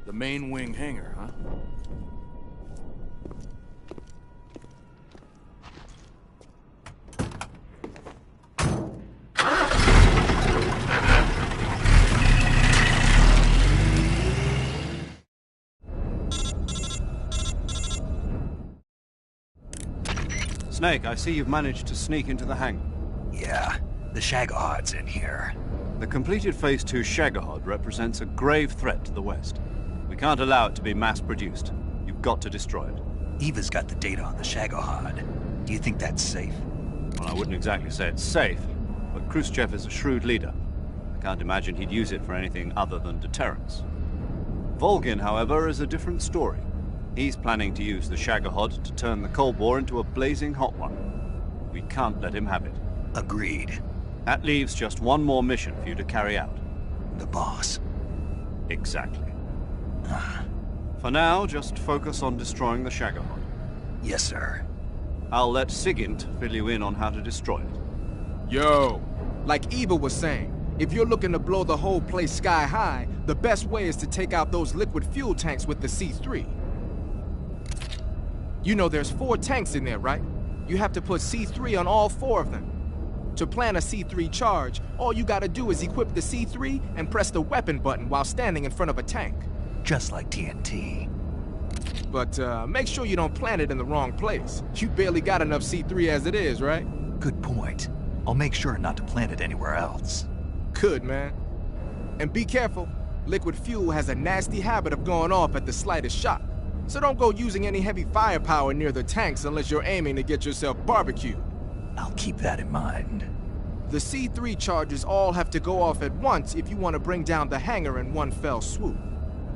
The main wing hangar, huh? Snake, I see you've managed to sneak into the hangar. Yeah, the Shagohod's in here. The completed Phase 2 Shagohod represents a grave threat to the West. We can't allow it to be mass-produced. You've got to destroy it. Eva's got the data on the Shagohod. Do you think that's safe? Well, I wouldn't exactly say it's safe, but Khrushchev is a shrewd leader. I can't imagine he'd use it for anything other than deterrence. Volgin, however, is a different story. He's planning to use the Shagohod to turn the Cold War into a blazing hot one. We can't let him have it. Agreed. That leaves just one more mission for you to carry out. The boss. Exactly. For now, just focus on destroying the Shagohod. Yes, sir. I'll let Sigint fill you in on how to destroy it. Yo, like Eva was saying, if you're looking to blow the whole place sky high, the best way is to take out those liquid fuel tanks with the C3. You know there's 4 tanks in there, right? You have to put C3 on all 4 of them. To plant a C3 charge, all you gotta do is equip the C3 and press the weapon button while standing in front of a tank. Just like TNT. But make sure you don't plant it in the wrong place. You barely got enough C3 as it is, right? Good point. I'll make sure not to plant it anywhere else. Good, man. And be careful. Liquid fuel has a nasty habit of going off at the slightest shock. So don't go using any heavy firepower near the tanks unless you're aiming to get yourself barbecued. I'll keep that in mind. The C3 charges all have to go off at once if you want to bring down the hangar in one fell swoop.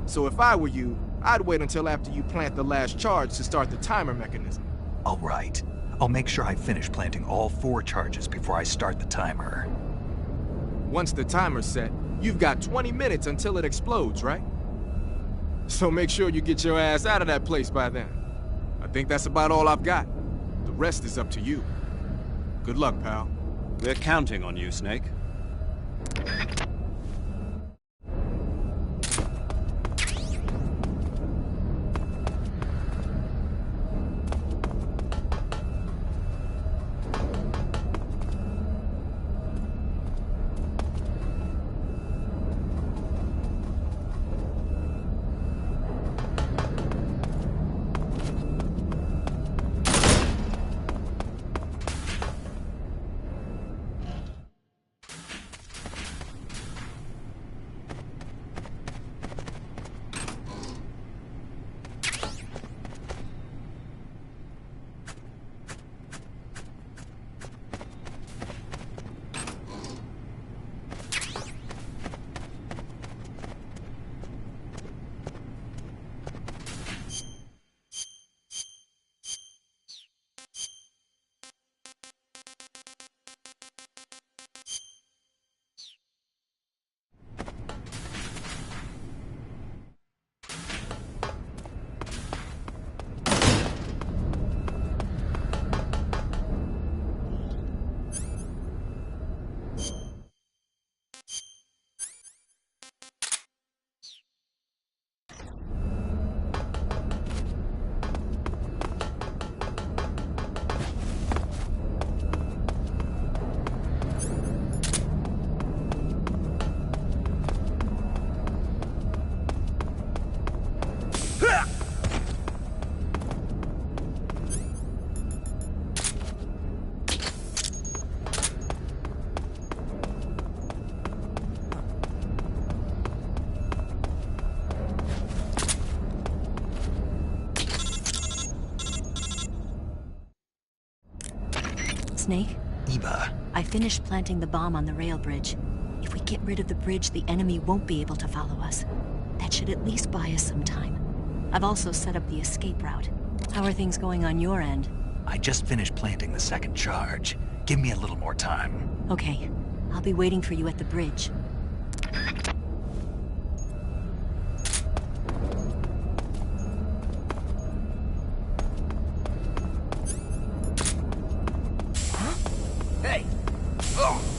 So if I were you, I'd wait until after you plant the last charge to start the timer mechanism. All right. I'll make sure I finish planting all 4 charges before I start the timer. Once the timer's set, you've got 20 minutes until it explodes, right? So make sure you get your ass out of that place by then. I think that's about all I've got. The rest is up to you. Good luck, pal. We're counting on you, Snake. Snake? Eva. I finished planting the bomb on the rail bridge. If we get rid of the bridge, the enemy won't be able to follow us. That should at least buy us some time. I've also set up the escape route. How are things going on your end? I just finished planting the second charge. Give me a little more time. Okay. I'll be waiting for you at the bridge. Hey! Oh!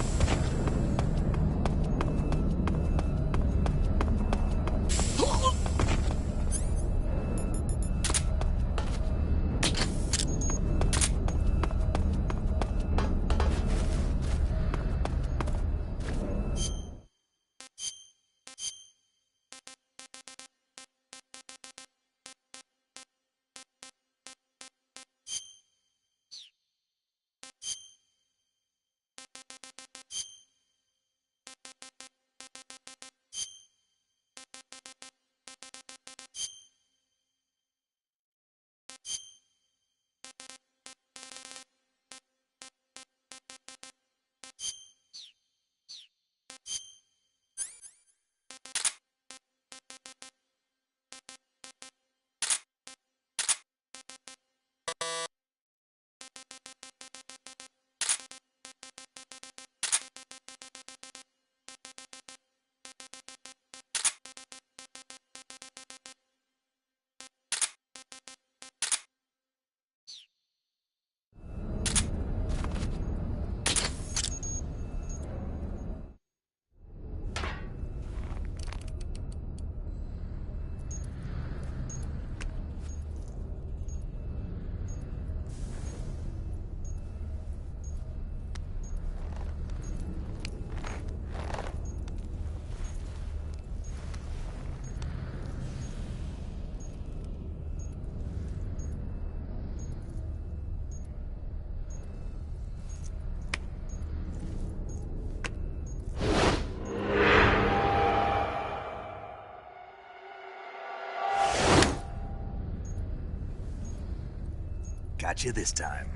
Got you this time.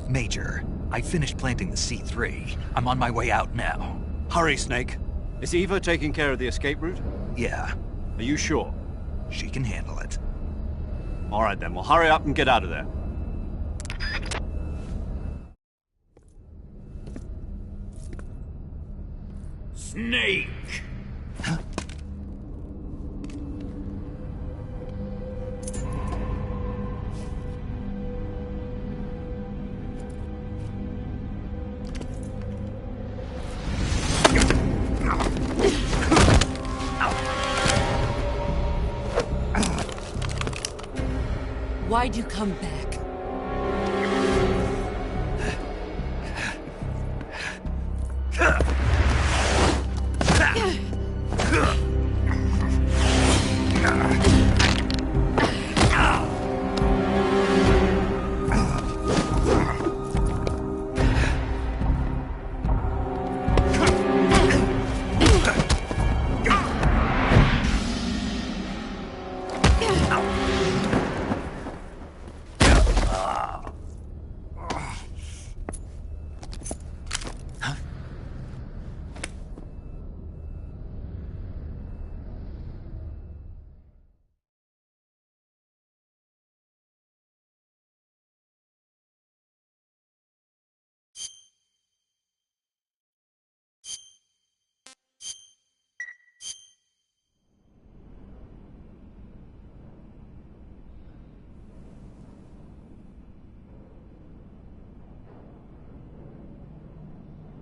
Major, I finished planting the C3. I'm on my way out now. Hurry, Snake. Is Eva taking care of the escape route? Yeah. Are you sure? She can handle it. All right then, well hurry up and get out of there. Snake! Why'd you come back?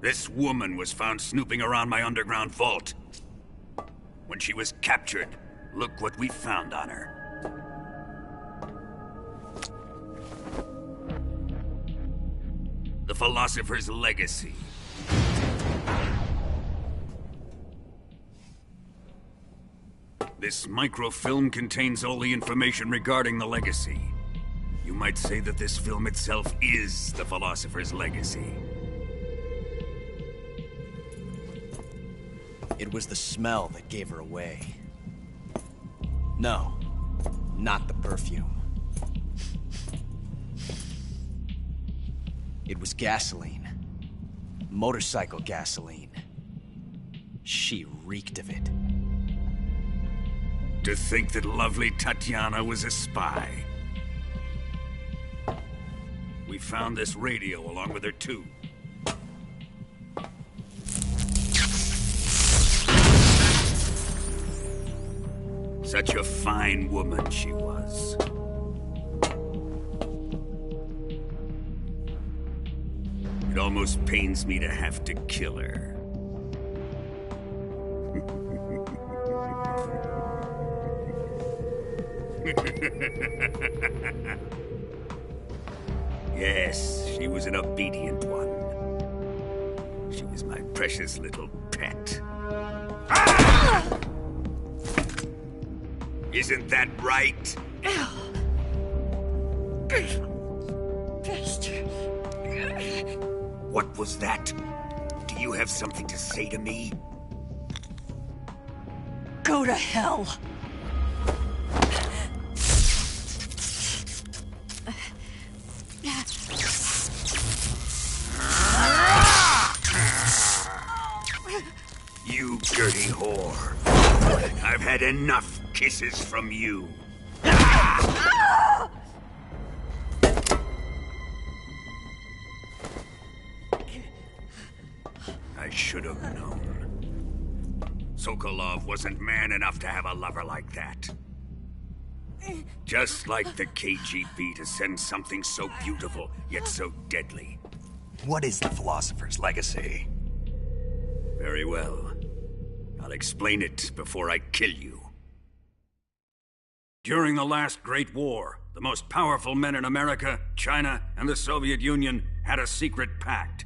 This woman was found snooping around my underground vault. When she was captured, look what we found on her. The Philosopher's Legacy. This microfilm contains all the information regarding the Legacy. You might say that this film itself is the Philosopher's Legacy. It was the smell that gave her away. No, not the perfume. It was gasoline. Motorcycle gasoline. She reeked of it. To think that lovely Tatiana was a spy. We found this radio along with her too. Such a fine woman she was. It almost pains me to have to kill her. Yes, she was an obedient one. She was my precious little pet. Ah! Isn't that right? What was that? Do you have something to say to me? Go to hell. You dirty whore. I've had enough kisses from you. I should have known. Sokolov wasn't man enough to have a lover like that. Just like the KGB to send something so beautiful, yet so deadly. What is the Philosopher's Legacy? Very well. I'll explain it before I kill you. During the last Great War, the most powerful men in America, China, and the Soviet Union had a secret pact.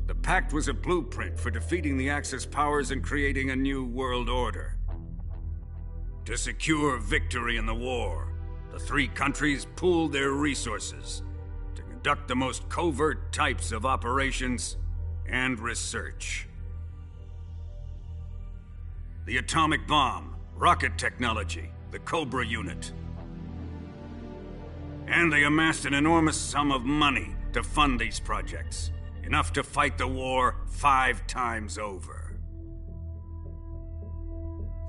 The pact was a blueprint for defeating the Axis powers and creating a new world order. To secure victory in the war, the three countries pooled their resources to conduct the most covert types of operations and research. The atomic bomb, rocket technology, the Cobra unit. And they amassed an enormous sum of money to fund these projects, enough to fight the war 5 times over.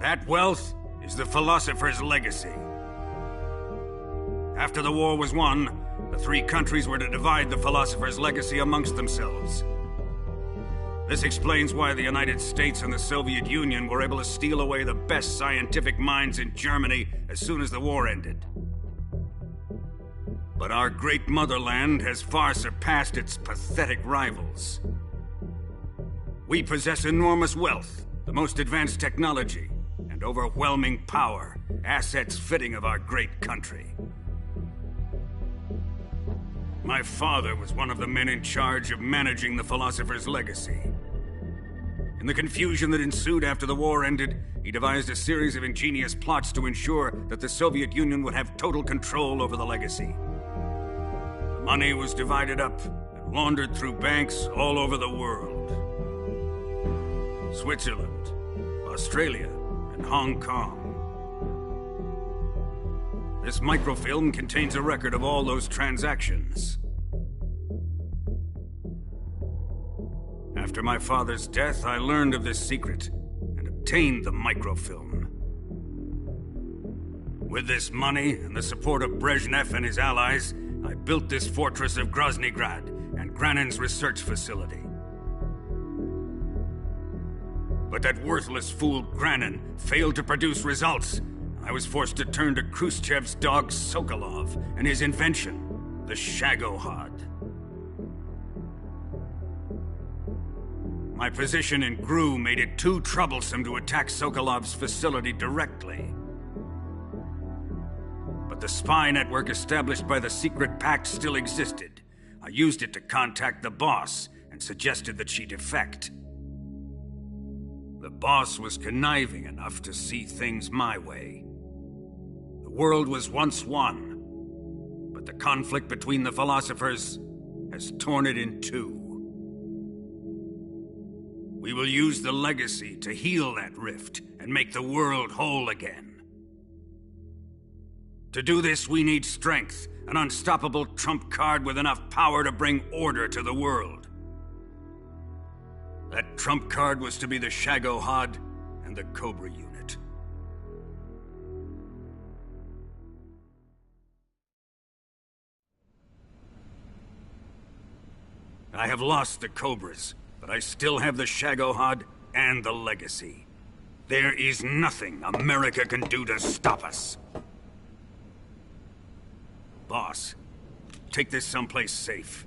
That wealth is the Philosopher's Legacy. After the war was won, the three countries were to divide the Philosopher's Legacy amongst themselves. This explains why the United States and the Soviet Union were able to steal away the best scientific minds in Germany as soon as the war ended. But our great motherland has far surpassed its pathetic rivals. We possess enormous wealth, the most advanced technology, and overwhelming power, assets fitting of our great country. My father was one of the men in charge of managing the Philosopher's Legacy. In the confusion that ensued after the war ended, he devised a series of ingenious plots to ensure that the Soviet Union would have total control over the legacy. The money was divided up and laundered through banks all over the world. Switzerland, Australia, and Hong Kong. This microfilm contains a record of all those transactions. After my father's death, I learned of this secret and obtained the microfilm. With this money and the support of Brezhnev and his allies, I built this fortress of Groznygrad and Granin's research facility. But that worthless fool Granin failed to produce results. I was forced to turn to Khrushchev's dog Sokolov and his invention, the Shagohod. My position in GRU made it too troublesome to attack Sokolov's facility directly. But the spy network established by the secret pact still existed. I used it to contact the boss and suggested that she defect. The boss was conniving enough to see things my way. The world was once one, but the conflict between the philosophers has torn it in two. We will use the legacy to heal that rift and make the world whole again. To do this, we need strength, an unstoppable trump card with enough power to bring order to the world. That trump card was to be the Shagohod and the Cobra unit. I have lost the Cobras, but I still have the Shagohod and the legacy. There is nothing America can do to stop us. Boss, take this someplace safe.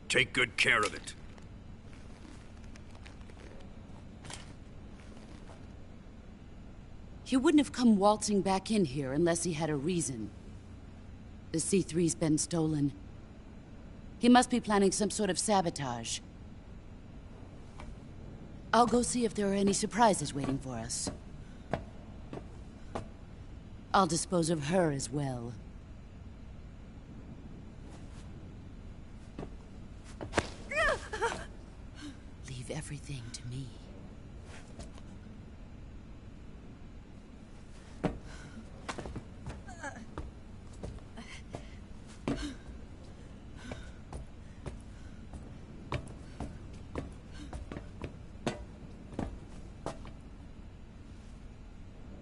Take good care of it. He wouldn't have come waltzing back in here unless he had a reason. The C3's been stolen. He must be planning some sort of sabotage. I'll go see if there are any surprises waiting for us. I'll dispose of her as well. Leave everything to me.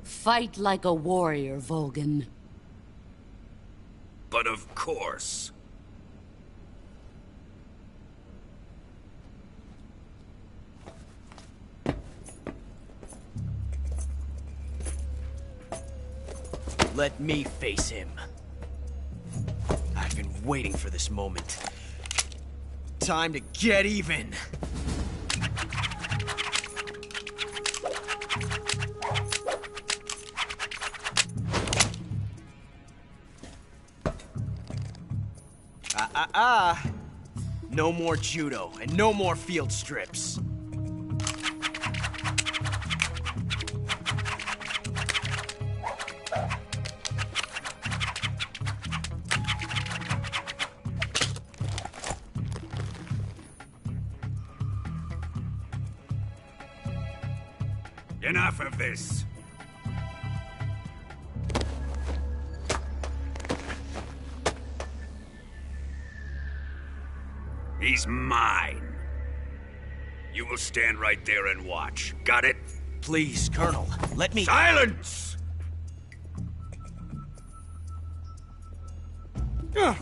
Fight like a warrior, Volgan. But of course. Let me face him. I've been waiting for this moment. Time to get even! No more judo, and no more field strips. Enough of this. He's mine. You will stand right there and watch. Got it? Please, Colonel, let me— Silence! Huh?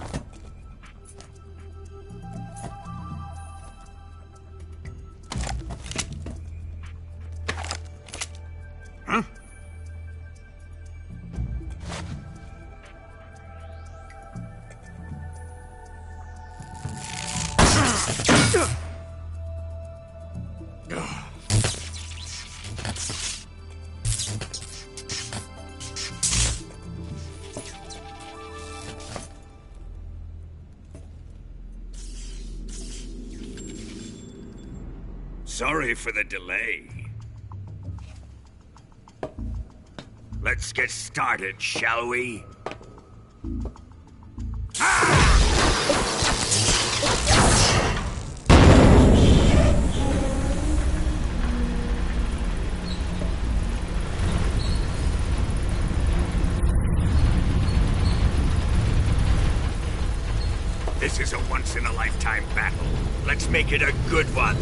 Sorry for the delay. Let's get started, shall we? This is a once-in-a-lifetime battle. Let's make it a good one.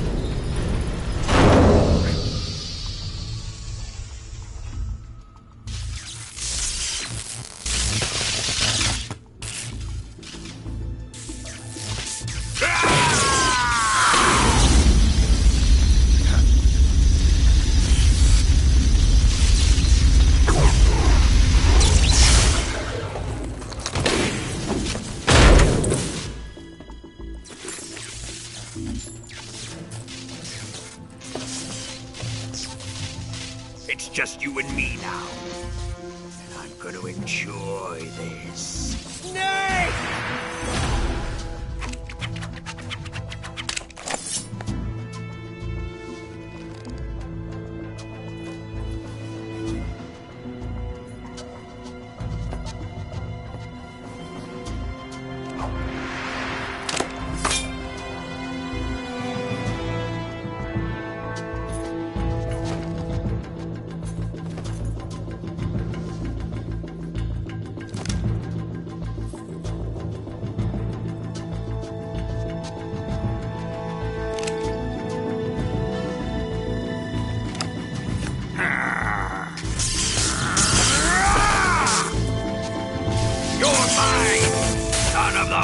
It's just you and me now. And I'm gonna enjoy this. Snake!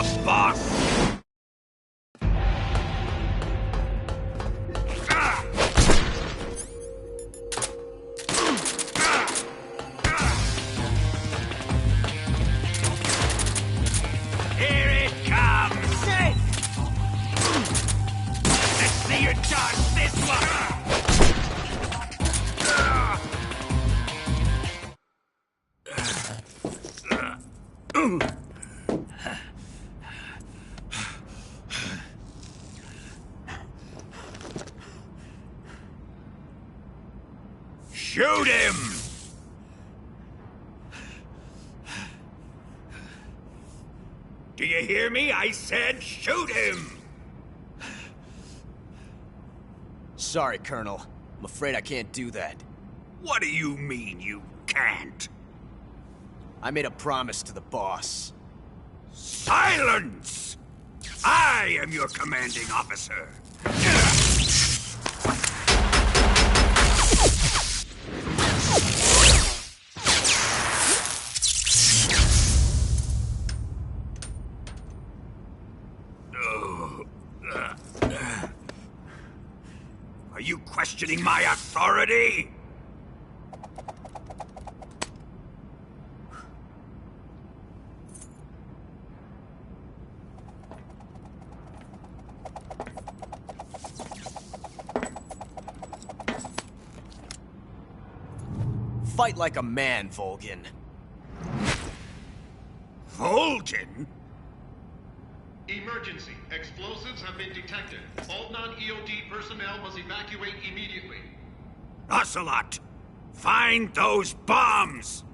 the boss! Here it comes! Let's see you dodge this one! Shoot him! Do you hear me? I said shoot him! Sorry, Colonel. I'm afraid I can't do that. What do you mean you can't? I made a promise to the boss. Silence! I am your commanding officer. Are you questioning my authority? Fight like a man, Volgin. Volgin? Emergency. Explosives have been detected. All non-EOD personnel must evacuate immediately. Ocelot! Find those bombs!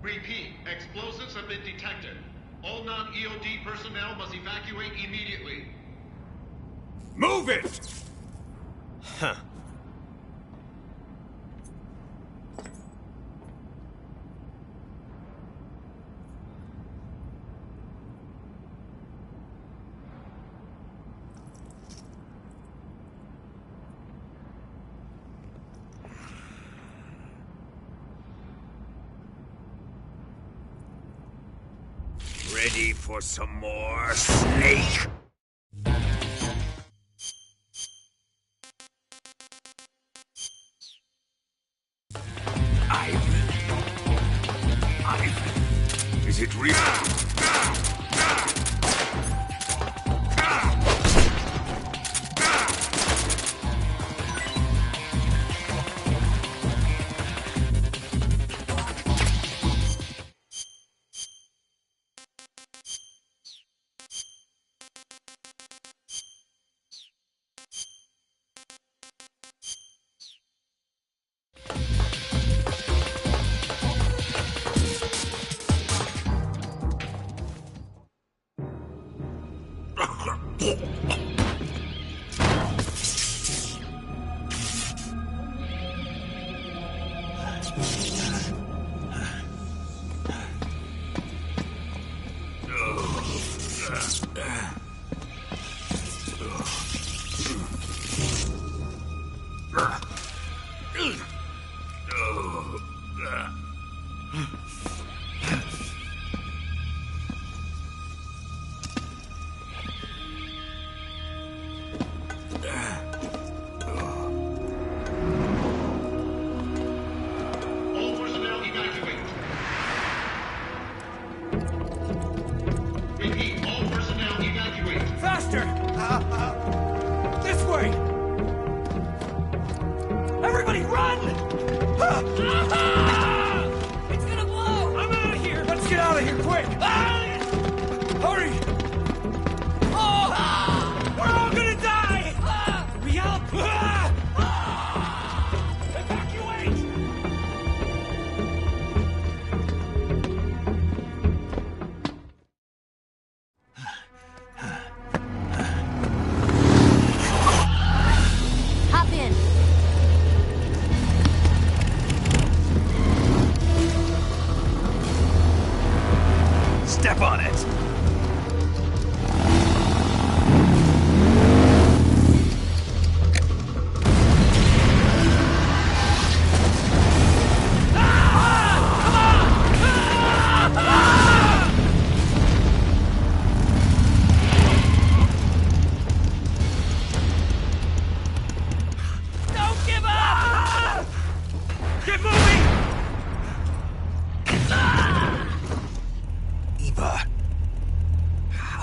Repeat. Explosives have been detected. All non-EOD personnel must evacuate immediately. Move it! Huh. Ready for some more, Snake? Ivan? Is it real? All personnel evacuate. Repeat. All personnel evacuate. Faster! This way! Everybody run! It's gonna blow!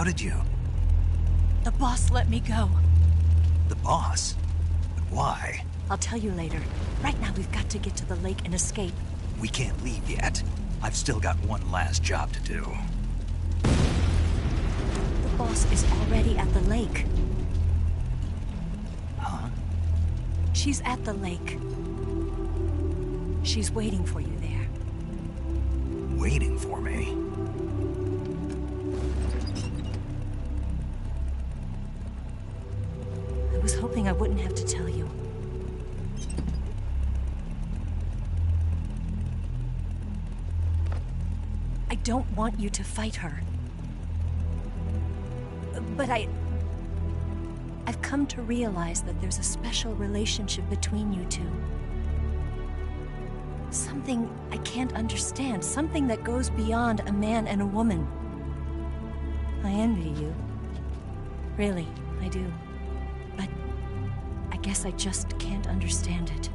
How did you? The boss let me go. The boss? But why? I'll tell you later. Right now, we've got to get to the lake and escape. We can't leave yet. I've still got one last job to do. The boss is already at the lake. Huh? She's at the lake. She's waiting for you there. Waiting for me? I was hoping I wouldn't have to tell you. I don't want you to fight her. But I've come to realize that there's a special relationship between you two. Something I can't understand. Something that goes beyond a man and a woman. I envy you. Really, I do. But I guess I just can't understand it.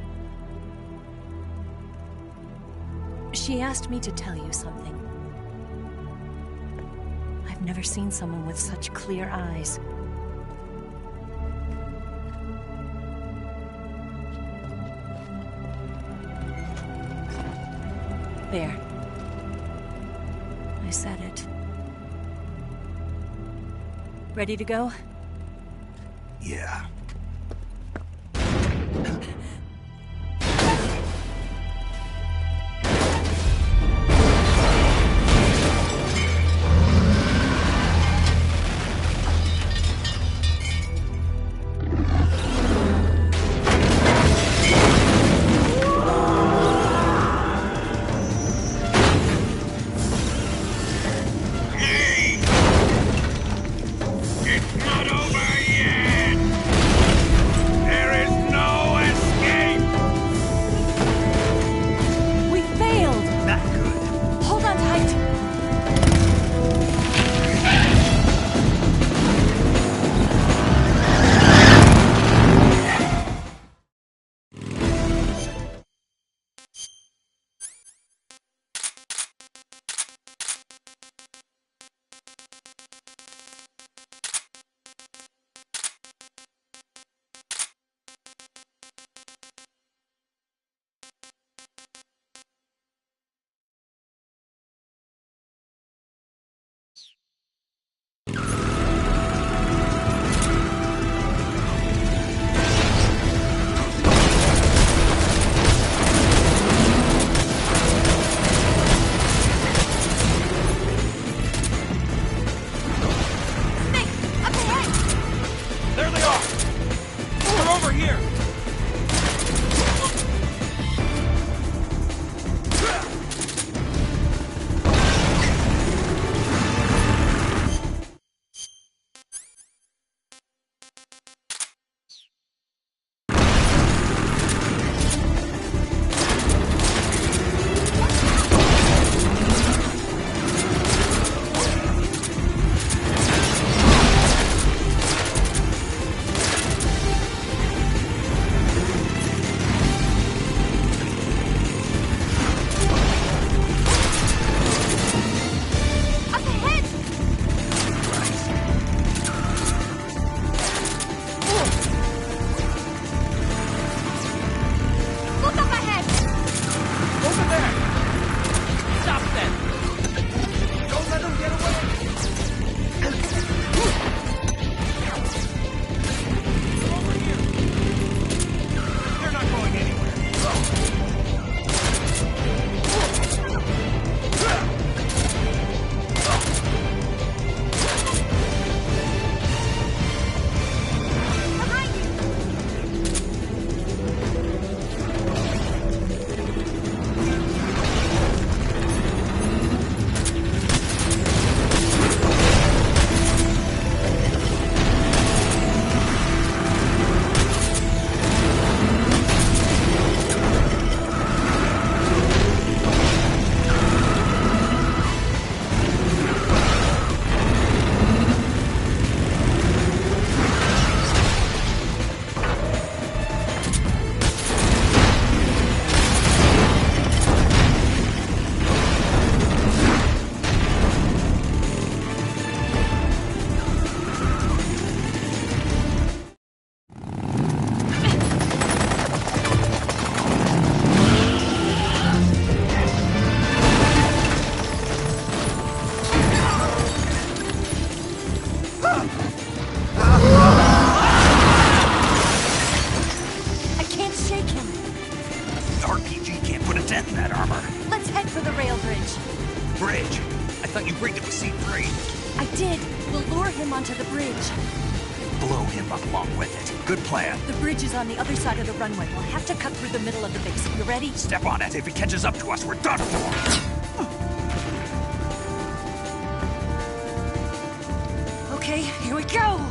She asked me to tell you something. I've never seen someone with such clear eyes. There. I said it. Ready to go? Yeah. It's not over yet! sent that armor. Let's head for the rail bridge. Bridge? I thought you rigged it with C3. I did. We'll lure him onto the bridge. Blow him up along with it. Good plan. The bridge is on the other side of the runway. We'll have to cut through the middle of the base. You ready? Step on it. If he catches up to us, we're done for. Okay, here we go!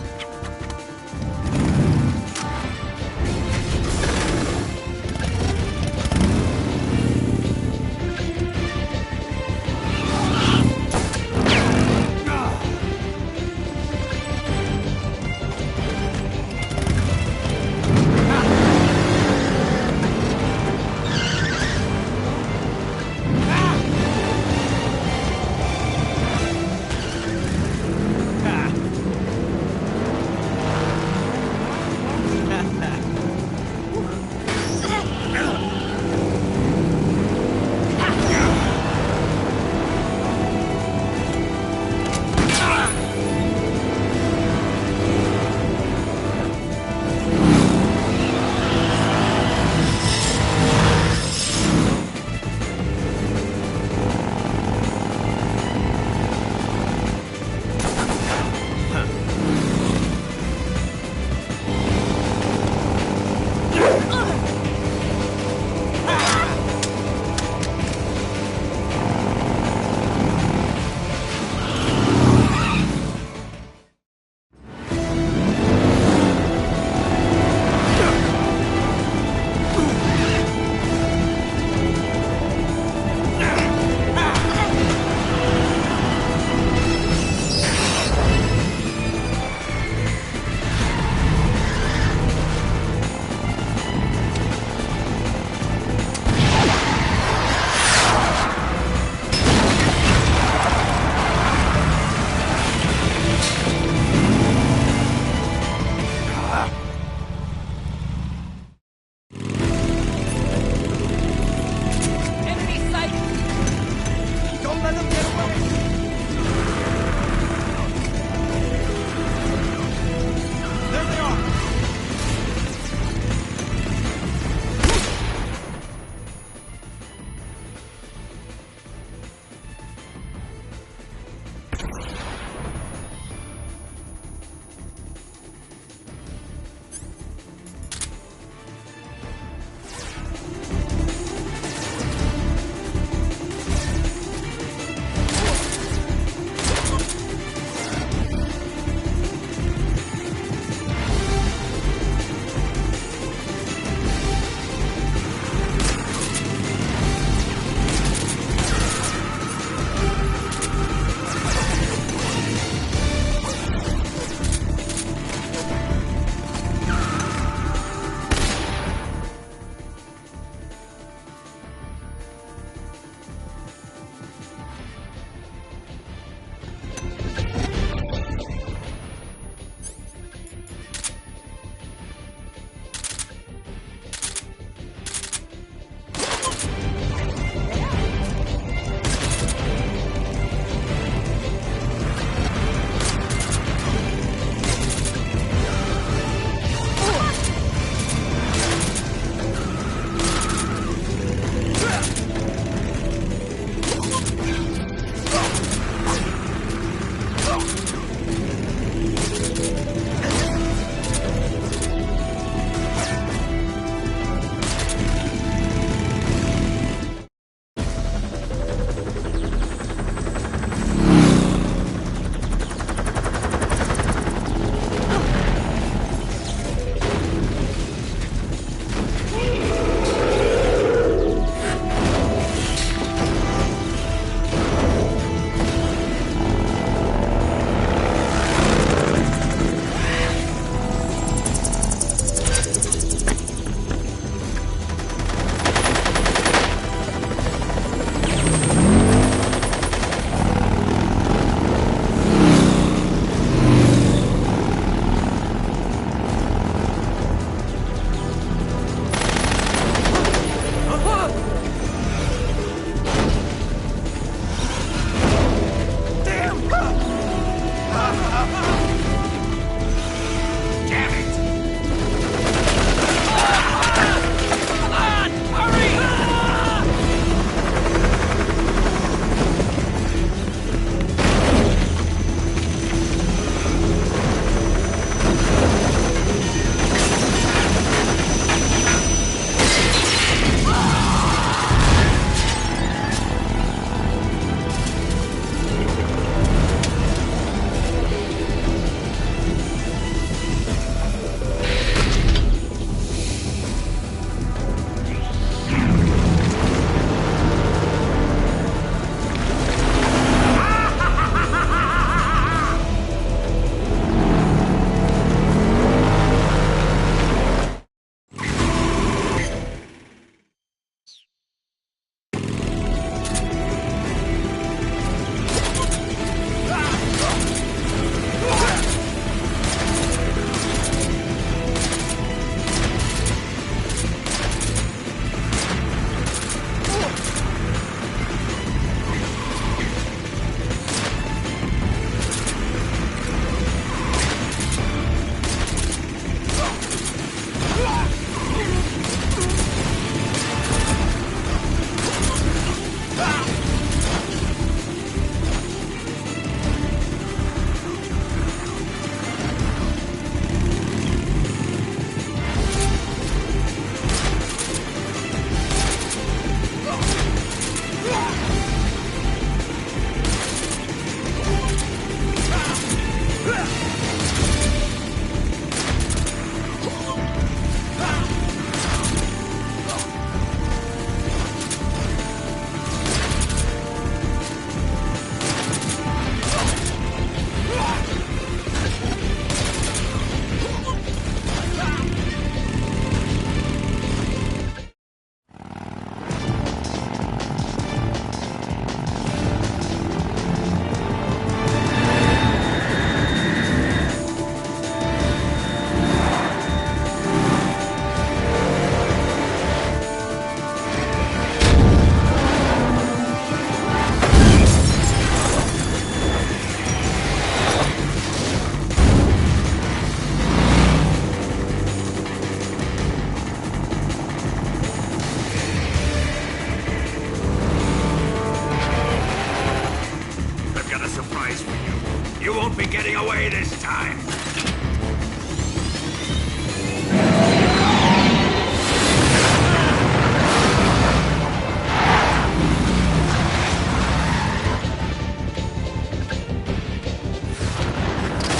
away this time.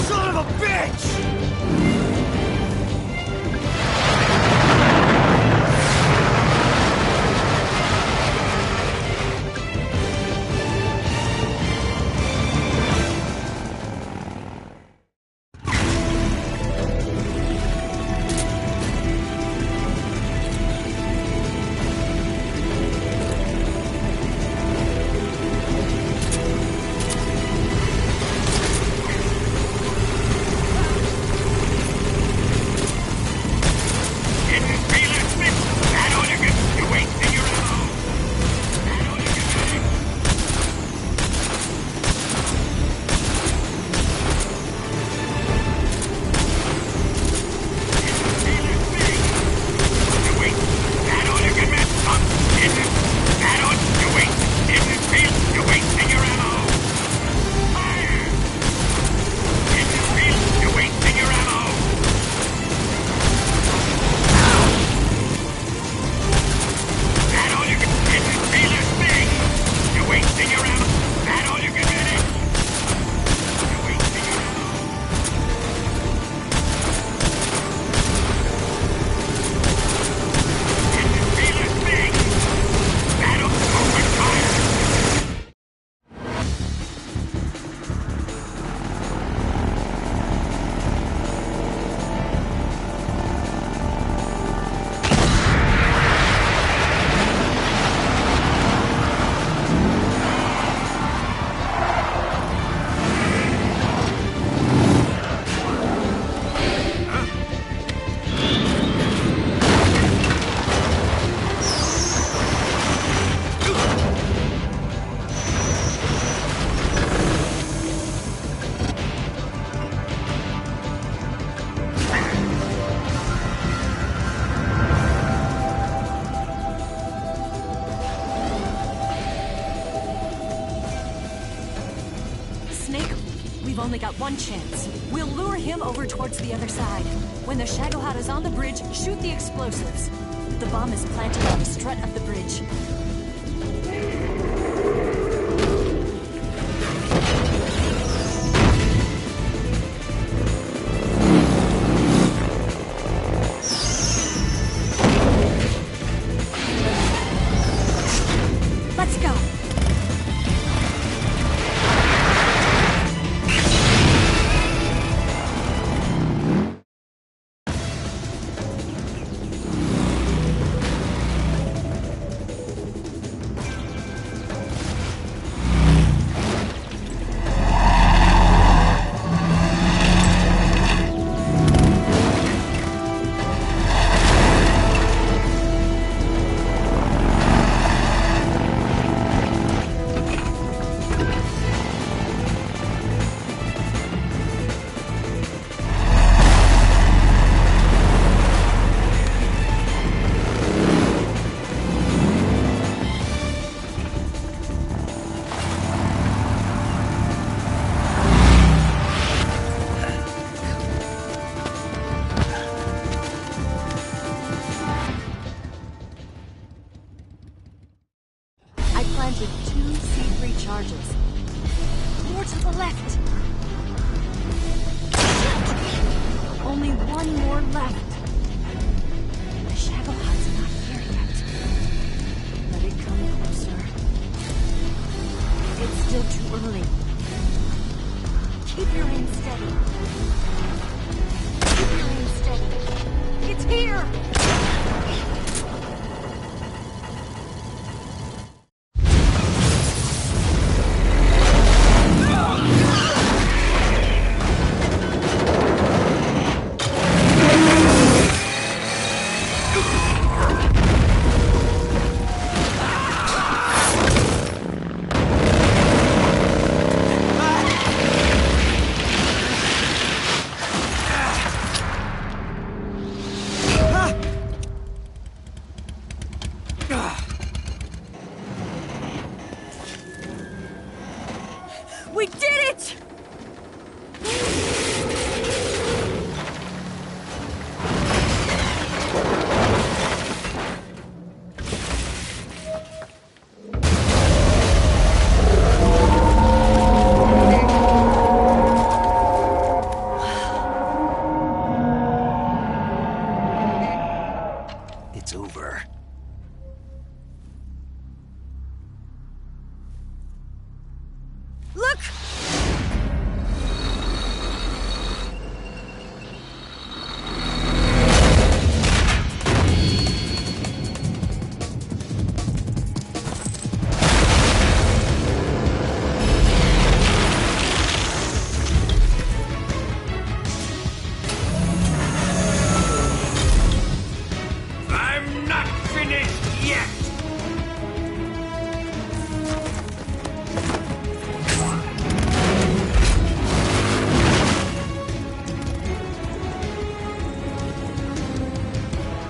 Son of a bitch! We've only got one chance. We'll lure him over towards the other side. When the Shagohod is on the bridge, shoot the explosives. The bomb is planted on the strut of the bridge. Let's go. lines with 2 C3 charges. More to the left. Only one more left. The shadow hut's not here yet. Let it come closer. It's still too early. Keep your aim steady. Keep your aim steady. It's here! We did it! It's over. Look! I'm not finished yet!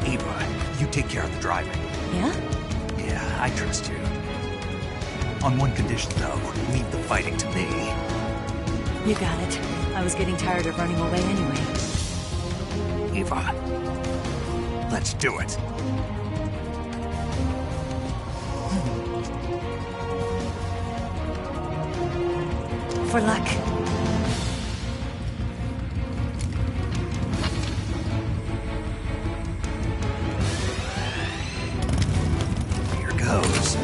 Eva, you take care of the driving. Yeah? Yeah, I trust you. On one condition, though, leave the fighting to me. You got it. I was getting tired of running away anyway. Eva, let's do it. For luck. Here goes.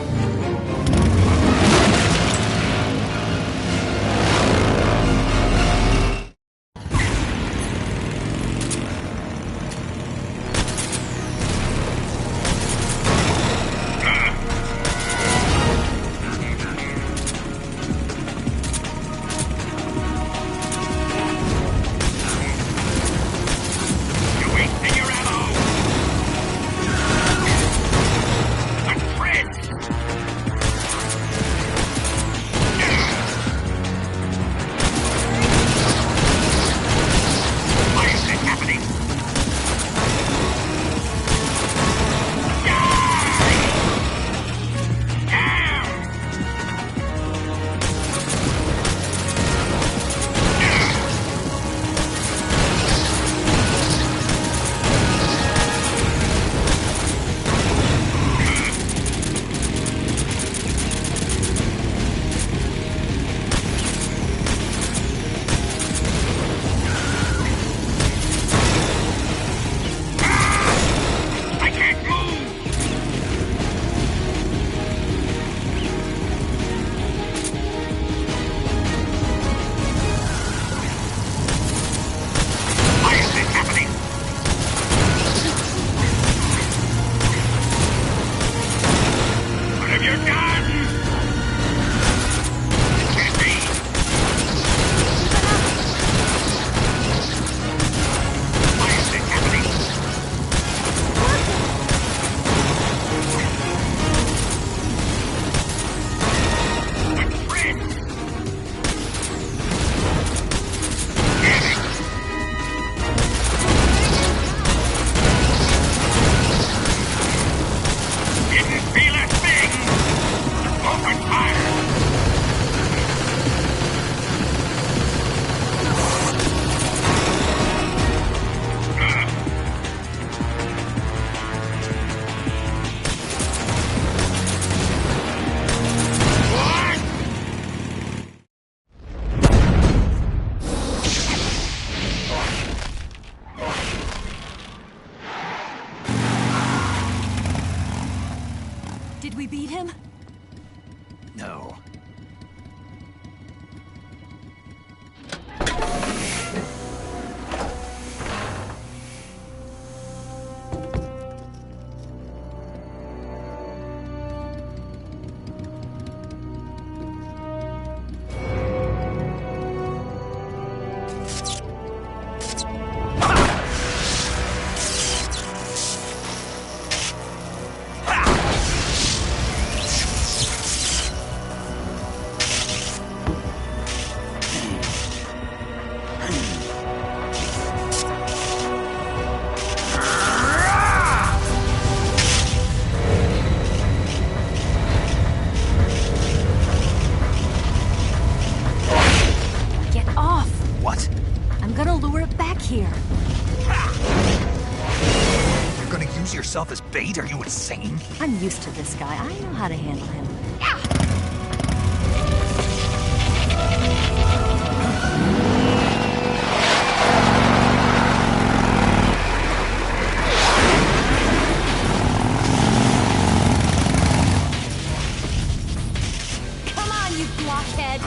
yourself as bait? Are you insane? I'm used to this guy. I know how to handle him. Come on, you blockhead!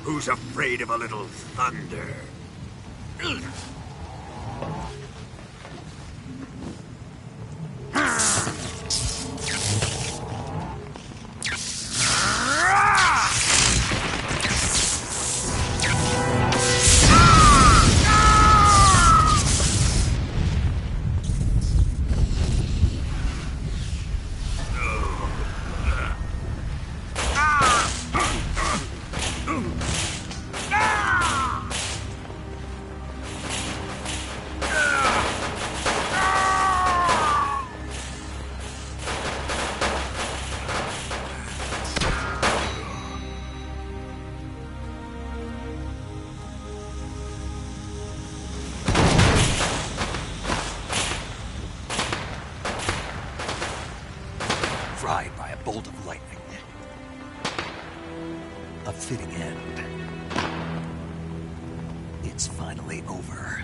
Who's afraid of a little thunder? Fried by a bolt of lightning. A fitting end. It's finally over.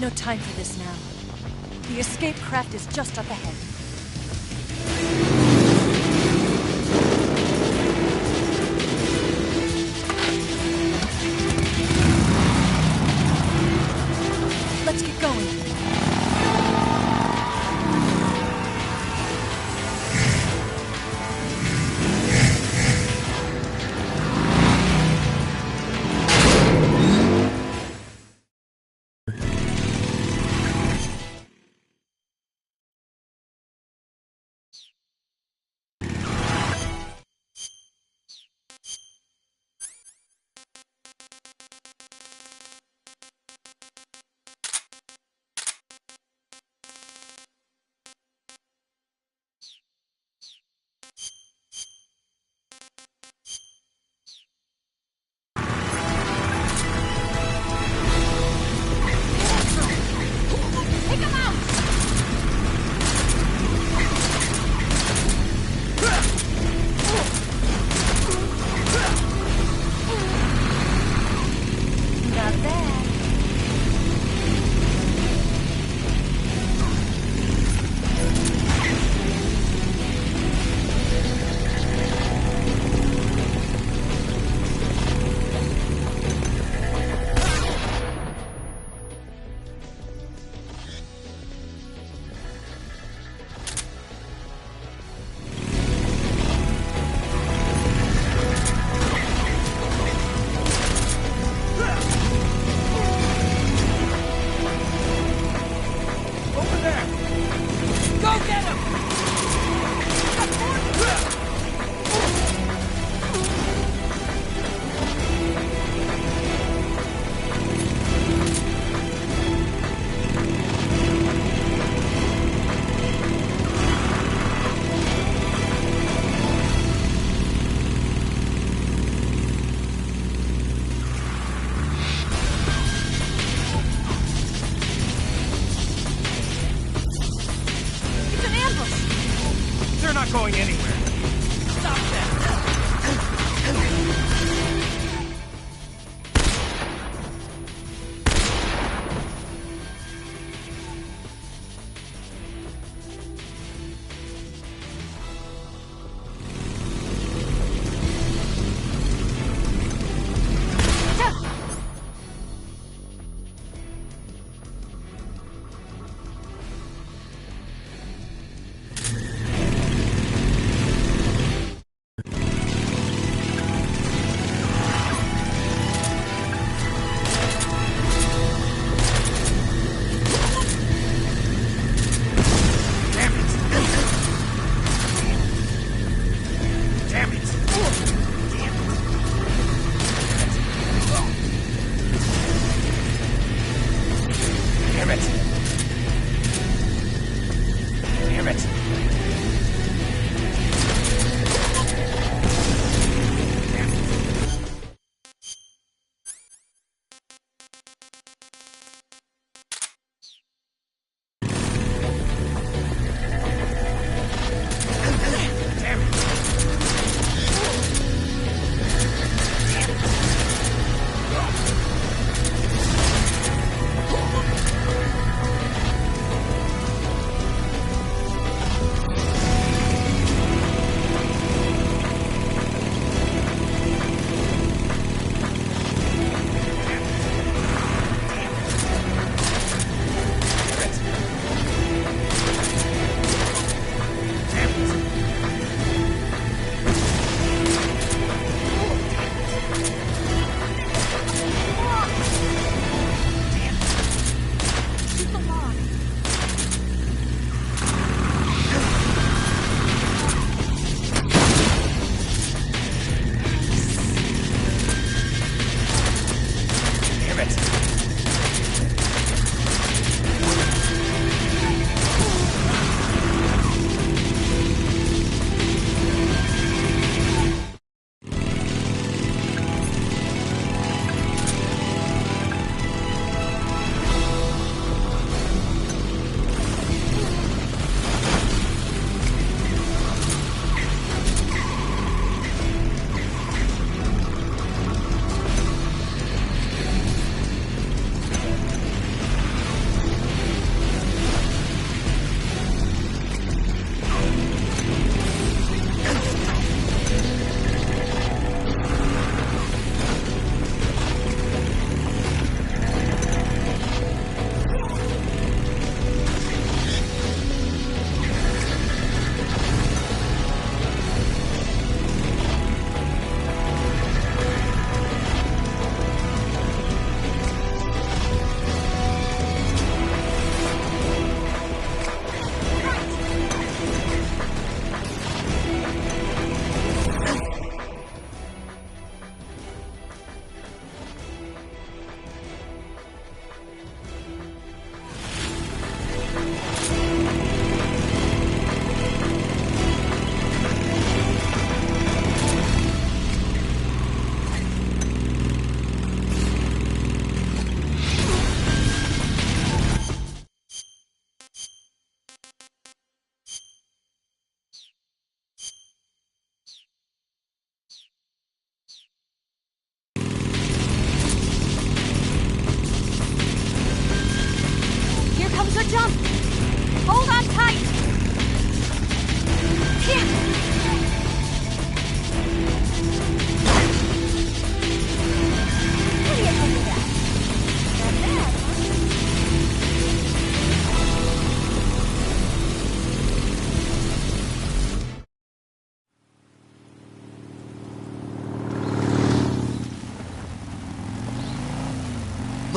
No time for this now. The escape craft is just up ahead. Let's get going.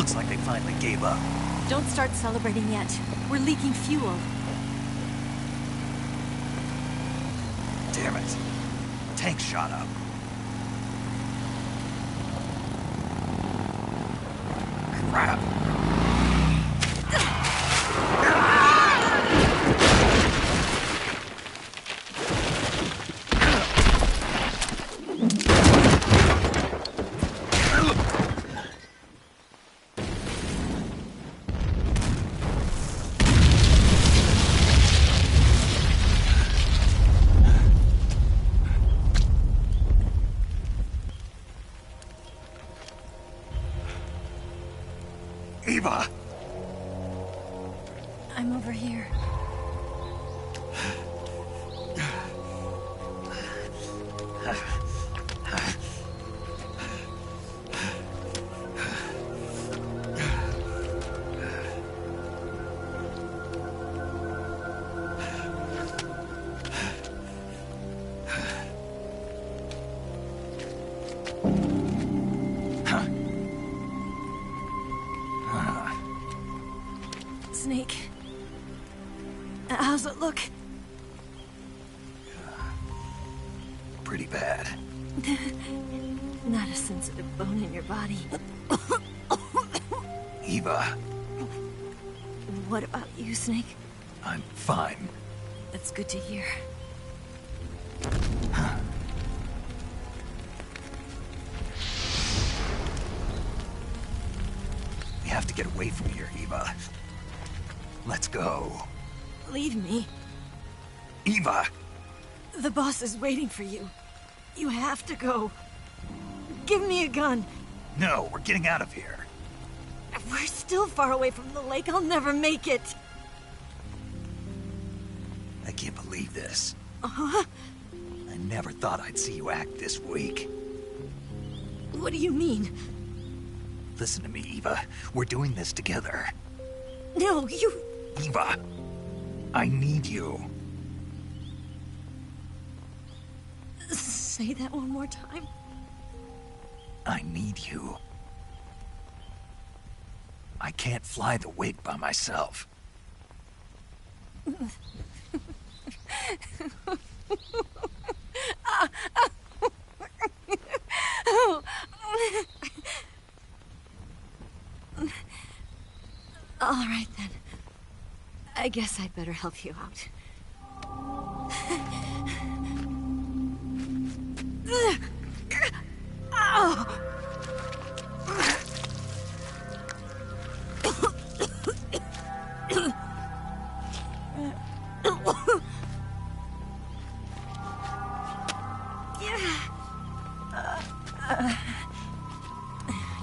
Looks like they finally gave up. Don't start celebrating yet. We're leaking fuel. Damn it. Tank shot up. Crap. Eva! I'm over here. Snake. How's it look? Pretty bad. Not a sensitive bone in your body. Eva, What about you, Snake? I'm fine. That's good to hear. We have to get away from here, Eva. Let's go. Leave me. Eva! The boss is waiting for you. You have to go. Give me a gun. No, we're getting out of here. We're still far away from the lake. I'll never make it. I can't believe this. Uh-huh. I never thought I'd see you act this weak. What do you mean? Listen to me, Eva. We're doing this together. No, you... Eva, I need you. Say that one more time. I need you. I can't fly the wig by myself. All right, then. I guess I'd better help you out.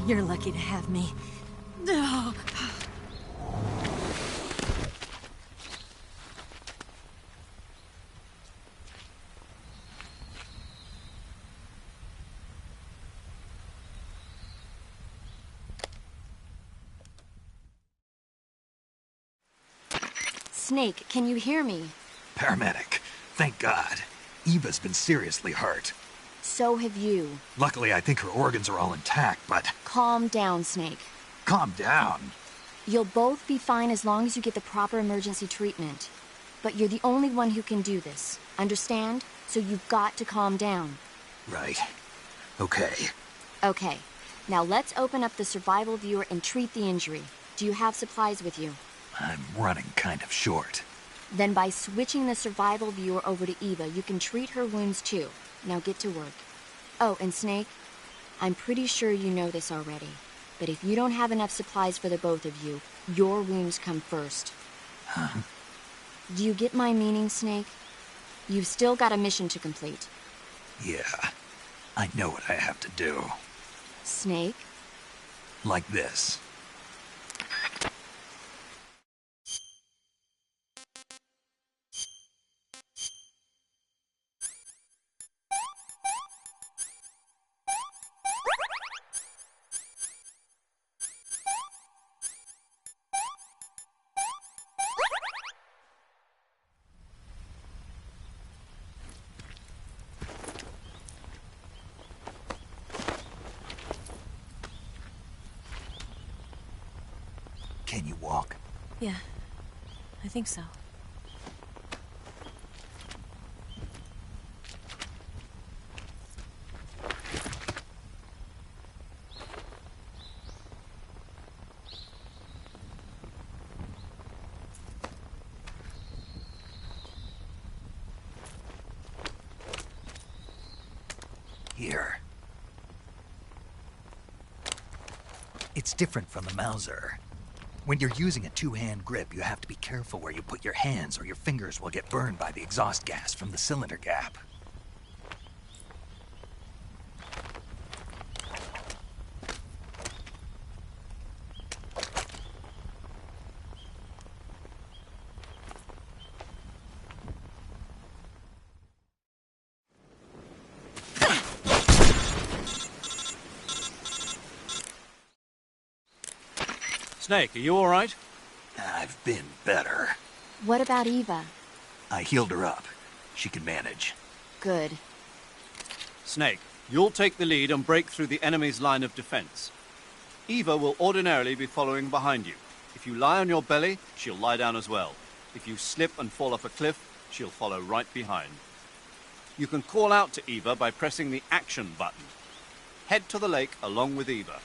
You're lucky to have me. No. Snake, can you hear me? Paramedic, thank God. Eva's been seriously hurt. So have you. Luckily, I think her organs are all intact, but... Calm down, Snake. Calm down. You'll both be fine as long as you get the proper emergency treatment. But you're the only one who can do this. Understand? So you've got to calm down. Right. Okay. Okay. Now let's open up the survival viewer and treat the injury. Do you have supplies with you? I'm running kind of short. Then by switching the survival viewer over to Eva, you can treat her wounds too. Now get to work. Oh, and Snake, I'm pretty sure you know this already, but if you don't have enough supplies for the both of you, your wounds come first. Huh? Do you get my meaning, Snake? You've still got a mission to complete. Yeah, I know what I have to do. Snake? Like this. Can you walk? Yeah, I think so. Here. It's different from the Mauser. When you're using a two-hand grip, you have to be careful where you put your hands or your fingers will get burned by the exhaust gas from the cylinder gap. Snake, are you all right? I've been better. What about Eva? I healed her up. She can manage. Good. Snake, you'll take the lead and break through the enemy's line of defense. Eva will ordinarily be following behind you. If you lie on your belly, she'll lie down as well. If you slip and fall off a cliff, she'll follow right behind. You can call out to Eva by pressing the action button. Head to the lake along with Eva.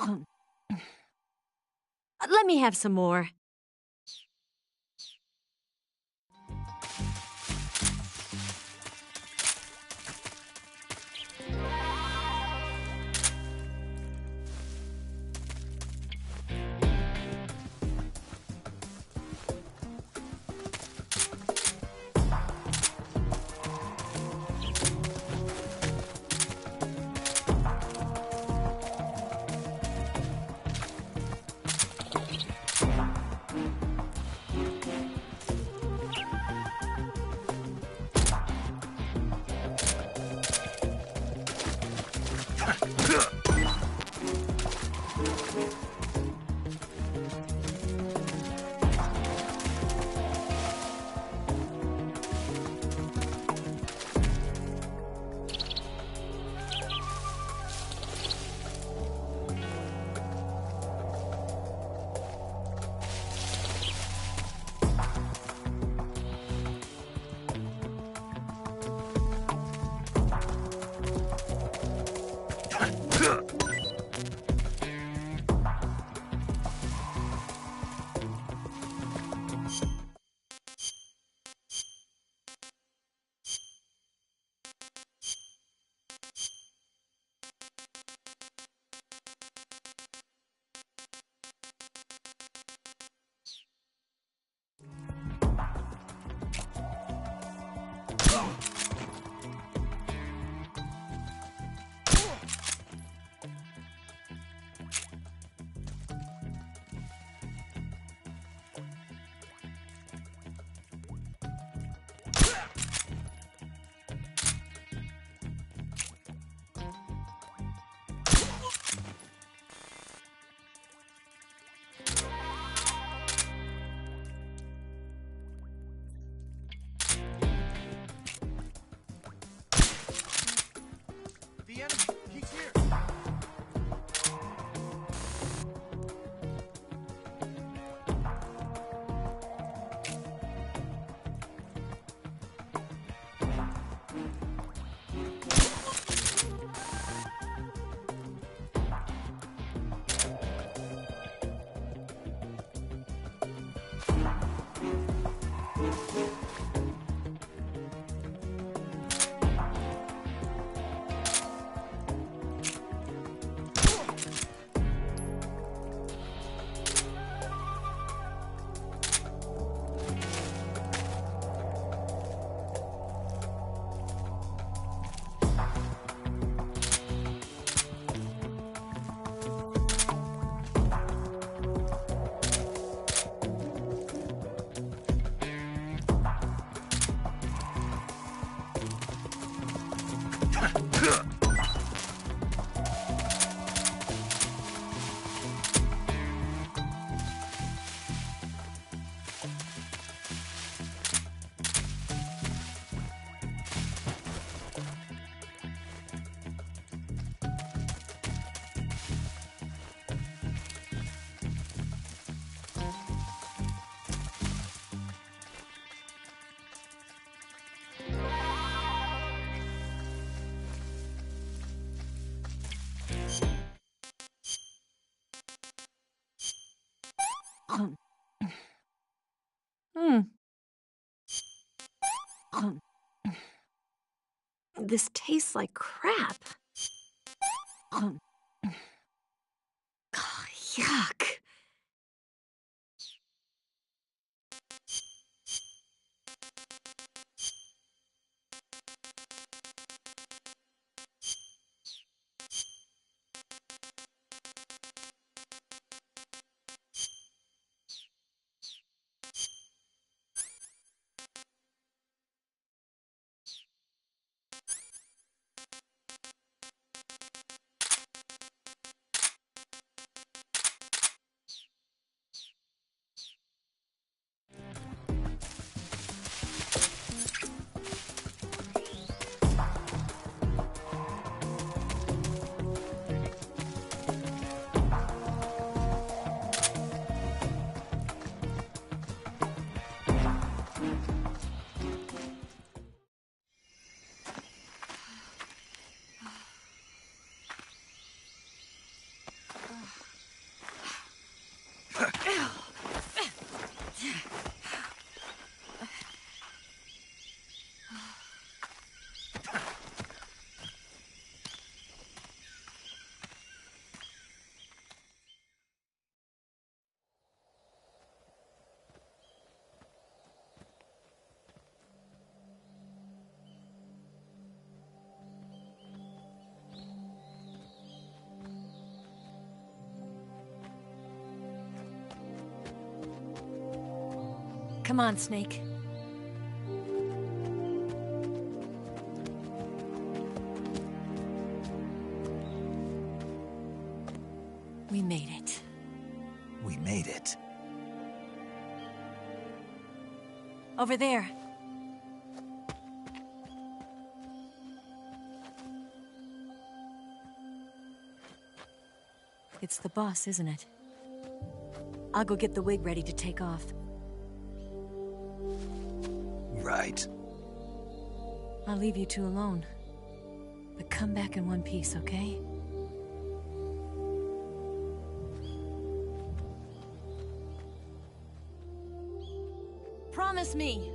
Let me have some more. The enemy, he's here. This tastes like crap. Yuck. Come on, Snake. We made it. We made it. Over there. It's the boss, isn't it? I'll go get the wig ready to take off. Right. I'll leave you two alone. But come back in one piece, okay? Promise me!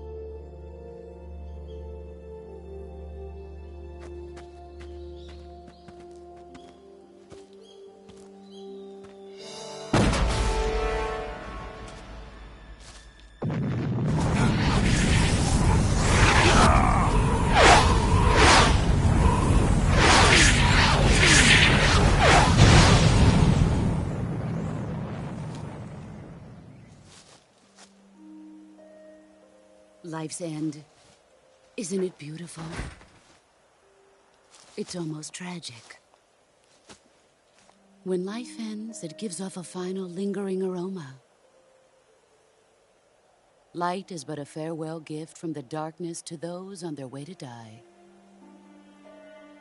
Life's end. Isn't it beautiful? It's almost tragic. When life ends, it gives off a final lingering aroma. Light is but a farewell gift from the darkness to those on their way to die.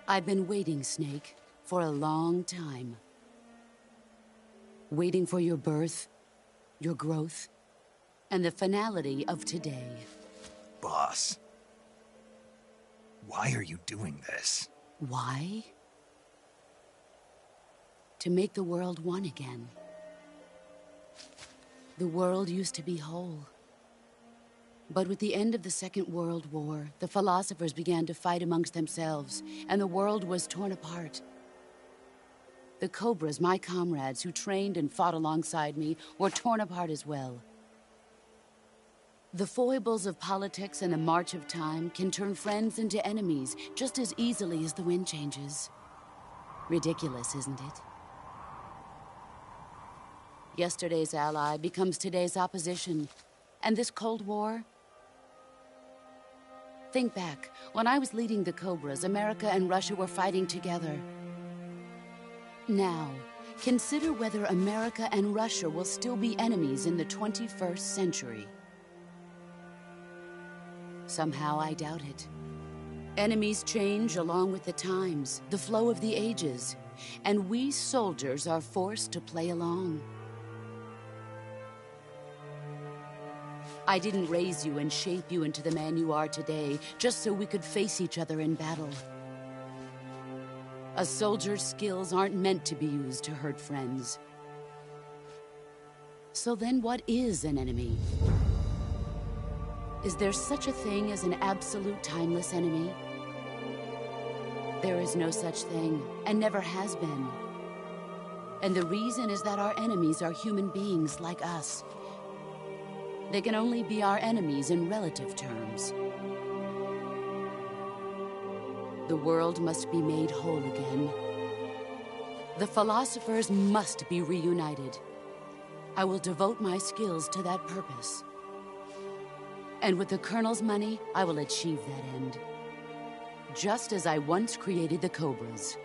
I've been waiting, Snake, for a long time. Waiting for your birth, your growth, and the finality of today. Boss, why are you doing this? Why? To make the world one again. The world used to be whole. But with the end of the Second World War, the philosophers began to fight amongst themselves, and the world was torn apart. The Cobras, my comrades who trained and fought alongside me, were torn apart as well. The foibles of politics and the march of time can turn friends into enemies just as easily as the wind changes. Ridiculous, isn't it? Yesterday's ally becomes today's opposition. And this Cold War? Think back. When I was leading the Cobras, America and Russia were fighting together. Now, consider whether America and Russia will still be enemies in the 21st century. Somehow I doubt it. Enemies change along with the times, the flow of the ages, and we soldiers are forced to play along. I didn't raise you and shape you into the man you are today just so we could face each other in battle. A soldier's skills aren't meant to be used to hurt friends. So then what is an enemy? Is there such a thing as an absolute timeless enemy? There is no such thing, and never has been. And the reason is that our enemies are human beings like us. They can only be our enemies in relative terms. The world must be made whole again. The philosophers must be reunited. I will devote my skills to that purpose. And with the Colonel's money, I will achieve that end. Just as I once created the Cobras.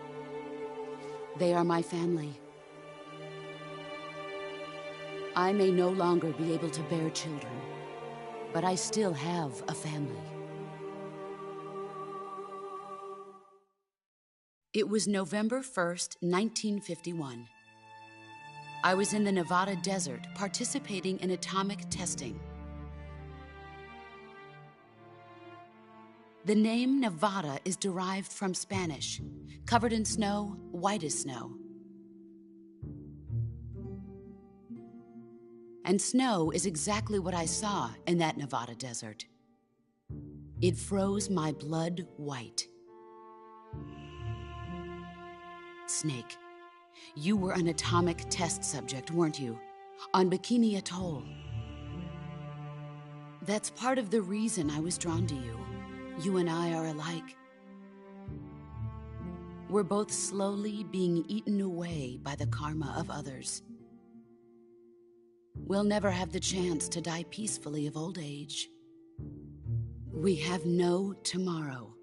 They are my family. I may no longer be able to bear children, but I still have a family. It was November 1st, 1951. I was in the Nevada desert participating in atomic testing. The name Nevada is derived from Spanish, covered in snow, white as snow. And snow is exactly what I saw in that Nevada desert. It froze my blood white. Snake, you were an atomic test subject, weren't you? On Bikini Atoll. That's part of the reason I was drawn to you. You and I are alike. We're both slowly being eaten away by the karma of others. we'll never have the chance to die peacefully of old age. We have no tomorrow.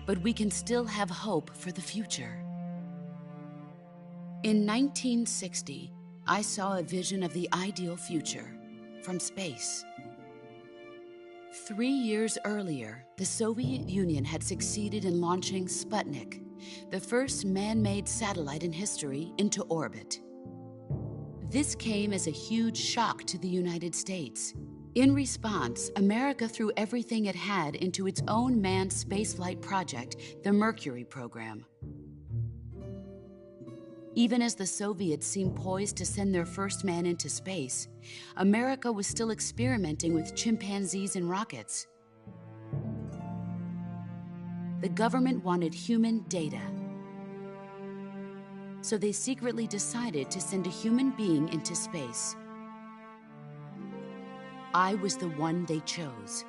But we can still have hope for the future. In 1960, I saw a vision of the ideal future from space. 3 years earlier, the Soviet Union had succeeded in launching Sputnik, the first man-made satellite in history, into orbit. This came as a huge shock to the United States. In response, America threw everything it had into its own manned spaceflight project, the Mercury program. Even as the Soviets seemed poised to send their first man into space, America was still experimenting with chimpanzees and rockets. The government wanted human data. So they secretly decided to send a human being into space. I was the one they chose.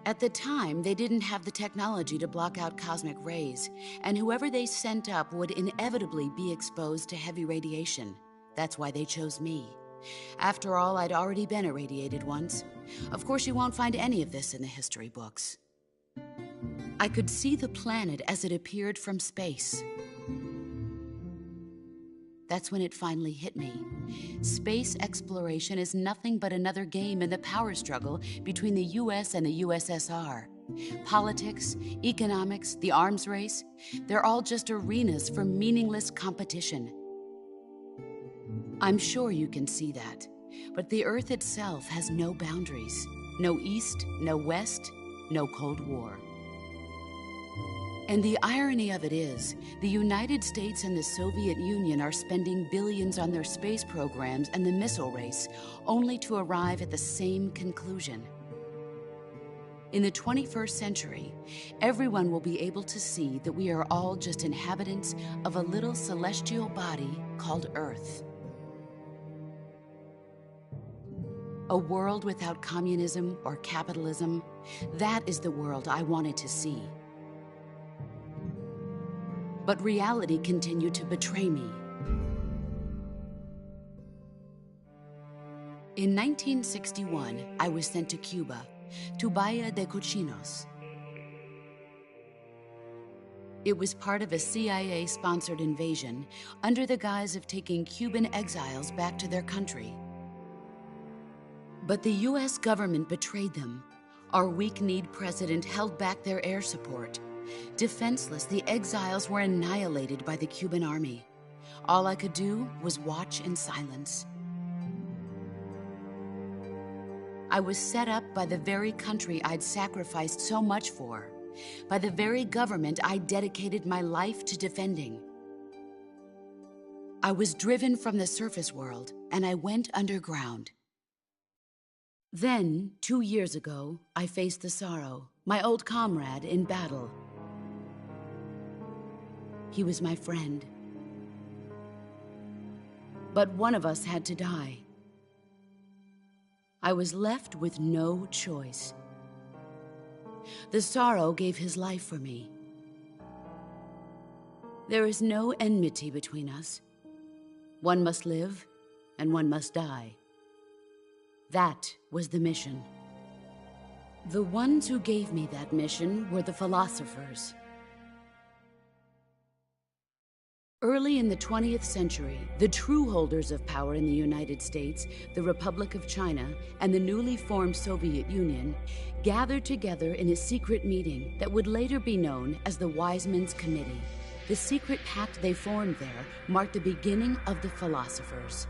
At the time, they didn't have the technology to block out cosmic rays, and whoever they sent up would inevitably be exposed to heavy radiation. That's why they chose me. After all, I'd already been irradiated once. Of course, you won't find any of this in the history books. I could see the planet as it appeared from space. That's when it finally hit me. Space exploration is nothing but another game in the power struggle between the US and the USSR. Politics, economics, the arms race, they're all just arenas for meaningless competition. I'm sure you can see that, but the Earth itself has no boundaries. No East, no West, no Cold War. And the irony of it is, the United States and the Soviet Union are spending billions on their space programs and the missile race, only to arrive at the same conclusion. In the 21st century, everyone will be able to see that we are all just inhabitants of a little celestial body called Earth. A world without communism or capitalism, that is the world I wanted to see. But reality continued to betray me. In 1961, I was sent to Cuba, to Bahia de Cochinos. It was part of a CIA-sponsored invasion under the guise of taking Cuban exiles back to their country. But the US government betrayed them. Our weak-kneed president held back their air support. Defenseless, the exiles were annihilated by the Cuban army. All I could do was watch in silence. I was set up by the very country I'd sacrificed so much for, by the very government I dedicated my life to defending. I was driven from the surface world, and I went underground. Then, 2 years ago, I faced the Sorrow, my old comrade in battle. He was my friend. But one of us had to die. I was left with no choice. The Sorrow gave his life for me. There is no enmity between us. One must live, and one must die. That was the mission. The ones who gave me that mission were the philosophers. Early in the 20th century, the true holders of power in the United States, the Republic of China, and the newly formed Soviet Union gathered together in a secret meeting that would later be known as the Wise Men's Committee. The secret pact they formed there marked the beginning of the philosophers.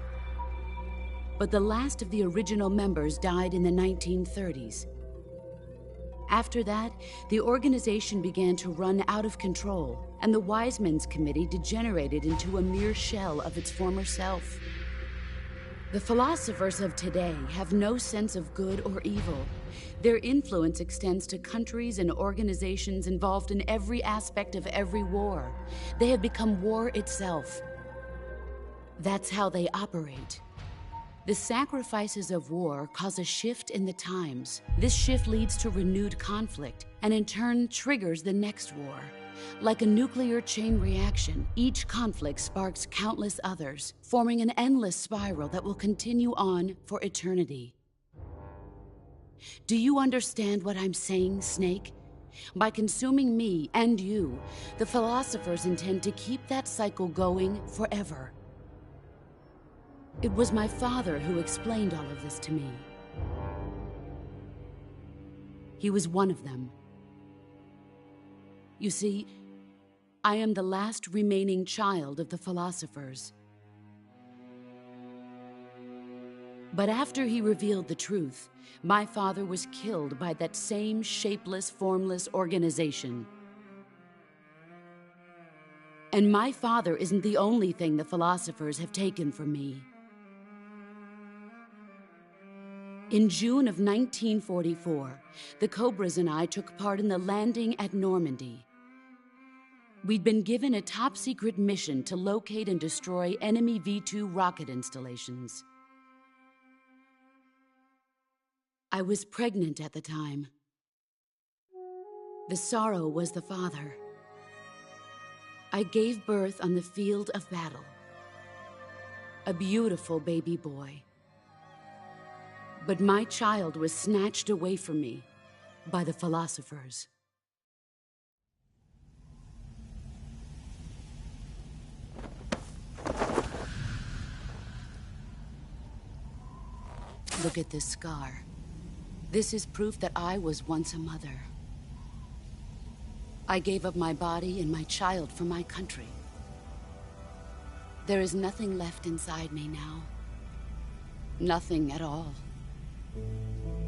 But the last of the original members died in the 1930s. After that, the organization began to run out of control, and the Wise Men's Committee degenerated into a mere shell of its former self. The philosophers of today have no sense of good or evil. Their influence extends to countries and organizations involved in every aspect of every war. They have become war itself. That's how they operate. The sacrifices of war cause a shift in the times. This shift leads to renewed conflict, and in turn triggers the next war. Like a nuclear chain reaction, each conflict sparks countless others, forming an endless spiral that will continue on for eternity. Do you understand what I'm saying, Snake? By consuming me and you, the philosophers intend to keep that cycle going forever. It was my father who explained all of this to me. He was one of them. You see, I am the last remaining child of the philosophers. But after he revealed the truth, my father was killed by that same shapeless, formless organization. And my father isn't the only thing the philosophers have taken from me. In June of 1944, the Cobras and I took part in the landing at Normandy. We'd been given a top-secret mission to locate and destroy enemy V-2 rocket installations. I was pregnant at the time. The sorrow was the father. I gave birth on the field of battle. A beautiful baby boy. But my child was snatched away from me by the philosophers. Look at this scar. This is proof that I was once a mother. I gave up my body and my child for my country. There is nothing left inside me now. Nothing at all.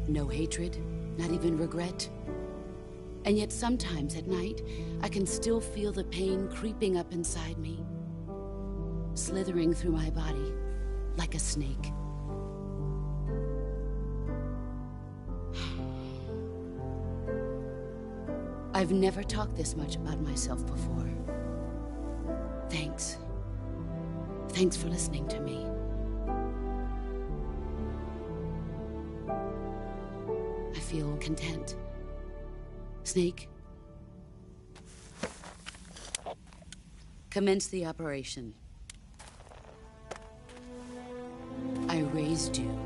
No hatred, not even regret. And yet sometimes at night, I can still feel the pain creeping up inside me, slithering through my body like a snake. I've never talked this much about myself before. Thanks. Thanks for listening to me. I feel content. Snake, commence the operation. I raised you.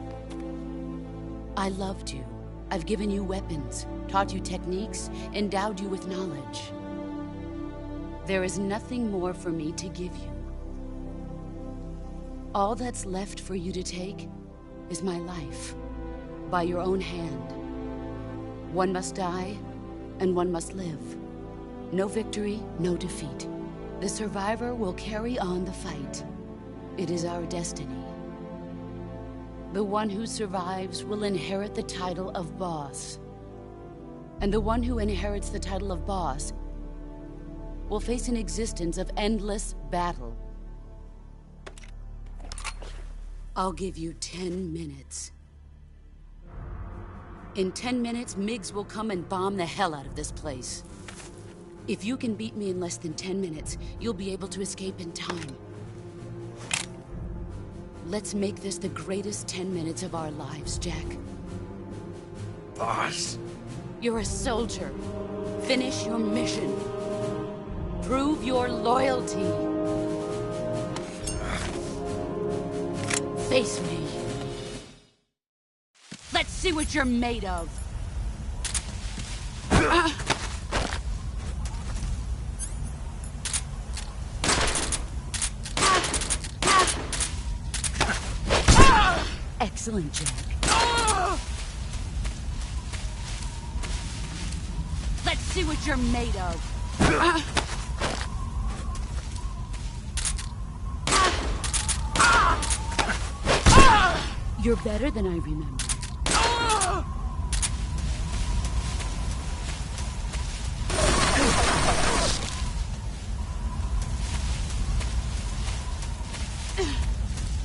I loved you. I've given you weapons, taught you techniques, endowed you with knowledge. There is nothing more for me to give you. All that's left for you to take is my life, by your own hand. One must die, and one must live. No victory, no defeat. The survivor will carry on the fight. It is our destiny. The one who survives will inherit the title of boss. And the one who inherits the title of boss will face an existence of endless battle. I'll give you 10 minutes. In 10 minutes, MiGs will come and bomb the hell out of this place. If you can beat me in less than 10 minutes, you'll be able to escape in time. Let's make this the greatest 10 minutes of our lives, Jack. Boss? You're a soldier. Finish your mission. Prove your loyalty. Face me. Let's see what you're made of. Excellent, Jack. Let's see what you're made of. You're better than I remember.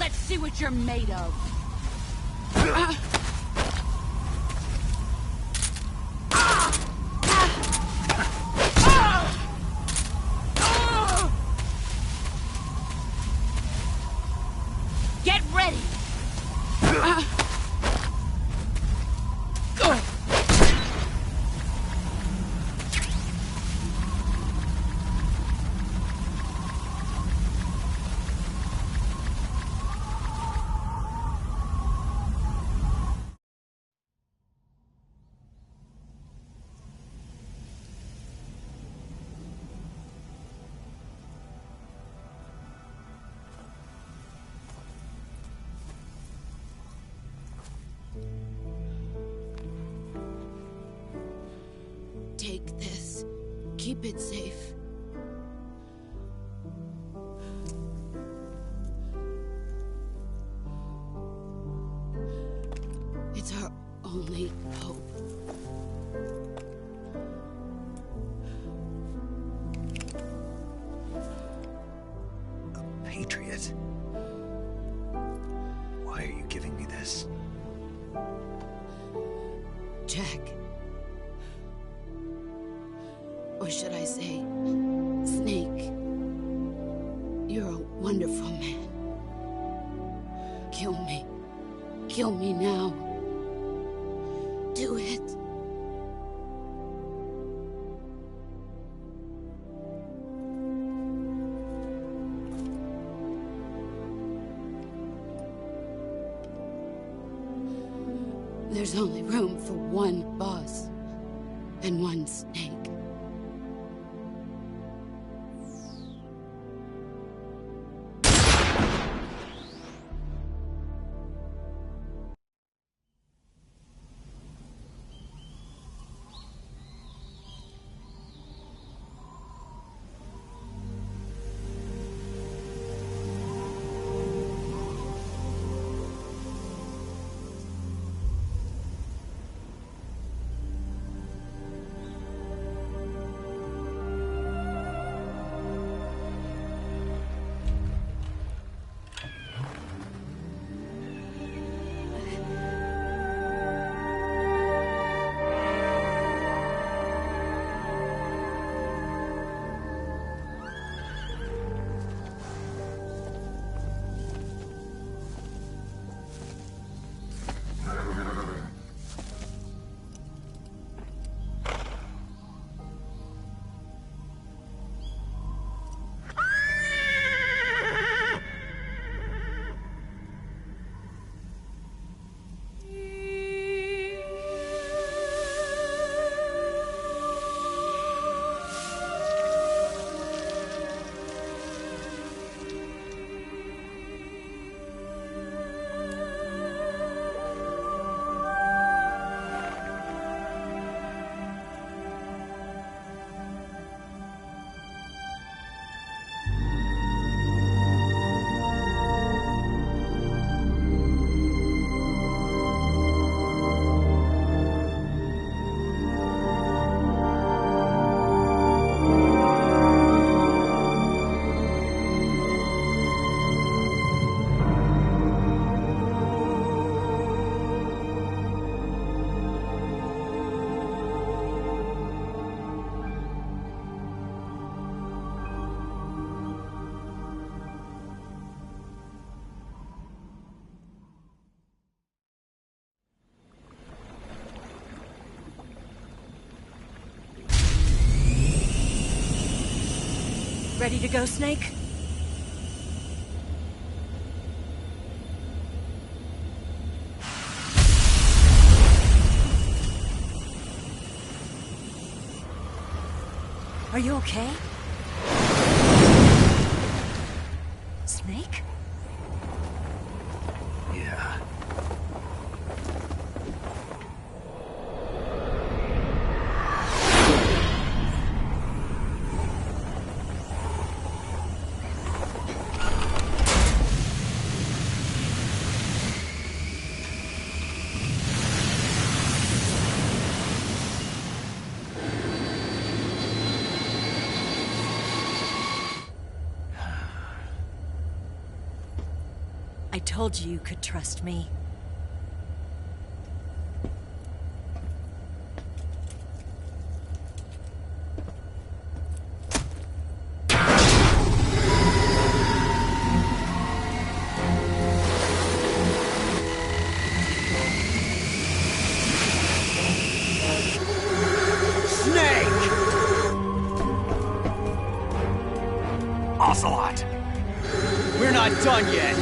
Let's see what you're made of. Get ready. it safe. It's our only hope. A patriot? Why are you giving me this? Jack. Or should I say, Snake. You're a wonderful man. Kill me. Kill me now. Do it. There's only room for one boss and one snake. Ready to go, Snake? Are you okay? Snake? Yeah. I told you you could trust me. Ocelot! We're not done yet!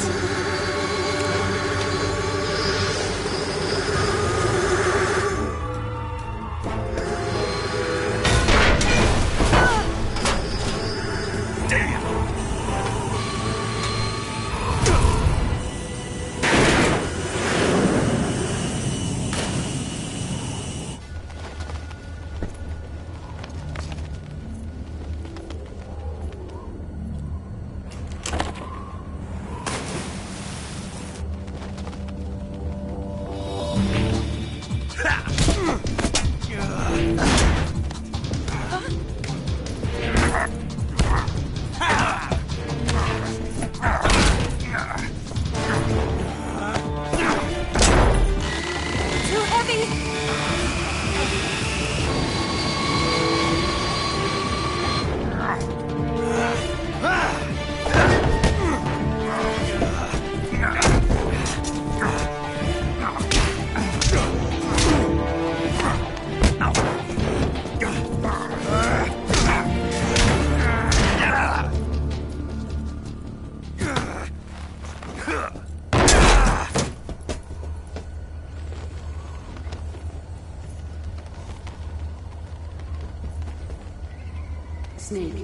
Snake,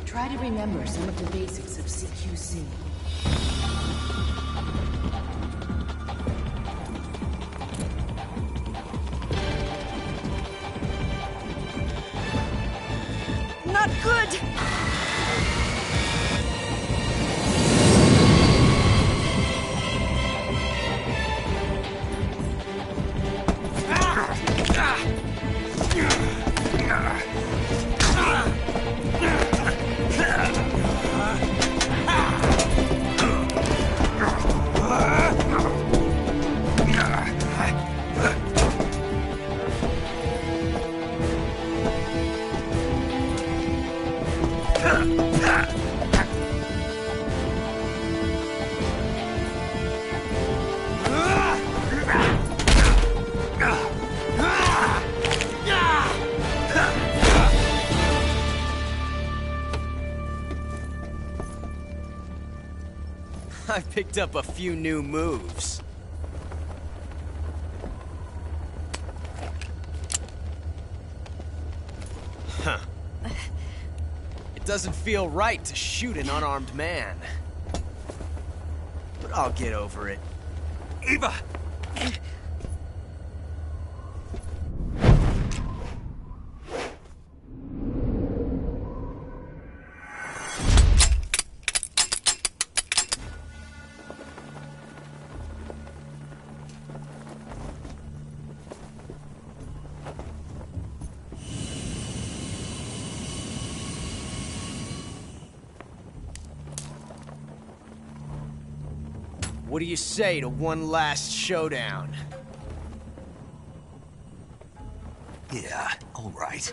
try to remember some of the basics of CQC. Not good! I picked up a few new moves. Huh. It doesn't feel right to shoot an unarmed man. But I'll get over it. Eva! What do you say to one last showdown? Yeah, all right.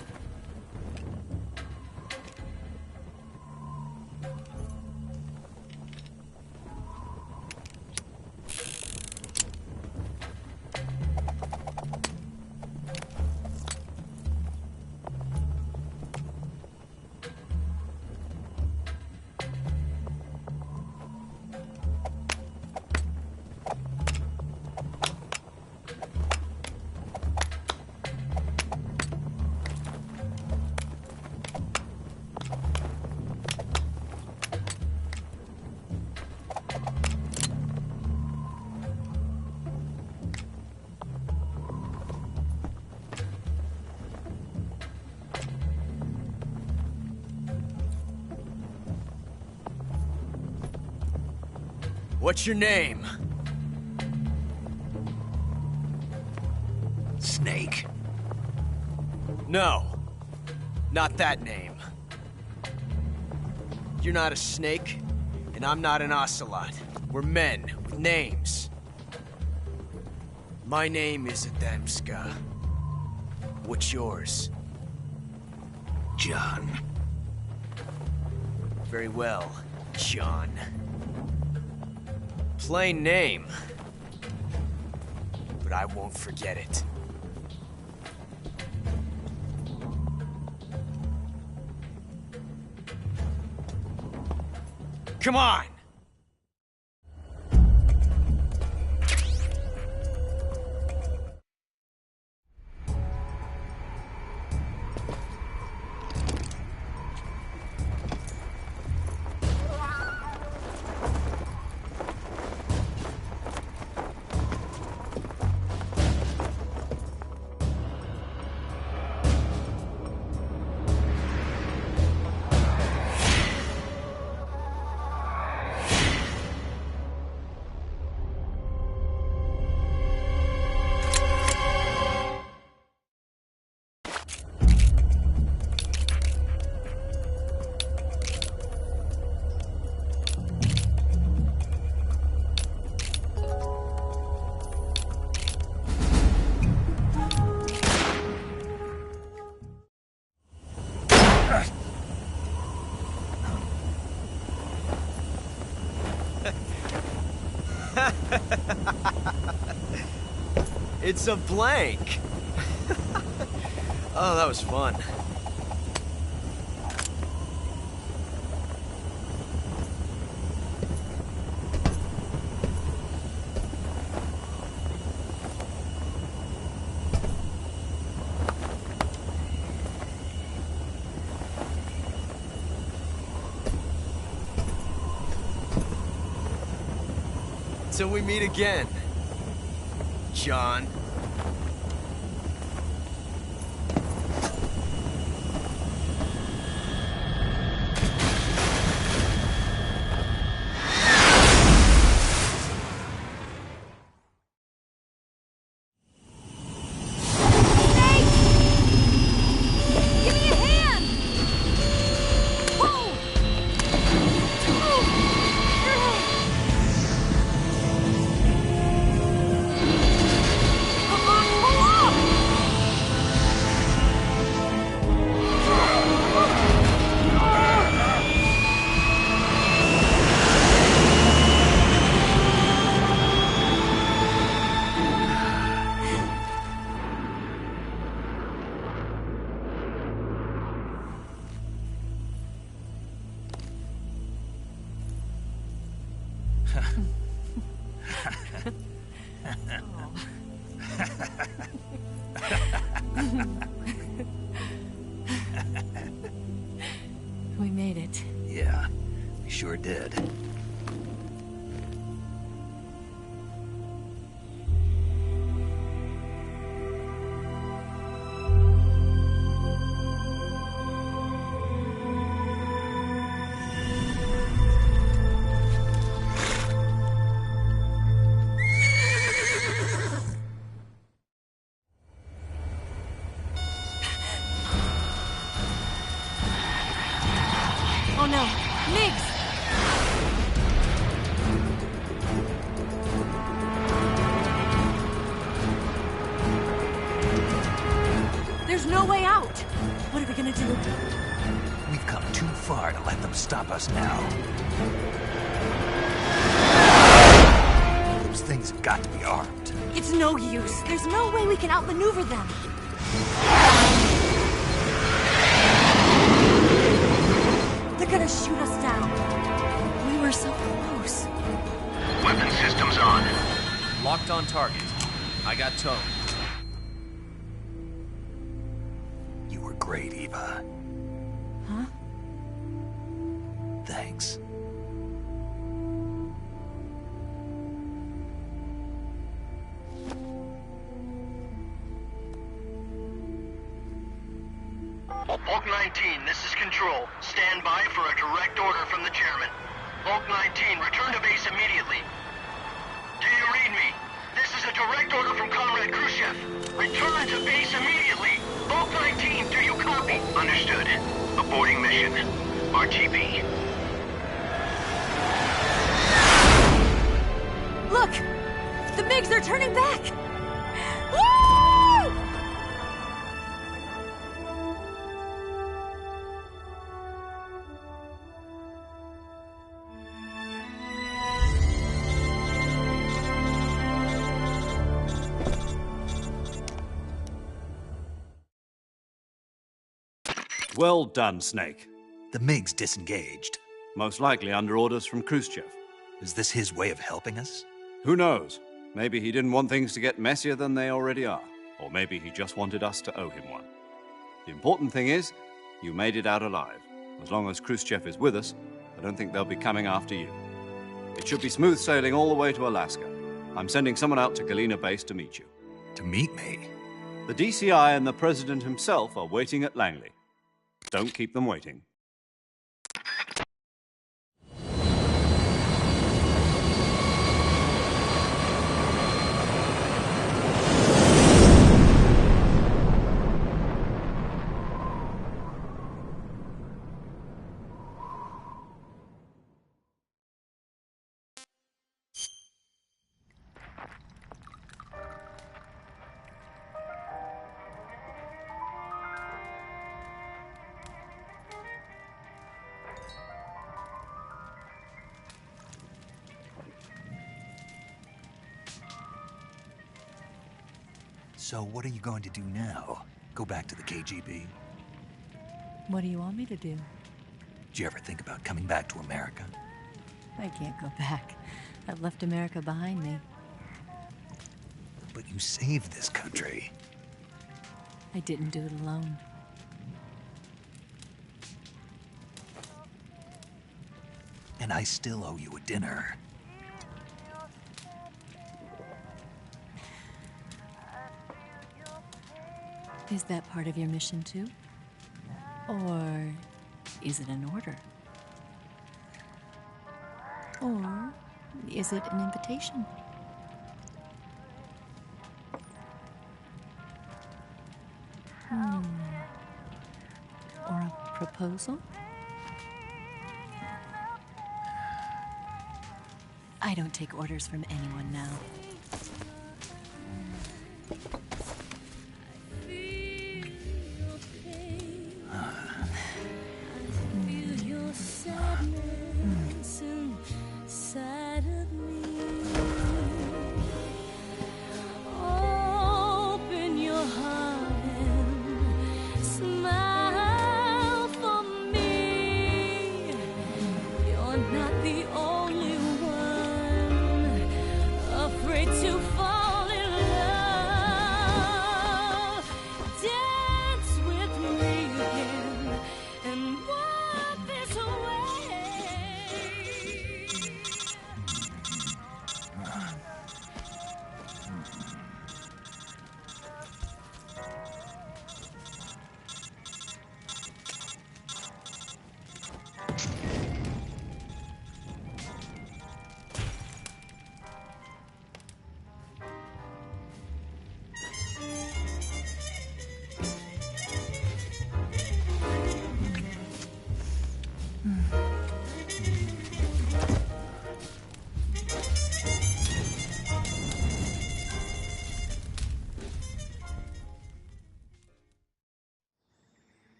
What's your name? Snake. No. Not that name. You're not a snake, and I'm not an ocelot. We're men with names. My name is Adamska. What's yours? John. Very well, John. Plain name. But I won't forget it. Come on! It's a blank. Oh, that was fun. Until we meet again, John. We made it. Yeah, we sure did. Oh no, Miggs! There's no way out! What are we gonna do? We've come too far to let them stop us now. Those things have got to be armed. It's no use. There's no way we can outmaneuver them. They're gonna shoot us down. We were so close. Weapon systems on. Locked on target. I got towed. You were great, Eva. Huh? Thanks. Bulk 19, this is Control. Stand by for a direct order from the chairman. Bulk 19, return to base immediately. Do you read me? This is a direct order from Comrade Khrushchev. Return to base immediately. Bulk 19, do you copy? Understood. Aborting mission. RTB. Look! The MiGs are turning back! Woo! Well done, Snake. The MiGs disengaged. Most likely under orders from Khrushchev. Is this his way of helping us? Who knows? Maybe he didn't want things to get messier than they already are. Or maybe he just wanted us to owe him one. The important thing is, you made it out alive. As long as Khrushchev is with us, I don't think they'll be coming after you. It should be smooth sailing all the way to Alaska. I'm sending someone out to Galena Base to meet you. To meet me? The DCI and the President himself are waiting at Langley. Don't keep them waiting. So what are you going to do now? Go back to the KGB? What do you want me to do? Did you ever think about coming back to America? I can't go back. I've left America behind me. But you saved this country. I didn't do it alone. And I still owe you a dinner. Is that part of your mission too? Or is it an order? Or is it an invitation? Or a proposal? I don't take orders from anyone now.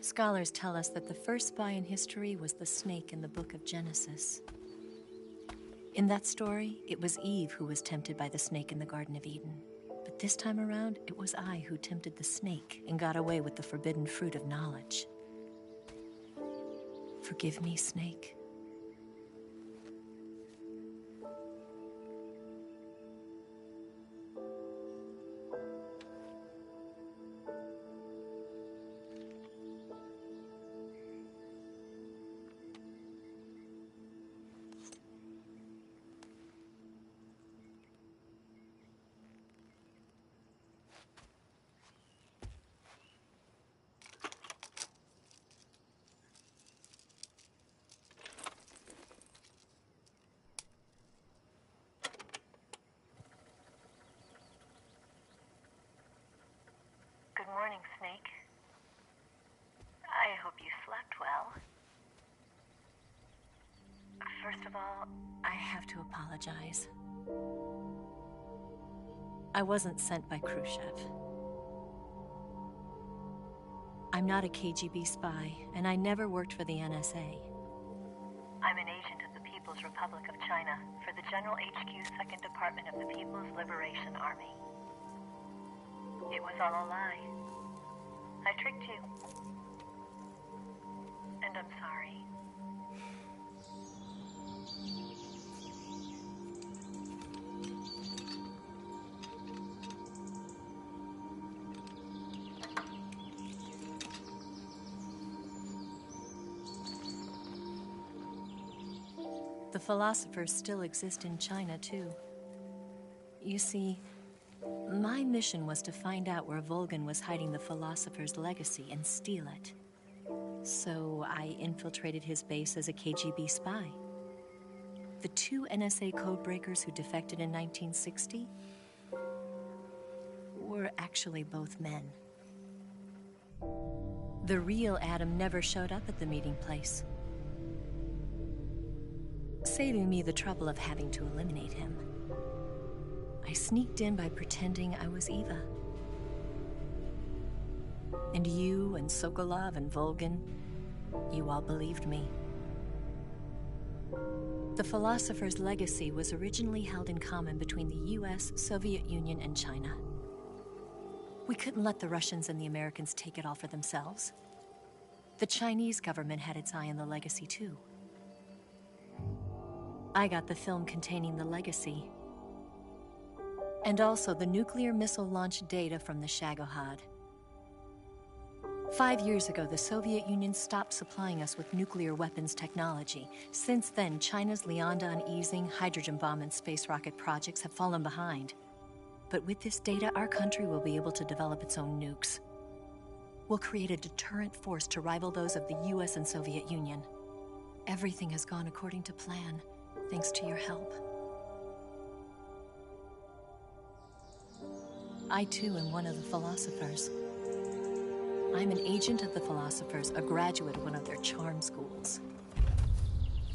Scholars tell us that the first spy in history was the snake in the book of Genesis. In that story, it was Eve who was tempted by the snake in the Garden of Eden. But this time around, it was I who tempted the snake and got away with the forbidden fruit of knowledge. Forgive me, snake. Good morning, Snake. I hope you slept well. First of all, I have to apologize. I wasn't sent by Khrushchev. I'm not a KGB spy, and I never worked for the NSA. I'm an agent of the People's Republic of China for the General HQ 2nd Department of the People's Liberation Army. It was all a lie. I tricked you. And I'm sorry. The philosophers still exist in China, too. You see, my mission was to find out where Volgin was hiding the philosopher's legacy and steal it. So I infiltrated his base as a KGB spy. The two NSA codebreakers who defected in 1960 were actually both men. The real Adam never showed up at the meeting place, saving me the trouble of having to eliminate him. I sneaked in by pretending I was Eva. And you and Sokolov and Volgin, you all believed me. The philosopher's legacy was originally held in common between the US, Soviet Union, and China. We couldn't let the Russians and the Americans take it all for themselves. The Chinese government had its eye on the legacy, too. I got the film containing the legacy, and also the nuclear missile launch data from the Shagohod. 5 years ago, the Soviet Union stopped supplying us with nuclear weapons technology. Since then, China's Lianda and Easing hydrogen bomb and space rocket projects have fallen behind. But with this data, our country will be able to develop its own nukes. We'll create a deterrent force to rival those of the US and Soviet Union. Everything has gone according to plan, thanks to your help. I, too, am one of the philosophers. I'm an agent of the philosophers, a graduate of one of their charm schools.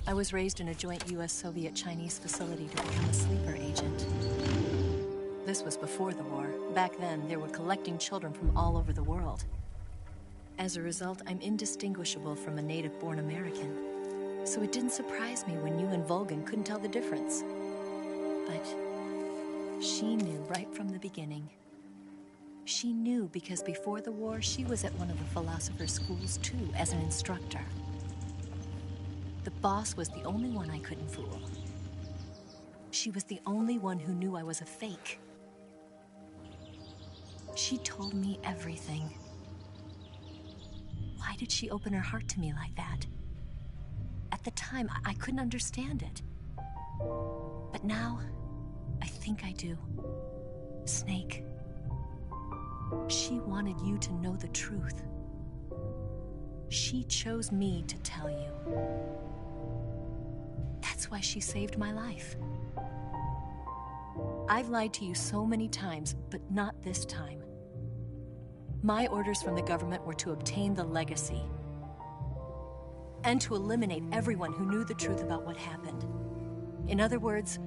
I was raised in a joint US-Soviet-Chinese facility to become a sleeper agent. This was before the war. Back then, they were collecting children from all over the world. As a result, I'm indistinguishable from a native-born American. So it didn't surprise me when you and Vulcan couldn't tell the difference. But she knew right from the beginning. She knew because before the war, she was at one of the philosopher's schools too, as an instructor. The boss was the only one I couldn't fool. She was the only one who knew I was a fake. She told me everything. Why did she open her heart to me like that? At the time, I couldn't understand it. But now, I think I do. Snake. She wanted you to know the truth. She chose me to tell you. That's why she saved my life. I've lied to you so many times, but not this time. My orders from the government were to obtain the legacy and to eliminate everyone who knew the truth about what happened. In other words,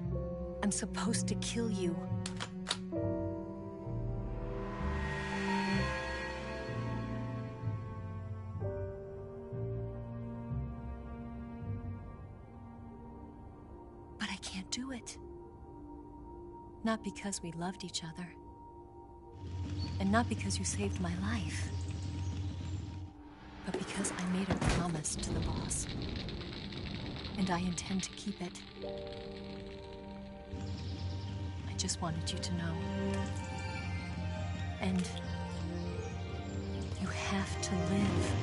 I'm supposed to kill you. But I can't do it. Not because we loved each other. And not because you saved my life. But because I made a promise to the boss. And I intend to keep it. I just wanted you to know. And you have to live.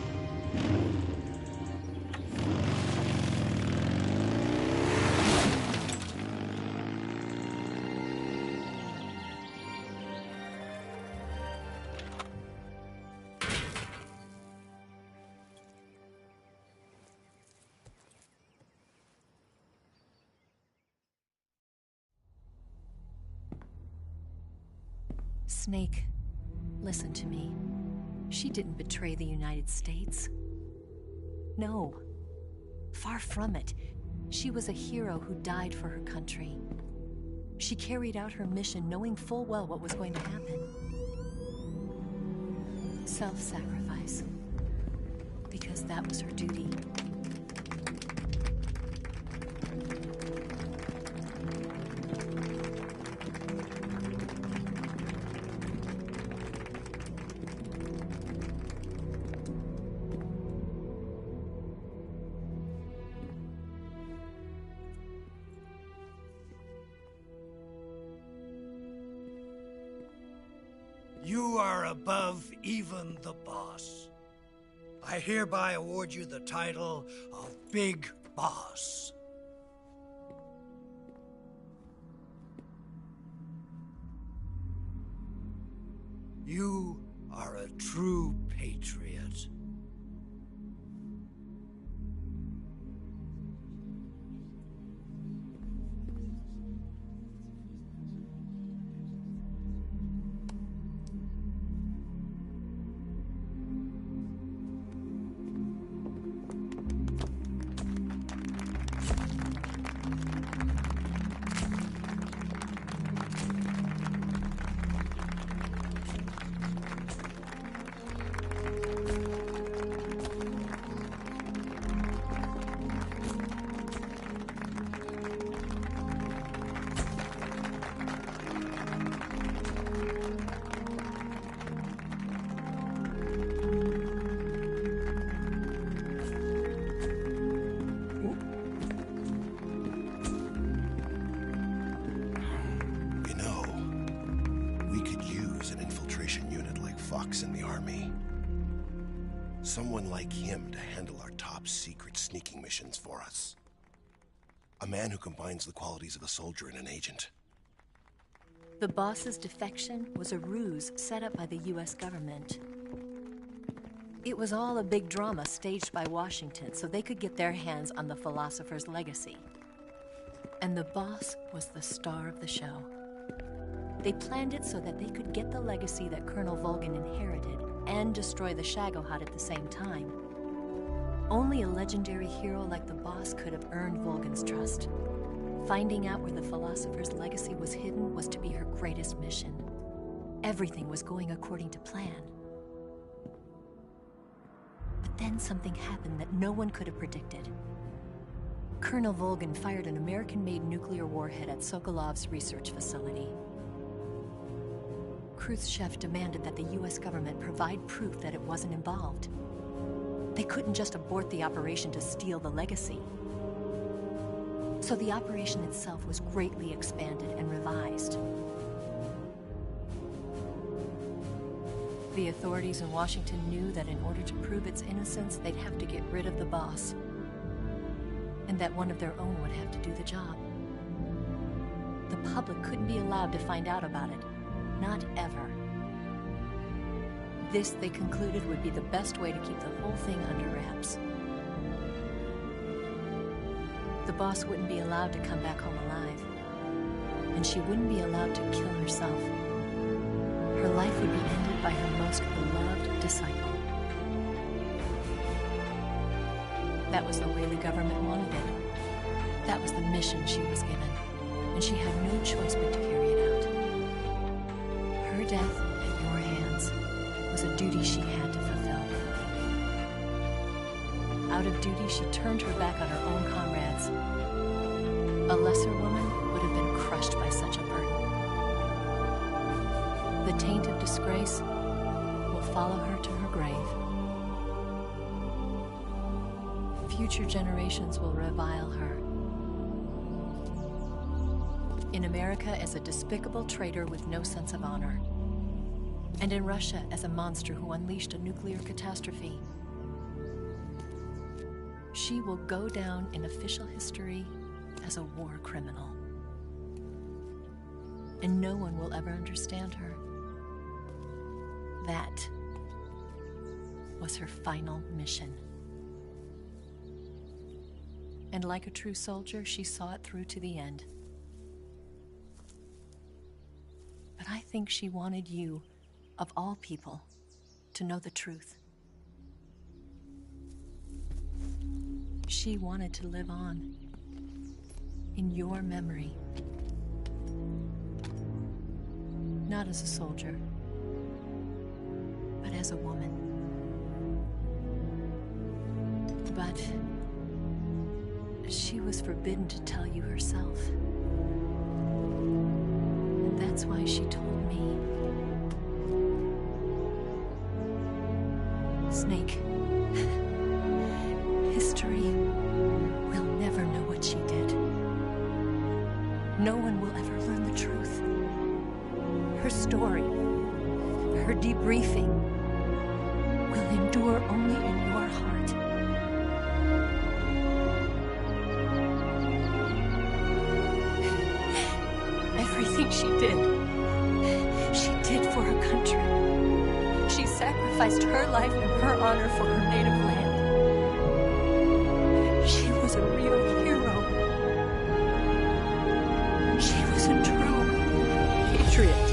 Snake, listen to me. She didn't betray the United States. No. Far from it. She was a hero who died for her country. She carried out her mission knowing full well what was going to happen. Self-sacrifice. Because that was her duty. You are above even the boss. I hereby award you the title of Big Boss. You are a true patriot. fox in the army. Someone like him to handle our top secret sneaking missions for us. A man who combines the qualities of a soldier and an agent. The boss's defection was a ruse set up by the US government. It was all a big drama staged by Washington so they could get their hands on the philosopher's legacy. And the boss was the star of the show. They planned it so that they could get the legacy that Colonel Volgin inherited and destroy the Shagohod at the same time. Only a legendary hero like the boss could have earned Volgin's trust. Finding out where the philosopher's legacy was hidden was to be her greatest mission. Everything was going according to plan. But then something happened that no one could have predicted. Colonel Volgin fired an American-made nuclear warhead at Sokolov's research facility. Khrushchev demanded that the US government provide proof that it wasn't involved. They couldn't just abort the operation to steal the legacy. So the operation itself was greatly expanded and revised. The authorities in Washington knew that in order to prove its innocence, they'd have to get rid of the boss, and that one of their own would have to do the job. The public couldn't be allowed to find out about it. Not ever. This, they concluded, would be the best way to keep the whole thing under wraps. The boss wouldn't be allowed to come back home alive, and she wouldn't be allowed to kill herself. Her life would be ended by her most beloved disciple. That was the way the government wanted it. That was the mission she was given, and she had no choice but to carry it out. Her death at your hands was a duty she had to fulfill. Out of duty, she turned her back on her own comrades. A lesser woman would have been crushed by such a burden. The taint of disgrace will follow her to her grave. Future generations will revile her. In America as a despicable traitor with no sense of honor. And in Russia as a monster who unleashed a nuclear catastrophe. She will go down in official history as a war criminal. And no one will ever understand her. That was her final mission. And like a true soldier, she saw it through to the end. But I think she wanted you, of all people, to know the truth. She wanted to live on in your memory. Not as a soldier, but as a woman. But she was forbidden to tell you herself. And that's why she told me. Snake, history will never know what she did. No one will ever learn the truth. Her story, her debriefing, will endure only in your heart. Everything she did for her country. She sacrificed her life and her honor for her native land. She was a real hero. She was a true patriot.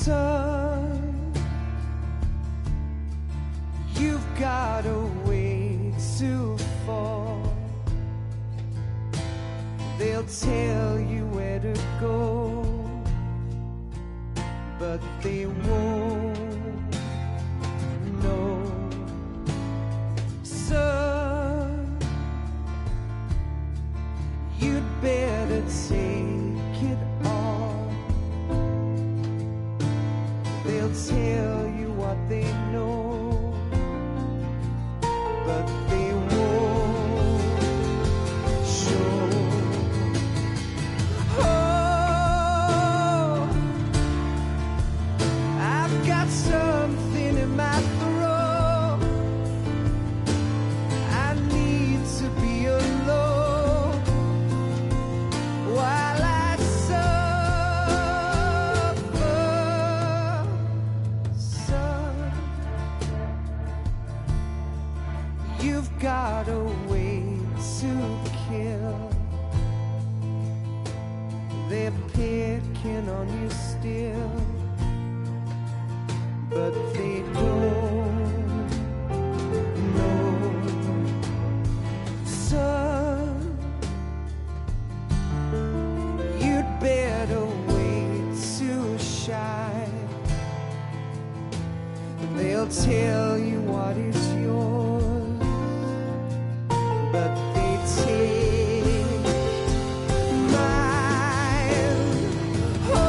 Son, you've got a way to fall. They'll tell you where to go, but they won't know. Son, you'd better take it on. They'll tell you what they know, but they won't show. Oh, I've got something in my throat. I need to be alone while I suffer. Son, you've got a way to kill. They're picking on you still, but they don't know. Son, you'd better wait to shine. They'll tell you what is yours, but they take mine. Oh,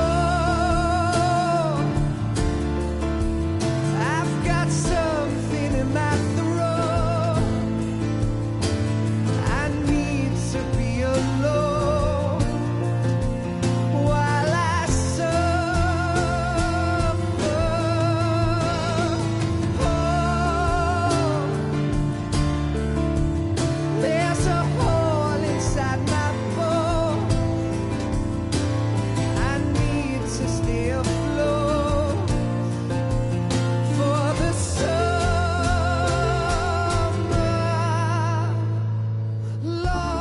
I've got something in my throat. I need to be alone while I suffer. Oh, there's a hole inside my bone. I need to stay afloat for the summer, Lord.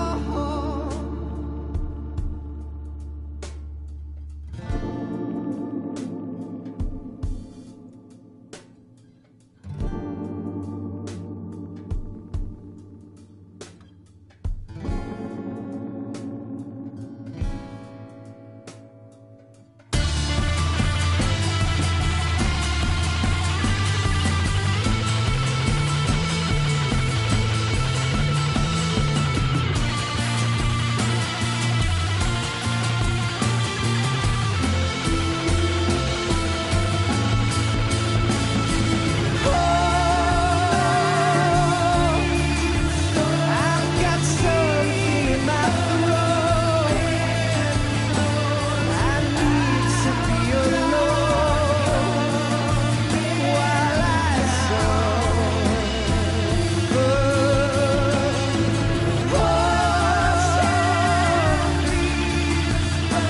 I've got something in my throat. I need to be alone while I suffer. Oh,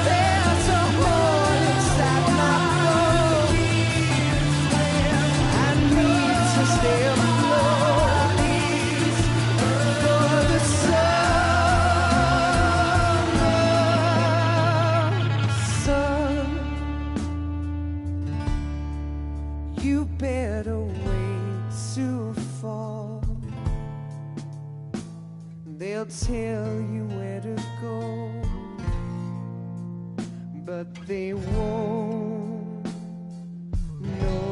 there's a hole inside my bone. I need to stay afloat for the summer. Son, you better wait to fall. They'll tell you where to go, but they won't know.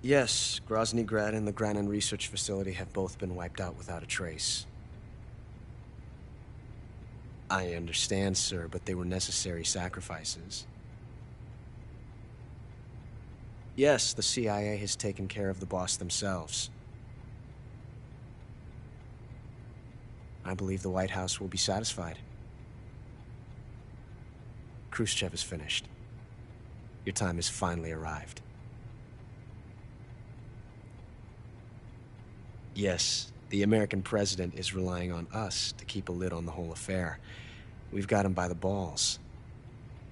Yes, Grozny Grad and the Granin Research Facility have both been wiped out without a trace. I understand, sir, but they were necessary sacrifices. Yes, the CIA has taken care of the boss themselves. I believe the White House will be satisfied. Khrushchev is finished. Your time has finally arrived. Yes, the American president is relying on us to keep a lid on the whole affair. We've got him by the balls.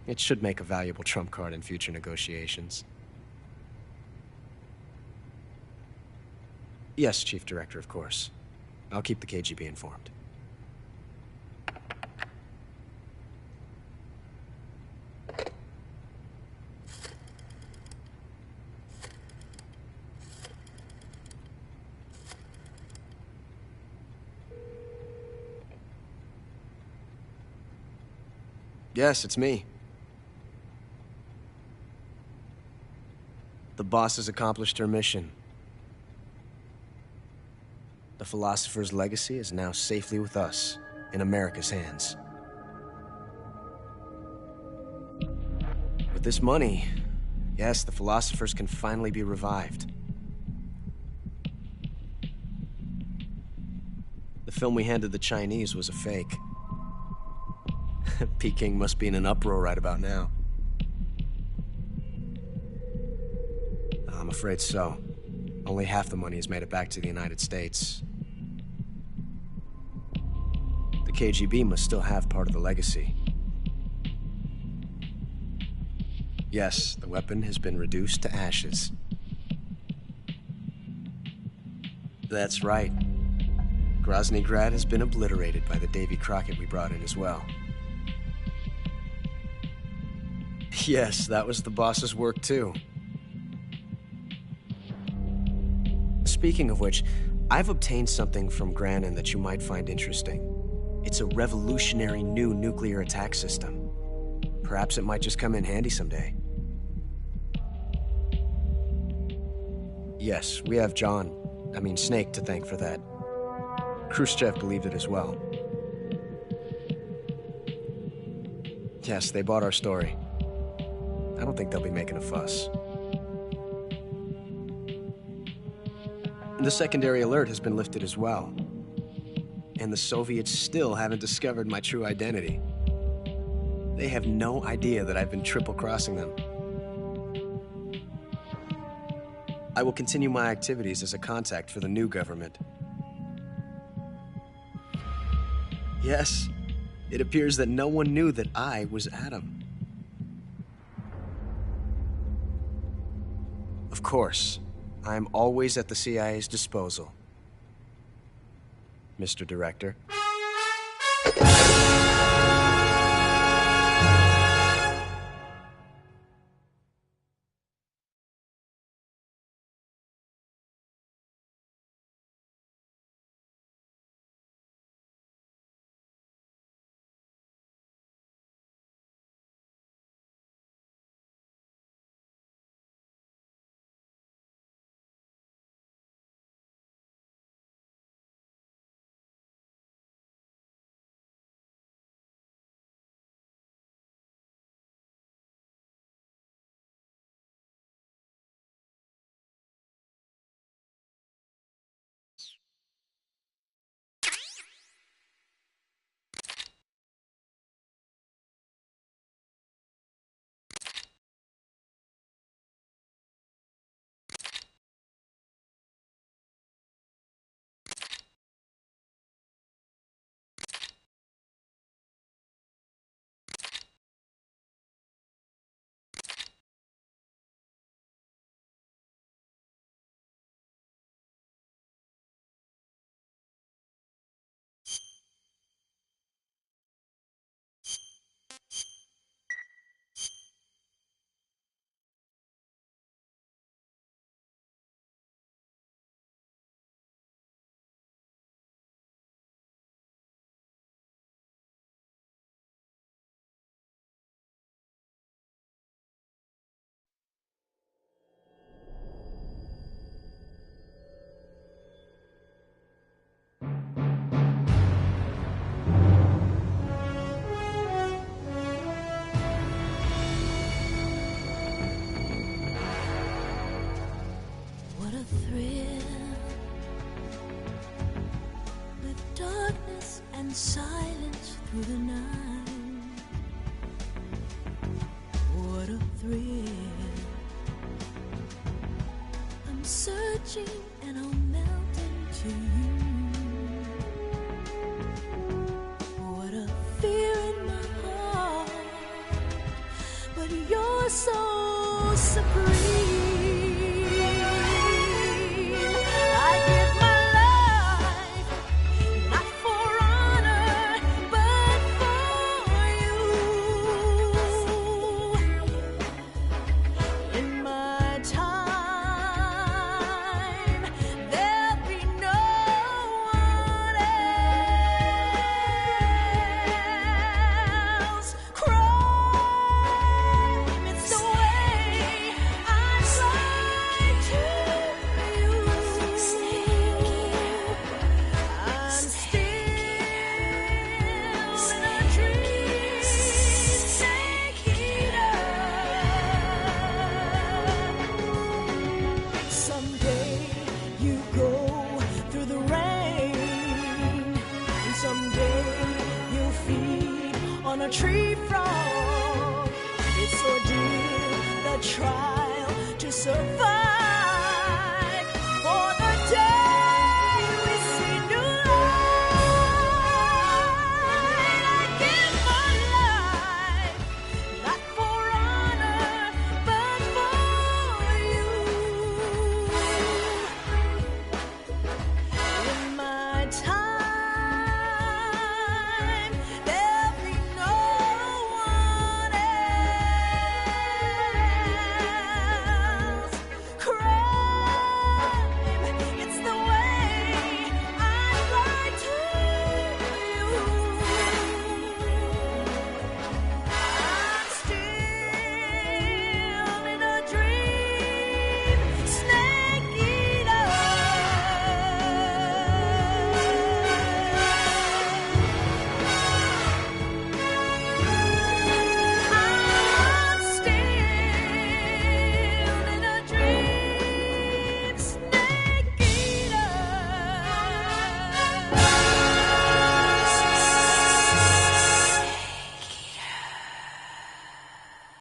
It should make a valuable trump card in future negotiations. Yes, Chief Director, of course. I'll keep the KGB informed. Yes, it's me. The boss has accomplished her mission. The philosopher's legacy is now safely with us, in America's hands. With this money, yes, the philosophers can finally be revived. The film we handed the Chinese was a fake. Peking must be in an uproar right about now. I'm afraid so. Only half the money has made it back to the United States. The KGB must still have part of the legacy. Yes, the weapon has been reduced to ashes. That's right. Grozny Grad has been obliterated by the Davy Crockett we brought in as well. Yes, that was the boss's work too. Speaking of which, I've obtained something from Granin that you might find interesting. It's a revolutionary new nuclear attack system. Perhaps it might just come in handy someday. Yes, we have Snake to thank for that. Khrushchev believed it as well. Yes, they bought our story. I don't think they'll be making a fuss. The secondary alert has been lifted as well. And the Soviets still haven't discovered my true identity. They have no idea that I've been triple-crossing them. I will continue my activities as a contact for the new government. Yes, it appears that no one knew that I was Adam. Of course, I'm always at the CIA's disposal, Mr. Director. to the night. What a thrill. I'm searching and I'll melt into you. What a fear in my heart, but you're so supreme. I give my life, not for honor, but for you. In my time, there'll be no one else. Crime, it's the way I try to you. I'm still in a dream. Take it up. Someday you go through the rain, and someday you'll feed on a tree frog. It's ordeal, the trial to survive.